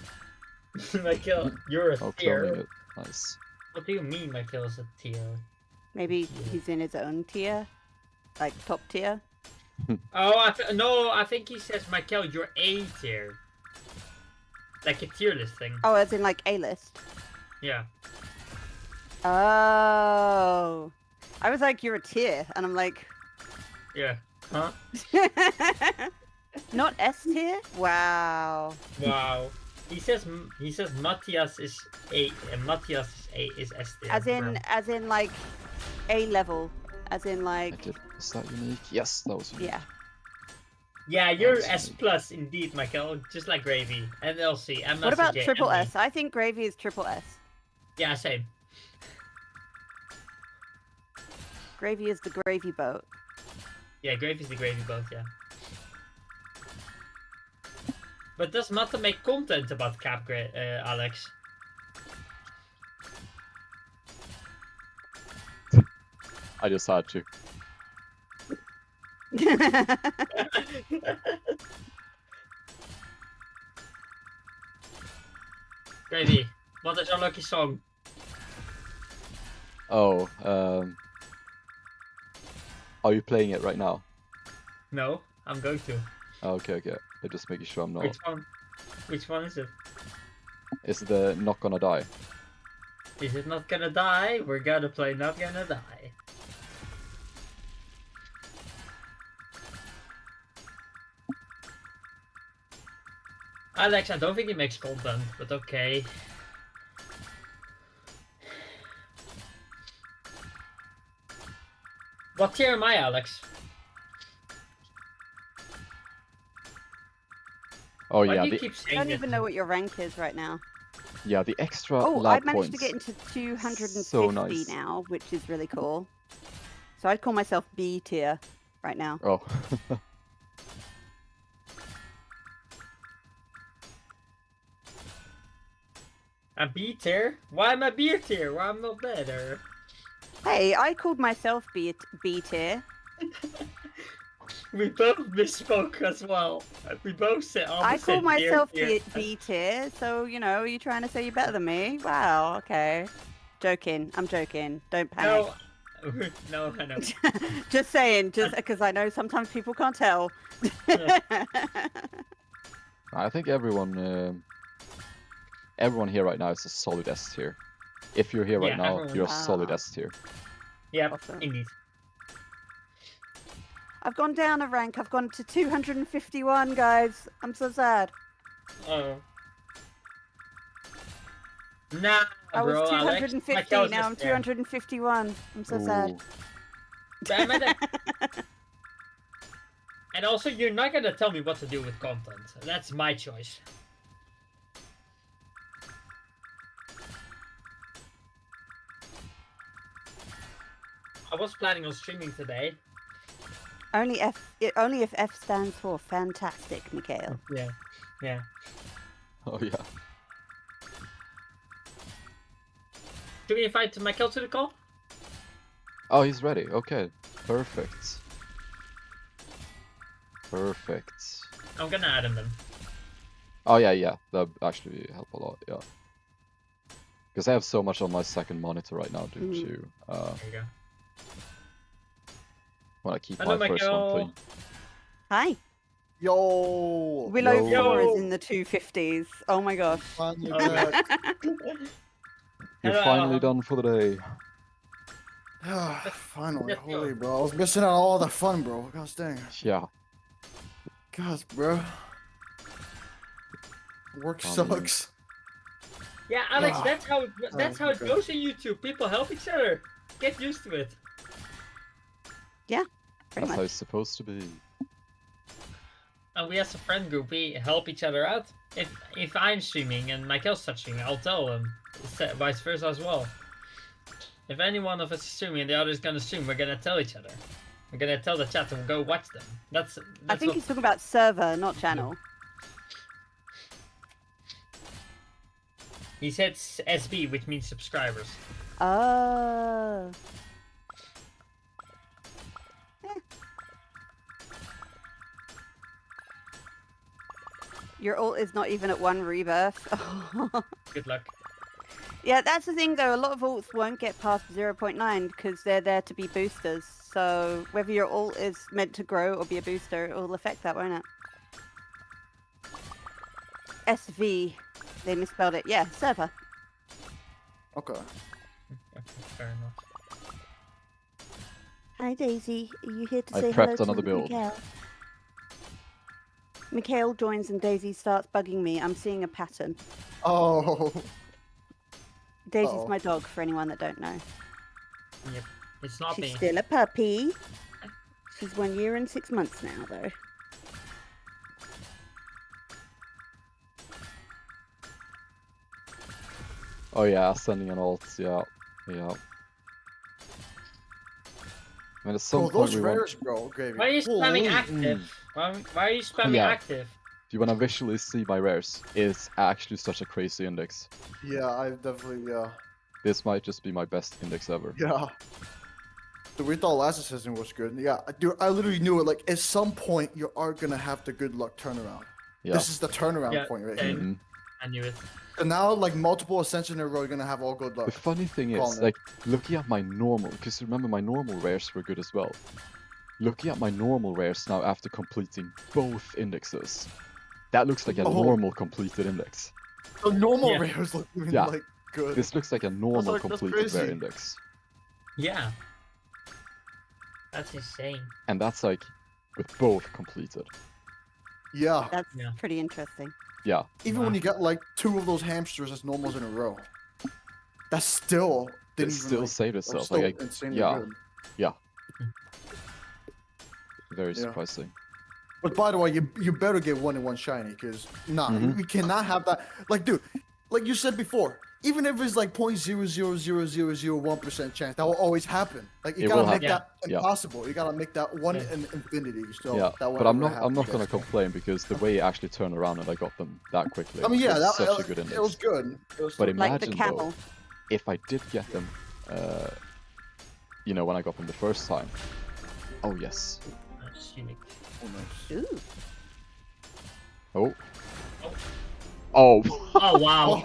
Michael, you're a Oh, tier. cloning it. Nice. What do you mean Michael is a tier? Maybe Yeah. he's in his own tier, like top tier. Oh, no, I think he says Michael, you're A tier. Like a tier list thing. Oh, as in like A list. Yeah. Oh. I was like, you're a tier, and I'm like, Yeah. Huh? not S tier? Wow. Wow. He says Matthias is A and Matthias is S tier. As in like A level. As in like Is that unique? Yes, that was unique. yeah. Yeah, you're That's S unique. plus indeed, Michael. Just like Gravy and LC and What about J triple and me. S? I think Gravy is triple S. Yeah, same. Gravy is the gravy boat. Yeah, Gravy's the Gravy boat. Yeah. But does Matta make content about Cap, Alex? I just had to. Gravy, what is your lucky song? Oh, are you playing it right now? No, I'm going to. Oh, okay. I'm just making sure I'm not. Which one? Which one is it? Is the Not Gonna Die? Is it Not Gonna Die? We're gonna play Not Gonna Die. Alex, I don't think he makes content, but okay. What tier am I, Alex? Oh Why yeah, do you the keep I saying don't that? even know what your rank is right now. the extra Oh, lab I've managed to points. get into 250 So nice. now, which is really cool. So I'd call myself B tier right now. Oh. A B tier? Why am I B tier? Why I'm not better? Hey, I called myself B tier. We both misspoke as well. We both said I call opposite myself tier. B tier, so you know, you're trying to say you're better than me? Wow, okay. Joking. I'm joking. Don't panic. No, no, I know. Just saying, just because I know sometimes people can't tell. I think everyone here right now is a solid S tier. If you're here right Yeah, now, everyone- you're a solid Ah. S tier. Yeah, Awesome. indeed. I've gone down a rank. I've gone to 251, guys. I'm so sad. Oh. Nah, I was bro, Alex. 250, Michael's now I'm just there. 251. I'm so sad. Ooh. Damn it. And also, you're not gonna tell me what to do with content. That's my choice. I was planning on streaming today. Only if F stands for fantastic, Mikhail. Yeah, yeah. Oh yeah. Do we invite Michael to the call? Oh, he's ready. Okay. Perfect. I'm gonna add him then. Oh yeah. That actually help a lot. Yeah. Because I have so much on my second monitor right now due to There you go. when I keep Hello, my first one Michael. clean. Hi. Yo! Willow Yo. 4 is in the 250s. Oh my gosh. Finally Oh, back. You're Hello. finally done for the day. Finally, Let's go. holy bro. I was missing out on all the fun, bro. Gosh dang. Yeah. Gosh, bro. Work Finally. sucks. Yeah, Alex, Ah. that's how it okay. goes in YouTube. People help each other. Get used to it. Pretty That's how much. it's supposed to be. And we as a friend group, we help each other out. If I'm streaming and Michael's streaming, I'll tell him. Vice versa as well. If any one of us is streaming and the other is gonna stream, we're gonna tell each other. We're gonna tell the chat and go watch them. That's I think what, he's talking about server, not channel. he said SB, which means subscribers. Oh. Your ult is not even at 1 rebirth. Good luck. Yeah, that's the thing though. A lot of ults won't get past 0.9 because they're there to be boosters. So whether your ult is meant to grow or be a booster, it will affect that, won't it? SV. They misspelled it. Yeah, server. Okay. Fair enough. Hi Daisy, are you here to I say hello prepped to another build. Mikhail? Mikhail joins and Daisy starts bugging me. I'm seeing a pattern. Oh. Daisy's Uh-oh. my dog, for anyone that don't know. Yep. It's not She's me. still a puppy. She's 1 year and 6 months now, though. Oh yeah, sending an ult. Yeah. Yeah. I mean, at some Bro, point those we want. rares, bro, Gravy. Why are you spamming Holy- active? Why are you spamming Yeah. active? If you want to visually see my rares, it's actually such a crazy index. Yeah, I definitely, yeah. This might just be my best index ever. Yeah. Dude, we thought last season was good. Yeah, dude, I literally knew it. Like, at some point, you are gonna have the good luck turnaround. Yeah. This is the turnaround Yeah, point right same. here. Mhm. I knew it. And now, like, multiple Ascension in a row, you're gonna have all good The luck. funny thing is, Calling it. like, looking at my normal, because remember my normal rares were good as well. Looking at my normal rares now after completing both indexes, that looks like a Oh. normal completed index. The normal Yeah. rares look even, Yeah. like, good. This looks like a normal like, that's completed rare crazy. index. Yeah. That's insane. And that's like with both completed. Yeah. That's Yeah. pretty interesting. Yeah. Even when you get, like, 2 of those hamsters as normals in a row, that still It didn't even, still like, saved that was itself. still Like, insanely yeah. good. very Yeah. surprising. But by the way, you better get 1 and 1 shiny, because nah, Mhm. we cannot have that. Like, dude, like you said before, even if it's like 0.00001% chance, that will always happen. Like, you It gotta will make happen. that Yeah. impossible. You gotta make that one Yeah. in infinity. So Yeah. that will But I'm never not happen, gonna guys. complain because the way it actually turned around and I got them that quickly. I mean, yeah, was that, such a good index. it was good. It was But still- Like the imagine camel. though, if I did get them, you know, when I got them the first time. Oh yes. That's unique. oh, nice. Ooh. Oh. Oh. Oh. Oh wow.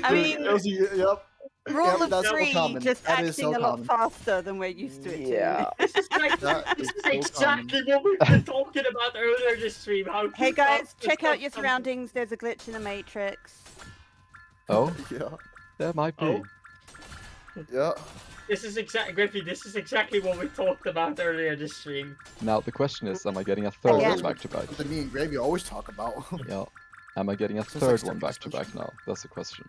I mean, It was, yep. rule Yep, of that's so three, common. just That is acting so a lot common. faster than we're used to it Yeah. This is like That this is is so exactly what we've been talking about earlier this stream. How Hey keep guys, up with check out stuff your something- surroundings. There's a glitch in the matrix. Oh, Yeah. there might be. Oh. Yeah. This is exactly Griffy. This is exactly what we talked about earlier this stream. Now the question is, am I getting a third Again. one back to back? Something me and Gravy always talk about. Yeah. Am I getting a Since third I one back to started back now? That's the question.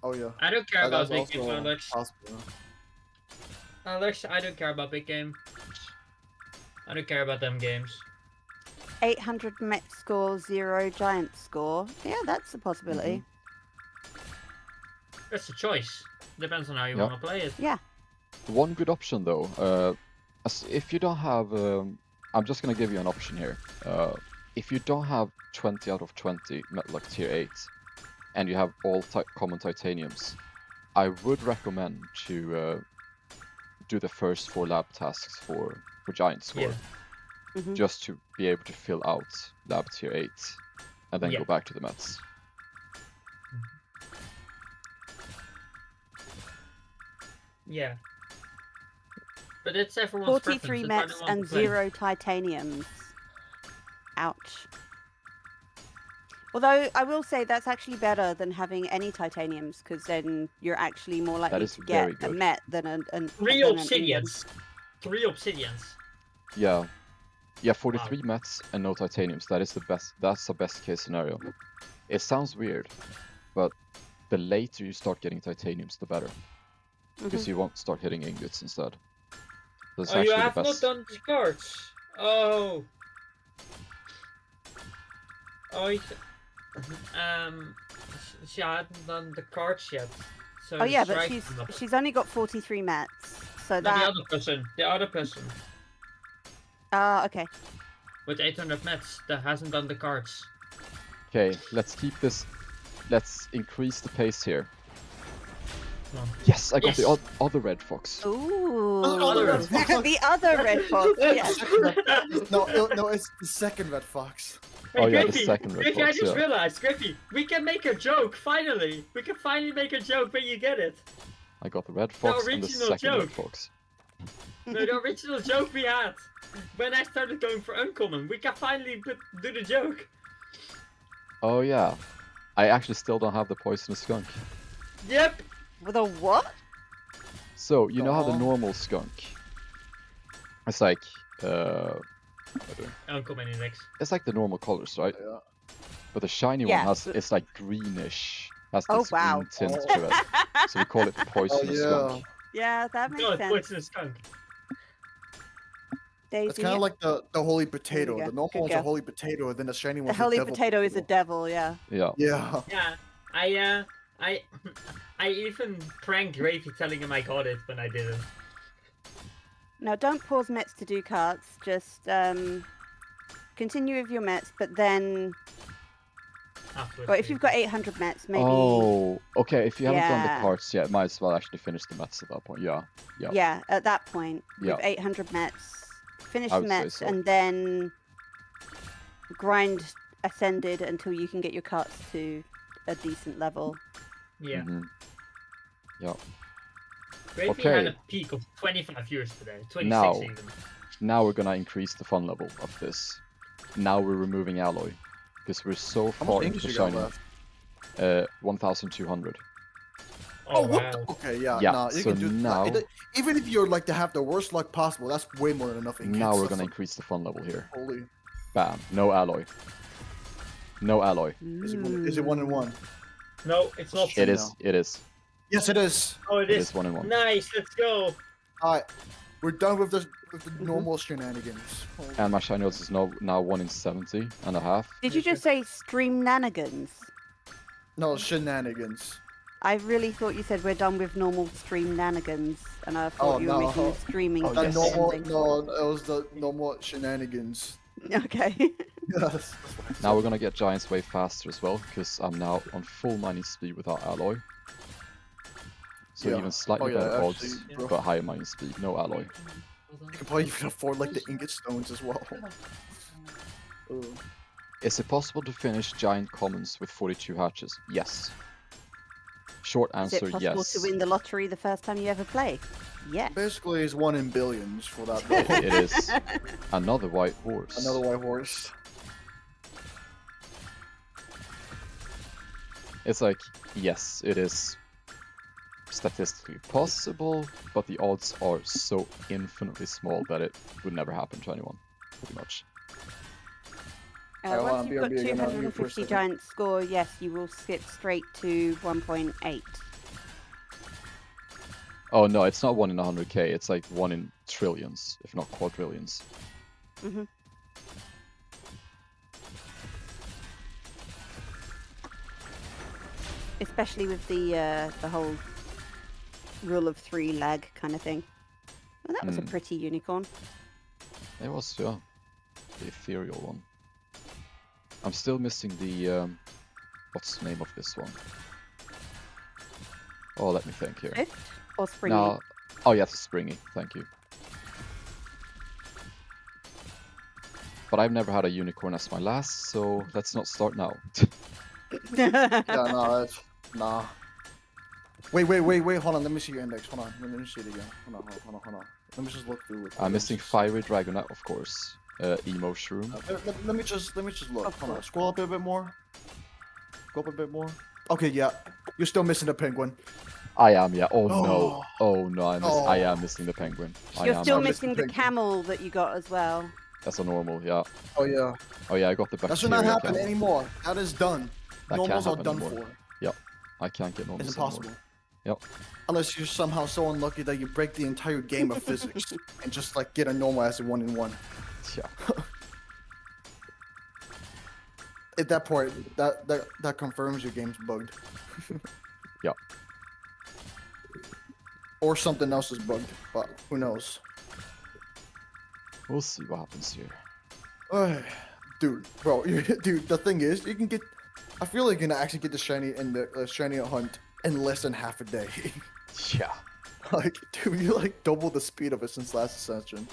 Oh yeah. I don't care about That's big game, also Alex. possible. Alex, I don't care about big game. I don't care about them games. 800 Met score, 0 Giant score. Yeah, that's a possibility. That's a choice. Depends on how you Yeah. want to play it. Yeah. One good option though, if you don't have, I'm just gonna give you an option here. If you don't have 20 out of 20 Metlock tier 8, and you have all common titaniums, I would recommend to do the first 4 lab tasks for Giant score, Yeah. Mhm. just to be able to fill out lab tier 8, and then Yeah. go back to the Mets. Yeah. But it's everyone's 43 preference. Mets It's how they want and to play. 0 Titaniums. Ouch. Although I will say that's actually better than having any titaniums, because then you're actually more likely is to very get a good. Met than an 3 than an Indian. obsidians. 3 obsidians. Yeah. Yeah, 43 Mets and no titaniums. That is the best. That's the best case scenario. It sounds weird, but the later you start getting titaniums, the better, because you won't start hitting ingots instead. That's Oh, you actually have the not best. done the cards. Oh. Oh, she hadn't done the cards yet. So Oh yeah, the but strike came up. she's only got 43 Mets, so No, that. the other person Okay. with 800 mets that hasn't done the cards. Okay, let's keep this. Let's increase the pace here. Come on. Yes, I got the Yes. other red fox. Ooh. other red fox. The other red fox. Yes. No, it's the second red fox. Oh, yeah, the Griffy, second red Griffy, I fox, just yeah. realized, Griffy, we can make a joke, finally! We can finally make a joke when you get it. I got the red fox and the original second red joke. fox. No, the original joke we had. When I started going for uncommon, we can finally do the joke. Oh yeah. I actually still don't have the poisonous skunk. Yep. With a what? So you know how the Aw. normal skunk? It's like what am I doing? Uncommon index. It's like the normal colors, right? Yeah. But the shiny Yeah, one has but- it's like greenish. Has Oh, this wow. green tint Oh. to it. So we call it the poisonous yeah. skunk. Yeah, that makes No, sense. poisonous skunk. Daisy, It's kind of like the holy potato. go. The normal Good one's go. a holy potato, and then the shiny the one's holy devil potato is a devil, yeah. Yeah. Yeah. Yeah, I I even pranked Gravy telling him I got it when I didn't. Now, don't pause Mets to do carts. Just continue with your Mets, but then, Afterwards. well, if you've got 800 Mets, maybe. Oh, okay. If you haven't done the Yeah. carts yet, might as well actually finish the mets at that point. Yeah. Yeah. Yeah, at that point, Yeah. with 800 Mets, finish I the would say Mets, so. and then grind Ascended until you can get your carts to a decent level. Yeah. Mhm. Gravy Okay. had a peak of 25 years today. 26 Now. even. Now we're gonna increase the fun level of this. Now we're removing alloy because we're so How far much into English the you got shiny. left? 1,200. Oh, what? wow. the- Okay, yeah. Yeah, Nah, you so can do now- even if you're like to have the worst luck possible, that's way more than enough. in Now games. we're That's gonna like, increase the fun level here. holy. Bam. No alloy. No alloy. Is it one and one? No, it's not. It No. is. It is. Yes, it is. Oh, it It is. is 1 and 1. Nice, let's go. Alright, we're done with the normal shenanigans. Holy- And my shiny odds is now 1 in 70 and a half. Did you just say stream nanigans? No shenanigans. I really thought you said we're done with normal stream nanigans, and I thought Oh, you were no. making a streaming Oh, The yes. normal, something. no, it was the normal shenanigans. Okay. Yes. Now we're gonna get giants way faster as well because I'm now on full mining speed without alloy. So Yeah. even slightly Oh, yeah, better actually, odds, bro. but higher mining speed, no alloy. You can probably even afford like the ingot stones as well. Ooh. Is it possible to finish giant commons with 42 hatches? Yes. Short Is it answer, possible yes. to win the lottery the first time you ever play? Yes. Basically, it's 1 in billions for that. It is. Another white horse. Another white horse. It's like, yes, it is statistically possible, but the odds are so infinitely small that it would never happen to anyone, pretty much. Alright, Once you've got BRB again, I'll mute for a 250 second. giant score, yes, you will skip straight to 1.8. Oh no, it's not 1 in 100k, it's like 1 in trillions, if not quadrillions. Mhm. Especially with the whole rule of 3 lag kind of thing. Well, that was a Mm. pretty unicorn. It was, yeah, the ethereal one. I'm still missing the, what's the name of this one? Oh, let me think here. Swift or springy? No, oh yes, springy, thank you. But I've never had a unicorn as my last, so let's not start now. Yeah, no, that's nah. Wait, hold on. Let me see your index. Hold on. Let me see it again. Hold on. Let me just look through it. I'm missing Fiery Dragonette, of course. Emo Shroom. Let me just look. Of Hold on. course. Scroll up a bit more. Go up a bit more. Okay, yeah. You're still missing the penguin. I am, yeah. Oh no. Oh. Oh no, I Oh. am missing the penguin. I You're am. still I'm missing missing the penguin. camel that you got as well. That's a normal, yeah. Oh yeah. Oh yeah, I got the That bacteria. should not happen camel. anymore. That is done. That Normals can't are happen done anymore. for. I can't get normals It's anymore. impossible. Yep. Unless you're somehow so unlucky that you break the entire game of physics and just like get a normal as a 1 in 1. Yeah. At that point, that confirms your game's bugged. Yep. Or something else is bugged, but who knows? We'll see what happens here. Dude, bro, dude. The thing is, you can get. I feel like you can actually get the shiny in the shiny hunt in less than half a day. Yeah. Like, dude, you like double the speed of it since last Ascension.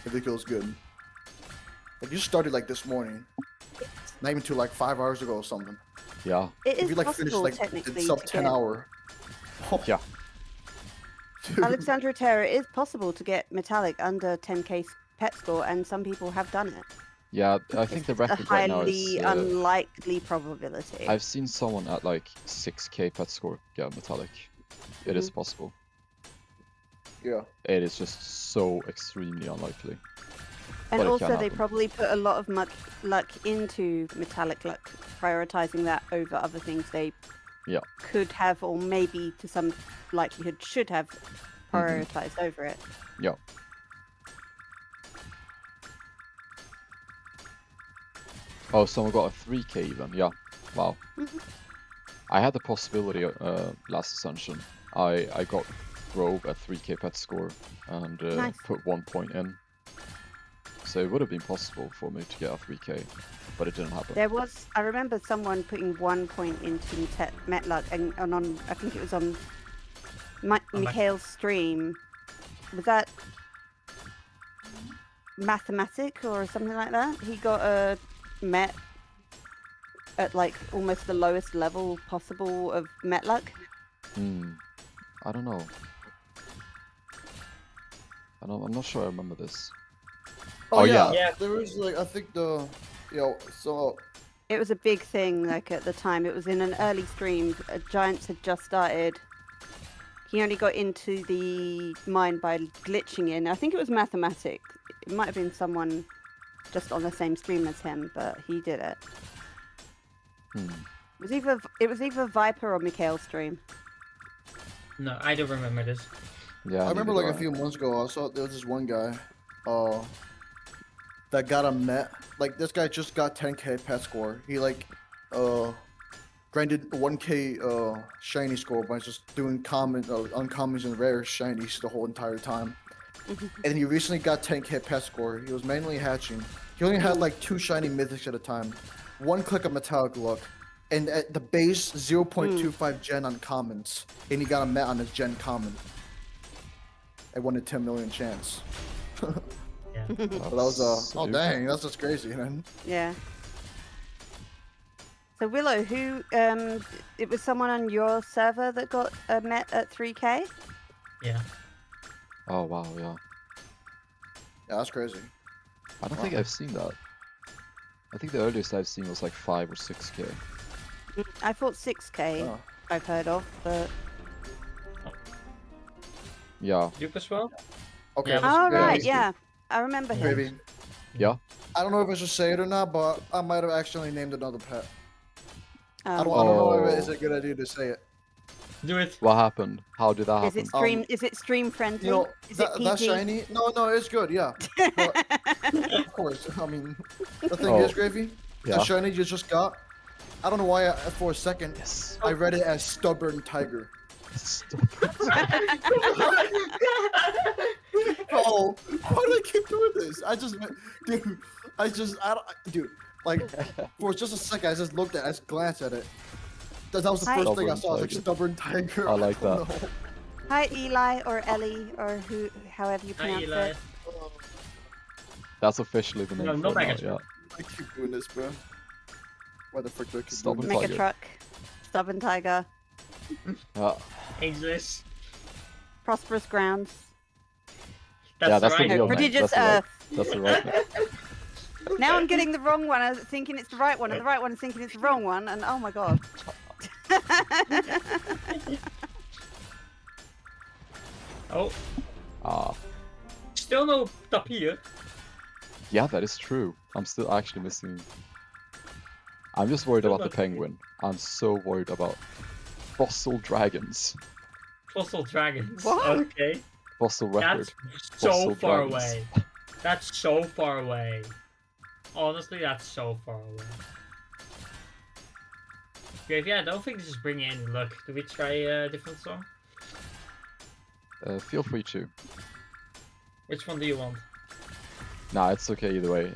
If it feels good. Like you started like this morning, not even to like 5 hours ago or something. Yeah. It If is you like finish possible like technically the sub to 10 get hour. Yeah. Dude, Alexandra Terra. It is possible to get metallic under 10k pet score, and some people have done it. Yeah, I think the It's a record right now highly is. unlikely probability. I've seen someone at like 6k pet score get metallic. It is possible. Yeah. It is just so extremely unlikely. And But it can also, they happen. probably put a lot of luck into metallic luck, prioritizing that over other things they Yeah. could have, or maybe to some likelihood should have Mm-hmm. prioritized over it. Yeah. Oh, someone got a 3k even. Yeah. Wow. Mhm. I had the possibility last Ascension. I got Grove at 3k pet score and Nice. put 1 point in. So it would have been possible for me to get a 3k, but it didn't happen. There was, I remember someone putting 1 point into Metluck, and on, I think it was on Mikhail's stream. Was that Mathematic or something like that? He got a Met at like almost the lowest level possible of Metluck. I don't know. I'm not sure I remember this. Oh, Oh, yeah. yeah. There was like, I think so It was a big thing, like at the time. It was in an early stream. Giants had just started. He only got into the mine by glitching in. I think it was Mathematic. It might have been someone just on the same stream as him, but he did it. It was either Viper or Mikhail's stream. No, I don't remember this. Yeah. I remember neither like do a few months ago, I saw there was this one guy, that got a Met. Like this guy just got 10k pet score. He like, grinded 1k shiny score by just doing uncommons and rare shinies the whole entire time. And he recently got 10k pet score. He was manually hatching. He only had like 2 shiny mythics at a time, 1 click of metallic luck, and at the base 0.25 gen on commons. And he got a Met on his gen common. At 1 in 10 million chance. Yeah. But that was oh dang, that's just crazy, man. Yeah. So Willow, who it was someone on your server that got a Met at 3k? Yeah. Oh wow, yeah. Yeah, that's crazy. I don't think I've seen that. I think the earliest I've seen was like 5 or 6k. I thought 6k Oh. I've heard of, but Yeah. Duke as well? Okay. Yeah, oh yeah, right, it's yeah, I remember him. Baby. Yeah. I don't know if I should say it or not, but I might have actually named another pet. I don't Oh. know if Oh. it's a good idea to say it. Do it. What happened? How did that Is happen? it stream? Is it stream friendly? You know, is that, it that PG? shiny? No, it's good, yeah. But, of course, I mean, the thing Oh. is, Gravy, Yeah. the shiny you just got, I don't know why, for a second, Yes. I read it as Stubborn Tiger. Oh, why do I keep doing this? Dude, like, for just a second, I just looked at it, I just glanced at it. That was the Hi. first thing I saw, I was like, Stubborn Stubborn Tiger. I like that. don't know. Hi Eli or Ellie or who, however you Hi, pronounce Eli. it. That's officially the name No, for no it now, Megatron. yeah. I keep doing this, bro. Why the frick do I keep Stubborn doing Mega Tiger. Truck, Stubborn Tiger, Yeah. Ageless. Prosperous Grounds, Yeah, that's right. the real name. Prodigious That's Earth. That's the right name. Now I'm getting the wrong one. I was thinking it's the right one, and the right one is thinking it's the wrong one, and oh my god. Oh, Ah. still no tapir. Yeah, that is true. I'm still actually missing. I'm just worried Still about the not tapir. penguin. I'm so worried about fossil dragons. Fossil dragons. What? Okay. Fossil record. That's so Fossil far dragons. away. That's so far away. Honestly, that's so far away. Grave, yeah, I don't think this is bringing any luck. Do we try a different song? Feel free to. Which one do you want? Nah, it's okay either way.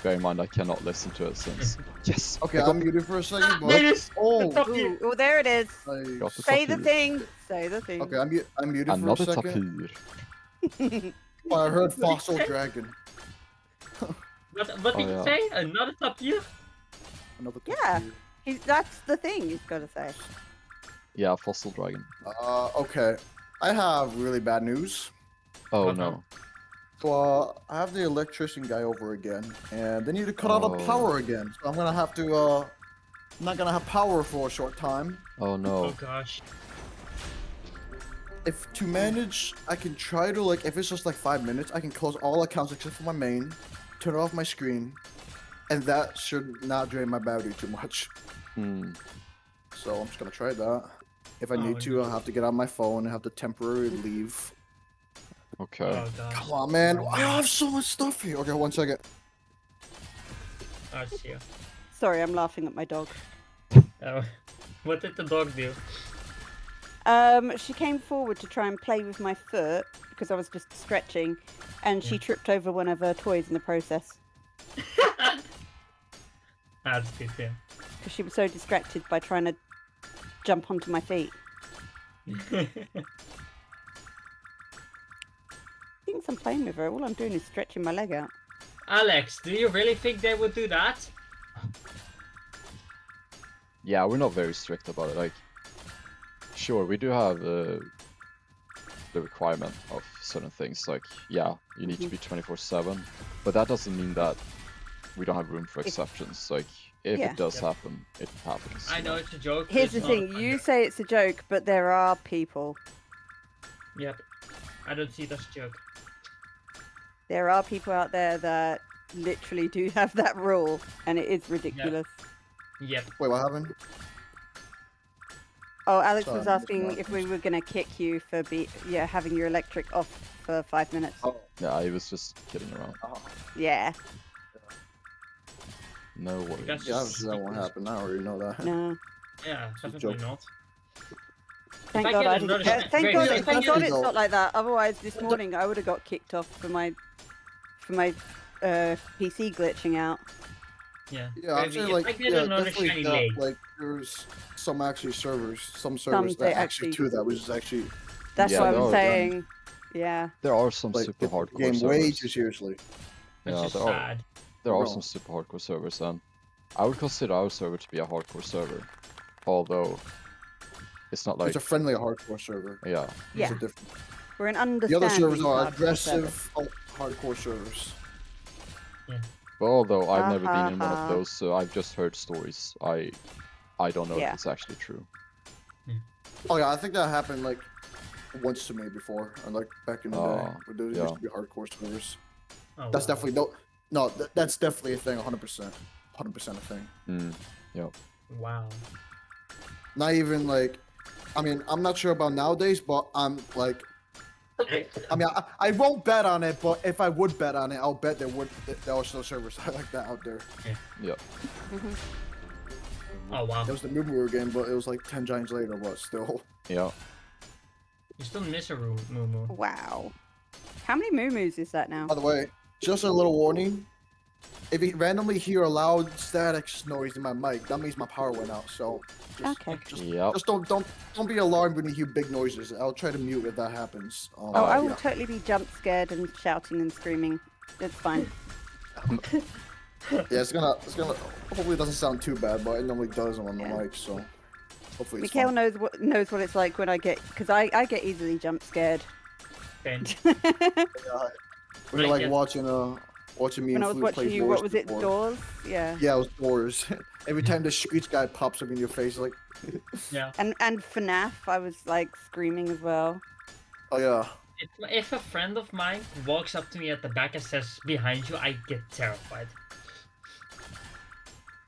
Bear in mind I cannot listen to it since. Yes. Okay, I got I'm muted for a second, There but... it is! Oh, The tapir! Ooh, oh, there it is. I... got the Say the tapir. thing. Say the thing. Okay, I'm muted Another for a second. tapir. Oh, I heard Fossil Dragon. What did Oh, you say? Another tapir? Another Yeah. tapir. That's the thing he's got to say. Yeah, fossil dragon. Okay. I have really bad news. Oh Uh-huh. no. So I have the electrician guy over again, and they need to cut out the power again. So I'm gonna have to. I'm not gonna have power for a short time. Oh Oh no. gosh. If to manage, I can try to like if it's just like 5 minutes, I can close all accounts except for my main, turn off my screen, and that should not drain my battery too much. Hmm. So I'm just gonna try that. If I Oh, need to, I'll have to get on my phone and have to temporarily leave. Okay. Oh gosh. Come on, man! I have so much stuff here. Okay, 1 second. Oh, it's you. Sorry, I'm laughing at my dog. Oh. What did the dog do? She came forward to try and play with my foot because I was just stretching, and she tripped over one of her toys in the process That's good too. because she was so distracted by trying to jump onto my feet. Thinks I'm playing with her. All I'm doing is stretching my leg out. Alex, do you really think they would do that? Yeah, we're not very strict about it. Like, sure, we do have the requirement of certain things. Like, yeah, you need to be 24/7, but that doesn't mean that we don't have room for exceptions. Like, if Yeah. it does Yep. happen, it happens. I know it's a joke. but Here's it's the not thing: a you joke. say it's a joke, but there are people. Yep. I don't see this joke. There are people out there that literally do have that rule, and it is ridiculous. Yep. Wait, what happened? Oh, Alex Sorry, was I missed asking that. if we were gonna kick you for having your electric off for 5 minutes. Oh, Yeah, I was just kidding around. Yeah, No worries. That's yeah, just that won't happen. I already know that. no. Yeah, It's a definitely joke. not. Thank I God get I another didn't. shot- Thank Wait, God, yeah, thank if I God get it's a- not like that. Otherwise, this morning I would have got kicked off for my PC glitching out. Yeah. Yeah, I'd Maybe say if like I get yeah, another definitely shiny that, leg. like there's some actually servers, some servers they that actually actually- do that, which is actually That's Yeah, what no, I'm saying. Yeah. There are some like super take the hardcore game way too servers. seriously. It's Yeah, just there are. sad. There are Bro. some super hardcore servers, and I would consider our server to be a hardcore server, although it's not like It's a friendly hardcore server. yeah. Yeah. It's a different. We're an The understanding. other servers are hardcore server. aggressive hardcore servers. But although I've never been in one ha. of those, so I've just heard stories. I don't know Yeah. if it's actually true. Oh yeah, I think that happened like once to me before, and like back in the day, Oh, where there yeah. used to be hardcore servers. Oh, That's wow. definitely that's definitely a thing, 100%, 100% a thing. Hmm. Wow. Not even like, I mean, I'm not sure about nowadays, but I'm like, I mean, I won't bet on it, but if I would bet on it, I'll bet there are still servers like that out there. Yeah. Mhm. Oh wow. It was the Moo game, but it was like 10 giants later, but still. Yeah. You still miss a Moo Moo. Wow. How many moo-moos is that now? By the way, just a little warning. If you randomly hear a loud static noise in my mic, that means my power went out. So just, Okay. Yep. just don't be alarmed when you hear big noises. I'll try to mute if that happens. Oh, I will yeah. totally be jump scared and shouting and screaming. It's fine. Yeah, it's gonna. Hopefully, it doesn't sound too bad, but it normally does on the Yeah. mic. So hopefully, it's Mikhail fine. knows what it's like when I get, because I get easily jump scared. Okay. We were Like, like yeah. watching me When and I was Flute play watching you, Doors what was it, before. Doors? Yeah. Yeah, it was Doors. Every time the Screech guy pops up in your face, like, Yeah. And FNAF, I was like screaming as well. oh yeah. If a friend of mine walks up to me at the back and says behind you, I get terrified.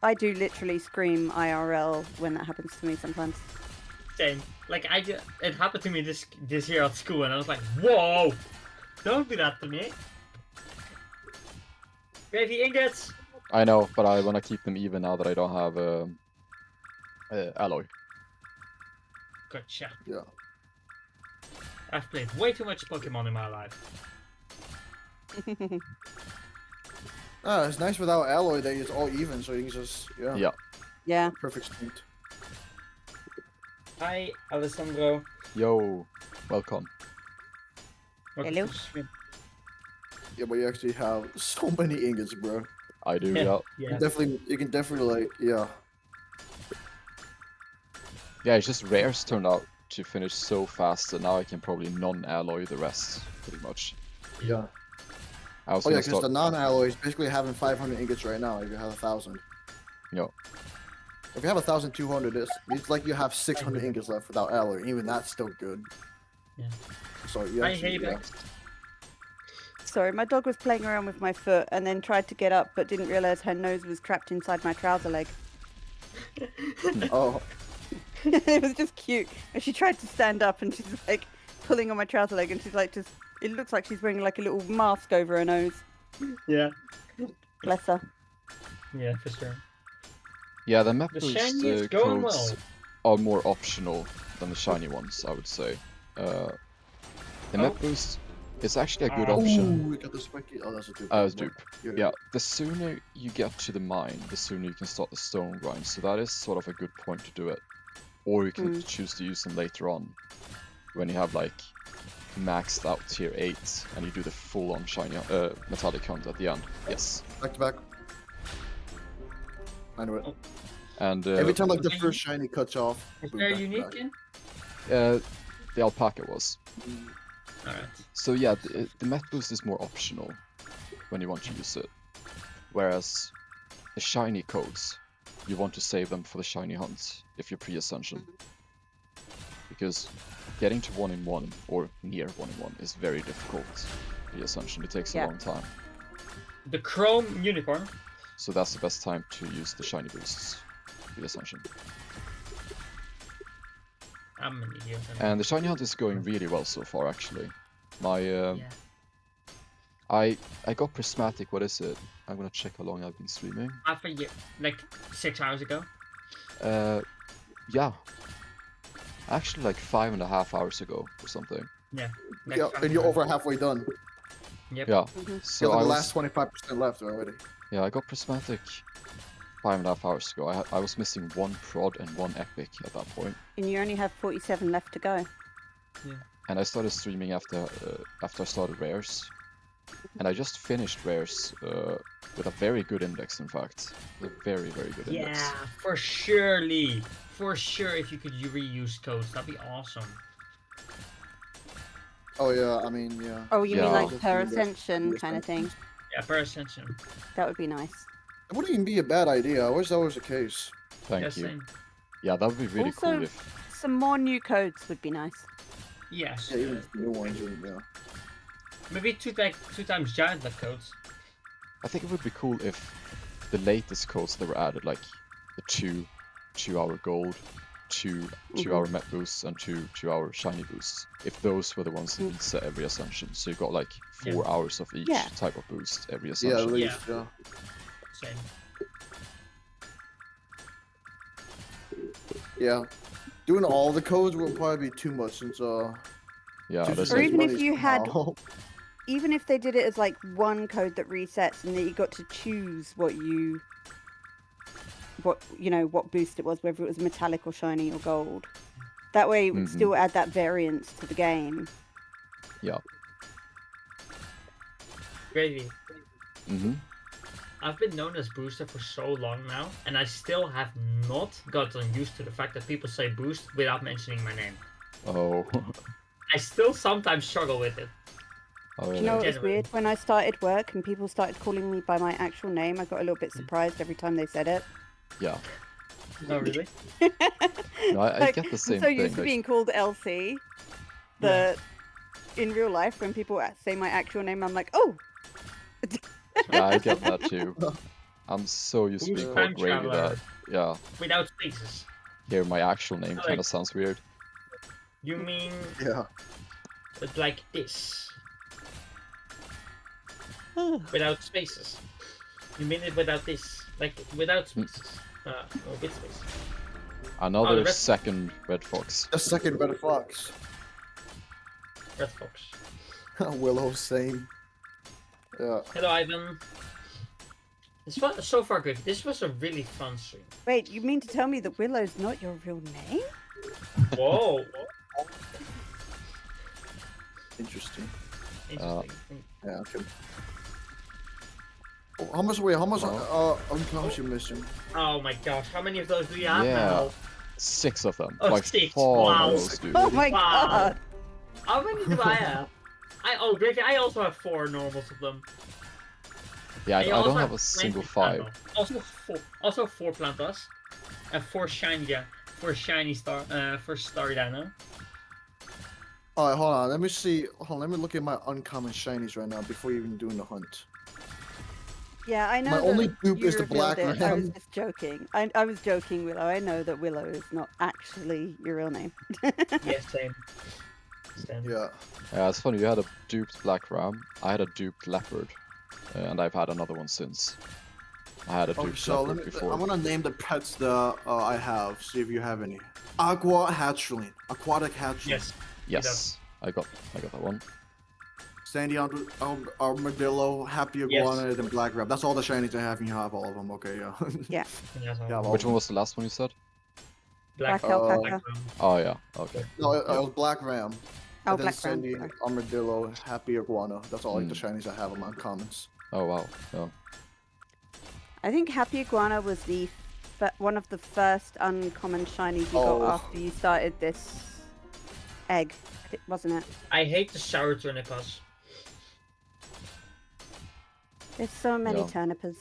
I do literally scream IRL when that happens to me sometimes. Same. Like it happened to me this year at school, and I was like, "Whoa! Don't do that to me." Gravy ingots. I know, but I want to keep them even now that I don't have alloy. Gotcha. Yeah. I've played way too much Pokemon in my life. Ah, it's nice without alloy that it's all even, so you can just Yeah. Yeah. perfect speed. Hi, Alessandro. Yo, welcome. Welcome Hello. to the stream. Yeah, but you actually have so many ingots, bro. I do. Yeah. Yeah. Yeah. You can definitely like, yeah. Yeah. It's just rares turned out to finish so fast that now I can probably non-alloy the rest, pretty much. Yeah. I was Oh yeah, gonna because start. the non-alloy is basically having 500 ingots right now. If you have 1,000. Yeah. If you have 1,200, it's like you have 600 hate it. ingots left without alloy. Even that's still good. Yeah. So you I actually, hate yeah. it. Sorry, my dog was playing around with my foot and then tried to get up, but didn't realize her nose was trapped inside my trouser leg. Oh, It was just cute. And she tried to stand up and she's like pulling on my trouser leg and she's like just, it looks like she's wearing like a little mask over her nose. Yeah. Bless her. Yeah, for sure. Yeah, the map The boost shiny is going codes well. are more optional than the shiny ones, I would say. The map boost is actually a good Oh. option. ooh, we got the spiky. Oh, that's a dupe. As dupe. Yeah, the sooner you get to the mine, the sooner you can start the stone grind. So that is sort of a good point to do it. Or you can choose to use them later on, when you have like maxed out tier 8 and you do the full on shiny metallic hunt at the end. Yes. Back to back. I know it. Oh. And Every time like the Okay. first shiny cuts off. Is boom, there back to unique back. in? the alpaca was. Alright. So yeah, the map boost is more optional when you want to use it. Whereas the shiny codes, you want to save them for the shiny hunts if you're pre-ascension. Because getting to 1 in 1 or near 1 in 1 is very difficult pre-ascension. It takes Yeah. a long time. The Chrome Unicorn. So that's the best time to use the shiny boosts pre-ascension. I'm an idiot. And the shiny hunt is going really well so far actually. My yeah. I got Prismatic, what is it? I'm gonna check how long I've been streaming. Half a year, like 6 hours ago. Yeah. Actually like 5.5 hours ago or something. Like Yeah, and you're over halfway done. Yep. Yeah. Mhm. You So have I the was, last 25% left already. yeah, I got Prismatic 5.5 hours ago. I was missing 1 prod and 1 epic at that point. And you only have 47 left to go. And I started streaming after I started rares. And I just finished rares with a very good index, in fact. A very, very good index. Yeah, for surely. For sure, if you could reuse codes, that'd be awesome. Oh yeah, I mean yeah. Oh, you mean Yeah. like per ascension kind of thing? Yeah, per ascension. That would be nice. It wouldn't even be a bad idea. I wish that was the case. Thank Yeah, you. same. Yeah, that would be really Also- cool if... Some more new codes would be nice. Yes. Yeah, even new ones. Yeah. Maybe two times giant luck codes. I think it would be cool if the latest codes that were added, like the 2-hour gold, 2-hour met boosts, and 2-hour shiny boosts, if those were the ones that reset every ascension. So you got like 4 hours of each Yeah. type of boost every Yeah, ascension. at least. Yeah. Same. Yeah. Doing all the codes would probably be too much since Yeah, just there's Or as even like, if money you had- somehow. Even if they did it as like one code that resets and that you got to choose what boost it was, whether it was metallic or shiny or gold. That way it would Mhm. still add that variance to the game. Gravy. hmm I've been known as Booster for so long now, and I still have not gotten used to the fact that people say Boost without mentioning my name. Oh. I still sometimes struggle with it. Oh, Do really? you know what was Genuinely. weird? When I started work and people started calling me by my actual name, I got a little bit surprised every time they said it. Yeah. Oh, really? No, I Like, get the I'm same so thing. used to like- being called Elsie that in real life, when people say my actual name, I'm like, oh! Yeah, I get that too. I'm so used to Who's being time called Gravy traveler? that, yeah, Without spaces. hear my actual name Like- kind of sounds weird. You mean Yeah. like this? Without spaces. You mean it without this? Like without spaces? Or with spaces? Another red- second red fox. The second Red Fox. Red Fox. Willow, same. Yeah. Hello, Ivan. This was so far good. This was a really fun stream. Wait, you mean to tell me that Willow's not your real name? Whoa. Interesting. Interesting. Yeah. Okay. Oh, how much? Wait, how much? Well. Unconscious mission. Oh my gosh, how many of those do we have Yeah. now? 6 of them. Oh, By 6, far wow. most, dude. Oh my Wow. god! How many do I have? Gravy, I also have 4 normals of them. Yeah, And you I also don't have a 20 single 5. plantas. Also 4 plantas. And 4 shiny, yeah. 4 shiny star, for Star Dino. Alright, hold on. Let me see. Hold on, let me look at my uncommon shinies right now before even doing the hunt. Yeah, I know. My that only dupe you is the revealed black it. I was ram. just joking. I was joking, Willow. I know that Willow is not actually your real name. Yeah, same. Same. Yeah. Yeah, it's funny. You had a duped black ram. I had a duped leopard, and I've had another one since. I had a Okay, duped so leopard before. I'm gonna name the pets that I have. See if you have any. Aqua hatchling, aquatic hatchling, Yes. Yes, I got that one. sandy armadillo, happy iguana, and black ram. That's all the shinies I have, and you have all of them. Okay, yeah. Yeah. Yes, Yeah, well, Which one was the last one you said? Black Uh, alpaca. Oh yeah, okay. No, it Yeah. was black ram. Oh, And then black ram. sandy Sorry. armadillo, happy iguana. That's all like the Hmm. shinies I have among commons. Oh wow. Yeah. I think Happy Iguana was the one of the first uncommon shinies you Oh. got after you started this egg, wasn't it? I hate the sour turnippas. There's so many Yeah. turnipers.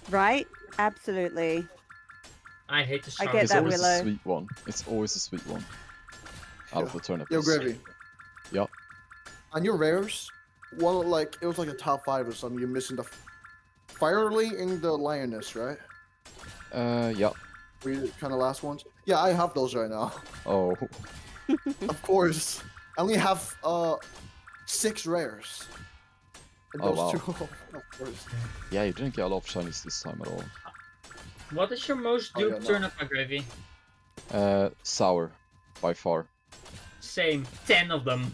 Right? Absolutely. I hate the sour get It's that, always Willow. a sweet one. It's always a sweet one. Out of the turnip. Yo, Gravy. Yup. On your rares, one like it was like a top 5 or something. You're missing the Firely and the Lioness, right? Yeah. Were you kind of last ones? Yeah, I have those right now. Oh. Of course. I only have 6 rares. And Oh, those wow. 2, of course. Yeah, you didn't get a lot of shinies this time at all. What is your most Oh, yeah, duped no. turnippa, Gravy? Sour, by far. Same. 10 of them.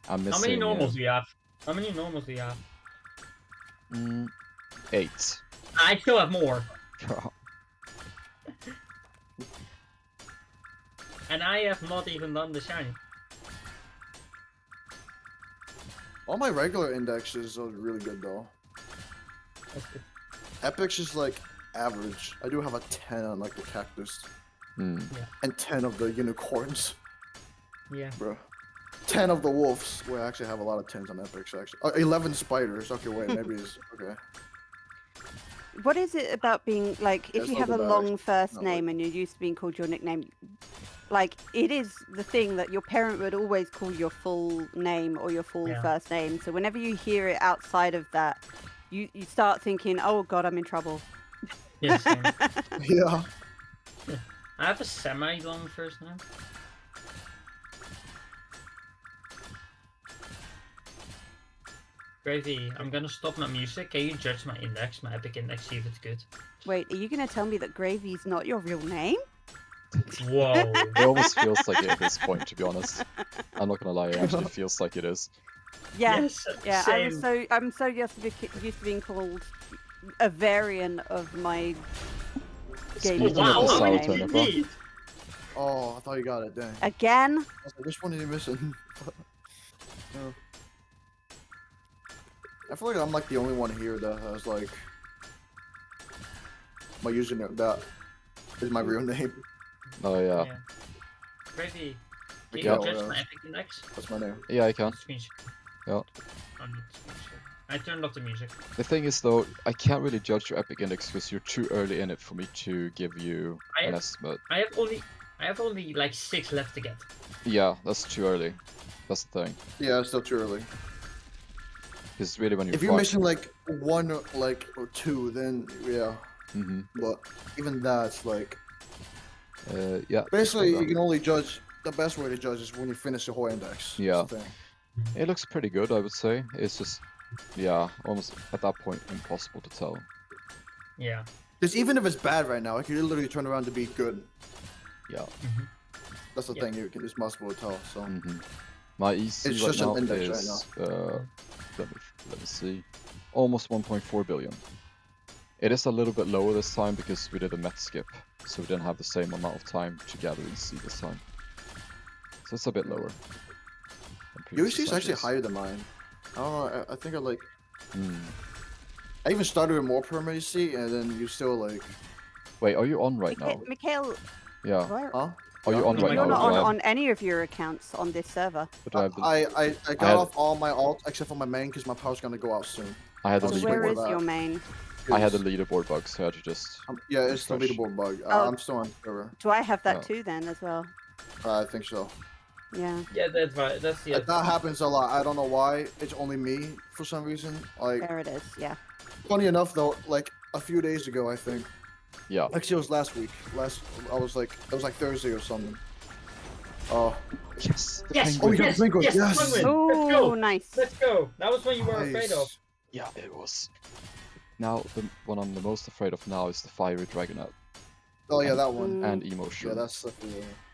I'm missing. How many normals do you have? How many normals do you have? 8. I still have more. And I have not even done the shiny. All my regular indexes are really good though. Epic's is like average. I do have a 10 on like the cactus. Hmm. And 10 of the unicorns, Yeah. bro. 10 of the wolves. Well, I actually have a lot of 10s on epics actually. 11 spiders. Okay, wait, maybe it's okay. What is it about being like, if It's you not have a the bad, long first not name and you're used to being called your nickname, like it is the thing that your parent would always call your full name or your full Yeah. first name. So whenever you hear it outside of that, you start thinking, oh God, I'm in trouble. Yes, same. Yeah. I have a semi-long first name. Gravy, I'm gonna stop my music. Can you judge my index, my epic index, see if it's good? Wait, are you going to tell me that Gravy's not your real name? Whoa. It almost feels like it at this point, to be honest. I'm not gonna lie, it actually feels like it is. Yeah. Yes, Yeah, same. I'm so used to being called a variant of my gaming Speaking of Wow, the how sour many did you turnip, need? Oh, I thought you got it. Dang. Again? I was like, which one is he missing? Yeah. I feel like I'm like the only one here that has like my username that is my real name. Oh yeah. Yeah. Gravy, can Yeah, you judge well, my epic index? That's my name. Yeah, I can. Screenshot. Yeah. On the screenshot. I turned off the music. The thing is though, I can't really judge your epic index because you're too early in it for me to give you I an have- estimate. I have only like 6 left to get. Yeah, that's too early. That's the thing. Yeah, it's still too early. Because really when you If you're missing like 1 or 2, then yeah. Mm-hmm. But even that's like Yeah. basically hold you on. can only judge. The best way to judge is when you finish the whole index. That's Yeah. the thing. It looks pretty good, I would say. It's just, yeah, almost at that point impossible to tell. Yeah. Because even if it's bad right now, it can literally turn around to be good. Yeah. That's the Yeah. thing. It's possible to tell. So Mm-hmm. My EC It's right just an now index right is let me see, almost 1.4 billion. It is a little bit lower this time because we did a met skip, so we didn't have the same amount of time to gather EC this time. So it's a bit lower. than your previous EC is actually Ascensions. higher than mine. I don't know. I think I like. Hmm. I even started with more perma EC, and then you still like. Wait, are you on right now? Mikhail, Yeah. Why- Huh? Are you on Oh right my You're now? not God. Or do I have- on any of your accounts on this server. or do I have the- I got had- off all my alts except for my main because my power's gonna go out soon. I had the I'll So just where wait leaderboard. is for your that. main? I had the Is- leaderboard bug, so I had to just. Yeah, it's the refresh. leaderboard bug. Oh. I'm still on server. Do I have that Oh. too then as well? I think so. Yeah. Yeah, that's right. That's the. That happens a lot. I don't know why. It's only me for some reason. Like, There it is. Yeah. funny enough though, like a few days ago, I think. Yeah. Actually, it was last week. It was like Thursday or something. Oh, Yes. the Yes. penguin. Oh, yeah, yes. Pringle, Yes. yes. Penguin. Oh, Let's go. nice. Let's go. That was one you were afraid of. nice. Yeah, it was. Now the one I'm the most afraid of now is the fiery dragonet Oh yeah, that one. and emo Yeah, shroom. that's the.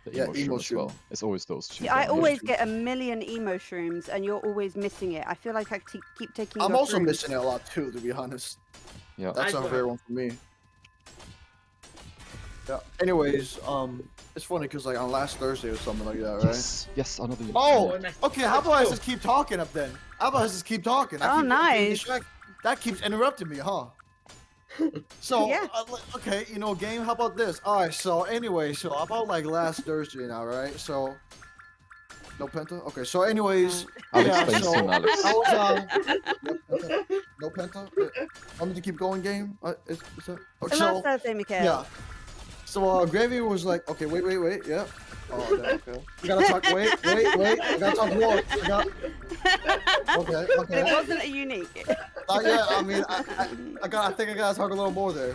The yeah, emo emo shroom as well. shroom. It's always those two. See, I things. always get a million emo shrooms, and you're always missing it. I feel like I keep taking. I'm your also shrooms. missing it a lot too, to be honest. Yeah. That's I a do rare have- one for me. Yeah. Anyways, it's funny because like on last Thursday or something like that, right? Yes. Yes. Another. Oh, nice. okay. How about I Let's just keep talking up then? How about I just keep talking? Oh, nice. That keeps interrupting me, huh? So, Yeah. Okay, game. How about this? All right. So anyway, so about like last Thursday now, right? So, no penta. Okay. So, anyways, I'll yeah, explain so soon, Alex. I was no penta. Want me to keep going, game? Is that? Okay, So last Thursday, Mikhail. yeah. So Gravy was like, okay, wait, yeah. Oh, yeah, okay. We gotta talk. Wait. I gotta talk more. Okay. But it wasn't a unique. Yeah. I mean, I think I gotta talk a little more there.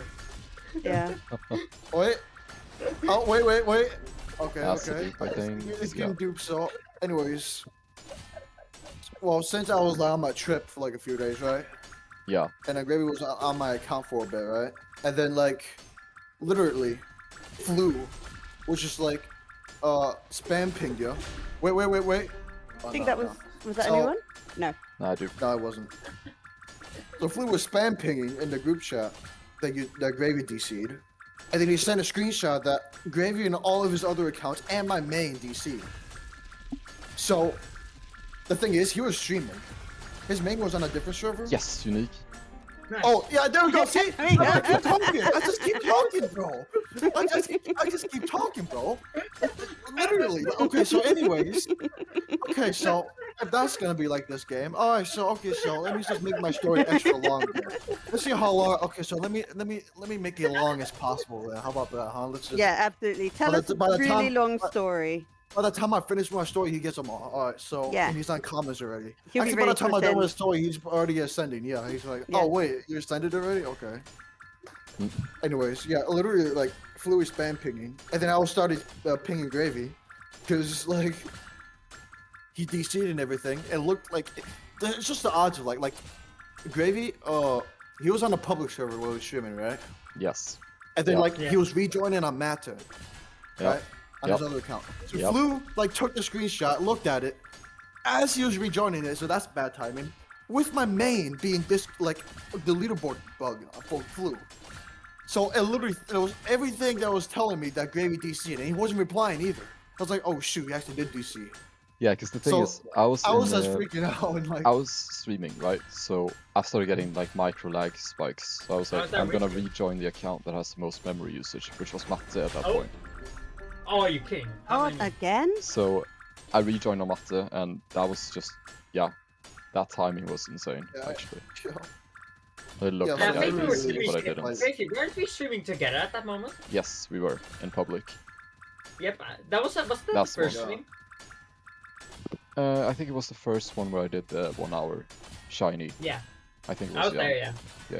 Yeah. Wait. Oh, wait. Okay. That's a okay. dupe, I think. It's Yeah. getting duped. So, anyways. Well, since I was like, on my trip for like a few days, right? Yeah. And then Gravy was on my account for a bit, right? And then like, literally, Flu was just like, spam pinged you. Wait. Oh, I think no, that was that So- a new one? No. No, I do. No, it wasn't. So Flu was spam pinging in the group chat that Gravy DC'd. And then he sent a screenshot that Gravy and all of his other accounts and my main DC. So, the thing is, he was streaming. His main was on a different server. Yes, unique. Nice. Oh, yeah, there we go. See? There you go. I keep talking. I just keep talking, bro. I just keep talking, bro. Literally. Okay, so anyways. Okay, so if that's gonna be like this game. Alright, so let me just make my story extra long here. Let's see how long. Okay, so let me make it long as possible then. How about that, huh? Let's just Yeah, absolutely. Tell By us the- a by the really time- long story. by the time I finish my story, he gets them all. Alright, so Yeah. and he's on comments already. He'll be Actually, by the ready to time I'm done with the ascend. story, he's already ascending. Yeah, he's like, Yeah. oh wait, you ascended already? Okay. Hmm. Anyways, yeah, literally like fluid spam pinging, and then I started pinging Gravy, because like he DC'd and everything. It looked like it's just the odds of like Gravy. He was on a public server while he was streaming, right? Yes. And then Yeah. like Yeah. he was rejoining on Matter, Yeah. right? On his Yep. other account. So Yep. Flu like took the screenshot, looked at it as he was rejoining it, so that's bad timing. With my main being this like the leaderboard bug for Flu. So it was everything that was telling me that Gravy DC'd, and he wasn't replying either. I was like, oh shoot, he actually did DC. Yeah, because the thing So, is, I was just in, freaking out and like I was streaming, right? So I started getting like micro lag spikes. So I was How's like, that I'm gonna reaching? rejoin the account that has the most memory usage, which was Matte at that Oh. point. Oh, you king. How Oh, many? again? So I rejoined on Matte, and that was just, yeah, that timing was insane, Yeah. actually. yeah. It looked Yeah, like I I think we were could streaming. but I didn't. Basically, weren't we streaming together at that moment? Yes, we were in public. Yep. That was that the That's first one. stream? I think it was the first one where I did the 1 hour shiny. Yeah. I think it I was, was there. Yeah. Yeah,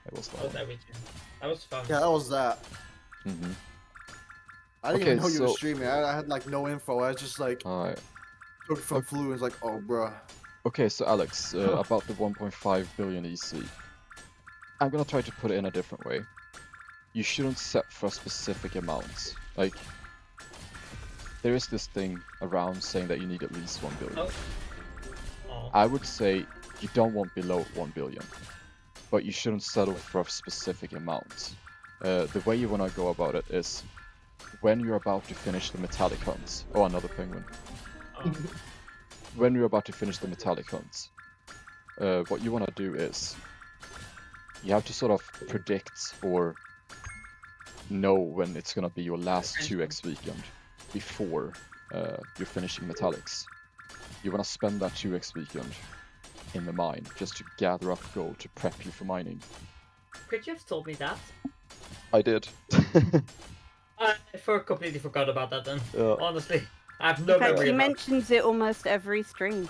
it was I that was one. there with you. That was fun. Yeah, that was that. Mm-hmm. I didn't Okay, even know you were so- streaming. I had like no info. I was just like Alright. took it from Flu and was like, oh bruh. Okay, so Alex, about the 1.5 billion EC. I'm gonna try to put it in a different way. You shouldn't set for a specific amount. Like, there is this thing around saying that you need at least 1 billion. Oh. Oh. I would say you don't want below 1 billion, but you shouldn't settle for a specific amount. The way you wanna go about it is when you're about to finish the metallic hunt. Oh, another penguin. Oh. When you're about to finish the metallic hunt, what you want to do is you have to sort of predict or know when it's gonna be your last 2x weekend before you're finishing metallics. You wanna spend that 2x weekend in the mine just to gather up gold to prep you for mining. Could you have told me that? I did. I completely forgot about that then. Yeah. Honestly, I have no In fact, memory he about mentions it almost every stream.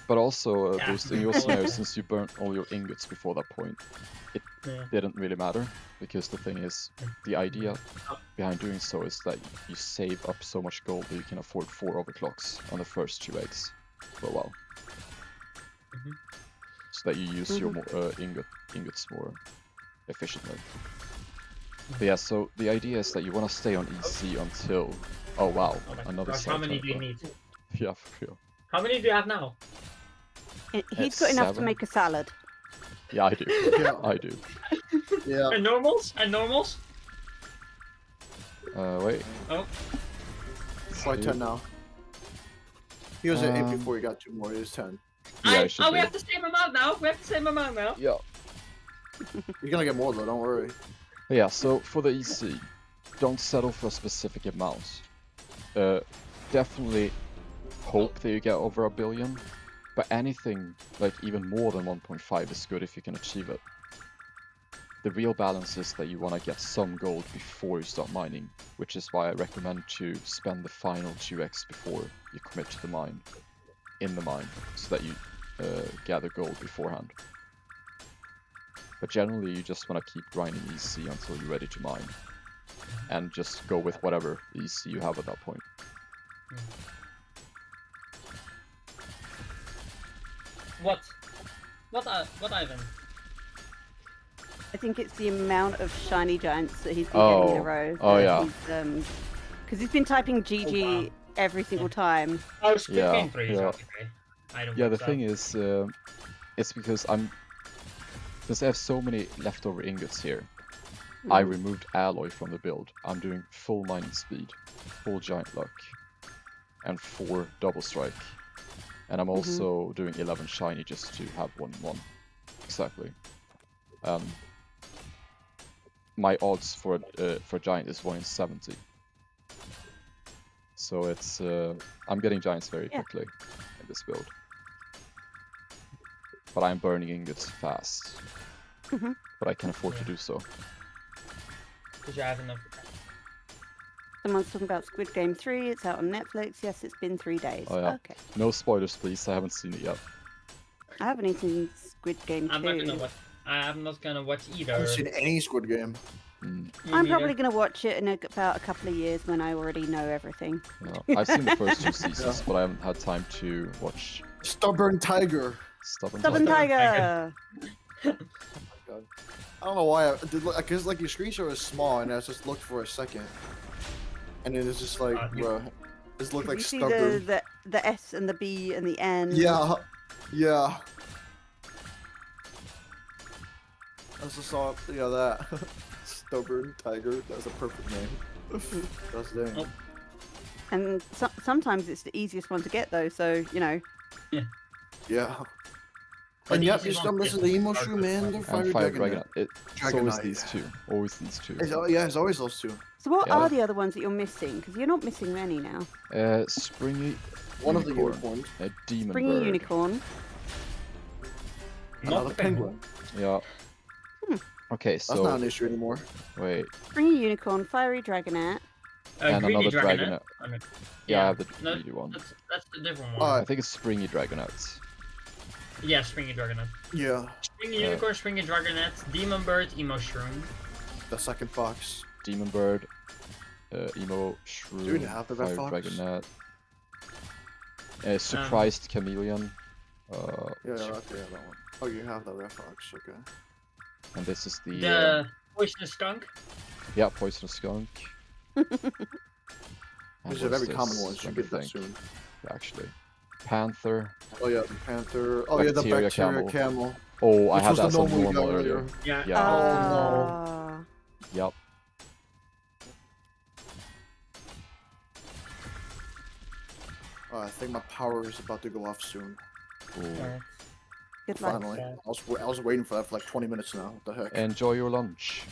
But also, Yeah. Boost, in your scenario, since you burnt all your ingots before that point, Yeah. didn't really matter, because the thing is, the idea behind doing so is that you save up so much gold that you can afford 4 overclocks on the first 2 eggs for a while. Mhm. So that you use your ingots more efficiently. But yeah, so the idea is that you want to stay on EC until... Oh wow, Oh my another gosh, how side many do you teleport. need? Yeah, for real. How many do you have now? He's got enough to 7? make a salad. Yeah, I do. Yeah. I do. Yeah. And normals? And normals? Wait. Oh, Quite 10 now. He was at 8 Um, before he got 2 more. He was 10. Yeah, I should we be. have the same amount now. We have the same amount now. Yeah. You're gonna get more though, don't worry. But yeah, so for the EC, don't settle for a specific amount. Definitely hope that you get over 1 billion, but anything like even more than 1.5 is good if you can achieve it. The real balance is that you want to get some gold before you start mining, which is why I recommend to spend the final 2x before you commit to the mine, in the mine, so that you gather gold beforehand. But generally you just want to keep grinding EC until you're ready to mine, and just go with whatever EC you have at that point. What? What Ivan? I think it's the amount of shiny giants that he's been getting in a row. Oh, that yeah. Because he's been typing GG wow. every single time. Oh, Squid Yeah, Game 3 is yeah. okay. I don't Yeah, the think so. thing is, it's because since I have so many leftover ingots here, I removed alloy from the build. I'm doing full mining speed, full giant luck, and 4 double strike. And I'm also doing 11 shiny just to have 1-1. Exactly. My odds for giant is 1 in 70. So it's I'm getting giants very quickly in this build. But I'm burning ingots fast. But I can afford to do so. Because you have enough. Someone's talking about Squid Game 3. It's out on Netflix. Yes, it's been 3 days. Oh, yeah. Okay. No spoilers, please. I haven't seen it yet. I haven't even Squid Game 2. I'm not gonna watch I either. haven't seen any Squid Game. Mm, Me I'm neither. probably going to watch it in about a couple of years when I already know everything. yeah. I've seen the first 2 seasons, but I haven't had time to watch Stubborn Tiger. Stubborn Stubborn Tiger. Tiger! God. I don't know why. I guess like your screenshot was small, and I just looked for a second, and it was just like, bruh, this looked like You see stubborn. the S and the B and the N? Yeah, yeah. I just saw that. Stubborn Tiger. That's a perfect name. That's dang. Oh. And sometimes it's the easiest one to get though, so, you know. Yeah. But And the yep, easy you one still is missing the emo Dark shoe, Woods man. one. The And Fire Fire Dragon. Dragon. It's always these 2. Always these 2. It's always those 2. So what Yeah. are the other ones that you're missing? Because you're not missing many now. Springy One of the Unicorn. unicorns. A Demon Springy Bird. Unicorn. Not Another the penguin. penguin. Yeah. Okay, That's not so an issue anymore. wait. Springy Unicorn, Fiery Dragonette. And Greedy another Dragonette. Dragonette. I mean, Yeah, I have the no, greedy one. That's the different one. Alright. I think it's Springy Dragonette. Yeah, Springy Dragonette. Yeah, Springy Unicorn, Springy Dragonette, Demon Bird, Emo Shroom. the second fox. Demon Bird, Emo, Shrew, Do you have the Red Fire Fox? Dragonette, Surprised Chameleon, Yeah, that one. Oh, you have the red fox. Okay. and this is the The Poisonous Skunk. yeah, Poisonous Skunk. And These are what is very common this? ones. You Let me get that think. soon. Actually, Panther. Oh yeah, the panther. Oh yeah, the Bacteria bacteria camel. camel. Oh, I Which had was that the as a normal we normal got earlier. Yeah. Yeah. Ah. Yep. I think my power is about to go off soon. Ooh. Good luck. Finally. I was waiting for that for like 20 minutes now. What the heck? Enjoy your lunch.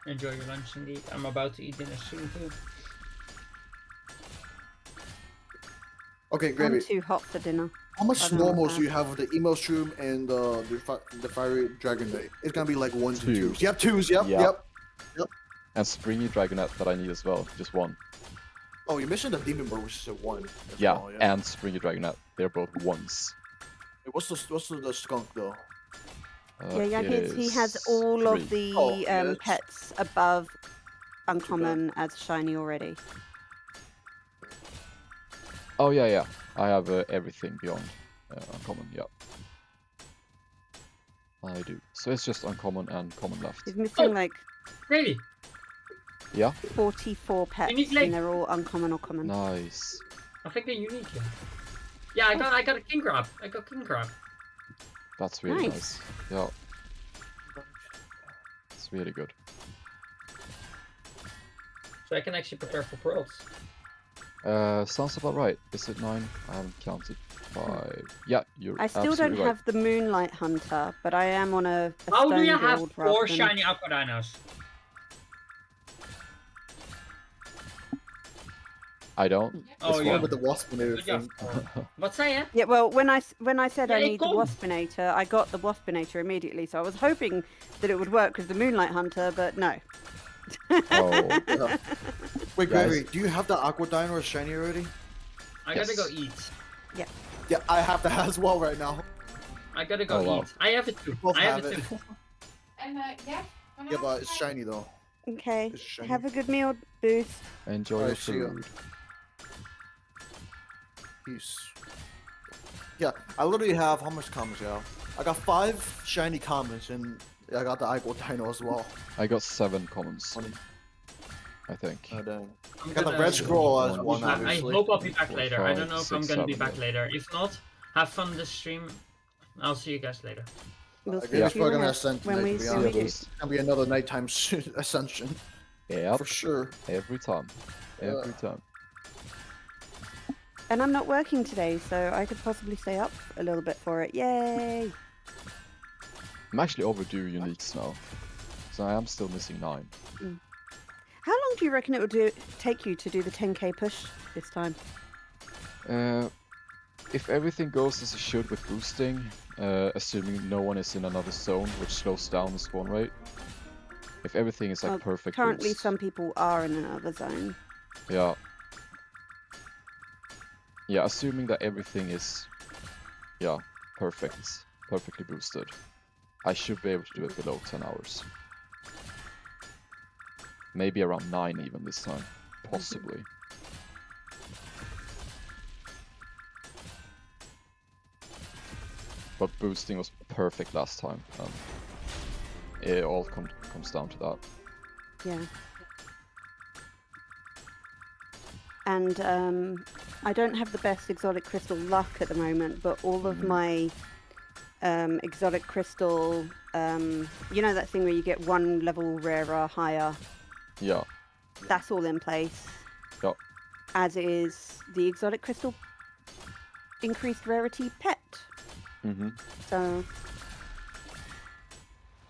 Enjoy your lunch indeed. I'm about to eat dinner soon too. Okay, I'm Gravy. too hot for dinner. How much I don't know normals what's do you have with the emo shroom and the fiery dragon knight? It's gonna be like ones and Two. twos. Yep, twos. Yep, Yeah. yep. And Springy Dragonette that I need as well. Just one. Oh, you're missing the demon bird, which is a one. as Yeah, well, and Springy Dragonette. They're both ones. Hey, what's the skunk though? Yeah, it he has is all of 3. the Oh, yes. pets above uncommon as shiny already. Oh yeah. I have everything beyond uncommon. Yeah. I do. So it's just uncommon and common left. He's missing Oh. like Really? Yeah. 44 pets, need, like- and they're all uncommon or common. Nice. I think they're unique. Yeah, I got a king crab. I got king crab. That's really Nice. nice. Yeah. It's really good. So I can actually prepare for pearls. Sounds about right. Is it 9? I haven't counted. 5. Yeah, you're I still don't absolutely right. have the Moonlight Hunter, but I am on a How do stone you have build 4 rather than- shiny aqua dinos? I don't. Oh, It's yeah. fine. With the waspinator But yeah, thing. what's that? Yeah? Yeah, well, when I said Yeah, I it need the could. Waspinator, I got the Waspinator immediately. So I was hoping that it would work with the Moonlight Hunter, but no. Oh, Yeah. Wait, Guys. Gravy, do you have the aqua dino or shiny already? I gotta go Yes. eat. Yeah, I have that as well right now. I gotta go Oh, wow. eat. I have it too. Both I have have it it. too. Yeah. Yeah, but it's shiny though. Okay. It's shiny. Have a good meal, Boost. enjoy Alright, your see ya. food. Peace. Yeah, I literally have how much commons I have? I got 5 shiny commons and I got the aqua dino as well. I got 7 commons, Funny. I think. And then I'm I got the gonna- red scroll as One, one, two, I obviously. hope I'll be back 4, later. I 5, don't know if I'm 6, gonna be 7, back later. If not, have fun this stream. I'll see you guys later. We'll I see guess you we're gonna when- ascend when tonight, we to be see Yeah, we honest. do. those- It's gonna be another nighttime ascension Yep, for sure. every time. Every Yeah. time. And I'm not working today, so I could possibly stay up a little bit for it. Yay! I'm actually overdue uniques now. So I am still missing 9. How long do you reckon it would take you to do the 10k push this time? If everything goes as it should with boosting, assuming no one is in another zone, which slows down the spawn rate. If everything is like Well, perfect Currently, boost, some people are in another zone. yeah. Yeah, assuming that everything is, yeah, perfectly boosted, I should be able to do it below 10 hours. Maybe around 9 even this time, possibly. But boosting was perfect last time, and it all comes down to that. Yeah. And I don't have the best exotic crystal luck at the moment, but all of my exotic crystal, you know that thing where you get 1 level rarer, higher, Yeah, that's all in place. Yep. As is the exotic crystal increased rarity pet. mm-hmm. So,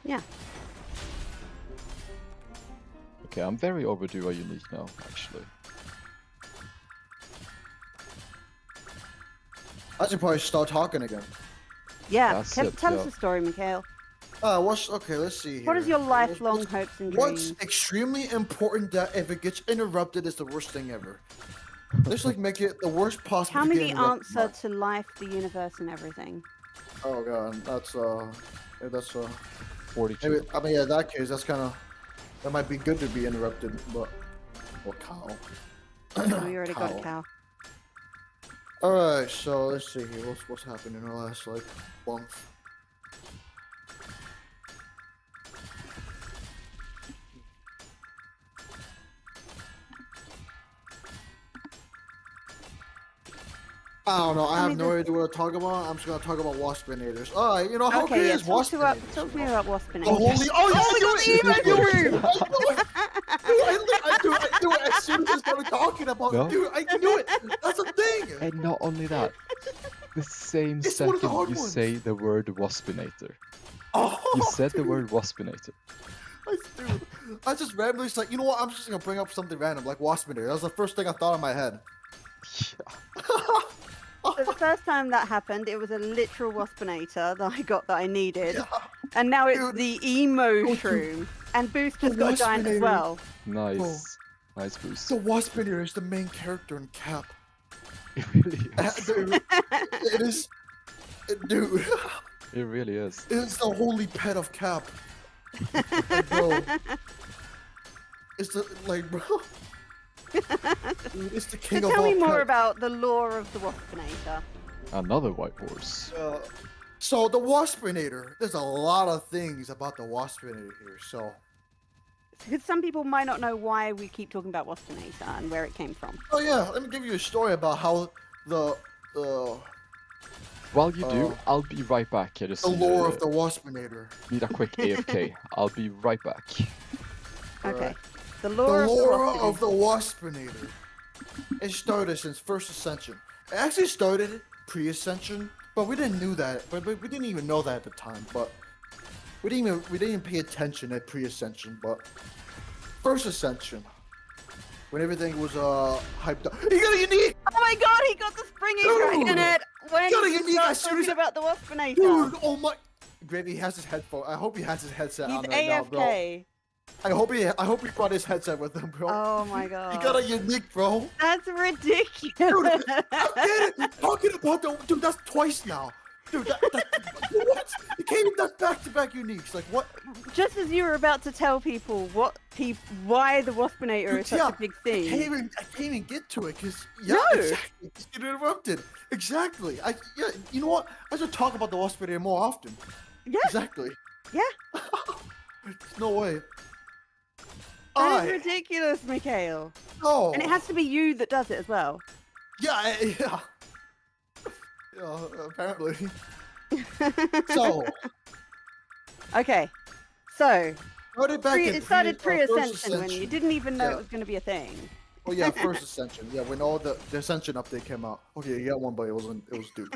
yeah. Okay, I'm very overdue a unique now, actually. I should probably start talking again. Yeah, That's tell it, us yeah. the story, Mikhail. Okay, let's see here. What is your lifelong What's- hopes and What's dreams? extremely important that if it gets interrupted is the worst thing ever. Let's like make it the worst possible. Tell to me get the interrupted answer by. to life, the universe, and everything. Oh god, that's 42. maybe I mean yeah, in that case that's that might be good to be interrupted, but well cow. Oh, you already got a cow. Alright, so let's see here. What's happened in the last like month? I don't know. I Tell have me no the- idea what to talk about. I'm just gonna talk about waspinators. Alright, you know how Okay, great yeah, is talk to me about waspinators? Waspinator. Oh, holy! Oh, yes, we got the I email knew it! I knew it! As soon as I started talking about No? it, dude, I knew it! That's the thing! And not only that, the same It's one of the second hard you ones. say the word waspinator. Oh, You said the dude, word waspinator. dude, I just randomly was like, you know what? I'm just gonna bring up something random, like Waspinator. That was the first thing I thought in my head. So the first time that happened, it was a literal waspinator that I got that I needed. Yeah. And now it's Dude. the emo Oh, dude. shroom. And Boost The has got a giant as waspinator. well. Nice. Nice boost. The Waspinator is the main character in Cap. It really is. Dude, it is. Dude, It really is. it is the holy pet of Cap. Like, bro. It's the, like, bro. Dude, it's the king So of tell all me more pets. about the lore of the waspinator. Another white horse. So the Waspinator, there's a lot of things about the Waspinator here. So, Because some people might not know why we keep talking about waspinator and where it came from. oh yeah, let me give you a story about how the While you do, I'll be right back. I just lore of the Waspinator. need a quick AFK. I'll be right back. Okay. The The lore, lore of of the Waspinator. It started since First Ascension. It actually started pre-Ascension, but we didn't know that. But we didn't even know that at the time. But we didn't even pay attention at pre-Ascension. But First Ascension, when everything was hyped up. You got a unique, Oh my god, he got the springy Dude! dragonet! When Gotta did get you me start as soon talking as I- about the waspinator? dude. Oh my. Gravy has his headphone. I hope he has his headset He's on right now, bro. AFK. I hope he brought his headset with him, bro. Oh my god. He got a unique, bro. That's Dude, ridiculous. I get it. Talking about the dude, that's twice now. Dude, what? You can't even done back-to-back uniques. Like what? Just as you were about to tell people why the waspinator is such Yeah, a big I thing. can't even get to it because yeah, No. exactly. Just get interrupted. Exactly. You know what? I should talk about the Waspinator more often. Yeah. Exactly. Yeah. There's no way. That is ridiculous, Mikhail. No. And it has to be you that does it as well. Yeah. Yeah. Apparently. So. Okay. So, It started First pre-Ascension when you didn't even know Yeah. it was going to be a thing. Oh yeah, First Ascension. Yeah, when all the Ascension update came out. Okay, you got one, but it was dude.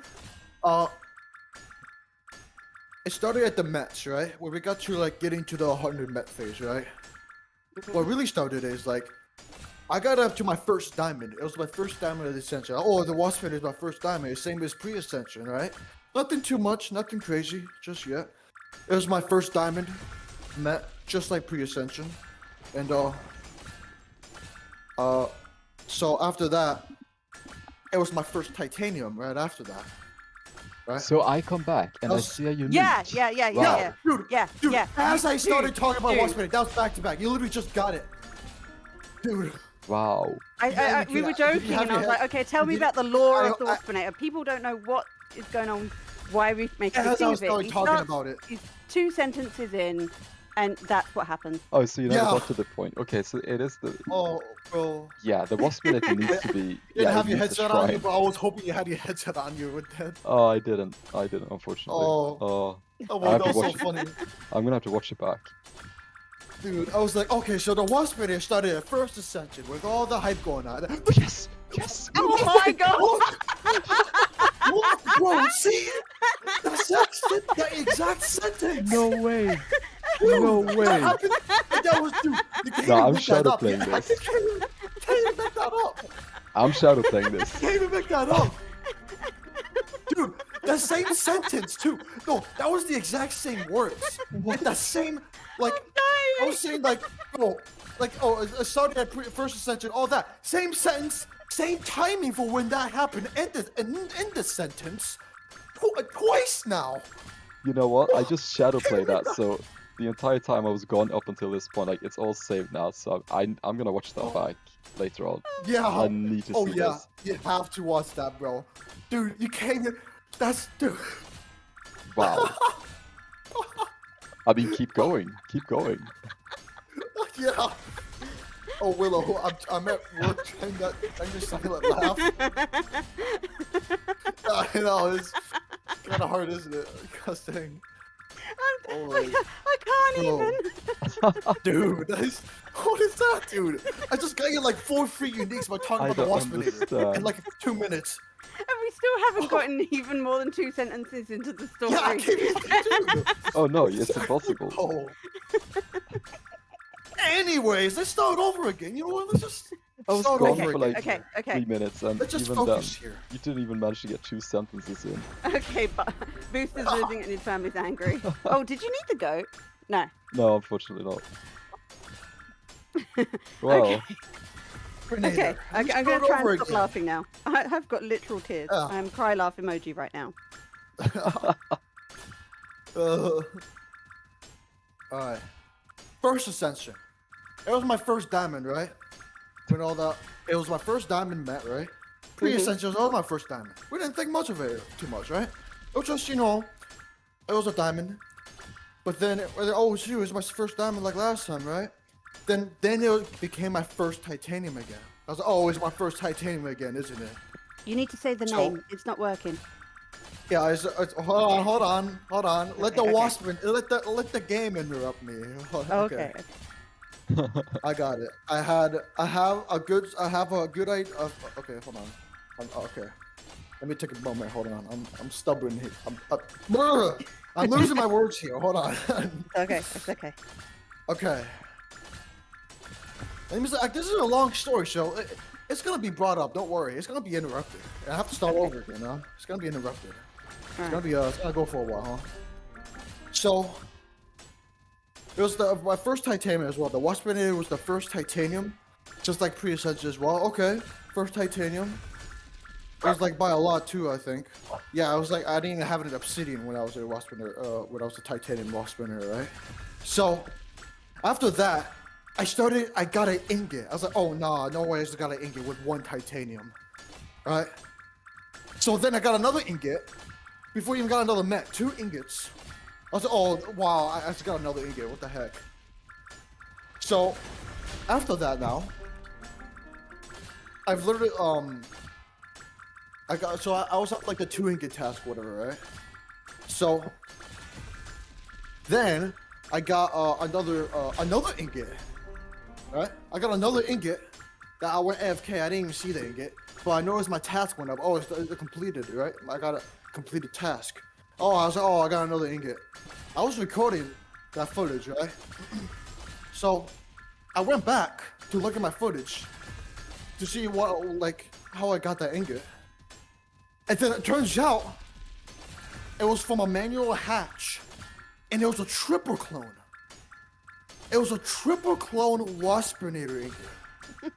It started at the Mets, right? Where we got to like getting to the 100 Met phase, right? What really started is like, I got up to my first diamond. It was my first diamond of the Ascension. Oh, the Waspinator is my first diamond. Same as pre-Ascension, right? Nothing too much, nothing crazy just yet. It was my first diamond, Met, just like pre-Ascension, and so after that, it was my first titanium right after that. Right? So I come back and I That's- see a unique. Yeah. Wow. Dude, Yeah, dude, yeah. as I started Dude, talking about dude. Waspinator, that was back to back. You literally just got it. Dude. Wow. Yeah, We were did joking, you have and I your was like, head- okay, tell me did- about the lore I- of the I- waspinator. People don't know what is going on, why we make a big As thing I of it. started He talking starts- about it. He's 2 sentences in, and that's what happens. Oh, so you never Yeah. got to the point. Okay, so it is the. Oh, bro. Yeah, the Waspinator needs to be. You Yeah, didn't have it your needs a headset on you, shrine. but I was hoping you had your headset on you with that. Oh, I didn't, unfortunately. Oh. Oh, Oh, I well, have that to was so watch funny. I'm gonna have to watch it back. Dude, I was like, okay, so the Waspinator started at First Ascension with all the hype going on. Yes, yes. Oh my god! What, bro? See? The exact sentence. No way. No way. That was, dude. You can't No, even I'm make that shadow up. playing You this. can't even make that up. I'm shadow playing this. You can't even make that up. Dude, the same sentence too. No, that was the exact same words. Like the same, like I was saying, like it started at First Ascension, all that same sentence, same timing for when that happened. End the sentence twice now. You know what? I just shadow played that, so the entire time I was gone up until this point, like it's all saved now. So I'm gonna watch that back later on. Yeah. I need to Oh see yeah, this. you have to watch that, bro. Dude, you can't even. That's dude. Wow. I mean, keep going, keep going. Yeah. Oh Willow, I'm at work trying to silent laugh. I know it's kind of hard, isn't it? Gosh dang. I can't even. Dude, what is that, dude? I just got you like 4 free uniques by talking I about the don't Waspinator understand. in like 2 minutes. And we still haven't gotten even more than 2 sentences into the story. Yeah, I can't even do. Oh no, it's impossible. Oh. Anyways, let's start over again. You know what? Let's just I was start gone over for again. like Okay. 3 minutes, and Let's just even then, focus here. you didn't even manage to get 2 sentences in. Okay, but Booth is losing and his family's angry. Oh, did you need the goat? No. No, unfortunately not. Well, Okay. Okay, Grenadier, I'm let's going to start try and over stop again. laughing now. I've got literal tears. Yeah. I'm cry laugh emoji right now. Alright. First Ascension. It was my first diamond, right? When all that, it was my first diamond met, right? Pre-Ascension was my first diamond. We didn't think much of it too much, right? It was just, you know, it was a diamond. But then, oh shoot, it was my first diamond like last time, right? Then it became my first titanium again. I was like, oh, it's my first titanium again, isn't it? You need to say the So- name. It's not working. Yeah, hold on. Let the Okay. Waspman, let the game interrupt me. Okay. I got it. I have a good idea. Okay, hold on. Okay, let me take a moment. Hold on. I'm stubborn here. I'm losing my words here. Hold on. Okay, it's okay. Okay. Let me say, this is a long story, so it's gonna be brought up. Don't worry. It's gonna be interrupted. I have to start over again. Huh? It's gonna be interrupted. It's gonna be it's gonna go for a while, huh? So it was my first titanium as well. The Waspinator was the first titanium, just like Pre-Ascension as well. Okay, first titanium. It was like by a lot too, I think. Yeah, I was like I didn't even have an obsidian when I was a Waspinator, when I was a titanium Waspinator, right? So after that, I got an ingot. I was like, oh nah, no way, I just got an ingot with 1 titanium, right? So then I got another ingot. Before I even got another met, 2 ingots. I was like, oh wow, I just got another ingot. What the heck? So after that now, I've literally I was at like the 2 ingot task, whatever, right? So then I got another ingot, right? I got another ingot that I went AFK. I didn't even see the ingot, but I noticed my task went up. Oh, it's completed, right? I got a completed task. Oh, I was like, oh, I got another ingot. I was recording that footage, right? So I went back to look at my footage to see how I got that ingot. And then it turns out it was from a manual hatch, and it was a triple clone. It was a triple clone Waspinator ingot.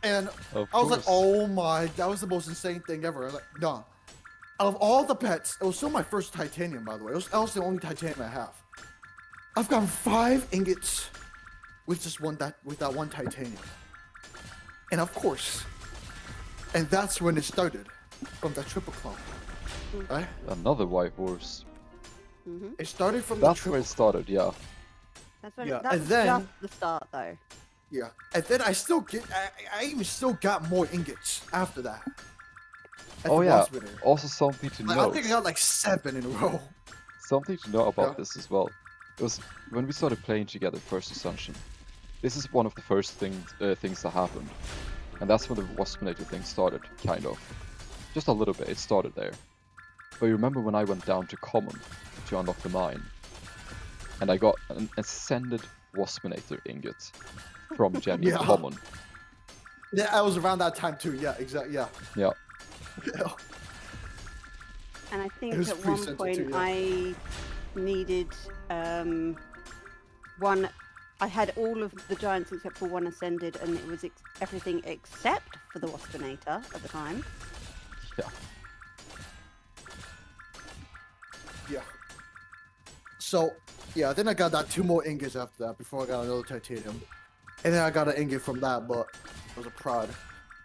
And I was like, oh my, that was the most insane thing ever. I was like, nah. Out of all the pets, it was still my first titanium, by the way. That was the only titanium I have. I've gotten 5 ingots with just that one titanium. And of course, and that's when it started, from that triple clone, right? another white horse. It started from the That's triple. where it started, yeah. That's when Yeah, that and was then- just the start, though. Yeah, and then I even still got more ingots after that. At Oh the yeah, Waspinator. also something to I note. think I got like 7 in a row. Something to know about Yeah. this as well. It was when we started playing together first Ascension. This is one of the first things that happened. And that's when the Waspinator thing started, kind of. Just a little bit, it started there. But you remember when I went down to Common to unlock the mine? And I got an Ascended Waspinator ingot from Jenny Yeah. Common. Yeah, I was around that time too. Yeah, exactly. Yeah. Yeah. And I think It was at pretty one simple point too, yeah. I needed one. I had all of the giants except for 1 ascended, and it was everything except for the Waspinator at the time. Yeah. Yeah. So, yeah, then I got that 2 more ingots after that before I got another titanium. And then I got an ingot from that, but it was a prod.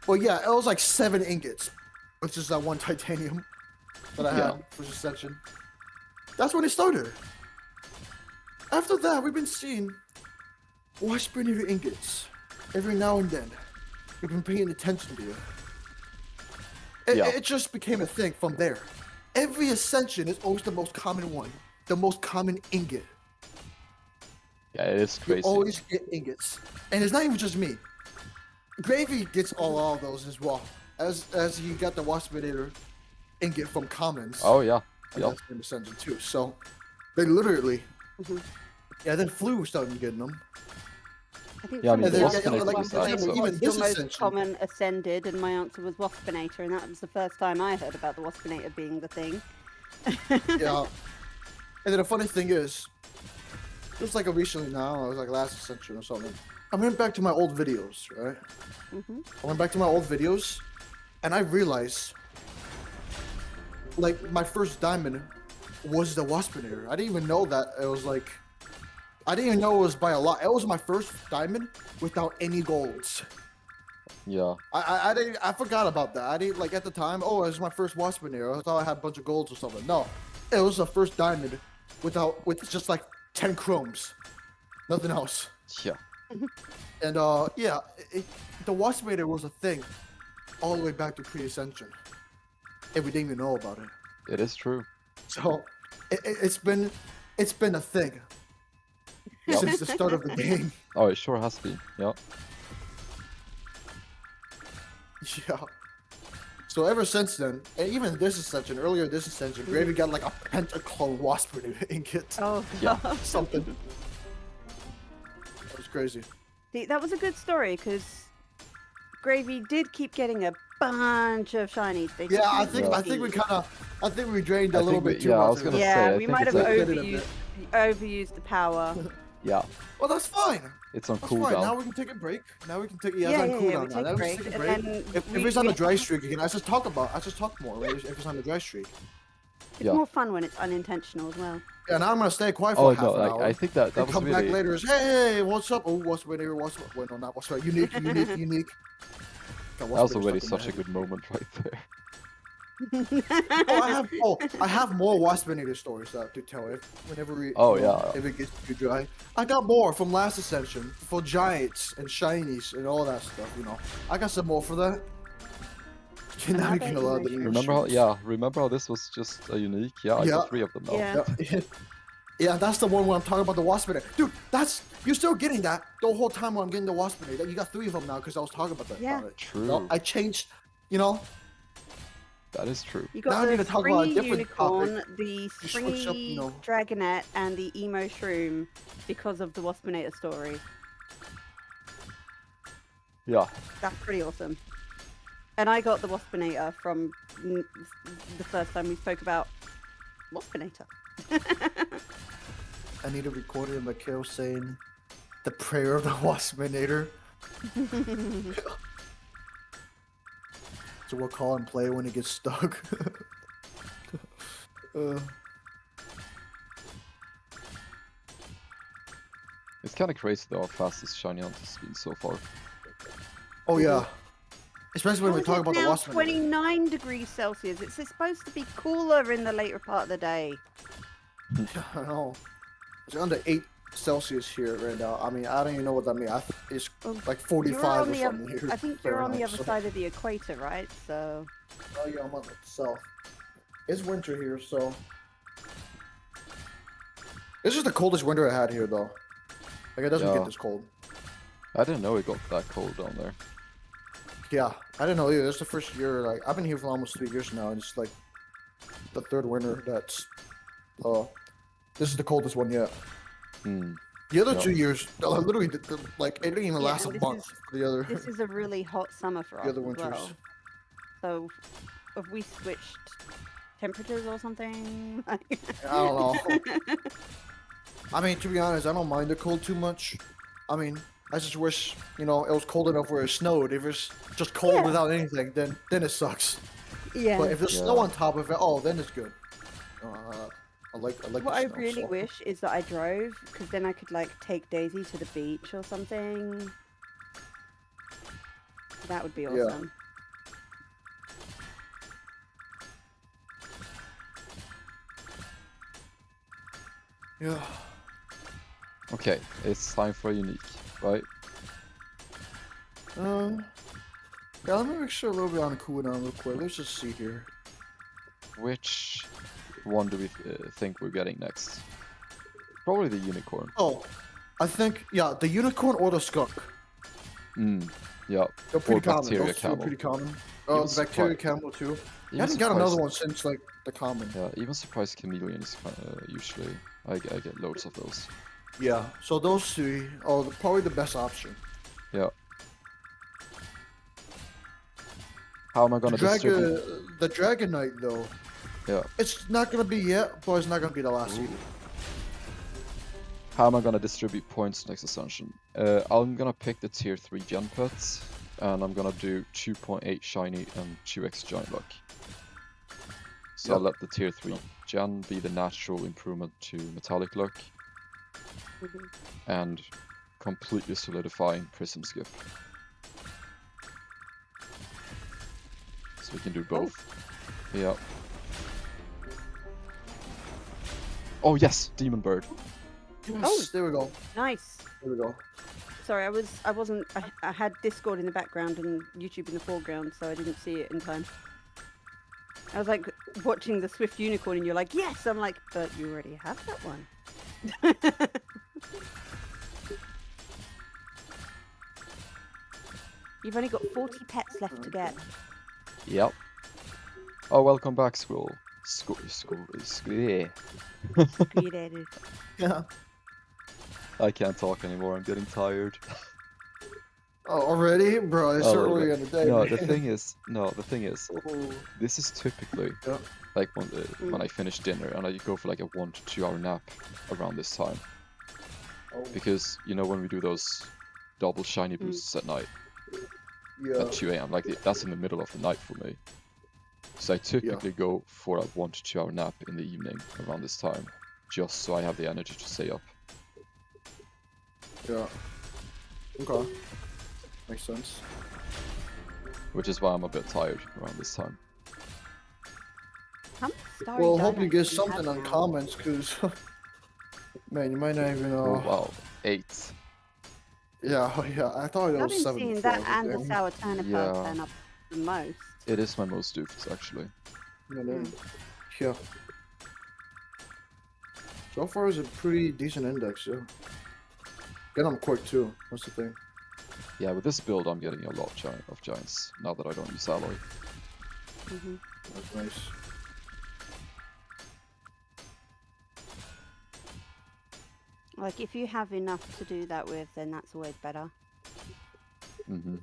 Well, yeah, it was like 7 ingots, which is that 1 titanium that I Yeah. had for Ascension. That's when it started. After that, we've been seeing Waspinator ingots every now and then. We've been paying attention to it. Yeah. It just became a thing from there. Every Ascension is always the most common one, the most common ingot. Yeah, it is You crazy. always get ingots, and it's not even just me. Gravy gets all of those as well, as he got the Waspinator ingot from commons. Oh yeah. And Yeah. that's in Ascension too. So they literally, Mhm. yeah. Then Flu started getting them. I think Yeah, I mean, somebody the asked Waspinator me at one just adds point, up. what's Even your this most Ascension. common Ascended, and my answer was Waspinator, and that was the first time I heard about the Waspinator being the thing. Yeah. And then the funny thing is, it was like a recently now, it was like last Ascension or something. I went back to my old videos, right? Mhm. I went back to my old videos, and I realized, like, my first diamond was the Waspinator. I didn't even know that it was like, I didn't even know it was by a lot. It was my first diamond without any golds. Yeah. I forgot about that. I didn't like at the time. Oh, it was my first Waspinator. I thought I had a bunch of golds or something. No, it was the first diamond with just like 10 chromes, nothing else. Yeah. And yeah, the Waspinator was a thing all the way back to pre-Ascension, and we didn't even know about it. It is true. So it's been a thing Yeah. since the start of the game. Oh, it sure has been. Yeah. Yeah. So ever since then, and even this Ascension, earlier this Ascension, Gravy got like a pentaclone Waspinator ingot. Oh, Yeah. God. Something. That was crazy. See, that was a good story because Gravy did keep getting a bunch of shinies. They Yeah, I just think didn't we drained I a little think we- bit too yeah, I much. was of gonna it. say, Yeah, I we think might have it's a- overused the power. Yeah. Well, that's fine. It's on That's fine. Now cooldown. we can take a break. Now we can take Yeah, it's on yeah, cooldown we now. take Now a we break, just take a and break. then If we- it's on we the dry have- streak again, I just talk more. Right? If it's on the dry streak. It's Yeah. more fun when it's unintentional as well. Yeah, now I'm gonna stay quiet Oh for half no, an like hour. I think that And was come really. back later as, hey, what's up? Oh, what's winner? Wait, no, not what's right. Unique. That was already such a good moment right there. I have more Waspinator stories to tell whenever we. Oh, you know, yeah. If it gets too dry, I got more from last Ascension for giants and shinies and all that stuff. You know, I got some more for that. Now we can allow the Remember how? Yeah. Remember how this was just a unique? Yeah, I Yeah. got 3 of them now. Yeah. Yeah, that's the one where I'm talking about the Waspinator. Dude, you're still getting that the whole time when I'm getting the Waspinator. You got 3 of them now because I was talking about that. Yeah. About it. True. No, I changed. You know, That is true. You Now got I need the to talk about a springy different unicorn, topic. the Just switch up, springy you know. dragonette, and the emo shroom because of the Waspinator story. Yeah. That's pretty awesome. And I got the Waspinator from the first time we spoke about Waspinator. I need to record it in my Carol saying the prayer of the Waspinator. So we'll call and play when it gets stuck. It's kind of crazy though how fast this shiny hunt has been so far. Oh yeah. Especially when How we is talk it about the now Waspinator. 29 degrees Celsius. It's supposed to be cooler in the later part of the day. I know. It's under 8 Celsius here right now. I mean, I don't even know what that means. It's like 45 or something here. I think you're on the Fahrenheit, other so- side of the equator, right? So Oh yeah, I'm on the south. It's winter here, so. This is the coldest winter I had here, though. Like, it doesn't Yeah. get this cold. I didn't know it got that cold down there. Yeah, I didn't know either. This is the first year, like, I've been here for almost 3 years now, and it's like the 3rd winter that's. This is the coldest one yet. Hmm. The other Yeah. 2 years, literally, like, it didn't even Yeah, last a and this month is- for the other. this is a really hot summer for us The other as winters. well. So have we switched temperatures or something? I don't know. I mean, to be honest, I don't mind the cold too much. I mean, I just wish, you know, it was cold enough where it snowed. If it's just cold Yeah. without anything, then it sucks. Yeah. But if there's snow Yeah. on top of it, oh, then it's good. I like What the I snow, really so. wish is that I drove, because then I could like take Daisy to the beach or something. That would be Yeah. awesome. Yeah. Okay, it's time for a unique, right? Yeah, let me make sure a little bit on cooldown real quick. Let's just see here. Which one do we think we're getting next? Probably the unicorn. Oh, I think, yeah, the unicorn or the skunk. Hmm. Yeah. They're pretty common. bacteria Those two are camel. pretty common. Even Oh, the bacteria surprise- camel too. I Even haven't got another surprise- one since like the common. Yeah, even surprise chameleon is usually I get loads of those. Yeah. So those three are probably the best option. Yeah. How am I gonna distribute? The Dragon Knight though. Yeah. It's not gonna be yet, but it's not gonna be the last Ooh. either. How am I gonna distribute points next Ascension? I'm gonna pick the tier 3 gen pets, and I'm gonna do 2.8 shiny and 2x giant luck. So I'll Yep. let the tier 3 gen be the natural improvement to metallic luck, Mhm. and completely solidifying prism skip. So we can do both. Yeah. Oh yes, Demon Bird. Yes, Oh. there we go. Nice. There we go. Sorry, I had Discord in the background and YouTube in the foreground, so I didn't see it in time. I was like watching the Swift Unicorn, and you're like, yes! I'm like, but you already have that one. You've only got 40 pets left to get. Yep. Oh, welcome back, Squirrel. Yeah. Created. Yeah. I can't talk anymore. I'm getting tired. Oh, already, bro? It's A so little early bit. in the day. No, man. the thing is, Oh, this is typically yeah. like when I finish dinner and I go for like a 1 to 2 hour nap around this time. Oh, Because you know when we do those double shiny boosts at night yeah. at 2 a.m. like that's in the middle of the night for me. So I typically go for a 1 to 2 hour nap in the evening around this time, just so I have the energy to stay up. Yeah. Okay. Makes sense. Which is why I'm a bit tired around this time. How many starry Well, hope you donuts get do something have on now? comments, cause man, you might not even know. Oh wow, 8. Yeah, yeah. I thought it I've was been 7 seeing before. that and the Damn. sour turnip Yeah. turn up the most. It is my most doofed actually. Yeah. So far, it's a pretty decent index, yeah. Get them quick too. That's the thing. Yeah, with this build I'm getting a lot of giants now that I don't use alloy. Hmm. That's nice. Like, if you have enough to do that with, then that's always better. Mm-hmm.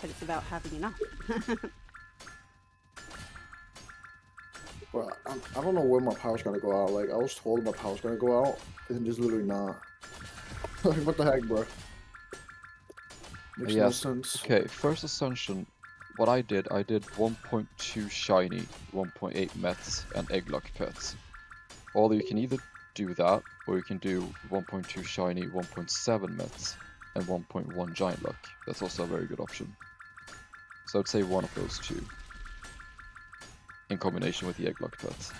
But it's about having enough. But I don't know where my power's gonna go out. Like, I was told my power's gonna go out, and just literally not. Like, what the heck, bro? Makes no Yes. sense. Okay, first Ascension, what I did 1.2 shiny, 1.8 mets, and egglock pets. Or you can either do that, or you can do 1.2 shiny, 1.7 mets, and 1.1 giant luck. That's also a very good option. So I'd say one of those two, in combination with the egglock pets.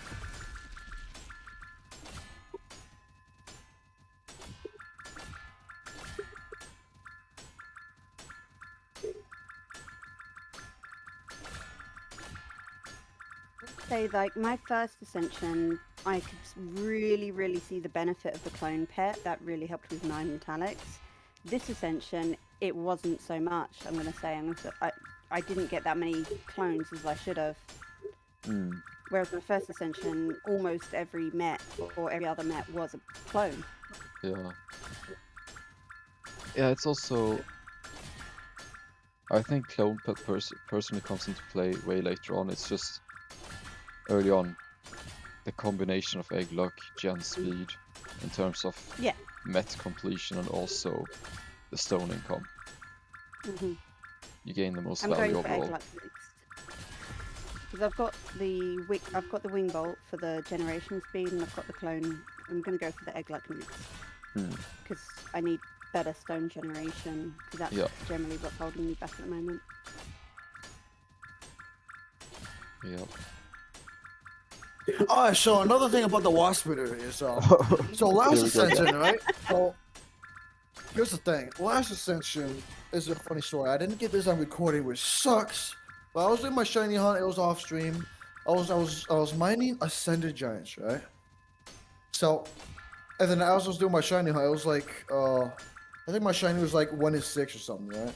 Say, like, my first Ascension, I could really see the benefit of the clone pet. That really helped with 9 metallics. This Ascension, it wasn't so much. I'm gonna say, I didn't get that many clones as I should have. Hmm. Whereas my first Ascension, almost every met or every other met was a clone. Yeah. Yeah, it's also... I think clone pet personally comes into play way later on. It's just early on the combination of egg luck, gen speed, in terms of Yeah. met completion and also the stone income. Hmm. You gain the most I'm value going for overall. Eggluck next. Because I've got the wing bolt for the generation speed, and I've got the clone. I'm going to go for the Eggluck next. Hmm. Because I need better stone generation. Because that's Yeah. generally what's holding me back at the moment. Yeah. Oh, so another thing about the wasp spitter is, so last Here we go. Ascension, right? So, here's the thing. Last Ascension is a funny story. I didn't get this on recording, which sucks. But I was doing my shiny hunt. It was off stream. I was mining Ascended Giants, right? So, and then as I was doing my shiny hunt, it was like, I think my shiny was like 1 in 6 or something, right?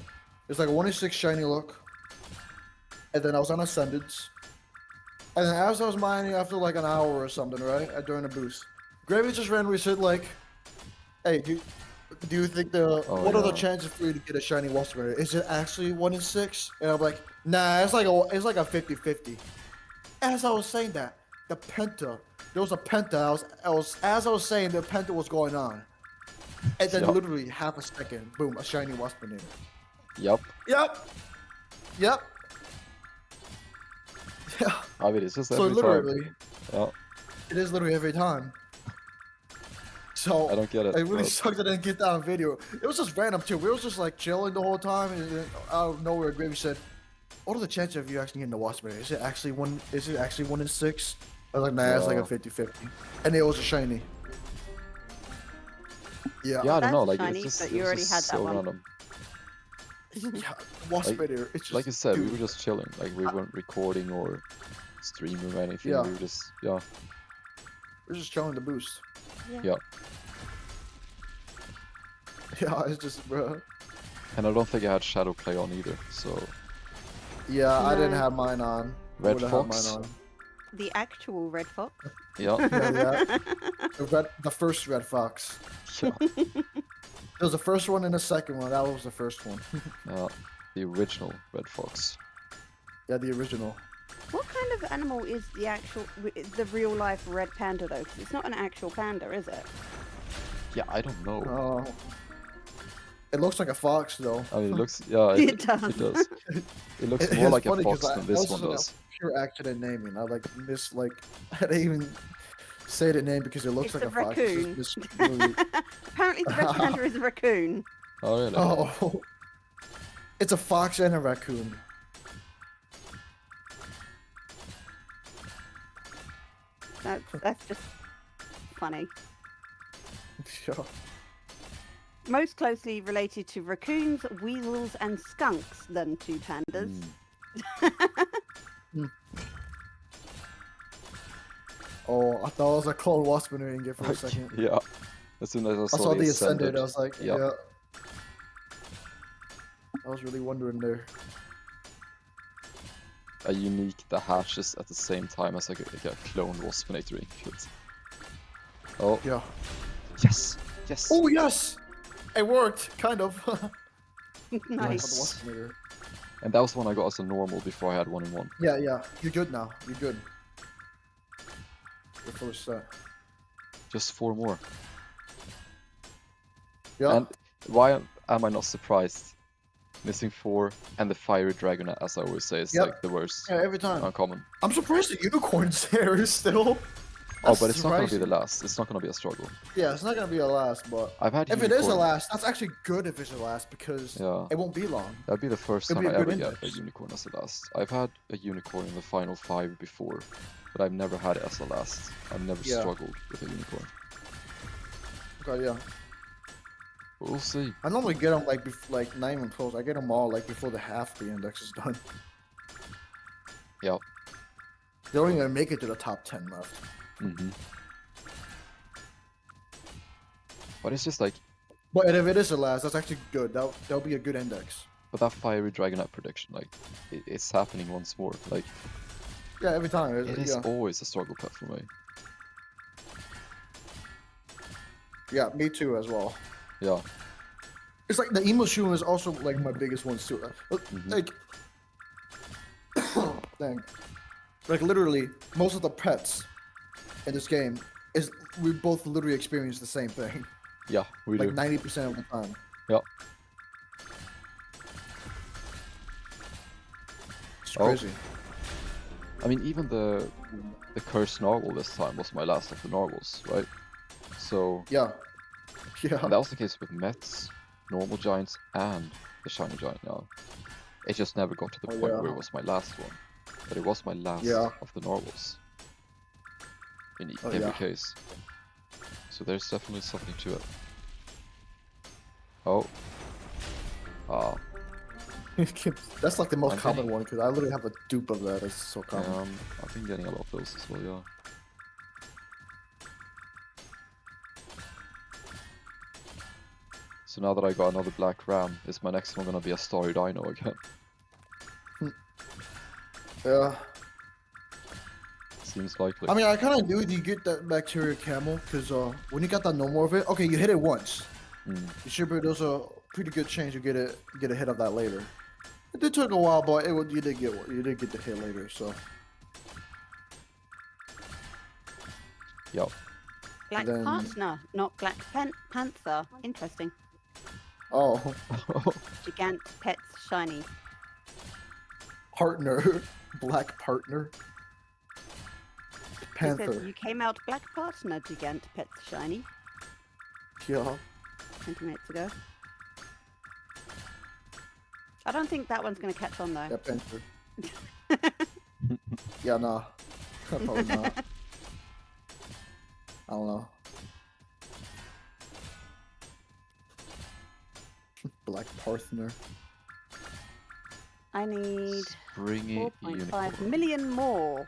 It's like a 1 in 6 shiny look. And then I was on Ascendeds. And then as I was mining after like an hour or something, right? During the boost, Gravy just randomly said like, "Hey, do you think what are the chances for you to get a shiny Wasp Raider? Is it actually 1 in 6?" And I'm like, "Nah, it's like a 50-50." As I was saying that, the Penta, there was a Penta. As I was saying, the Penta was going on, and then literally half a second, boom, a shiny Wasp Raider. Yep. Yep. Yeah. I mean, it's just So every literally, time. Yeah. it is literally every time. So I don't get it. It really but- sucked that I didn't get that on video. It was just random too. We was just like chilling the whole time, and then out of nowhere, Gravy said, "What are the chances of you actually getting the Wasp Raider? Is it actually 1 in 6?" I was like, "Nah, it's like a 50-50." And it was a shiny. Yeah. Yeah, I don't know. That's Like shiny, it's just, but it you was already just had that so one. random. Yeah, Wasp Raider. It's just Like you said, we dude. were just chilling. Like we weren't recording or streaming or anything. Yeah. We were just We're just chilling the boost. yeah. Yeah, it's just, bro. And I don't think I had Shadow Play on either. So Yeah, I didn't No. have mine on. I Red would've had Fox? mine on. The actual red fox. yeah, The first Red Fox. yeah, There was the first one and the second one. That was the first one. yeah. The original Red Fox. Yeah, the original. What kind of animal is the real life red panda though? 'Cause it's not an actual panda, is it? Yeah, I don't know. Oh. It looks like a fox though. I mean, it looks. Yeah, It does. It does. It looks It more is like a funny 'cause fox than that this was one just a does. Pure accident naming. I I didn't even say the name because it looks It's like a a fox. It's raccoon. just really- Apparently the red panda is a raccoon. Oh really? Oh. It's a fox and a raccoon. That's just funny. Yeah. Most closely related to raccoons, weasels, and skunks than to pandas. Oh, I thought it was a clone wasp in for a second. Yeah. As soon as I I saw, saw the the Ascended, I was like, Yeah. yeah. I was really wondering there. A unique that hatches at the same time as like a clone Waspinator input. Oh, Yeah. yes! Yes! Oh, yes! It worked, kind of. Nice. And that was one I got as a normal before I had 1 in 1. Yeah, yeah. You're good now. You're good. Your first set. Just 4 more. Yeah. And why am I not surprised? Missing 4 and the Fiery Dragonet, as I always say, is Yep. like the worst Yeah, every time. uncommon. I'm surprised the unicorn's there still. Oh, but it's not gonna be surprising. the last. It's not gonna be a struggle. Yeah, it's not gonna be a last, but I've had if it is a unicorn- last, that's actually good if it's a last because Yeah. it won't be long. That'd be the first It'd time be I a ever good get a index. unicorn as a last. I've had a unicorn in the final 5 before, but I've never had it as a last. I've never Yeah. struggled with a unicorn. Okay, yeah. But we'll see. I normally get them like not even close. I get them all like before the half the index is done. Yeah. They don't even make it to the top 10 left. Mm-hmm. But it's just like, But if it is a last, that's actually good. That'll be a good index. but that Fiery Dragonet prediction, like, it's happening once more. Like, Yeah, every time. it is Yeah. always a struggle pet for me. Yeah, me too as well. Yeah. It's like the emo shoe is also like my biggest ones too. Like, dang, like literally most of the pets in this game is we both literally experience the same thing. Yeah, we Like do. 90% of the time. Yeah. It's Oh. crazy. I mean, even the cursed narwhal this time was my last of the narwhals, right? So Yeah. Yeah. and that was the case with Mets, normal giants, and the shiny giant now. It just never got to the Oh, point yeah. where it was my last one. But it was my last Yeah. of the narwhals. In Oh, every yeah. case. So there's definitely something to it. Oh. Ah. That's like the most I'm common getting- one because I literally have a dupe of that. It's so common. I've been getting a lot of those as well, yeah. So now that I got another black ram, is my next one gonna be a starry dino again? Yeah. Seems likely. I mean, I kind of knew you get that bacteria camel because when you got that no more of it, okay, you hit it once. Mm. You should be there's a pretty good chance you get a hit of that later. It did took a while, but you did get the hit later. So Yep. Black Then- partner, not Black Panther. Interesting. oh, Gigant pets shiny. partner, black partner, It panther. says you came out Black partner, Gigant pets shiny. Yeah. 20 minutes ago. I don't think that one's going to catch on though. Yeah, panther. Yeah, nah. Probably not. I don't know. Black partner. I need Springy 4.5 unicorn. million more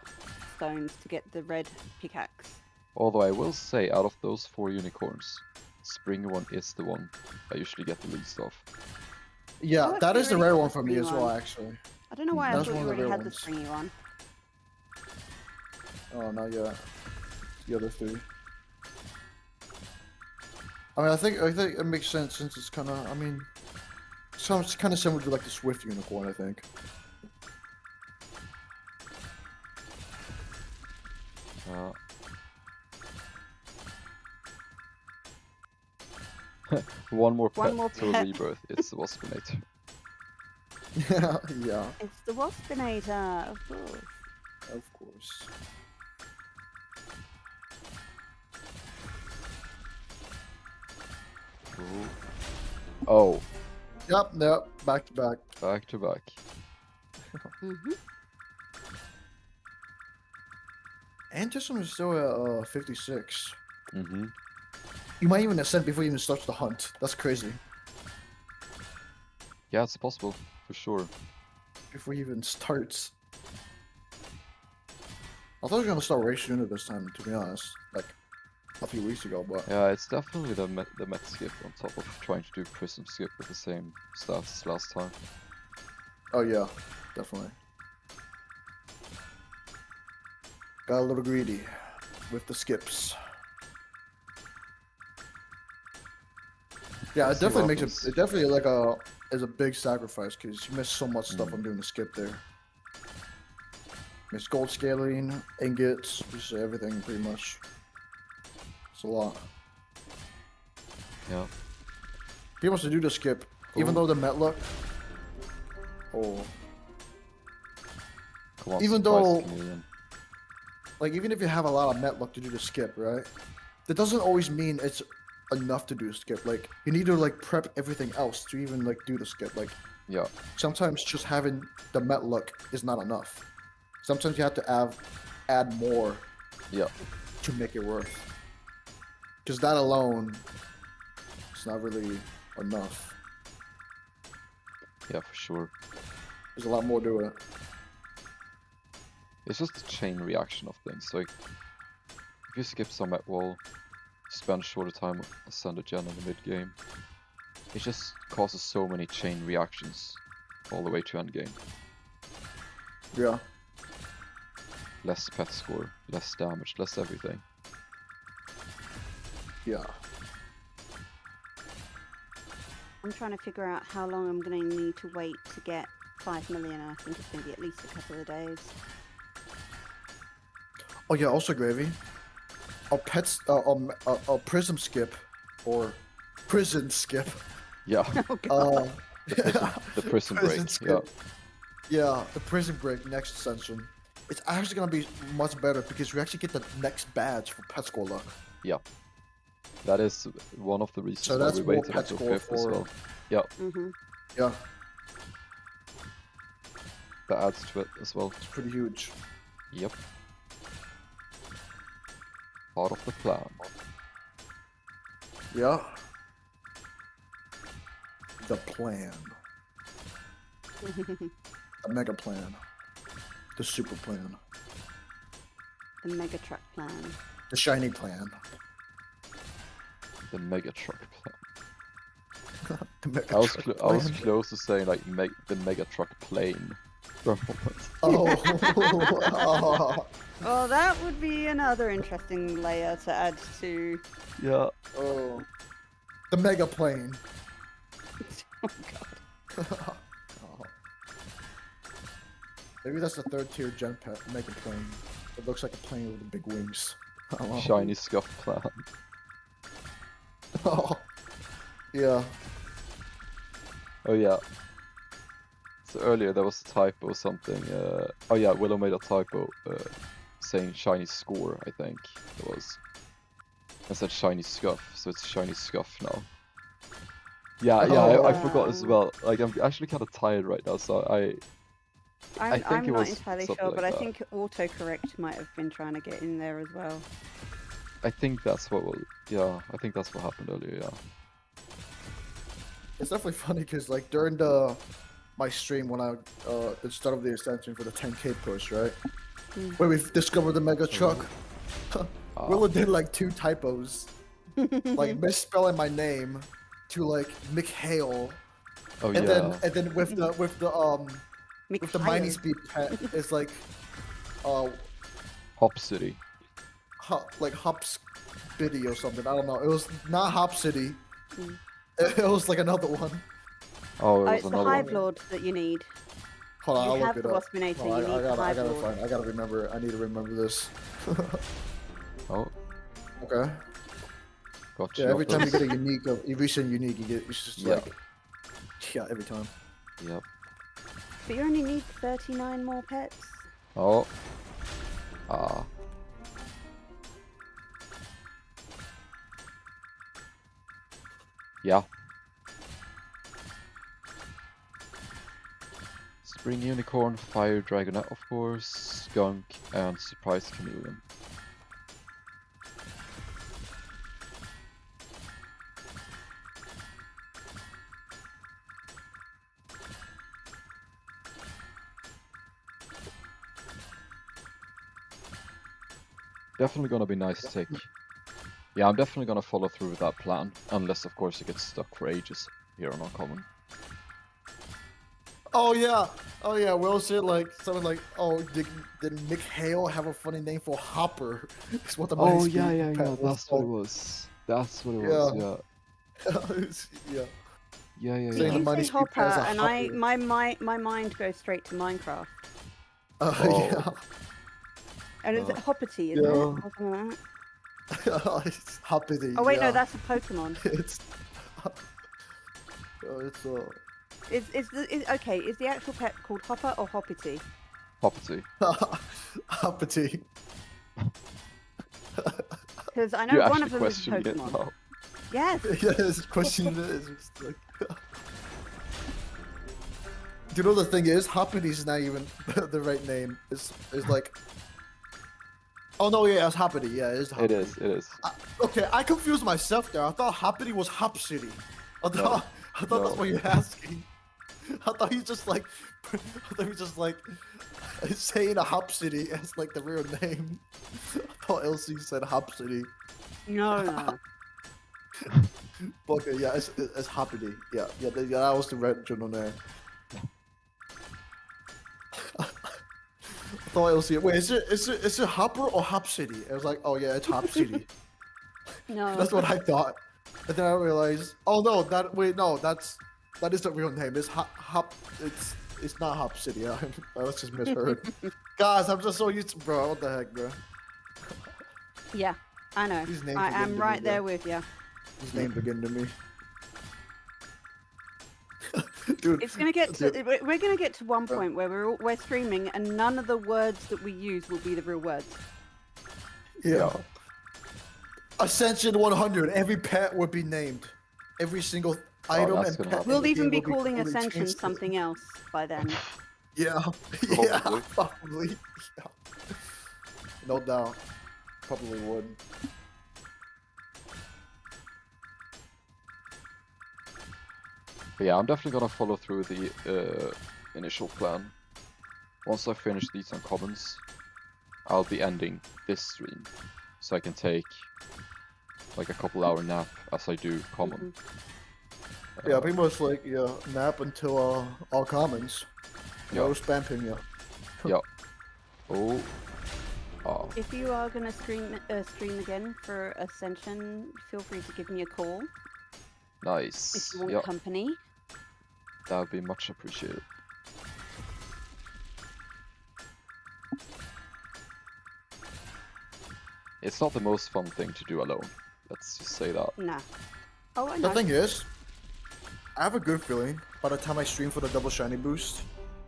stones to get the red pickaxe. Although I will say, out of those 4 unicorns, springy one is the one I usually get the least of. Yeah, Oh, that I is the already rare got one the for me springy as well, one. actually. I don't know why I That's thought one you of the already rare had the ones. springy one. Oh, not yet. The other 3. I mean, I think it makes sense since it's kind of. I mean, sounds kind of similar to like the Swift unicorn. I think. One more One pet more to a pet. rebirth. It's the Waspinator. Yeah, yeah, It's the Waspinator, of course. of course. Ooh. Oh, Yep, back to back. back to back. Mm-hmm. Anderson is still at 56. Mm-hmm. You might even ascend before you even start the hunt. That's crazy. Yeah, it's possible, for sure. Before he even starts. I thought he was gonna start way sooner this time, to be honest. Like a few weeks ago, but Yeah, it's definitely the met skip on top of trying to do prism skip with the same stats as last time. oh yeah, definitely. Got a little greedy with the skips. Yeah, Let's it see definitely what makes happens. it definitely like is a big sacrifice because you miss so much stuff on doing the skip there. Miss gold scaling, ingots, just everything pretty much. It's a lot. Yeah. He wants to do the skip, even Ooh. though the met luck. Oh, Come on, Even surprise though- chameleon. like even if you have a lot of met luck to do the skip, right? That doesn't always mean it's enough to do the skip. Like you need to like prep everything else to even like do the skip. Like Yeah. sometimes just having the met luck is not enough. Sometimes you have to add more Yeah. to make it worth. Because that alone is not really enough. Yeah, for sure. There's a lot more to it. It's just the chain reaction of things. Like, if you skip some at wall, spend shorter time with Ascend Gen in the mid game, it just causes so many chain reactions all the way to end game. Yeah. Less pet score, less damage, less everything. Yeah. I'm trying to figure out how long I'm going to need to wait to get 5 million. I think it's going to be at least a couple of days. Oh yeah. Also, Gravy. A pets. A prism skip, or prison skip. Yeah, Oh god. the prison Prison break. skip. Yeah, Yeah, the prison break next Ascension. It's actually gonna be much better because we actually get the next badge for pet score luck. that is one of the reasons So why that's we more waited pet until score 5th as for- well. Yeah, Mm-hmm. Yeah, that adds to it as well. it's pretty huge. Yep. Part of the plan. Yeah. The plan. The mega plan. The super plan. The mega truck plan. The shiny plan. The mega truck plan. The mega I was truck I was plan. close to saying like the mega truck plane, Purple ones. Oh. Oh, that would be another interesting layer to add to. Yeah. Oh. The mega plane. Oh god. Oh. Maybe that's the third tier gen pet, mega plane. It looks like a plane with big wings. Oh. Shiny scuff plan. Oh. Yeah. Oh yeah. So earlier there was a typo or something. Oh yeah, Willow made a typo saying shiny score, I think it was. I said shiny scuff, so it's shiny scuff now. Yeah, I forgot as well. Like I'm actually kind of tired right now, so I'm think it not was entirely something sure, like but I that. think autocorrect might have been trying to get in there as well. I think that's what yeah, I think that's what happened earlier, yeah. It's definitely funny because like during my stream when I the start of the Ascension for the 10K push, right? Where we discovered the mega truck. Willow did like 2 typos, like misspelling my name to like Mikhail, Oh and yeah. then with the mining speed pet, it's like Hop City. like Hops Biddy or something. I don't know. It was not Hop City. It was like another one. Oh, it was It's the another Hive one. Lord that you need. Hold on, You I'll have look the it up. Waspinator, Hold on, you need the Hive Lord. I gotta remember. I need to remember this. Oh, Okay. gotcha. Yeah, every time you get a unique, you reach a unique, you get. It's just Yeah. like. Yeah, every time. Yep. But you only need 39 more pets. Oh. Ah. Yeah. Spring Unicorn, Fire Dragonette, of course, Skunk, and Surprise Chameleon. Definitely gonna be nice to take. Yeah, I'm definitely gonna follow through with that plan, unless of course it gets stuck for ages here on Uncommon. Oh yeah. Will said like something like, "Oh, did Mikhail have a funny name for Hopper?" It's what the Oh mighty yeah, speed yeah, pet yeah. was That's what it called. was. That's what it was. Yeah. Yeah. Yeah. Yeah, yeah, See, Saying the you mighty say speed pet is Hopper, a and Hopper. my mind goes straight to Minecraft. Oh. Yeah. And it's Oh. Hoppity, isn't it? Yeah. Or something like that. It's Hoppity. Oh wait, yeah. no, that's a Pokemon. It's. It's Okay, is the actual pet called Hopper or Hoppity? Hoppity. Hoppity. Because I know You're one actually of them is a questioning it Pokemon. now. Yes. Yeah, this question is just like. Do you know the thing is, Hoppity is not even the right name. It's like. Oh no, yeah, it's Hoppity. Yeah, it is Hoppity. It is. It is. Okay, I confused myself there. I thought Hoppity was Hop City. I thought that's no. what you're asking. I thought he's just like, saying a Hop City as like the real name. I thought LC said Hop City. No. But okay, yeah, it's Hoppity. Yeah, that was the red journal there. I thought LC. Wait, is it Hopper or Hop City? I was like, oh yeah, it's Hop City. No. That's what I thought. And then I realized, oh no, that is the real name. It's it's not Hop City. I was just misheard. Guys, I'm just so used to, bro. What the heck, bro? Yeah, I know. These names I begin am to right me, there bro. with you. His name begin to me. Dude, It's gonna get to, dude, we're gonna get to one point where we're streaming and none of the words that we use will be the real words. yeah. Ascension 100. Every pet would be named. Every single item that's and gonna pet. happen. in We'll the even game be will calling totally Ascension changed. something else by then. Yeah, yeah, Probably. probably. Yeah. No doubt. Probably would. But yeah, I'm definitely gonna follow through the initial plan. Once I finish these uncommons, I'll be ending this stream, so I can take like a couple-hour nap as I do common. Yeah, pretty much like nap until all commons. No Yeah. spam pin, yeah. Yeah. Oh. Oh. If you are gonna stream again for Ascension, feel free to give me a call if Nice. you want Yeah, company. that would be much appreciated. It's not the most fun thing to do alone. Let's just say that. Nah. Oh, I The know. thing is, I have a good feeling by the time I stream for the double shiny boost,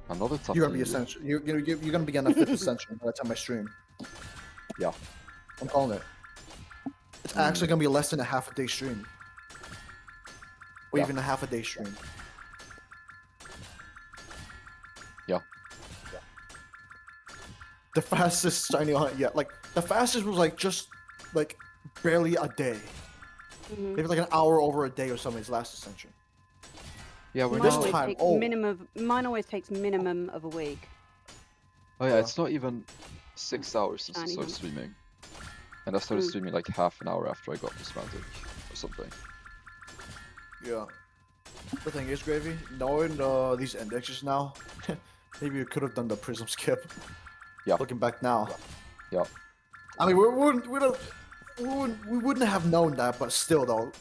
Another tough you're gonna be lead. Ascension. You're gonna be on the 5th Ascension by the time I stream. Yeah. I'm calling it. It's actually gonna be less than a half a day stream. Or Yeah. even a half a day stream. Yeah. The fastest shiny hunt yet. Like the fastest was like just like barely a day. Mhm. Maybe like an hour over a day or something. His last Ascension. Yeah, we're Mine This now. always time- takes oh. mine always takes minimum of a week. Oh yeah, Yeah. it's not even 6 hours since I Shiny started hunt. streaming. And I started Mm. streaming like half an hour after I got Prismatic or something. Yeah. The thing is, Gravy, knowing these indexes now, maybe you could have done the prism skip. Yeah. Looking back now. Yeah. I mean, we wouldn't have known that, but still though,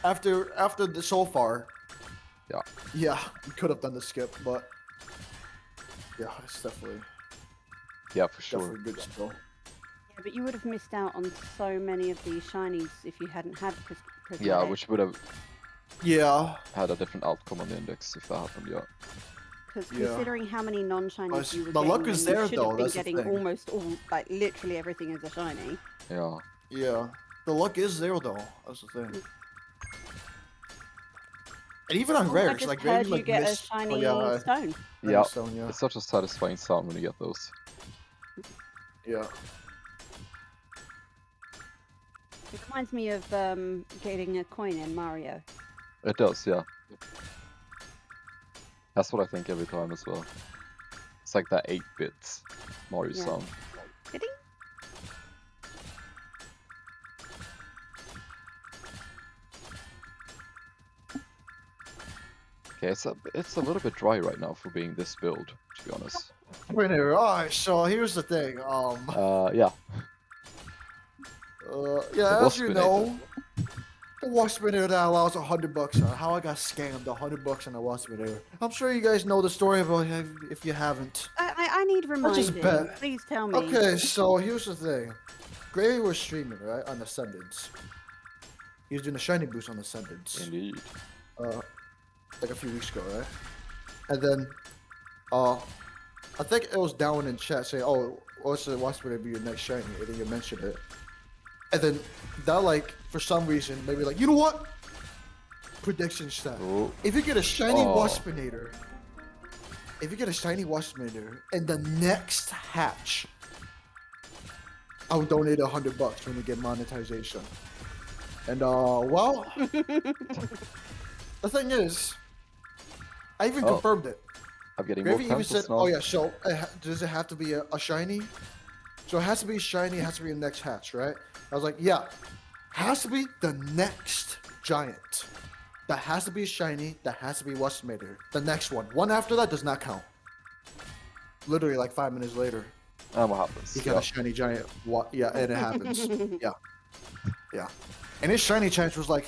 after the so far. Yeah. Yeah, we could have done the skip, but yeah, it's definitely Yeah, for sure. definitely good still. Yeah, but you would have missed out on so many of these shinies if you hadn't had Prismatic. Yeah, which would have Yeah. had a different outcome on the index if that happened, yeah. Because Yeah. considering how many non-shinies you were the getting, luck is when there, you should though, have been that's the getting thing. almost all, like literally everything is a shiny. Yeah. Yeah. The luck is there though. That's the thing. And even on Oh, I rares, just like heard maybe you like get miss. a shiny yeah, stone. Yeah. Stone, yeah. It's such a satisfying sound when you get those. Yeah. It reminds me of getting a coin in Mario. It does, yeah. That's what I think every time as well. It's like that 8-bit Mario Yeah. sound. Ding. Okay, it's a little bit dry right now for being this build, to be honest. Wait, alright, so here's the thing. Yeah. Yeah, The as you Waspinator. know, the Waspinator that allows $100 on how I got scammed $100 on the Waspinator. I'm sure you guys know the story about it if you haven't. I need I just reminding. bet. Please tell me. Okay, so here's the thing. Gravy was streaming, right, on Ascendance. He was doing a shiny boost on Ascendance. Indeed. Like a few weeks ago, right? And then, I think it was down in chat saying, "Oh, what's gonna be your next shiny?" And then you mentioned it. And then that, like, for some reason, maybe like, you know what? Prediction stat. Oh, If you get a shiny Oh. Waspinator, in the next hatch, I would donate $100 when you get monetization. And well, the thing is, I even Oh. confirmed it. I'm getting more Gravy even pencils said, now. "Oh yeah, so does it have to be a shiny? So it has to be shiny. It has to be the next hatch, right?" I was like, "Yeah, has to be the next giant. That has to be shiny. That has to be Waspinator. The next one after that does not count." Literally, like 5 minutes later, And what happens? he got a shiny giant. Yeah, and it happens. Yeah. And his shiny chance was like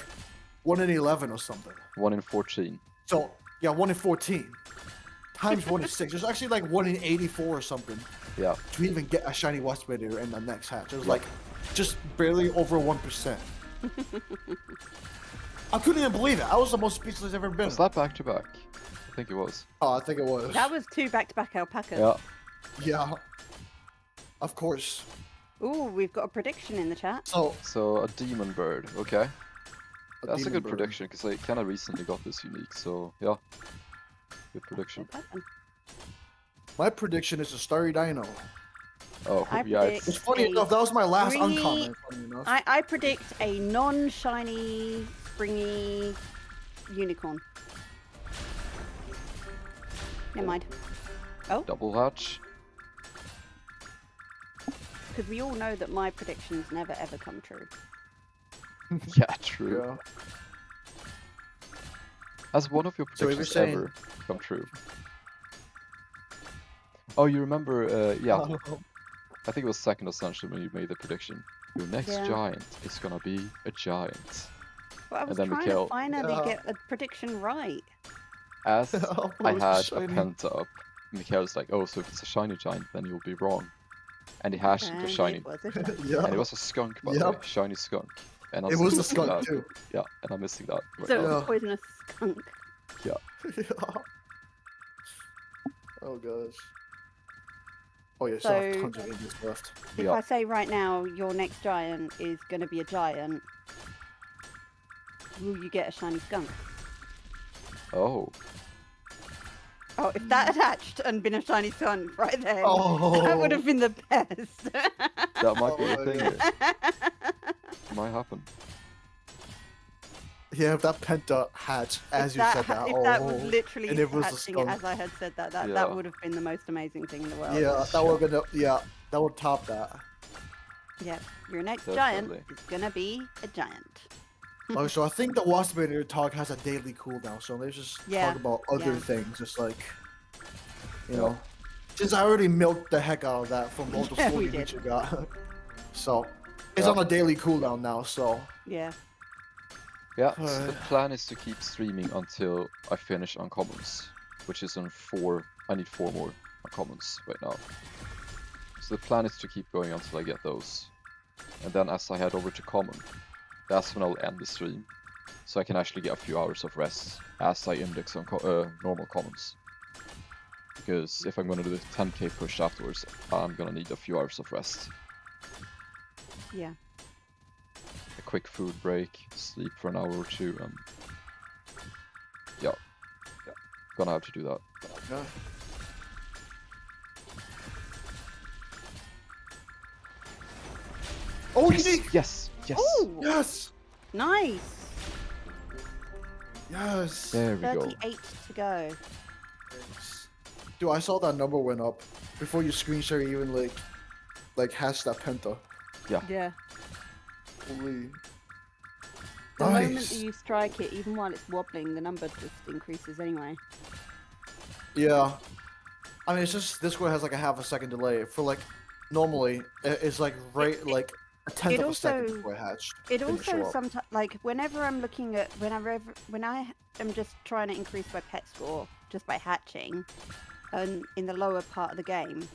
1 in 11 or something. 1 in 14. So yeah, 1 in 14 times 1 in 6. There's actually like 1 in 84 or something Yeah. to even get a shiny Waspinator in the next hatch. It was Yeah. like just barely over 1%. I couldn't even believe it. I was the most speechless I've ever been. Was that back to back? I think it was. Oh, I think it was. That was 2 back-to-back alpacas. Yeah. Yeah. Of course. Ooh, we've got a prediction in the chat. So a demon bird, okay. That's a demon good bird. prediction because I kind of recently got this unique, so yeah. Good prediction. Let's have one. My prediction is a Starry Dino. Oh, I yeah. predict- It's funny enough, that was my last Springy- uncommon, funny enough. I predict a non-shiny, springy unicorn. Never mind. Oh, Double hatch. because we all know that my predictions never ever come true. Yeah, true. Yeah. Has one of your So we were predictions saying- ever come true? Oh, you remember? Yeah, Oh, I think it was second Ascension when you made the prediction. Your next Yeah. giant is gonna be a giant. But I was then trying Mikhail- to finally Yeah. get a prediction right. As Oh, I it's had a shiny. penta up, Mikhail was like, "Oh, so if it's a shiny giant, then you'll be wrong." And he hashed into a And shiny, it was a shiny. Yeah. and it was a skunk, by the way, Yep. shiny skunk. And I'm It was still a missing skunk that. too. Yeah, and I'm missing that right So it now. was Yeah. a poisonous skunk. Yeah. Oh gosh. Oh yeah, still have So- tons of Indians left. If Yeah. I say right now your next giant is going to be a giant, will you get a shiny skunk? Oh, Oh, if that had hatched and been a shiny skunk right then, Oh. that would have been the best. that might be Oh the my thing God. here. Might happen. Yeah, if that penta hatched as you said that. If that was oh. literally and it was a hatching skunk. as I had said that, Yeah. that would have been the most amazing thing in the world. Yeah, that would gonna. Yeah, that would top that. Yeah, your next Definitely. giant is gonna be a giant. Oh, so I think the Waspinator talk has a daily cooldown, so let's just Yeah, talk about other yeah. things, just like, you know, since I already milked the heck out of that from all the Yeah, 40 we hits did. you got. So, it's Yeah. on a daily cooldown now, so. Yeah. Yeah, so the plan is to keep streaming until I finish uncommons, which is on 4. I need 4 more uncommons right now. So the plan is to keep going until I get those. And then as I head over to common, that's when I'll end the stream. So I can actually get a few hours of rest as I index on normal commons. Because if I'm gonna do the 10k push afterwards, I'm gonna need a few hours of rest. Yeah. A quick food break, sleep for an hour or two, and yeah, gonna have to do that. Yeah. Oh, Yes, unique! yes, yes. Ooh, Yes! nice. Yes! There we go. 38 to go. Dude, I saw that number went up before you screen share even like hash that penta. Yeah. Holy. The moment Nice. that you strike it, even while it's wobbling, the number just increases anyway. Yeah. I mean, it's just Discord has like a half a second delay. For like, normally it's like right like a tenth it of a second also- before it hatched. It Didn't show also up. sometimes, like, whenever I'm looking at, when I am just trying to increase my pet score just by hatching, and in the lower part of the game,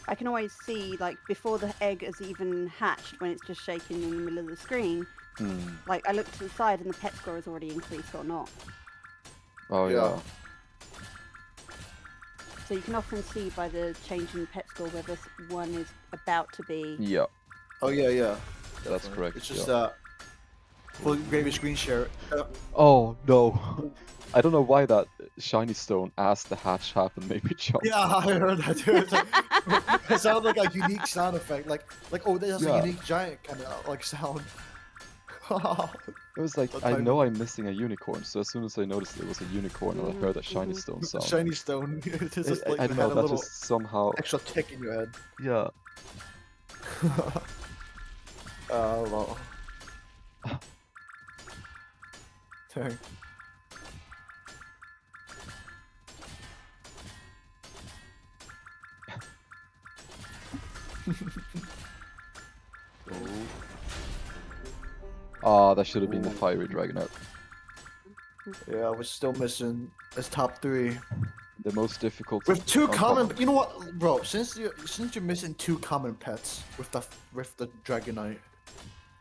I can always see, like, before the egg has even hatched, when it's just shaking in the middle of the screen, Hmm. like, I look to the side and the pet score has already increased or not. Oh Yeah. yeah. So you can often see by the change in pet score whether one is about to be. Yeah, Oh yeah, yeah. that's Definitely. correct. It's just yeah. that. For gravy screen share. Oh no. I don't know why that shiny stone as the hatch happened made me jump. Yeah, I heard that too. It's like, it sounded like a unique sound effect, like oh, that's Yeah. a unique giant kind of like sound. It was like, That's I how- know I'm missing a unicorn, so as soon as I noticed it was a unicorn and I heard that shiny Mhm. stone sound, Shiny stone. It's just I like don't it know, had a that little just somehow, extra tick in your head. yeah. Well. Dang. Ah, that should have been the fiery dragonet. Yeah, we're still missing his top 3. The most difficult. With 2 common, uncommon. you know what, bro? Since you're missing 2 common pets with the Dragonite,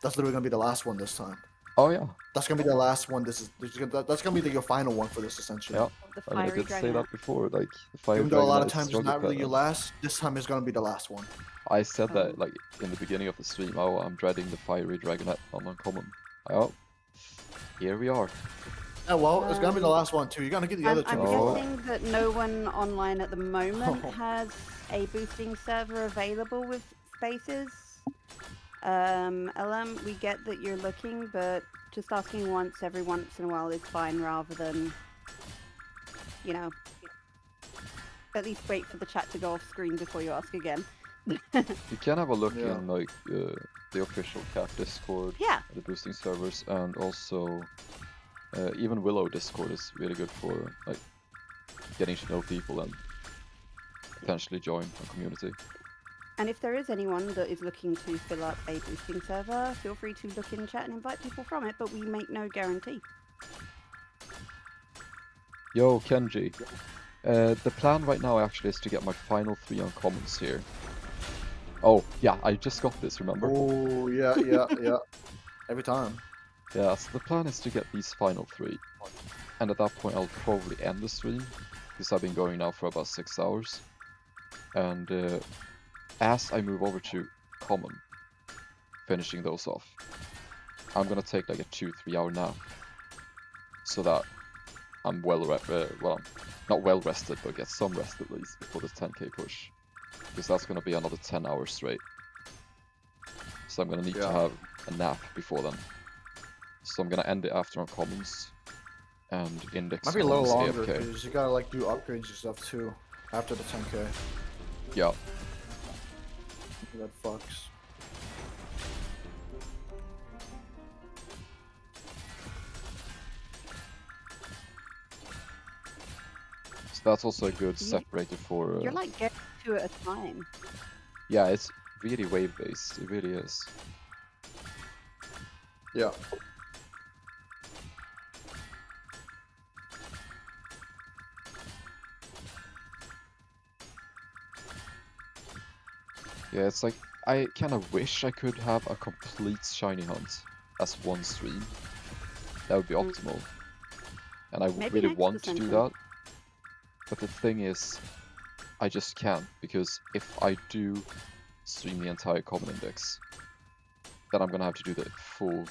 that's literally gonna be the last one this time. Oh yeah, That's gonna be the last one. That's gonna be your final one for this Ascension. yeah. The I mean, I fiery did say dragon. that before. Like the fiery Even though a lot dragonet of is times it's struggle not really pet, your and last, this time it's gonna be the last one. I said Oh. that like in the beginning of the stream. Oh, I'm dreading the fiery dragonet on uncommon. Oh, here we are. Yeah, well, it's gonna be the Um, last one too. You're gonna get the other two. I'm Oh. guessing that no one online at the moment Oh. has a boosting server available with spaces. LM, we get that you're looking, but just asking once every once in a while is fine rather than, you know, at least wait for the chat to go off screen before you ask again. You can have a look Yeah. in like the official cat Discord, Yeah, the boosting servers, and also even Willow Discord is really good for like getting to know people and potentially join a community. And if there is anyone that is looking to fill up a boosting server, feel free to look in chat and invite people from it, but we make no guarantee. Yo, Kenji. The plan right now actually is to get my final 3 uncommons here. Oh, yeah, I just got this, remember? Oh, yeah. Every time. Yeah, so the plan is to get these final 3. And at that point I'll probably end the stream, because I've been going now for about 6 hours. And as I move over to common, finishing those off, I'm gonna take like a 2-3 hour nap, so that I'm well, not well rested, but get some rest at least before the 10k push, because that's gonna be another 10 hours straight. So I'm gonna need to have a nap before then. So I'm gonna end it after uncommons and index Might be a little commons longer AFK. because you gotta like do upgrades and stuff too after the 10k. Yeah. That fucks. So that's also a good separator for. You're like getting 2 at a time. Yeah, it's really wave based. It really is. Yeah. Yeah, it's like I kind of wish I could have a complete shiny hunt as one stream. That would be optimal. And I Maybe really next want to do Ascension. that. But the thing is, I just can't, because if I do stream the entire common index, then I'm gonna have to do the full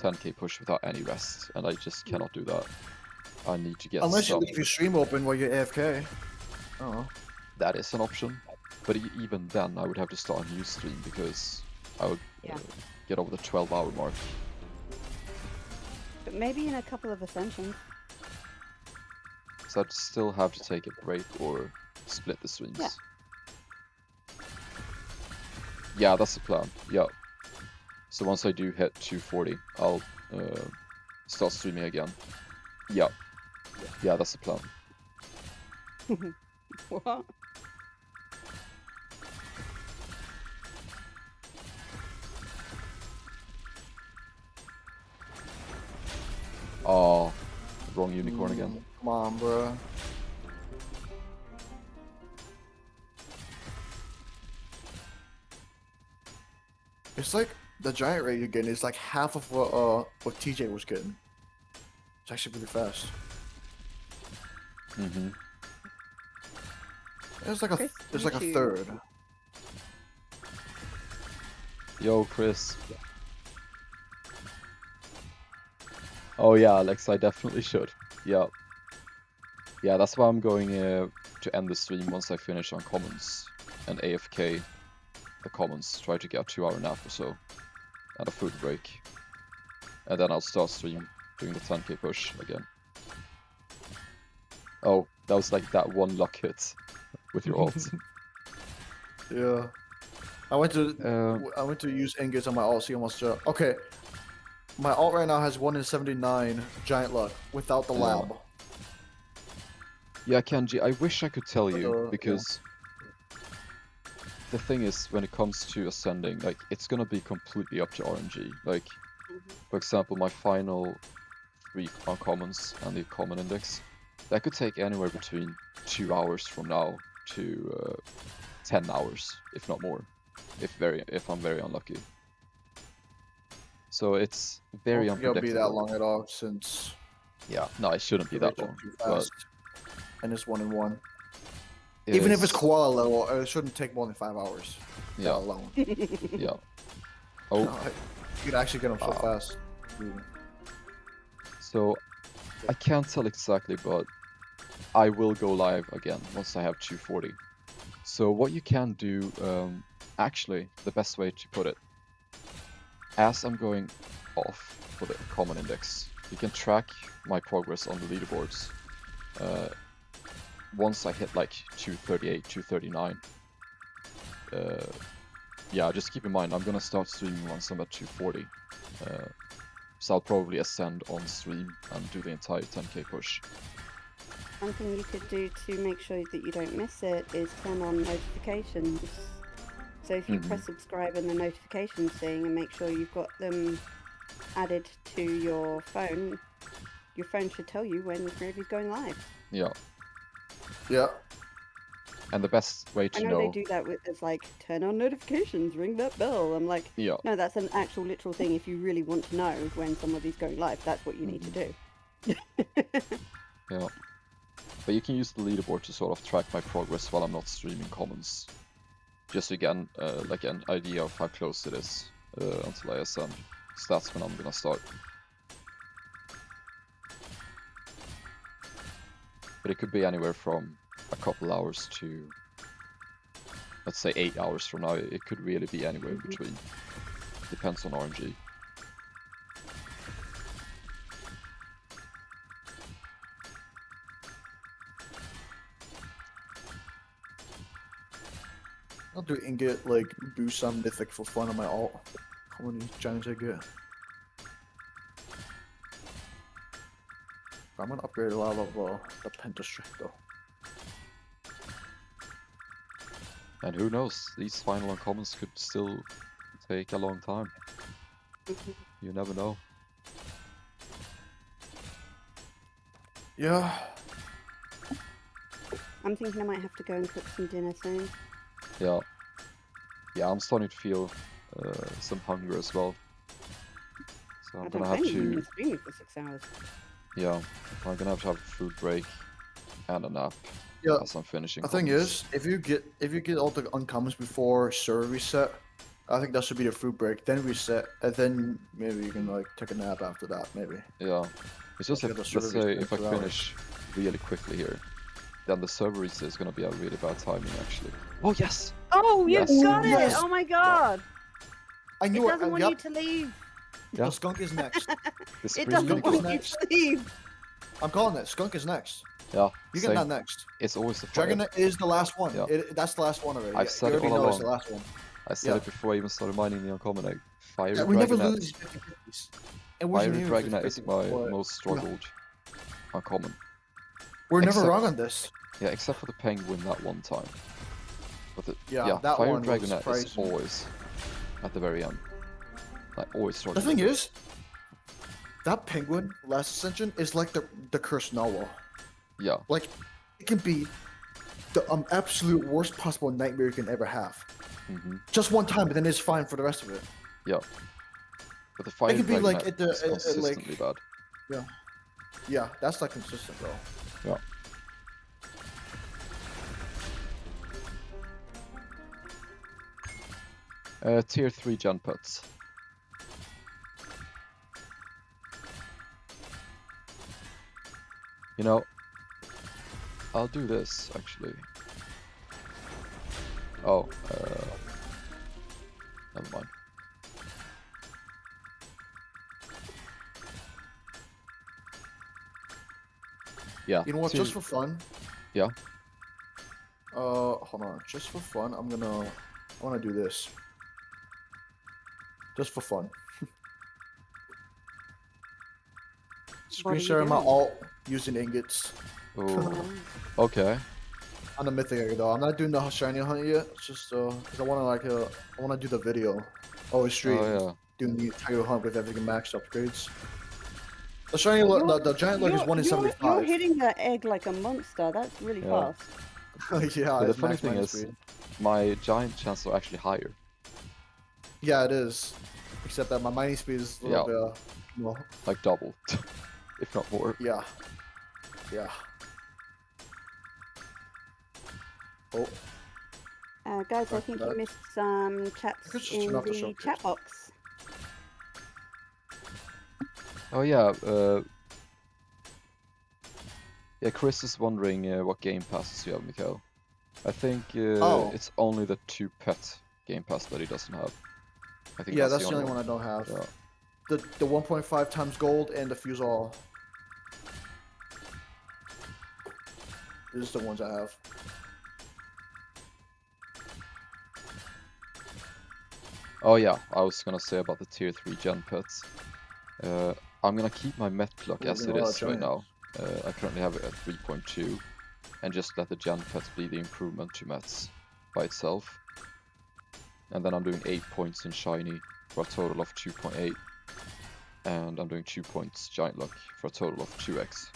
10k push without any rest, and I just cannot do that. I need to get Unless you some. leave your stream open while you're AFK. Oh. That is an option, but even then I would have to start a new stream because I would Yeah. get over the 12-hour mark. But maybe in a couple of Ascensions. So I'd still have to take a break or split the streams. Yeah. Yeah, that's the plan. Yeah. So once I do hit 240, I'll start streaming again. Yeah. Yeah, that's the plan. What? Oh, wrong unicorn again. Come on, bro. It's like the giant rate you're getting is like half of what TJ was getting. It's actually pretty fast. Mm-hmm. It's like a Chris, it's like a YouTube. third. Yo, Chris. Oh yeah, Alex, I definitely should. Yeah. Yeah, that's why I'm going to end the stream once I finish on commons and AFK the commons. Try to get a 2-hour nap or so and a food break. And then I'll start stream doing the 10k push again. Oh, that was like that one luck hit with your ult. Yeah. I went to use ingots on my ult, see almost okay. My ult right now has 1 in 79 giant luck without the lab. Yeah, Kenji, I wish I could tell you, yeah. because the thing is, when it comes to ascending, like, it's gonna be completely up to RNG. Like, for example, my final 3 uncommons and the common index, that could take anywhere between 2 hours from now to 10 hours, if not more, if I'm very unlucky. So it's very I don't think it'll unpredictable. be that long at all since Yeah, no, it shouldn't be the that rates are long. too But fast. And it's 1 in 1. it Even if is- it's koala level, it shouldn't take more than 5 hours. yeah, That alone. yeah. Oh, You could actually get them so fast. Ooh. so I can't tell exactly, but I will go live again once I have 240. So what you can do, actually, the best way to put it, as I'm going off for the common index, you can track my progress on the leaderboards. Once I hit like 238, 239, yeah, just keep in mind, I'm gonna start streaming once I'm at 240. So I'll probably ascend on stream and do the entire 10k push. One thing you could do to make sure that you don't miss it is turn on notifications. So if you press subscribe and the notifications thing and make sure you've got them added to your phone should tell you when Gravy's going live. Yeah. Yeah. And the best way I to know they do that with it's like turn on notifications, ring that bell. I'm like, Yeah. no, that's an actual literal thing. If you really want to know when somebody's going live, that's what you need to do. Yeah. But you can use the leaderboard to sort of track my progress while I'm not streaming comments. Just to get like an idea of how close it is until I ascend. So that's when I'm gonna start. But it could be anywhere from a couple hours to, let's say, 8 hours from now. It could really be anywhere in between. Depends on RNG. I'll do ingot, like, boost some mythic for fun on my alt. How many giants I get? I'm gonna upgrade a lot of the Pentastrict though. And who knows, these final uncommons could still take a long time. You never know. Yeah. I'm thinking I might have to go and cook some dinner soon. Yeah. Yeah, I'm starting to feel some hunger as well. So I'm gonna have You've to, been streaming for 6 hours. yeah, I'm gonna have a food break and a nap Yeah. as I'm finishing. The thing comments. is, if you get all the uncommons before server reset, I think that should be the food break. Then reset, and then maybe you can like take a nap after that. Maybe. Yeah, it's just Get if, the let's server say reset if I for hours. finish really quickly here, then the server reset is gonna be a really bad timing actually. Oh yes! Oh, you Yes. got it! Yes. Oh my god! I It knew it. doesn't want Yep. you to leave. Yeah. The skunk is next. The It screen doesn't Skunk want is you next. to leave. I'm calling it. Skunk is next. Yeah, You same. get that next. It's always the fire. Dragonet is the last one. Yeah. That's the last one already. I've You said it already all know it's the along. last one. I said Yeah. it before I even started mining the uncommon egg. Fire Yeah, we never Dragonet. lose 50-50s. And we're Fire never Dragonet is 50-50, my but most struggled uncommon. We're never except- wrong on this. Yeah, except for the penguin that one time. But the, Yeah, that Fire one was Dragonet is surprising. always at the very end. I always The struggle. thing with it. is, that penguin last ascension is like the cursed narwhal. Yeah, Like, it can be the absolute worst possible nightmare you can ever have. Just one time, but then it's fine for the rest of it. yeah. But the Fire could be, like, Dragonet at the- is like- consistently bad. Yeah, that's not consistent, bro. Yeah. Tier 3 gen pets. You know, I'll do this actually. Oh, never mind. Yeah. You know what? tier- Just for fun. Yeah. Hold on. Just for fun, I wanna do this. Just for fun. What are Screen you sharing my doing? alt using ingots. Oh, okay. On the mythic egg though. I'm not doing the shiny hunt yet. It's just because I wanna do the video. Always stream. Oh yeah. Doing the entire hunt with everything max upgrades. The shiny the giant leg is 1 in You're 75. hitting that egg like a monster. That's really Yeah. fast. Yeah, But the it's funny max thing mining is, speed. my giant chances are actually higher. Yeah, it is. Except that my mining speed is a little bit well, Like double, if not more. yeah. Yeah. Oh, Guys, I think you that. missed some I chats could just in turn off the the showcase. chat box. Oh yeah. Yeah, Chris is wondering what game passes you have, Mikael. I think Oh. it's only the 2 pet game pass that he doesn't have. I think yeah, that's that's the only one I don't have. Yeah. The 1.5 times gold and the fuse all. These are the ones I have. Oh yeah, I was gonna say about the tier 3 gen pets. I'm gonna keep my met clock We're as doing it a lot is of right now. giants. I currently have it at 3.2, and just let the gen pet be the improvement to Mets by itself. And then I'm doing 8 points in shiny for a total of 2.8, and I'm doing 2 points giant luck for a total of 2x.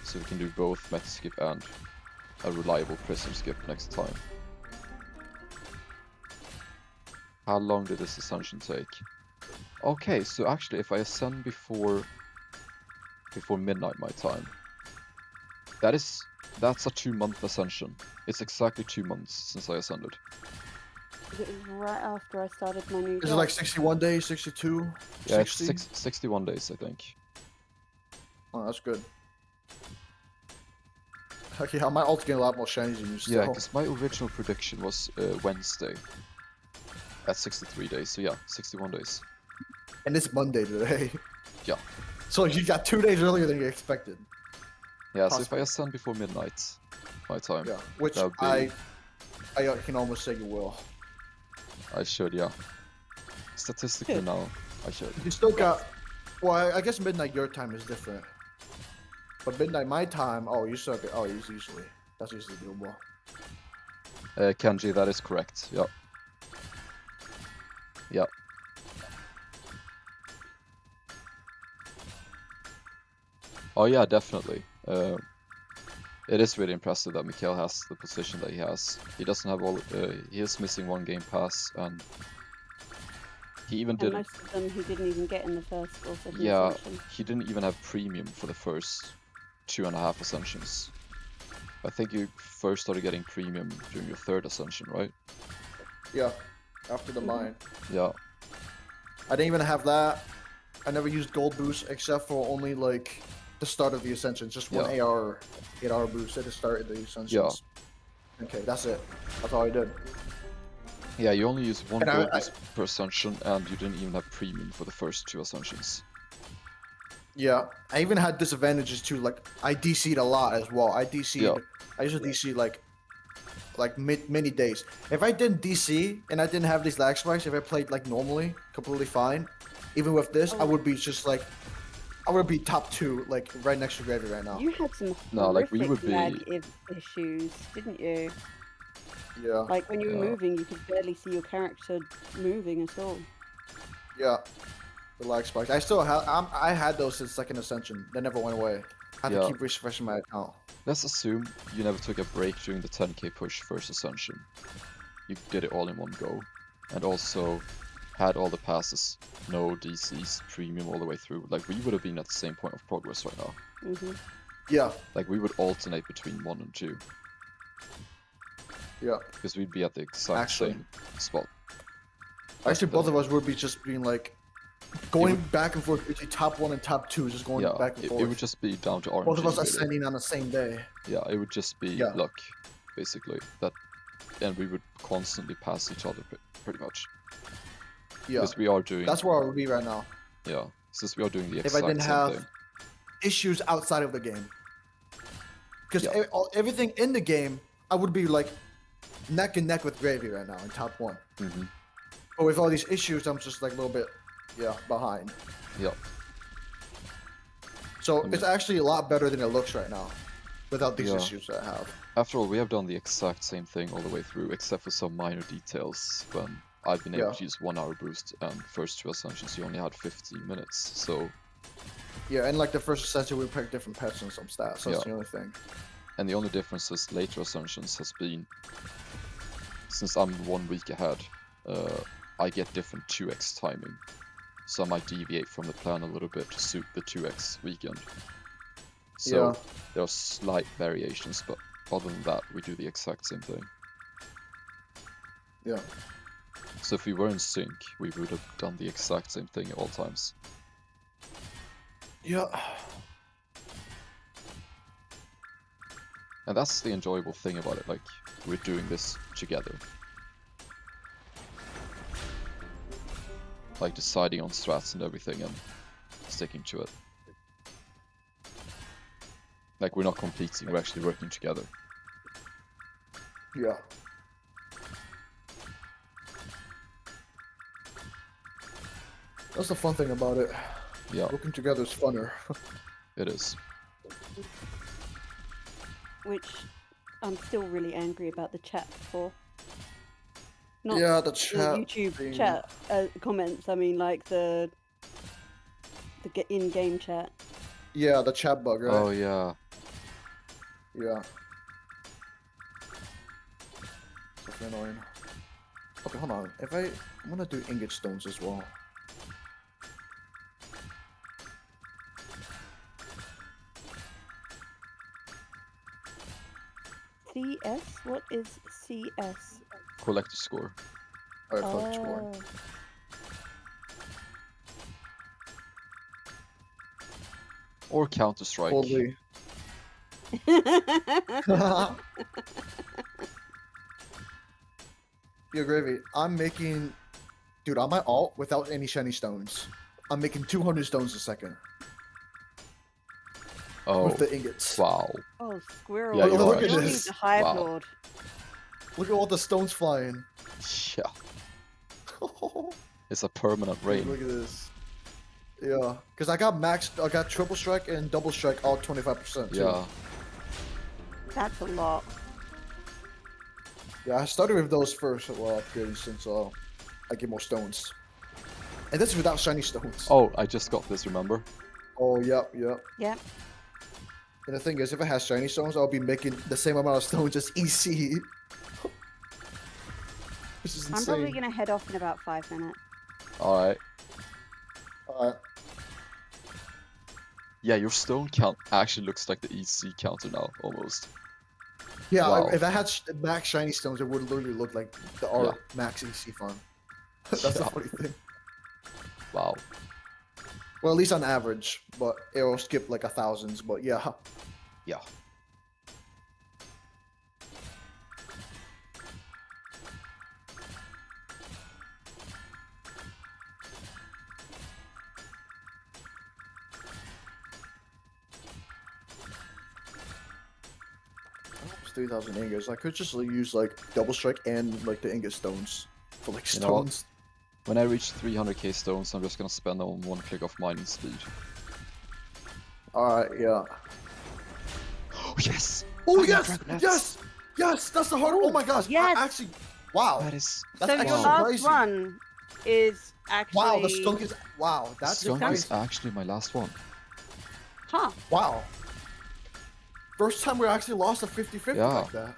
So we can do both Meta skip and a reliable prism skip next time. How long did this ascension take? Okay, so actually if I ascend before midnight my time, that's a 2-month ascension. It's exactly 2 months since I ascended. It was right after I started my new Is it job. like 61 days, 62, Yeah, 60? it's 61 days, I think. Oh, that's good. Okay, my ult's getting a lot more shinies than you still. Yeah, because my original prediction was Wednesday at 63 days, so yeah, 61 days. And it's Monday today. Yeah. So you got 2 days earlier than you expected. Yeah, so if Possibly. I ascend before midnight my time, Yeah, which that would be... I can almost say you will. I should, yeah. Statistically Good. now, I should. You still got. Well, I guess midnight your time is different. But midnight my time, oh, you still get. Oh, it's usually. That's usually doable. Kenji, that is correct, yeah. Yeah. Oh yeah, definitely. It is really impressive that Mikhail has the position that he has. He doesn't have all. He is missing 1 game pass, and he even And didn't. most of them he didn't even get in the first or second Yeah, ascension. he didn't even have premium for the first 2.5 ascensions. I think you first started getting premium during your 3rd ascension, right? Yeah, after the mine. Yeah. I didn't even have that. I never used gold boost except for only like the start of the ascension. Just one Yeah. AR, 8-hour boost at the start of the ascensions. Okay, that's it. That's all I did. Yeah, you only used 1 And gold boost per ascension, and you didn't even have premium for the first 2 ascensions. Yeah, I even had disadvantages too. Like I DC'd a lot as well. I DC'd. Yeah. I used to DC like many days. If I didn't DC and I didn't have these lag spikes, if I played like normally, completely fine, even with this, I would be just like, I would be top 2, like right next to Gravy right now. You had some No, like, we horrific would be- lag issues, didn't you? Yeah, Like when you were Yeah. moving, you could barely see your character moving at all. yeah. The lag spikes. I still have. I had those since second ascension. They never went away. I had Yeah. to keep refreshing my account. Let's assume you never took a break during the 10k push first ascension. You did it all in one go, and also had all the passes, no DCs, premium all the way through. Like, we would have been at the same point of progress right now. Yeah, Like, we would alternate between 1 and 2, yeah. because we'd be at the exact Actually. same spot. Actually, the both thing. of us would be just being like going back and forth between top 1 and top 2, just going Yeah, back and it forth. would just be down to RNG. Both of us really. ascending on the same day. Yeah, it would just be Yeah. luck, basically. And we would constantly pass each other pretty much. Yeah, Because we are doing. that's where I would be right now. Yeah, since we are doing the If exact I didn't same have thing. issues outside of the game. Because Yeah. everything in the game, I would be like neck and neck with Gravy right now in top 1. Mhm. But with all these issues, I'm just like a little bit, behind. Yeah. So mean- it's actually a lot better than it looks right now, without these Yeah. issues that I have. After all, we have done the exact same thing all the way through, except for some minor details. When I've been able Yeah. to use 1 hour boost, and first 2 ascensions you only had 15 minutes. So, Yeah, and like the first ascension, we picked different pets and some stats. So that's Yeah. the only thing. and the only difference is later ascensions has been, since I'm 1 week ahead, I get different 2x timing. So I might deviate from the plan a little bit to suit the 2x weekend. So Yeah. there are slight variations, but other than that, we do the exact same thing. Yeah. So if we were in sync, we would have done the exact same thing at all times. Yeah. And that's the enjoyable thing about it, like, we're doing this together. Like, deciding on strats and everything and sticking to it. Like, we're not competing, we're actually working together. Yeah. That's the fun thing about it. Yeah. Working together is funner. It is. Which I'm still really angry about the chat for. Not Yeah, the the chat. YouTube thing. chat comments. I mean, like the in-game chat. Yeah, the chat bug, right? Oh yeah. Yeah. So annoying. Okay, hold on. I'm gonna do ingot stones as well. CS? What is CS? Collector score. Alright, fuck score. Oh. Or Counter Strike. Holy. Yo, Gravy, I'm making... Dude, on my alt, without any shiny stones, I'm making 200 stones a second. Oh. With the ingots. Wow. Oh, squirrel. Yeah, you Oh, are. we all need This. the Hive Wow. Lord. Look at all the stones flying. Yeah. Look It's a permanent rain. at this. Yeah, because I got triple strike and double strike all 25%. Too. Yeah. That's a lot. Yeah, I started with those first while upgrading since I get more stones. And this is without shiny stones. Oh, I just got this, remember? Oh, yep. Yep. And the thing is, if it has shiny stones, I'll be making the same amount of stones as EC. This is insane. I'm probably gonna head off in about 5 minutes. Alright. Alright. Yeah, your stone count actually looks like the EC counter now, almost. Yeah, Wow. if I had max shiny stones, it would literally look like our Yeah. max EC farm. That's the Yeah. funny thing. Wow. Well, at least on average, but it'll skip like 1,000s, but yeah. Yeah. It's 3,000 ingots. I could just use like double strike and like the ingot stones for like You know what? stones. When I reach 300k stones, I'm just gonna spend on one click of mining speed. Alright, yeah. Oh, yes! Oh, I got yes! dragon nuts. Yes! Yes! That's the hard one! Oh my gosh! Yes! Actually, wow. That is... That's So your actually last crazy. run is actually... Wow, the skunk is... Wow, that's Skunk skunk? is actually my last one. Huh. Wow. First time we actually lost a 50-50 Yeah. like that.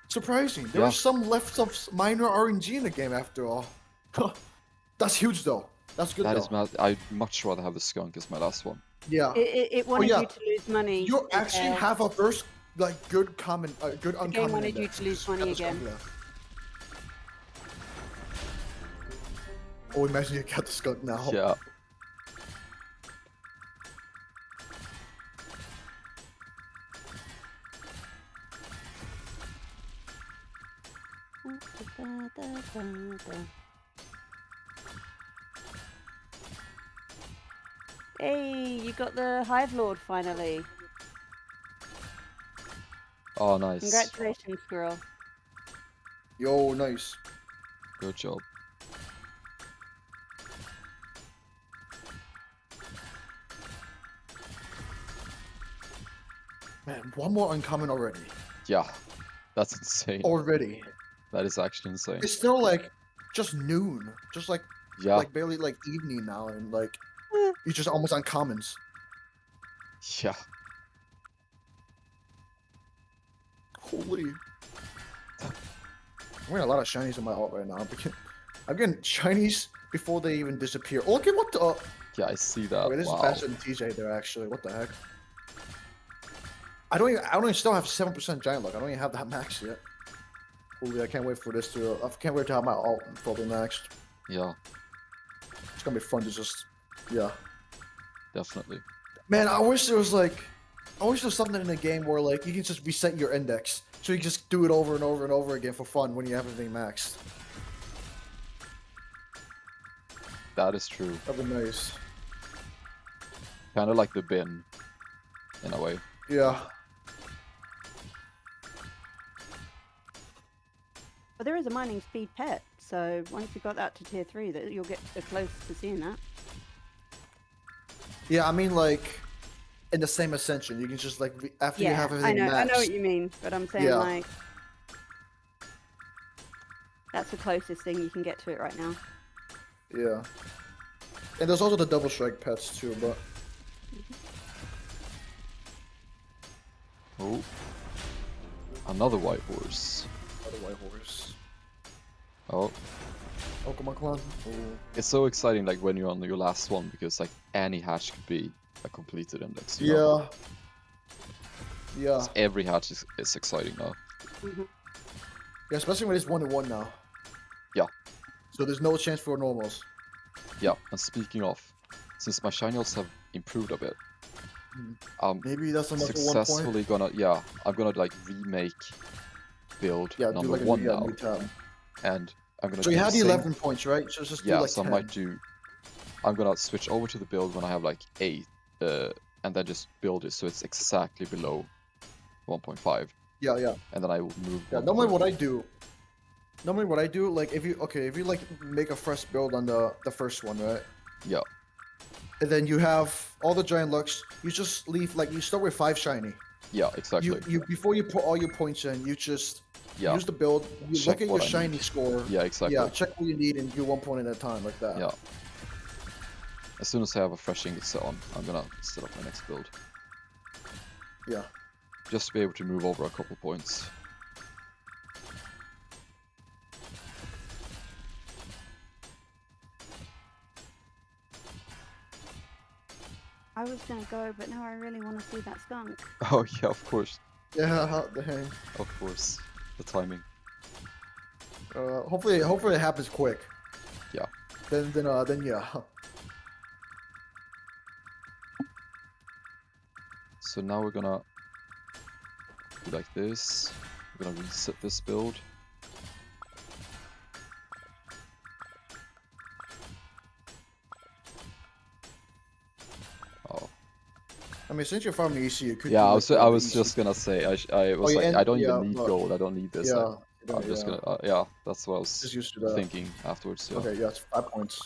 Surprising. There Yeah. was some left of minor RNG in the game after all. That's huge though. That's good That though. is my... I'd much rather have the skunk as my last one. Yeah. It wanted yeah. you to lose money. You actually have a first, like, good common, good uncommon. game wanted you index. to lose money Got the skunk again. left. Oh, imagine you got the skunk now. Yeah. Hey, you got the Hive Lord finally. Oh, nice. Congratulations, squirrel. Yo, nice. Good job. Man, one more uncommon already. Yeah. That's insane. Already. That is actually insane. It's still like just noon. Just like Yeah. like barely like evening now, and like Eh. you're just almost on commons. Yeah. Holy. I'm getting a lot of shinies in my alt right now. I'm getting shinies before they even disappear. Oh, okay, what the? Yeah, I see that. Okay, this Wow. is faster than TJ there actually. What the heck? I don't even still have 7% giant luck. I don't even have that max yet. Holy, I can't wait for this to. I can't wait to have my alt fully maxed. Yeah, It's gonna be fun to just. Yeah. definitely. Man, I wish there was like. I wish there was something in the game where like you can just reset your index. So you can just do it over and over and over again for fun when you have everything maxed. That is true. That'd be nice. Kind of like the bin, in a way. Yeah. Well, there is a mining speed pet, so once you got that to tier 3, that you'll get close to seeing that. Yeah, I mean like in the same ascension. You can just like after you Yeah, have I everything know matched. what you mean, but I'm saying Yeah. like that's the closest thing you can get to it right now. Yeah. And there's also the double strike pets too, but Oh. Another white horse. other white horse. Oh. Oh, come on. Oh. It's so exciting, like, when you're on your last one, because, like, any hatch could be a completed index, you know? Yeah. 'Cause every hatch is exciting now. Yeah, especially when it's 1-1 now. Yeah. So there's no chance for normals. Yeah, and speaking of, since my shiny odds have improved a bit, I'm Maybe that's another 1 point. successfully gonna, I'm gonna, like, remake build Yeah, do number like a 1 new, now, new tab. and I'm gonna So do you the had the same. 11 points, right? So just do Yeah, like so 10. I might do. I'm gonna switch over to the build when I have like 8, and then just build it so it's exactly below 1.5, Yeah. and then I will move. Yeah, 1 normally point. what I do, like if you like make a fresh build on the first one, right? Yeah, And then you have all the giant looks, you just leave like you start with 5 shiny. yeah, exactly. You before you put all your points in, you just Yeah, use the build, you Check look at your what I shiny need. score. yeah, exactly. Yeah, check what you need and do 1 point at a time like that. Yeah. As soon as I have a fresh ingot set on, I'm gonna set up my next build, Yeah. just to be able to move over a couple points. I was gonna go, but now I really want to see that skunk. Oh yeah, of course, Yeah, dang. of course. The timing. Hopefully it happens quick. Yeah. Then yeah. So now we're gonna do like this. We're gonna reset this build. Oh. I mean, since you're farming EC, you could. Yeah, do, I like, was the I was EC. just gonna say I was yeah, like and- I don't yeah, even need but- gold. I don't need this. Yeah. I'm just yeah. gonna yeah. That's what I was Just used to that. thinking afterwards. Yeah. Okay, yeah, it's 5 points.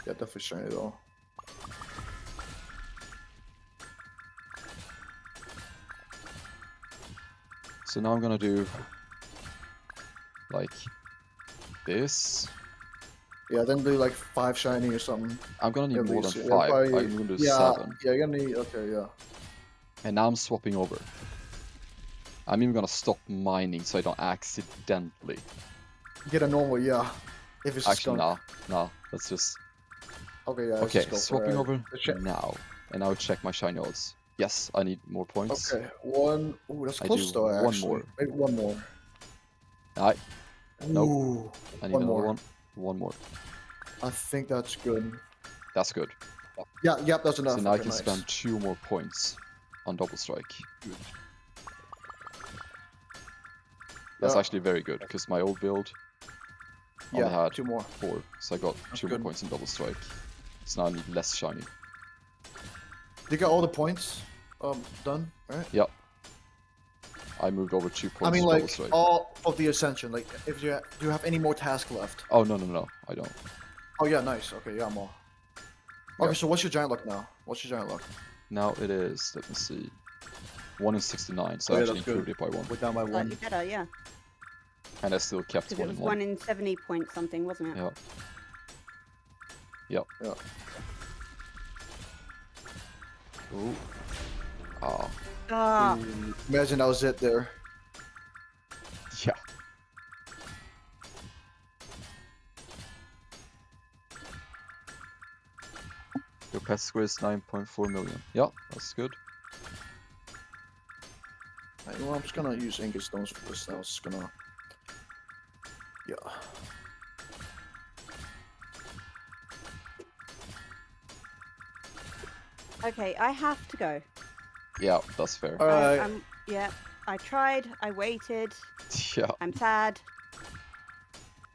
Yeah, definitely shiny though. So now I'm gonna do like this. Yeah, then do like 5 shiny or something. I'm gonna need At more least, than yeah, 5. probably- I'm gonna do Yeah, 7. yeah, you're gonna need. Okay, yeah. And now I'm swapping over. I'm even gonna stop mining so I don't accidentally. Get a normal, yeah. If it's a Actually, skunk. nah. Let's just. Okay, yeah. let's Okay, just go for swapping it. over Let's check. now. And now check my shiny odds. Yes, I need more points. Okay, 1. Ooh, that's I close do though. one Actually, more. Wait, 1 more. I Nope. Ooh, need One another more. one. One more. I think that's good. That's good. Yeah, yep, that's enough. So now I Okay, can nice. spend 2 more points on double strike. That's Yeah. actually very good because my old build only Yeah, had 2 more. 4, so I got 2 more good. points in double strike. So now I need less shiny. You got all the points done, right? Yep. I moved over 2 points I mean, to double like strike. all of the Ascension. Like, if you do you have any more tasks left? Oh no, I don't. Oh yeah, nice. Okay, yeah, more. Yeah. Okay, so what's your giant luck now? What's your giant luck? Now it is, let me see, 1 in 69, so Oh, I yeah, actually that's good. improved it by 1. We're down by Slightly 1. better, yeah. And I still kept Because 1 it was in 1 in 70 point something, wasn't it? Yeah. Yep. Yeah. Ooh. Ah. Ah, Imagine that was it there. Yeah. Your pet score is 9.4 million. Yeah, that's good. Right, well, I'm just gonna use ingot stones for this now. It's gonna. Yeah. okay, I have to go. Yeah, that's fair. Alright. Yeah, I tried, I waited, Yeah. I'm sad.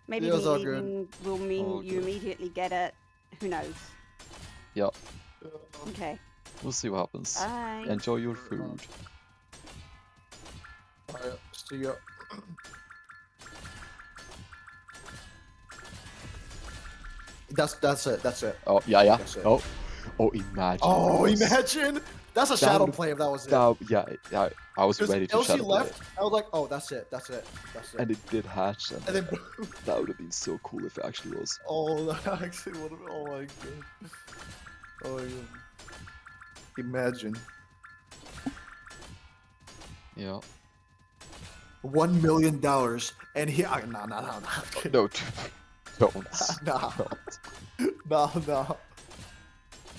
Maybe Yeah, it's me all good. leaving will mean All you good. immediately get it. Who knows? Yeah. Okay, We'll see what happens. bye. Enjoy your food. Alright, see ya. That's it. That's it. Oh, yeah. That's it. Oh. Oh, imagine. Oh, Ross. imagine! That's a That shadow would've- play if that was it. Yeah, I was Because ready to LC shadow play left, I was like, oh, that's it. That's it. and it did hatch, and And then, that would have been so cool if it actually was. oh, that actually would have. Oh my god. Oh my god. Imagine. Yeah. $1 million, and he. Nah. No, don't. Nah. Don't. Nah.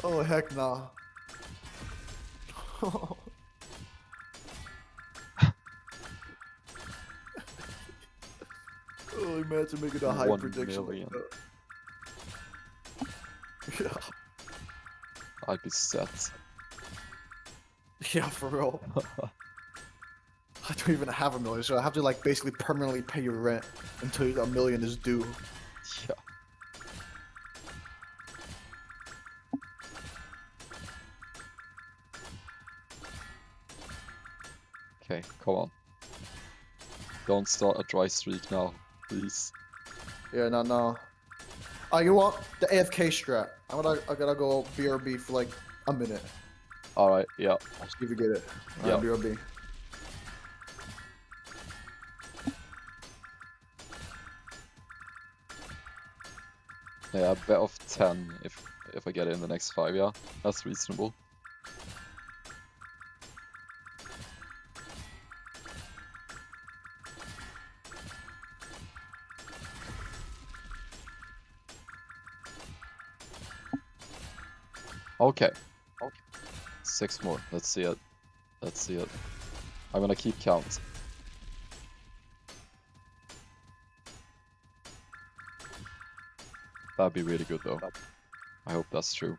Oh heck nah. Oh, imagine making a high 1 prediction million. like that. Yeah. I'd be set. Yeah, for real. I don't even have $1 million, so I have to like basically permanently pay your rent until $1 million is due. Yeah. Okay, come on. Don't start a dry streak now, please. Yeah, no. Oh, you want the AFK strat? I gotta go BRB for like a minute. Alright, yeah. I'll see if you get it. Yeah. BRB. Yeah, bet of 10 if I get it in the next 5, yeah. That's reasonable. Okay. 6 more. Let's see it. I'm gonna keep count. That'd be really good though. I hope that's true.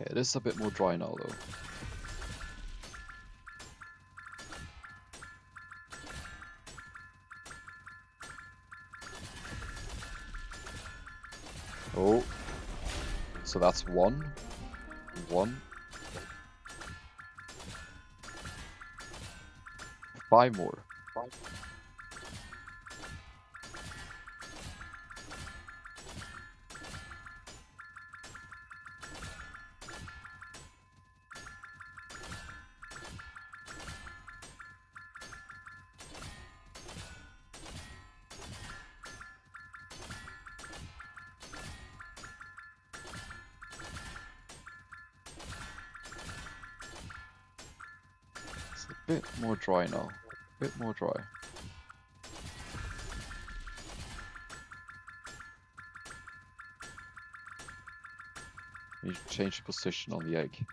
Okay, it is a bit more dry now though. Oh, so that's 1. 5 more. It's a bit more dry now. A bit more dry. You change the position on the egg.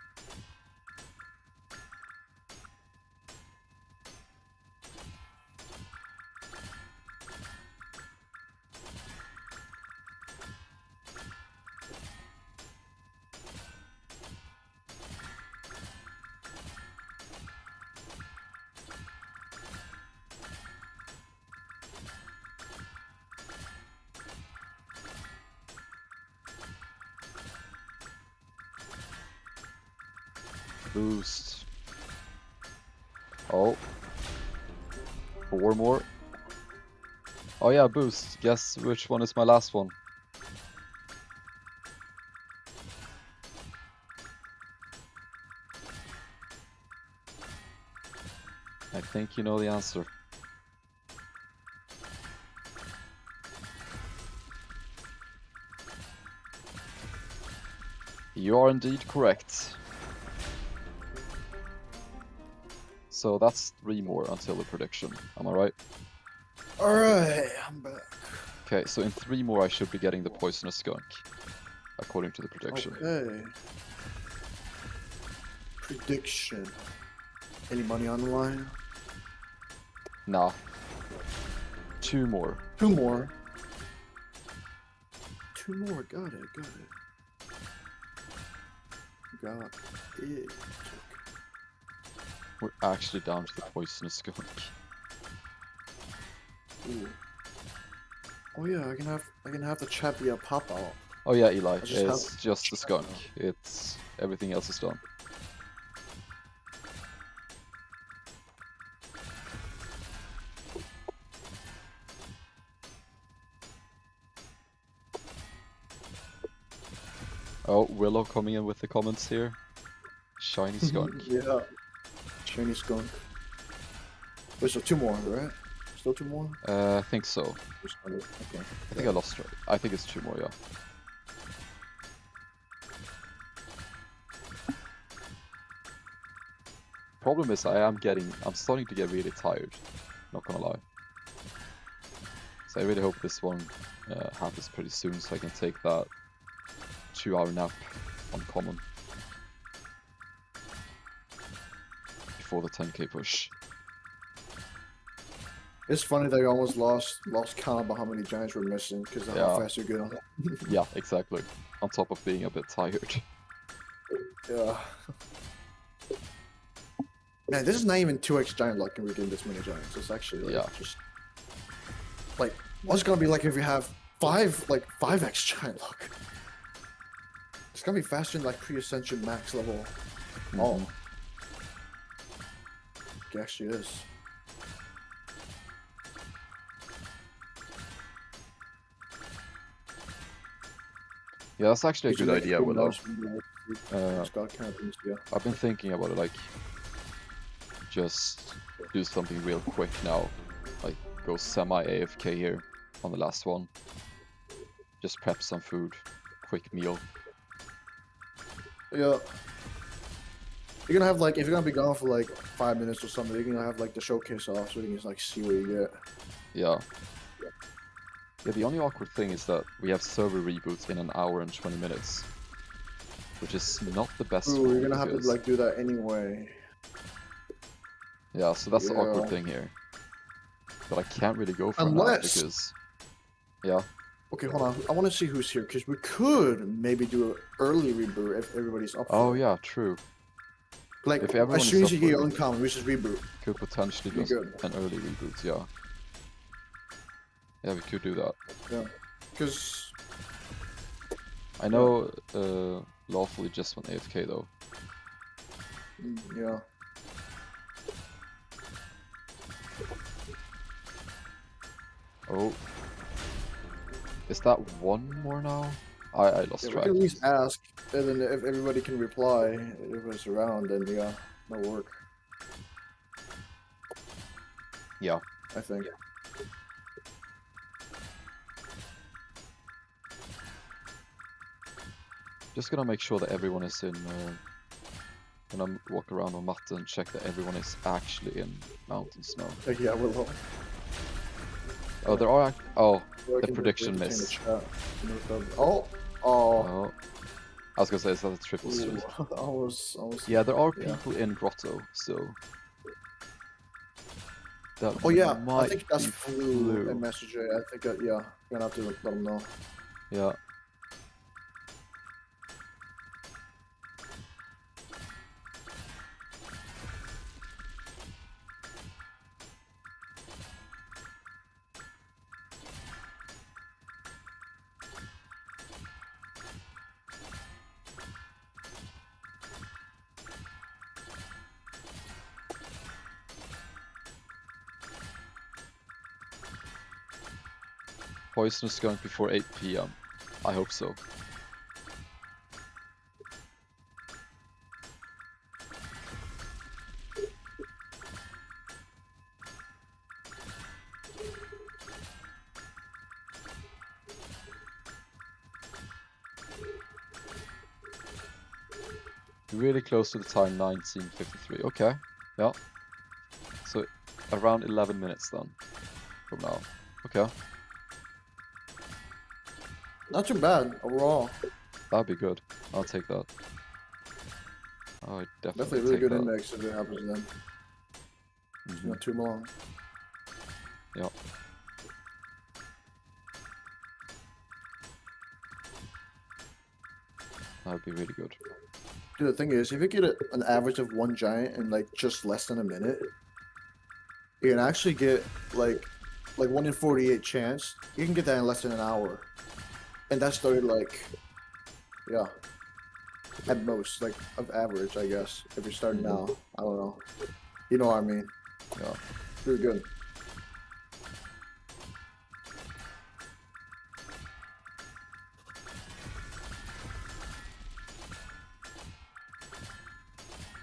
Boost. Oh. 4 more. Oh yeah, boost. Guess which one is my last one? I think you know the answer. You are indeed correct. So that's 3 more until the prediction. Am I right? Alright, I'm back. Okay, so in 3 more I should be getting the poisonous skunk, according to the prediction. Okay. Prediction. Any money on the line? Nah. 2 more. 2 more. 2 more. Got it. Got it. We're actually down to the poisonous skunk. Ooh. Oh yeah, I can have the chat be a pop out. Oh yeah, Eli, just have- it's just the skunk. It's everything else is done. Oh, Willow coming in with the comments here. Shiny skunk. Yeah. Shiny skunk. Wait, so 2 more, right? Still 2 more? I think so. Okay. I think I lost track. I think it's 2 more, yeah. Problem is I'm starting to get really tired. Not gonna lie. So I really hope this one happens pretty soon so I can take that 2-hour nap on common. Before the 10k push. It's funny that you almost lost count about how many giants were missing because of how Yeah. fast you get on it. Yeah, exactly. On top of being a bit tired. Yeah. Man, this is not even 2x giant luck and we're getting this many giants. It's actually like Yeah. just like what's it gonna be like if you have 5x giant luck? It's gonna be faster than like pre-ascension max level. Oh. It actually is. Yeah, that's actually a Did you good make idea, cool Willow. noise when you, like, Scott Campbell's, yeah. I've been thinking about it, like, just do something real quick now. Like, go semi-AFK here on the last one. Just prep some food. Quick meal. Yeah. You're gonna have like, if you're gonna be gone for like 5 minutes or something, you're gonna have like the showcase off so you can just like see what you get. Yeah. Yeah, the only awkward thing is that we have server reboots in 1 hour and 20 minutes. Which is not the best. Ooh, you're gonna have to because- like do that anyway. Yeah, so that's the awkward Yeah. thing here. But I can't really go for it now Unless- because... Yeah. Okay, hold on. I want to see who's here because we could maybe do an early reboot if everybody's up for Oh it. yeah, true. Like if everyone as is soon as up you for get it, your we uncommon, we just reboot. Could potentially Be just good. an early reboot, yeah. Yeah, we could do that. Yeah, because I know Lawfully just went AFK though. yeah. Oh. Is that 1 more now? I lost Yeah, we track. can at least ask, and then if everybody can reply, if everybody's around, then yeah, that'll work. Yeah. I think. Just gonna make sure that everyone is in... when I walk around on Matte and check that everyone is actually in mountains now. Yeah, we'll. Oh, there are... Oh, Yeah, I the can prediction entertain the miss. chat. Oh, oh. Oh. I was gonna say, is that a triple streak? Ooh, almost. Yeah, there are Yeah. people in Grotto still. That Oh yeah, I might think that's be Flu and Messenger. I think that, yeah, you're gonna have to let them know. Yeah. Poisonous skunk before 8 PM. I hope so. Really close to the time, 19:53. Okay, yeah. So around 11 minutes then from now. Okay, Not too bad overall. that'd be good. I'll take that. Oh, I definitely Definitely a really take good that. index if it happens then. It's Mhm. not too long. Yeah. That would be really good. Dude, the thing is, if you get an average of 1 giant in like just less than a minute, you can actually get like 1 in 48 chance. You can get that in less than an hour, and that started like, yeah, at most like of average, I guess. If you're starting now, I don't know. You know what I mean? Yeah. Pretty good.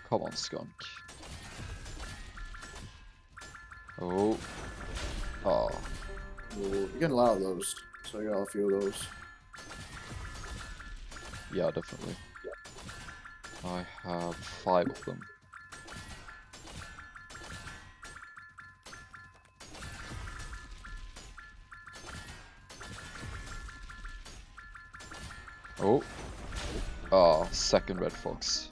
Come on, skunk. Oh. Oh. Ooh, you're getting a lot of those, so I got a few of those. Yeah, definitely. I have 5 of them. Oh. Ah, second red fox.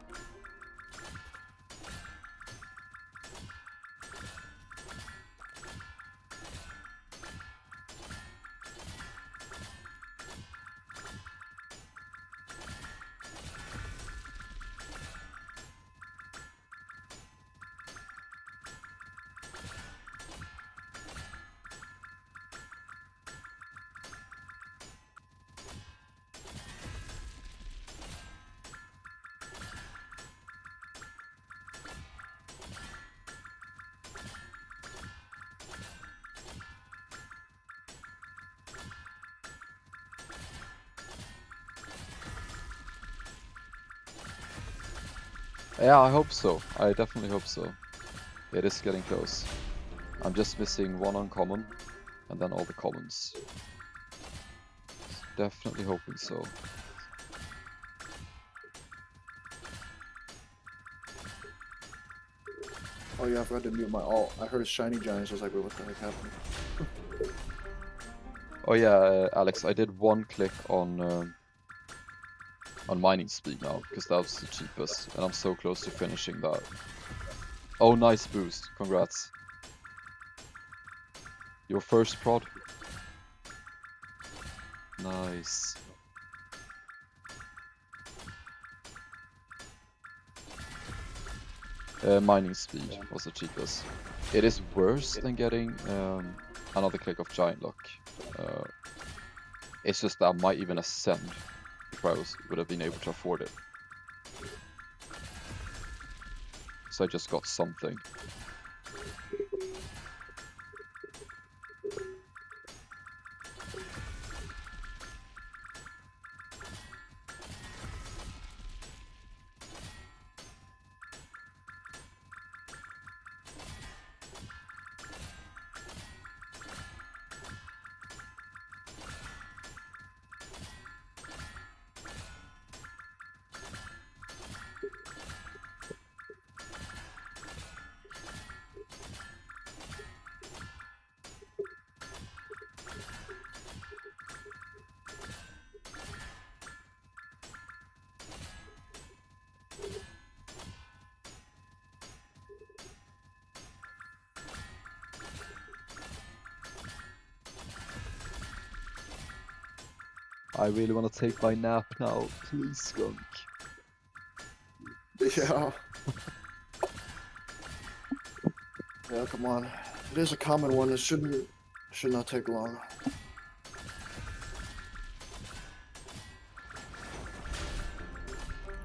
Yeah, I hope so. I definitely hope so. It is getting close. I'm just missing 1 uncommon, and then all the commons. Definitely hoping so. Oh yeah, I forgot to mute my alt. I heard shiny giants. I was like, wait, what the heck happened? Oh yeah, Alex, I did 1 click on mining speed now, because that was the cheapest, and I'm so close to finishing that. Oh, nice boost. Congrats. Your first prod. Nice. Mining speed was the cheapest. It is worse than getting another click of giant luck. It's just that I might even ascend if I would have been able to afford it. So I just got something. I really want to take my nap now. Please, skunk. Yeah. Yeah, come on. It is a common one. It should not take long.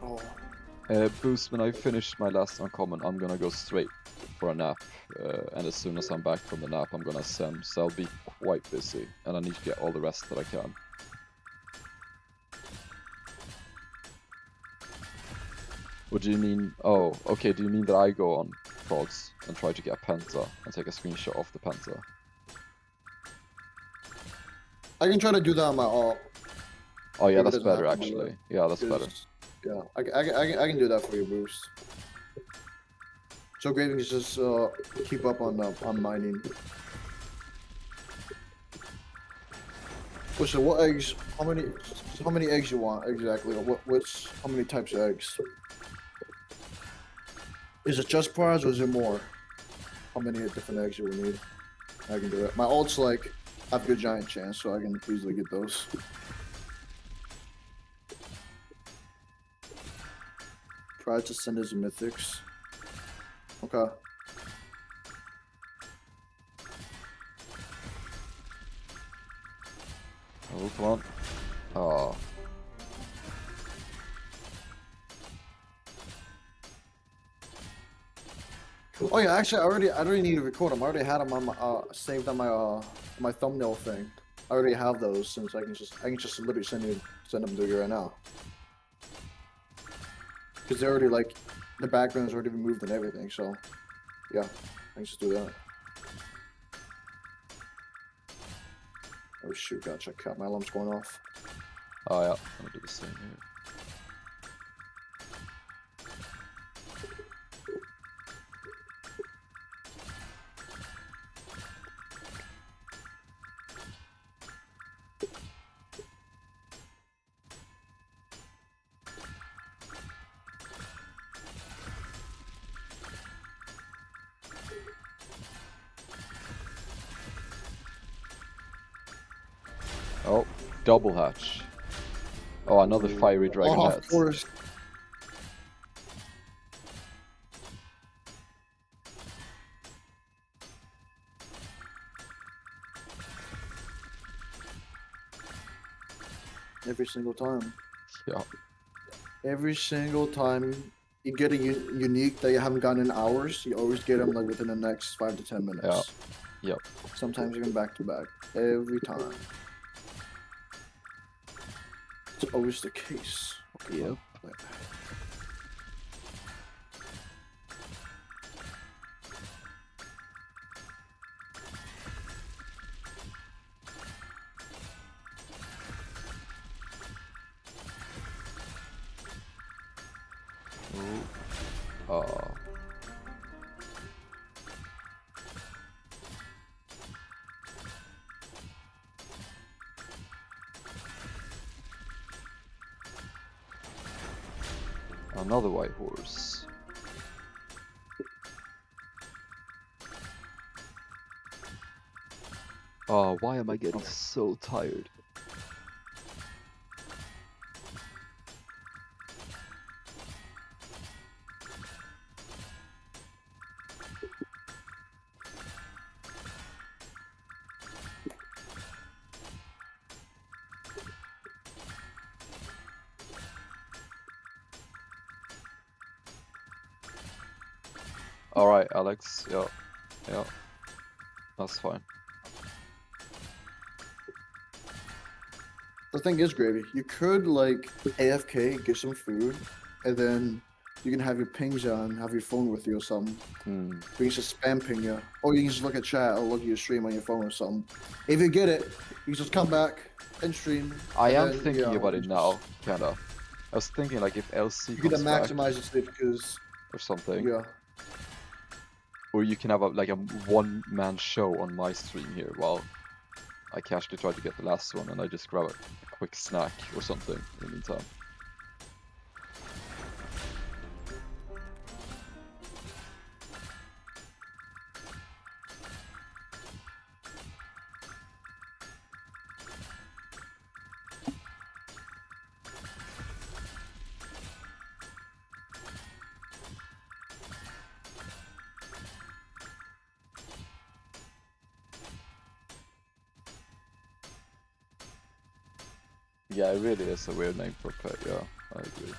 Oh. Boost, when I finish my last uncommon, I'm gonna go straight for a nap. And as soon as I'm back from the nap, I'm gonna ascend. So I'll be quite busy, and I need to get all the rest that I can. What do you mean? Oh, okay, do you mean that I go on prods and try to get a penta and take a screenshot of the penta? I can try to do that on my alt. Oh yeah, Maybe it that's doesn't better have to be actually. Yeah, that's better. because- Yeah, I can do that for you, Boost. So Graving is just keep up on mining. So what eggs? How many eggs you want exactly? Or how many types of eggs? Is it just prods or is it more? How many different eggs you will need? I can do it. My alt's like I have good giant chance, so I can easily get those. Try to send his mythics. Okay. Oh, come on. Oh. Oh yeah, actually, I don't need to record them. I already had them on my saved on my thumbnail thing. I already have those, since I can just literally send them to you right now. Because they're already like the background's already removed and everything. So yeah, I can just do that. Oh shoot, gotta check out my alarm's going off. Oh yeah, I'm gonna do the same here. Oh, double hatch. Oh, another fiery dragon Oh, head. of course. Every single time. Yeah. Every single time you get a unique that you haven't gotten in hours, you always get them like within the next 5 to 10 minutes. Yeah. Yep. Sometimes even back to back. Every time. It's always the case. Okay, Yep. wait. Oh. Another white horse. Oh, why am I getting so tired? Alright, Alex. Yeah. Yeah. That's fine. The thing is, Gravy, you could like AFK, get some food, and then you can have your pings on, have your phone with you or something. Hmm. You can just spam ping you, or you can just look at chat or look at your stream on your phone or something. If you get it, you just come back and stream. I and am then, thinking yeah, about you it just- now, kinda. I was thinking like if LC You gotta comes back maximize the sleep because or something, yeah. or you can have like a one-man show on my stream here while I casually try to get the last one and I just grab a quick snack or something in the meantime. Yeah, it really is a weird name for a pet, yeah, I agree.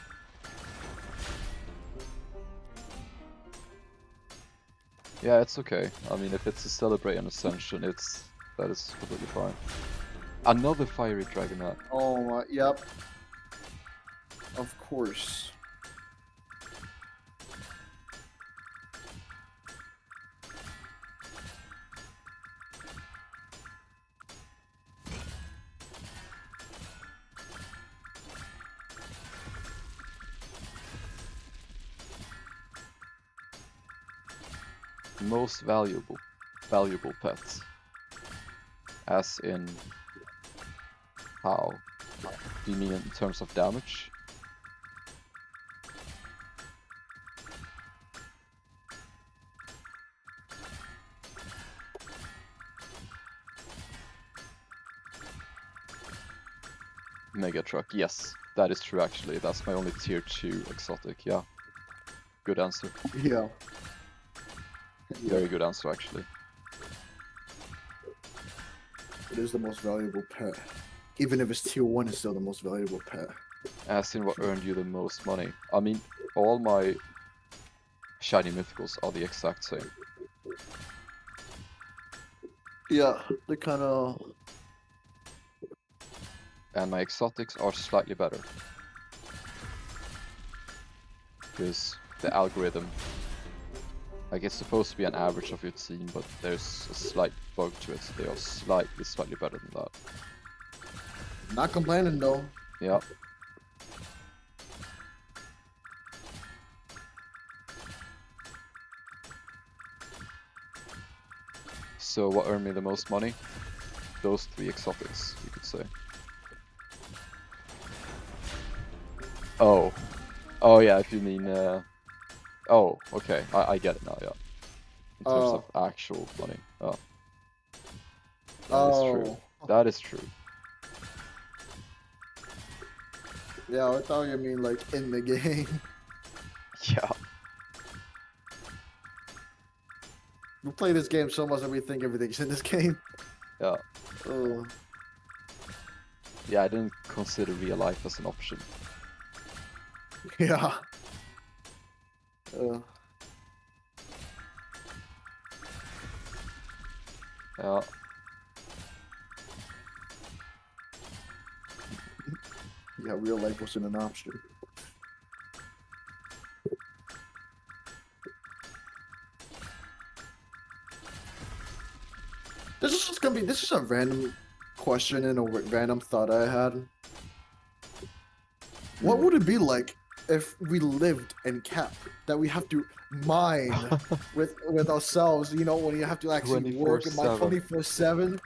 Yeah, it's okay. I mean, if it's to celebrate an Ascension, that is completely fine. Another fiery dragonette. Oh my, yep. Of course. Most valuable pets. As in how? Do you mean in terms of damage? Mega truck, yes, that is true actually. That's my only tier 2 exotic, yeah. Good answer. Yeah. Very good answer, actually. It is the most valuable pet. Even if it's tier 1, it's still the most valuable pet. As in what earned you the most money. I mean, all my shiny mythicals are the exact same. Yeah, they're kind of... And my exotics are slightly better. Because the algorithm, like it's supposed to be an average of your team, but there's a slight bug to it. They are slightly better than that. Not complaining though. Yeah. So what earned me the most money? Those 3 exotics, you could say. Oh. Oh yeah, if you mean oh, okay. I get it now, yeah. In terms of actual money. Oh. That is true. That is true. Yeah, I thought you mean like in the game. Yeah. We play this game so much that we think everything's in this game. Yeah. Oh. Yeah, I didn't consider real life as an option. Yeah. Yeah. Yeah, real life wasn't an option. This is a random question and a random thought I had. What would it be like if we lived in Cap? That we have to mine with ourselves, you know, when you have to actually work and mine 24/7.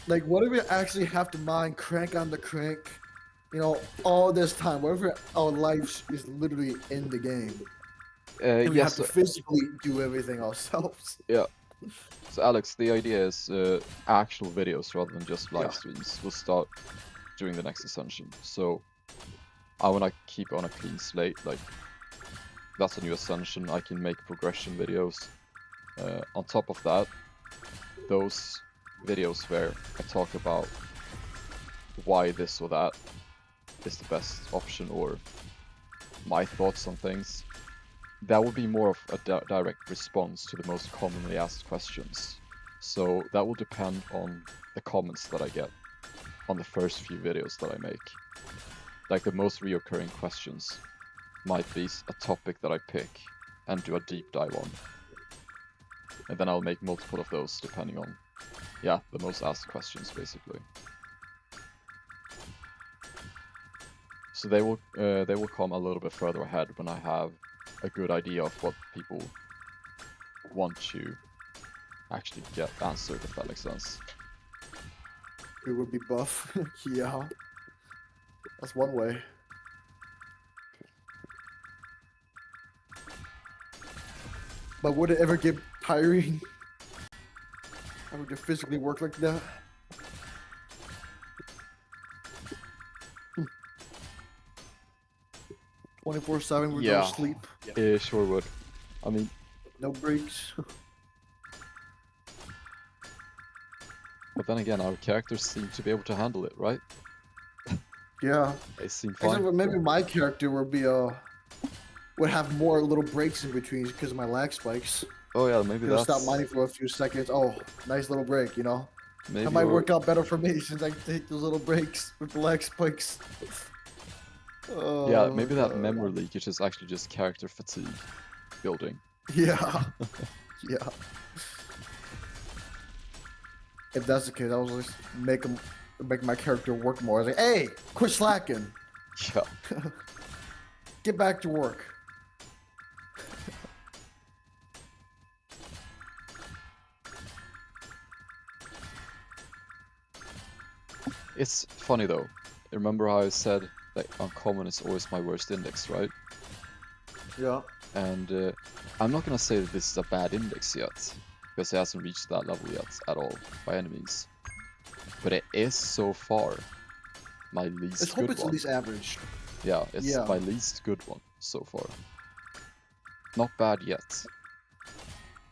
Like, what if we actually have to mine, crank on the crank, you know, all this time? What if our life is literally in the game? And we have to physically do everything ourselves. Yeah. So Alex, the idea is actual videos rather than just live streams. We'll start during the next Ascension. So I want to keep on a clean slate. Like, that's a new Ascension. I can make progression videos. On top of that, those videos where I talk about why this or that is the best option, or my thoughts on things, that will be more of a direct response to the most commonly asked questions. So that will depend on the comments that I get on the first few videos that I make. Like, the most reoccurring questions might be a topic that I pick and do a deep dive on. And then I'll make multiple of those depending on, yeah, the most asked questions, basically. So they will come a little bit further ahead when I have a good idea of what people want to actually get answered, if that makes sense. It would be buff. Yeah. That's one way. But would it ever get tiring? I would physically work like that. 24/7 with no sleep. Yeah, sure would. I mean, no breaks. But then again, our characters seem to be able to handle it, right? Yeah. They seem fine. Except for maybe my character would have more little breaks in between because of my lag spikes. Oh yeah, maybe He'll that's... stop mining for a few seconds. Oh, nice little break, you know? Maybe that might work out better for me since I take those little breaks with the lag spikes. Yeah, maybe that memory leakage is actually just character fatigue building. Yeah. Yeah. If that's the case, I was just make my character work more. I was like, hey, quit slacking. Yeah. Get back to work. It's funny though. Remember how I said that uncommon is always my worst index, right? Yeah. And I'm not gonna say that this is a bad index yet, because it hasn't reached that level yet at all, by any means. But it is so far my least good one. Let's hope it's at least average. Yeah, it's my least good one so far. Not bad yet.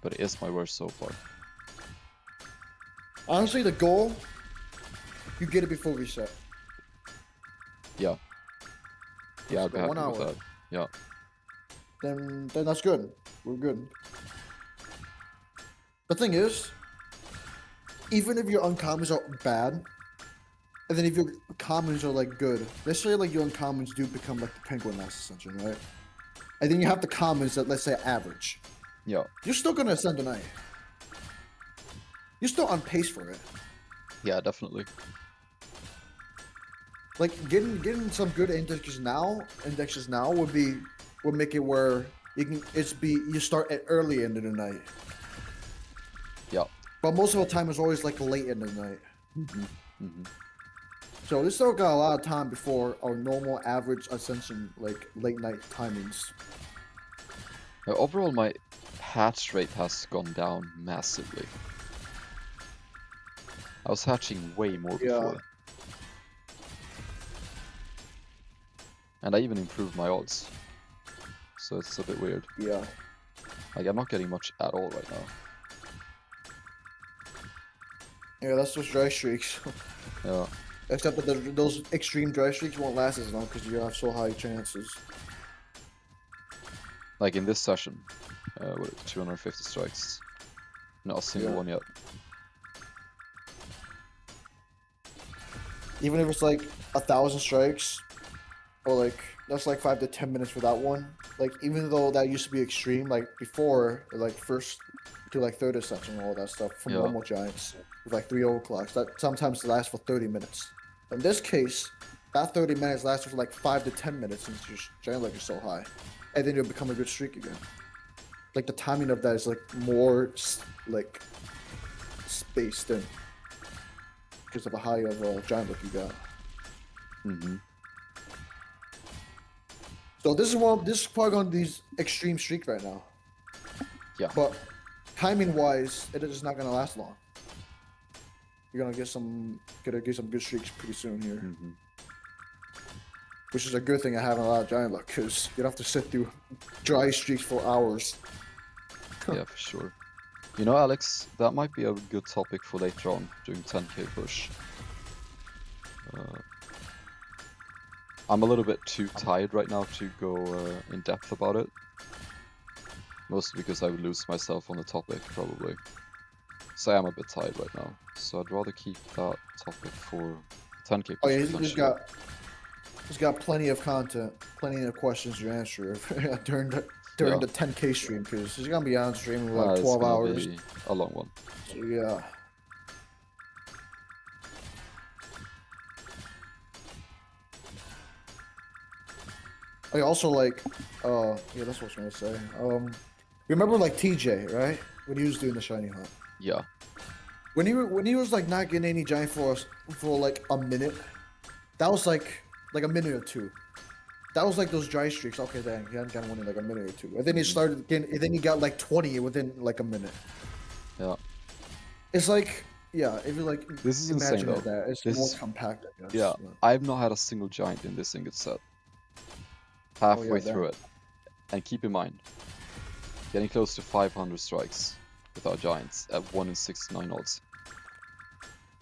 But it is my worst so far. Honestly, the goal, you get it before reset. Yeah. Yeah, I'd be Go happy 1 with hour. that. Yeah. Then that's good. We're good. The thing is, even if your uncommons are bad, and then if your commons are like good, let's say like your uncommons do become like the penguin last ascension, right? And then you have the commons that let's say average. Yeah. You're still gonna ascend tonight. You're still on pace for it. Yeah, definitely. Like Getting some good indexes now would make it where you start at early end of the night. Yeah. But most of the time it's always like late in the night. Mm-hmm. So this still got a lot of time before our normal average ascension like late night timings. Overall, my hatch rate has gone down massively. I was hatching way more before. And I even improved my odds. So it's a bit weird. Yeah. Like, I'm not getting much at all right now. Yeah, that's those dry streaks. Yeah. Except that those extreme dry streaks won't last as long because you have so high chances. Like in this session, what, 250 strikes. Not a single one yet. Even if it's like 1,000 strikes, or like that's like 5 to 10 minutes for that one. Like even though that used to be extreme, like before, like first to like third ascension and all that stuff from normal giants with like 3 overclocks, that sometimes lasts for 30 minutes. In this case, that 30 minutes lasts for like 5 to 10 minutes since your giant leg is so high, and then you'll become a good streak again. Like the timing of that is like more like spaced in because of the high of giant look you got. Mm-hmm. So this is probably on these extreme streak right now. Yeah. But timing wise, it is not gonna last long. You're gonna get some good streaks pretty soon here. Mm-hmm. Which is a good thing I have a lot of giant luck, because you don't have to sit through dry streaks for hours. Yeah, for sure. You know, Alex, that might be a good topic for later on during 10k push. I'm a little bit too tired right now to go in depth about it. Mostly because I would lose myself on the topic, probably. So I am a bit tired right now. So I'd rather keep that topic for 10k push. Oh yeah, he's got plenty of content, plenty of questions to answer during the 10k stream, because he's gonna be on stream for like 12 hours. Be a long one. So yeah. I also like, yeah, that's what I was trying to say. Remember like TJ, right? When he was doing the shiny hunt. Yeah. When he was like not getting any giant for like a minute, that was like a minute or two. That was like those dry streaks. Okay, dang, he hadn't gotten one in like a minute or two. And then he started getting, and then he got like 20 within like a minute. Yeah. It's like, yeah, if you like, this is insane though. That, it's more compact, I guess. Yeah, I've not had a single giant in this ingot set. Halfway through it. And keep in mind, getting close to 500 strikes with our giants at 1 in 69 odds.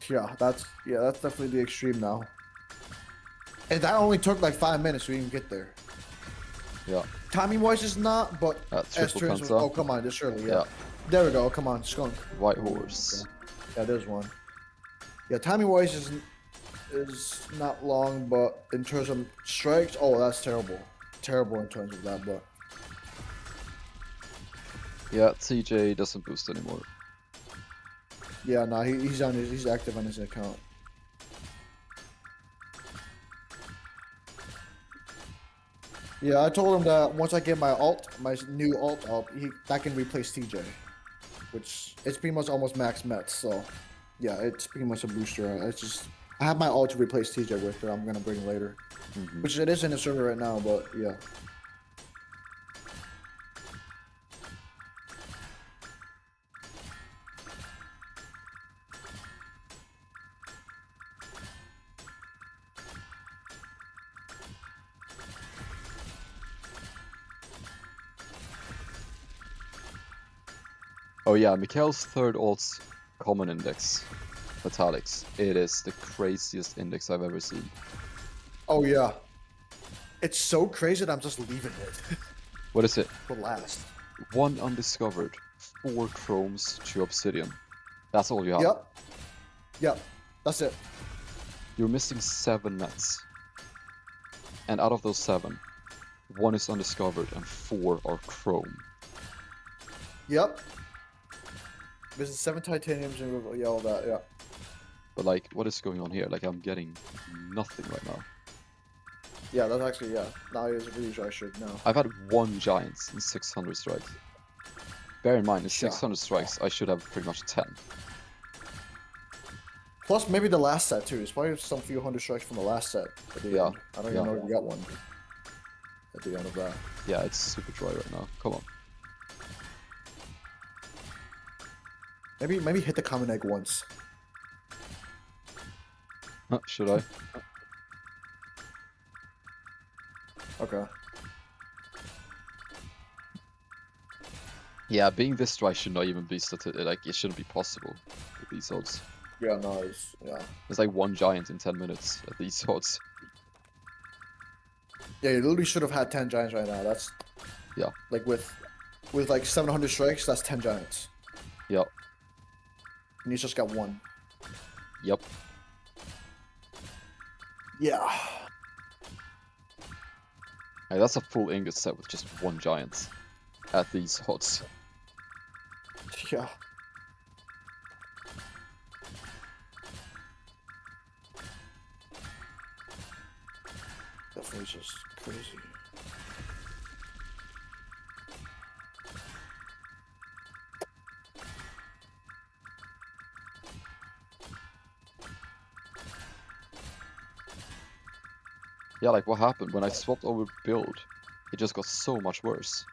Yeah, that's definitely the extreme now. And that only took like 5 minutes to even get there. Yeah. Timing wise is not, but as turns, oh come on, this early, yeah. There we go, come on, skunk. White horse. Okay. Yeah, there's one. Yeah, timing wise is not long, but in terms of strikes, oh that's terrible. Terrible in terms of that, but yeah, TJ doesn't boost anymore. Yeah, no, he's active on his account. Yeah, I told him that once I get my new alt up, that can replace TJ, which it's pretty much almost max mets. So, yeah, it's pretty much a booster. I have my alt to replace TJ with that I'm gonna bring later, which it is in the server right now. But yeah. Oh yeah, Mikhail's third alt's common index, metallics. It is the craziest index I've ever seen. Oh yeah. It's so crazy that I'm just leaving it What is it? for last. 1 undiscovered, 4 chromes, 2 obsidian. That's all you have. Yep. Yep. That's it. You're missing 7 mets. And out of those 7, 1 is undiscovered and 4 are chrome. Yep. There's 7 titaniums and yeah, all that. Yeah. But like, what is going on here? Like, I'm getting nothing right now. Yeah, that's actually Now is really sure I should know. I've had 1 giants in 600 strikes. Bear in mind, in Sure. 600 strikes, I should have pretty much 10. Plus maybe the last set too. It's probably some few hundred strikes from the last set at the Yeah, end. I don't yeah. even know if we got one at the end of that. Yeah, it's super dry right now. Come on. Maybe hit the common egg once. Huh, should I? Okay. Yeah, being this dry should not even be like, it shouldn't be possible with these odds. Yeah, no, it's There's like 1 giant in 10 minutes at these odds. Yeah, you literally should have had 10 giants right now. That's Yeah. like with like 700 strikes, that's 10 giants. Yep. And he's just got 1. Yep. Yeah. Hey, that's a full ingot set with just 1 giant at these odds. Yeah. Definitely just crazy. Yeah, like what happened when I swapped over build? It just got so much worse.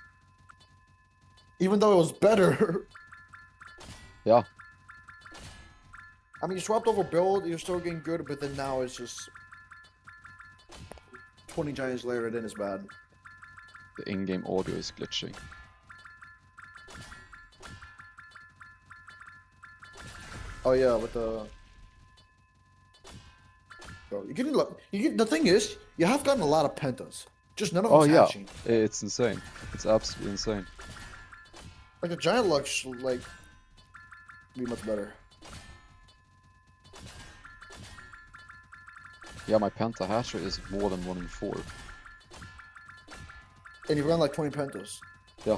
Even though it was better. Yeah. I mean, you swapped over build, you're still getting good, but then now it's just 20 giants later, then it's bad. The in-game audio is glitching. Oh yeah, with the. Bro, you get the thing is, you have gotten a lot of pentas. Just none of Oh them's yeah, hatching. it's insane. It's absolutely insane. Like the giant luck should like be much better. Yeah, my penta hash rate is more than 1 in 4. And you run like 20 pentas. Yeah.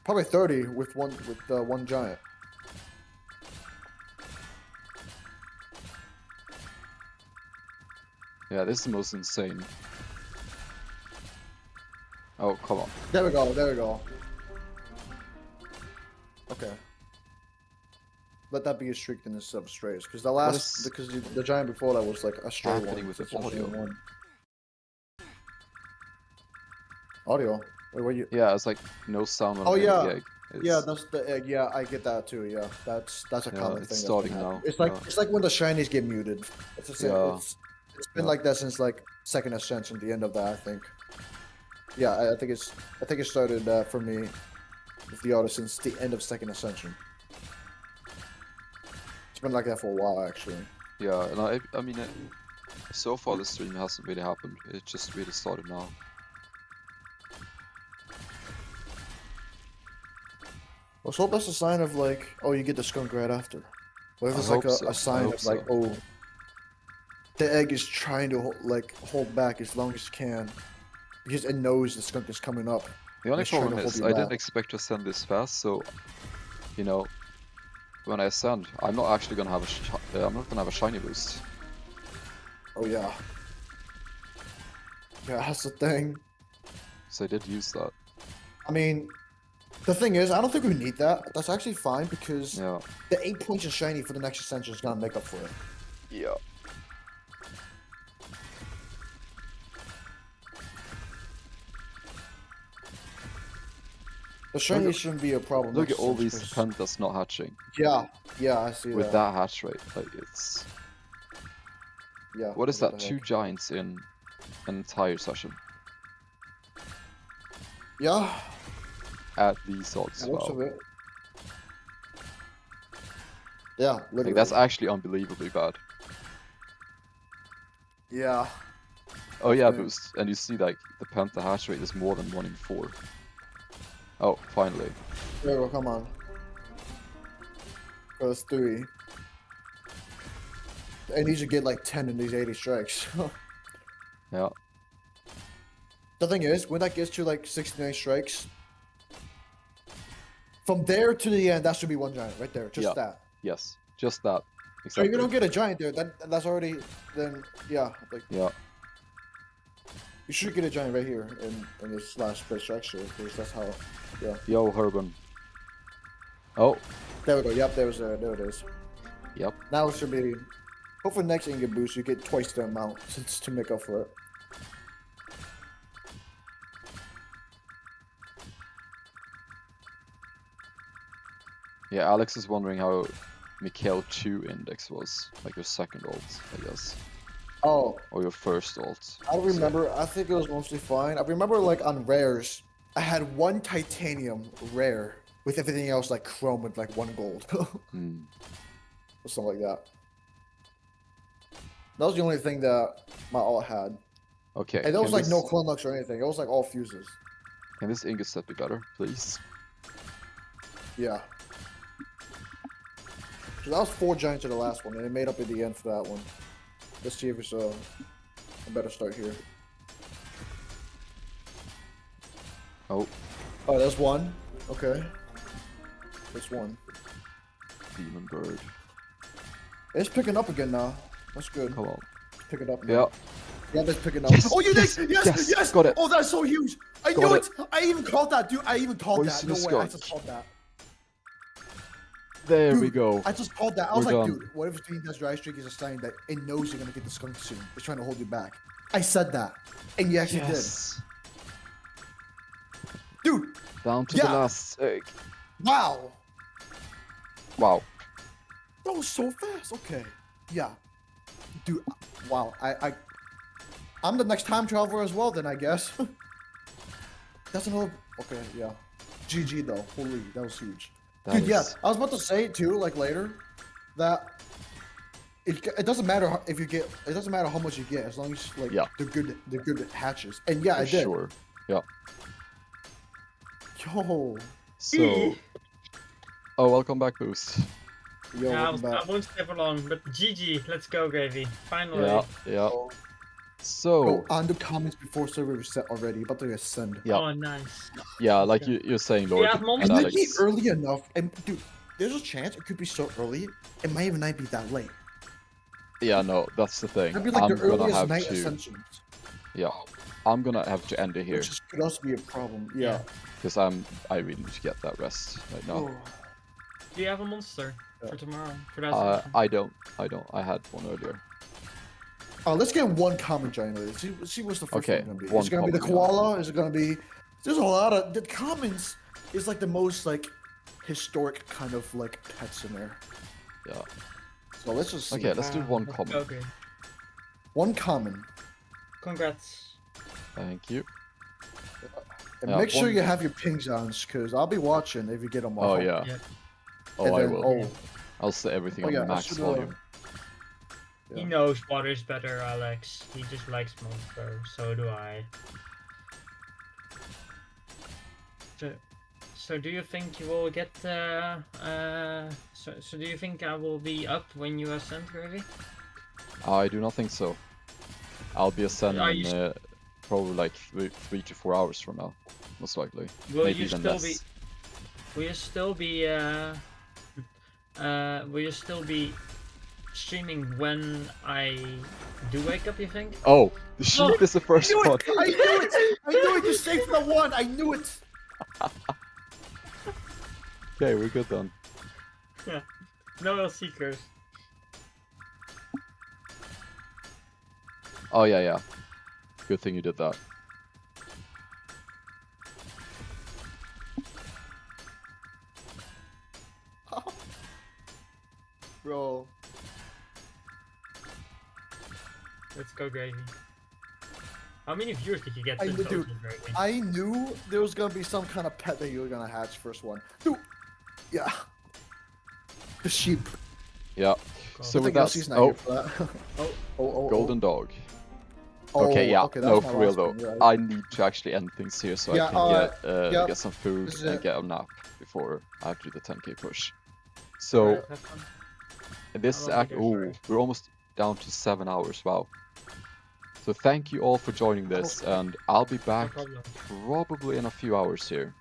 Probably 30 with one giant. Yeah, this is the most insane. Oh, come on. There we go. There we go. Okay. Let that be a streak instead of strays, because the last, is because the giant before that was like a stray happening one. with the It's just audio? one. Audio. Wait, what you? Yeah, it's like no sound when Oh, I'm in yeah. the egg. Yeah, It's- that's the egg. Yeah, I get that too. Yeah, that's a Yeah, common it's thing. starting that's been now, happening. yeah. It's like when the shinies get muted. It's the same. Yeah. It's been Yeah. like that since like second Ascension, the end of that, I think. Yeah, I think it started for me with the auto since the end of second Ascension. It's been like that for a while actually. Yeah, and I mean, so far the stream hasn't really happened. It just really started now. Let's hope that's a sign of like, oh, you get the skunk right after. What if I it's like hope so. a I sign hope of like, so. oh, the egg is trying to hold back as long as it can, because it knows the skunk is coming up. The only It's trying to problem hold is you I didn't back. expect to ascend this fast, so you know, when I ascend, I'm not actually gonna have I'm not gonna have a shiny boost. Oh yeah. Yeah, that's the thing. So I did use that. I mean, the thing is, I don't think we need that. That's actually fine because Yeah. the 8 points of shiny for the next Ascension is gonna make up for it. Yeah. The shiny shouldn't be a problem. Look next at all Ascension these 'cause- pentas not hatching Yeah, yeah, I see with that. that hatch rate. Like it's Yeah. what is what that? the 2 heck. giants in an entire session Yeah, at these odds. looks Wow. of it. Yeah, Like literally. that's actually unbelievably bad. Yeah. Oh yeah, Dang. boost. And you see like the penta hash rate is more than 1 in 4. Oh, finally. There we go, come on. Oh, that's 3. I need to get like 10 in these 80 strikes. Yeah. The thing is, when that gets to like 69 strikes, from there to the end, that should be 1 giant right there. Just Yeah. that. Yes. Just that. So Exactly. if you don't get a giant there, that's already, then, yeah. Like, Yeah. you should get a giant right here in this last bit structure, because that's how, yeah. Yo, Herban. Oh. There we go. Yep, there it is. Yep. Now it should be, hopefully next ingot boost, you get twice the amount to make up for it. Yeah, Alex is wondering how Mikhail 2 index was. Like your second ult, I guess. Oh, Or your first ult. I remember, I think it was mostly fine. I remember like on rares, I had 1 titanium rare with everything else like chrome with like 1 gold. Hmm. Or something like that. That was the only thing that my alt had. Okay. And there was can like no this- clone lux or anything. It was like all fuses. Can this ingot set be better, please? Yeah. So that was 4 giants to the last one, and it made up at the end for that one. Let's see if it's a better start here. Oh, Oh, there's 1. Okay. There's 1. demon bird. It's picking up again now. That's good. Come on. It's picking up now. Yeah. Yeah, that's picking up. Yes, Oh, you yes, did! Yes! yes, Yes! got it. Oh, that's so huge! I Got knew it. it! I even called that, dude! I even called that. No Poisonous way, I skunk. just called that. There we Dude, go. I just called that. I was We're like, done. dude, what if Team Test Dry Streak is a sign that it knows you're gonna get the skunk soon? It's trying to hold you back. I said that. And you actually Yes. did. Dude, Down to Yeah. the last egg. wow. Wow. That was so fast. Okay. Yeah. Dude, wow. I'm the next time traveler as well then, I guess. That's another, okay, yeah. GG though, holy, that was huge. That Dude, yeah, is- I was about to say too, like later, that it doesn't matter if you get, it doesn't matter how much you get as long as like Yeah. the good hatches. And yeah, For I did. sure. Yeah. Yo, So. Oh, welcome back, Boost. yo, Yeah, welcome I back. won't stay for long, but GG, let's go, Gravy. Finally. Yeah. Yeah. So. Go on the comments before server reset already. About to ascend. Yeah. Oh, nice. Yeah, like you're saying, Lord. have and monsters? It might Alex. be early enough, and dude, there's a chance it could be so early. It might even not be that late. Yeah, no, that's the thing. It'd be like I'm the gonna earliest have night to. ascensions, Yeah. I'm gonna have to end it here which could also be a problem. Yeah. because I really need to get that rest right now. Oh. Do you have a monster for tomorrow? For that I don't. I had one earlier. Oh, let's get 1 common giant. See what's the first Okay, one gonna be. one Is it gonna be the common, yeah. koala? Is it gonna be? There's a lot of the commons. Is like the most like historic kind of like pets in there. Yeah. So let's just see. Okay, let's do one Let's common. go, Gravy. 1 common. Congrats. Thank you. And Yeah, make sure one- you have your pings on, because I'll be watching if you get them Oh off. yeah. Yeah. Oh, And I then- will. Oh, I'll set everything Oh, on yeah, I max should, volume. He Yeah. knows water's better, Alex. He just likes monster. So do I. So do you think you will get so do you think I will be up when you ascend, Gravy? I do not think so. I'll be ascending Are you probably like 3 to 4 hours from now, most likely. Will Maybe you even still less. be? Will you still be streaming when I do wake up? You think? Oh, the sheep is the first I knew one. it! I knew it! I knew it! You saved the 1! I knew it! Okay, we're good then. No seekers. Oh yeah, yeah. Good thing you did that. Bro. Let's go, Gravy. How many viewers did you get? I in knew- total, dude, Gravy? I knew there was gonna be some kind of pet that you were gonna hatch first one. Dude, yeah. The sheep. Yeah. Cool. So I with think that, Yossi's not here for that. oh, golden dog. oh, Okay, yeah. okay, that No, was my for real last though. one, you're right. I need to actually end things here so Yeah, I can yep, get some food this is and it. get a nap before I have to do the 10k push. So Alright, have fun. this I won't act, be there, sorry. we're almost down to 7 hours. Wow. So thank you all for joining this, and I'll be No back problem. probably in a few hours here.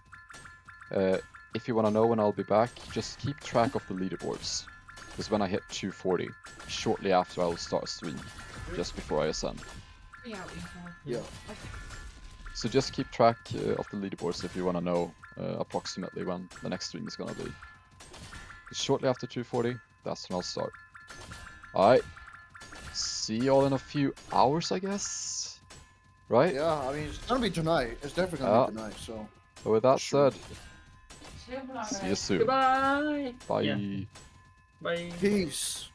If you want to know when I'll be back, just keep track of the leaderboards. Because when I hit 240, shortly after I will start a stream, just before I ascend. Yeah. So just keep track of the leaderboards if you want to know approximately when the next stream is gonna be. 'Cause shortly after 240, that's when I'll start. Alright. See y'all in a few hours, I guess? Right? Yeah, I mean, it's gonna be tonight. It's definitely gonna be tonight, so. But with that Sure. said, see you soon. Goodbye. Bye. Yeah. Bye. Peace.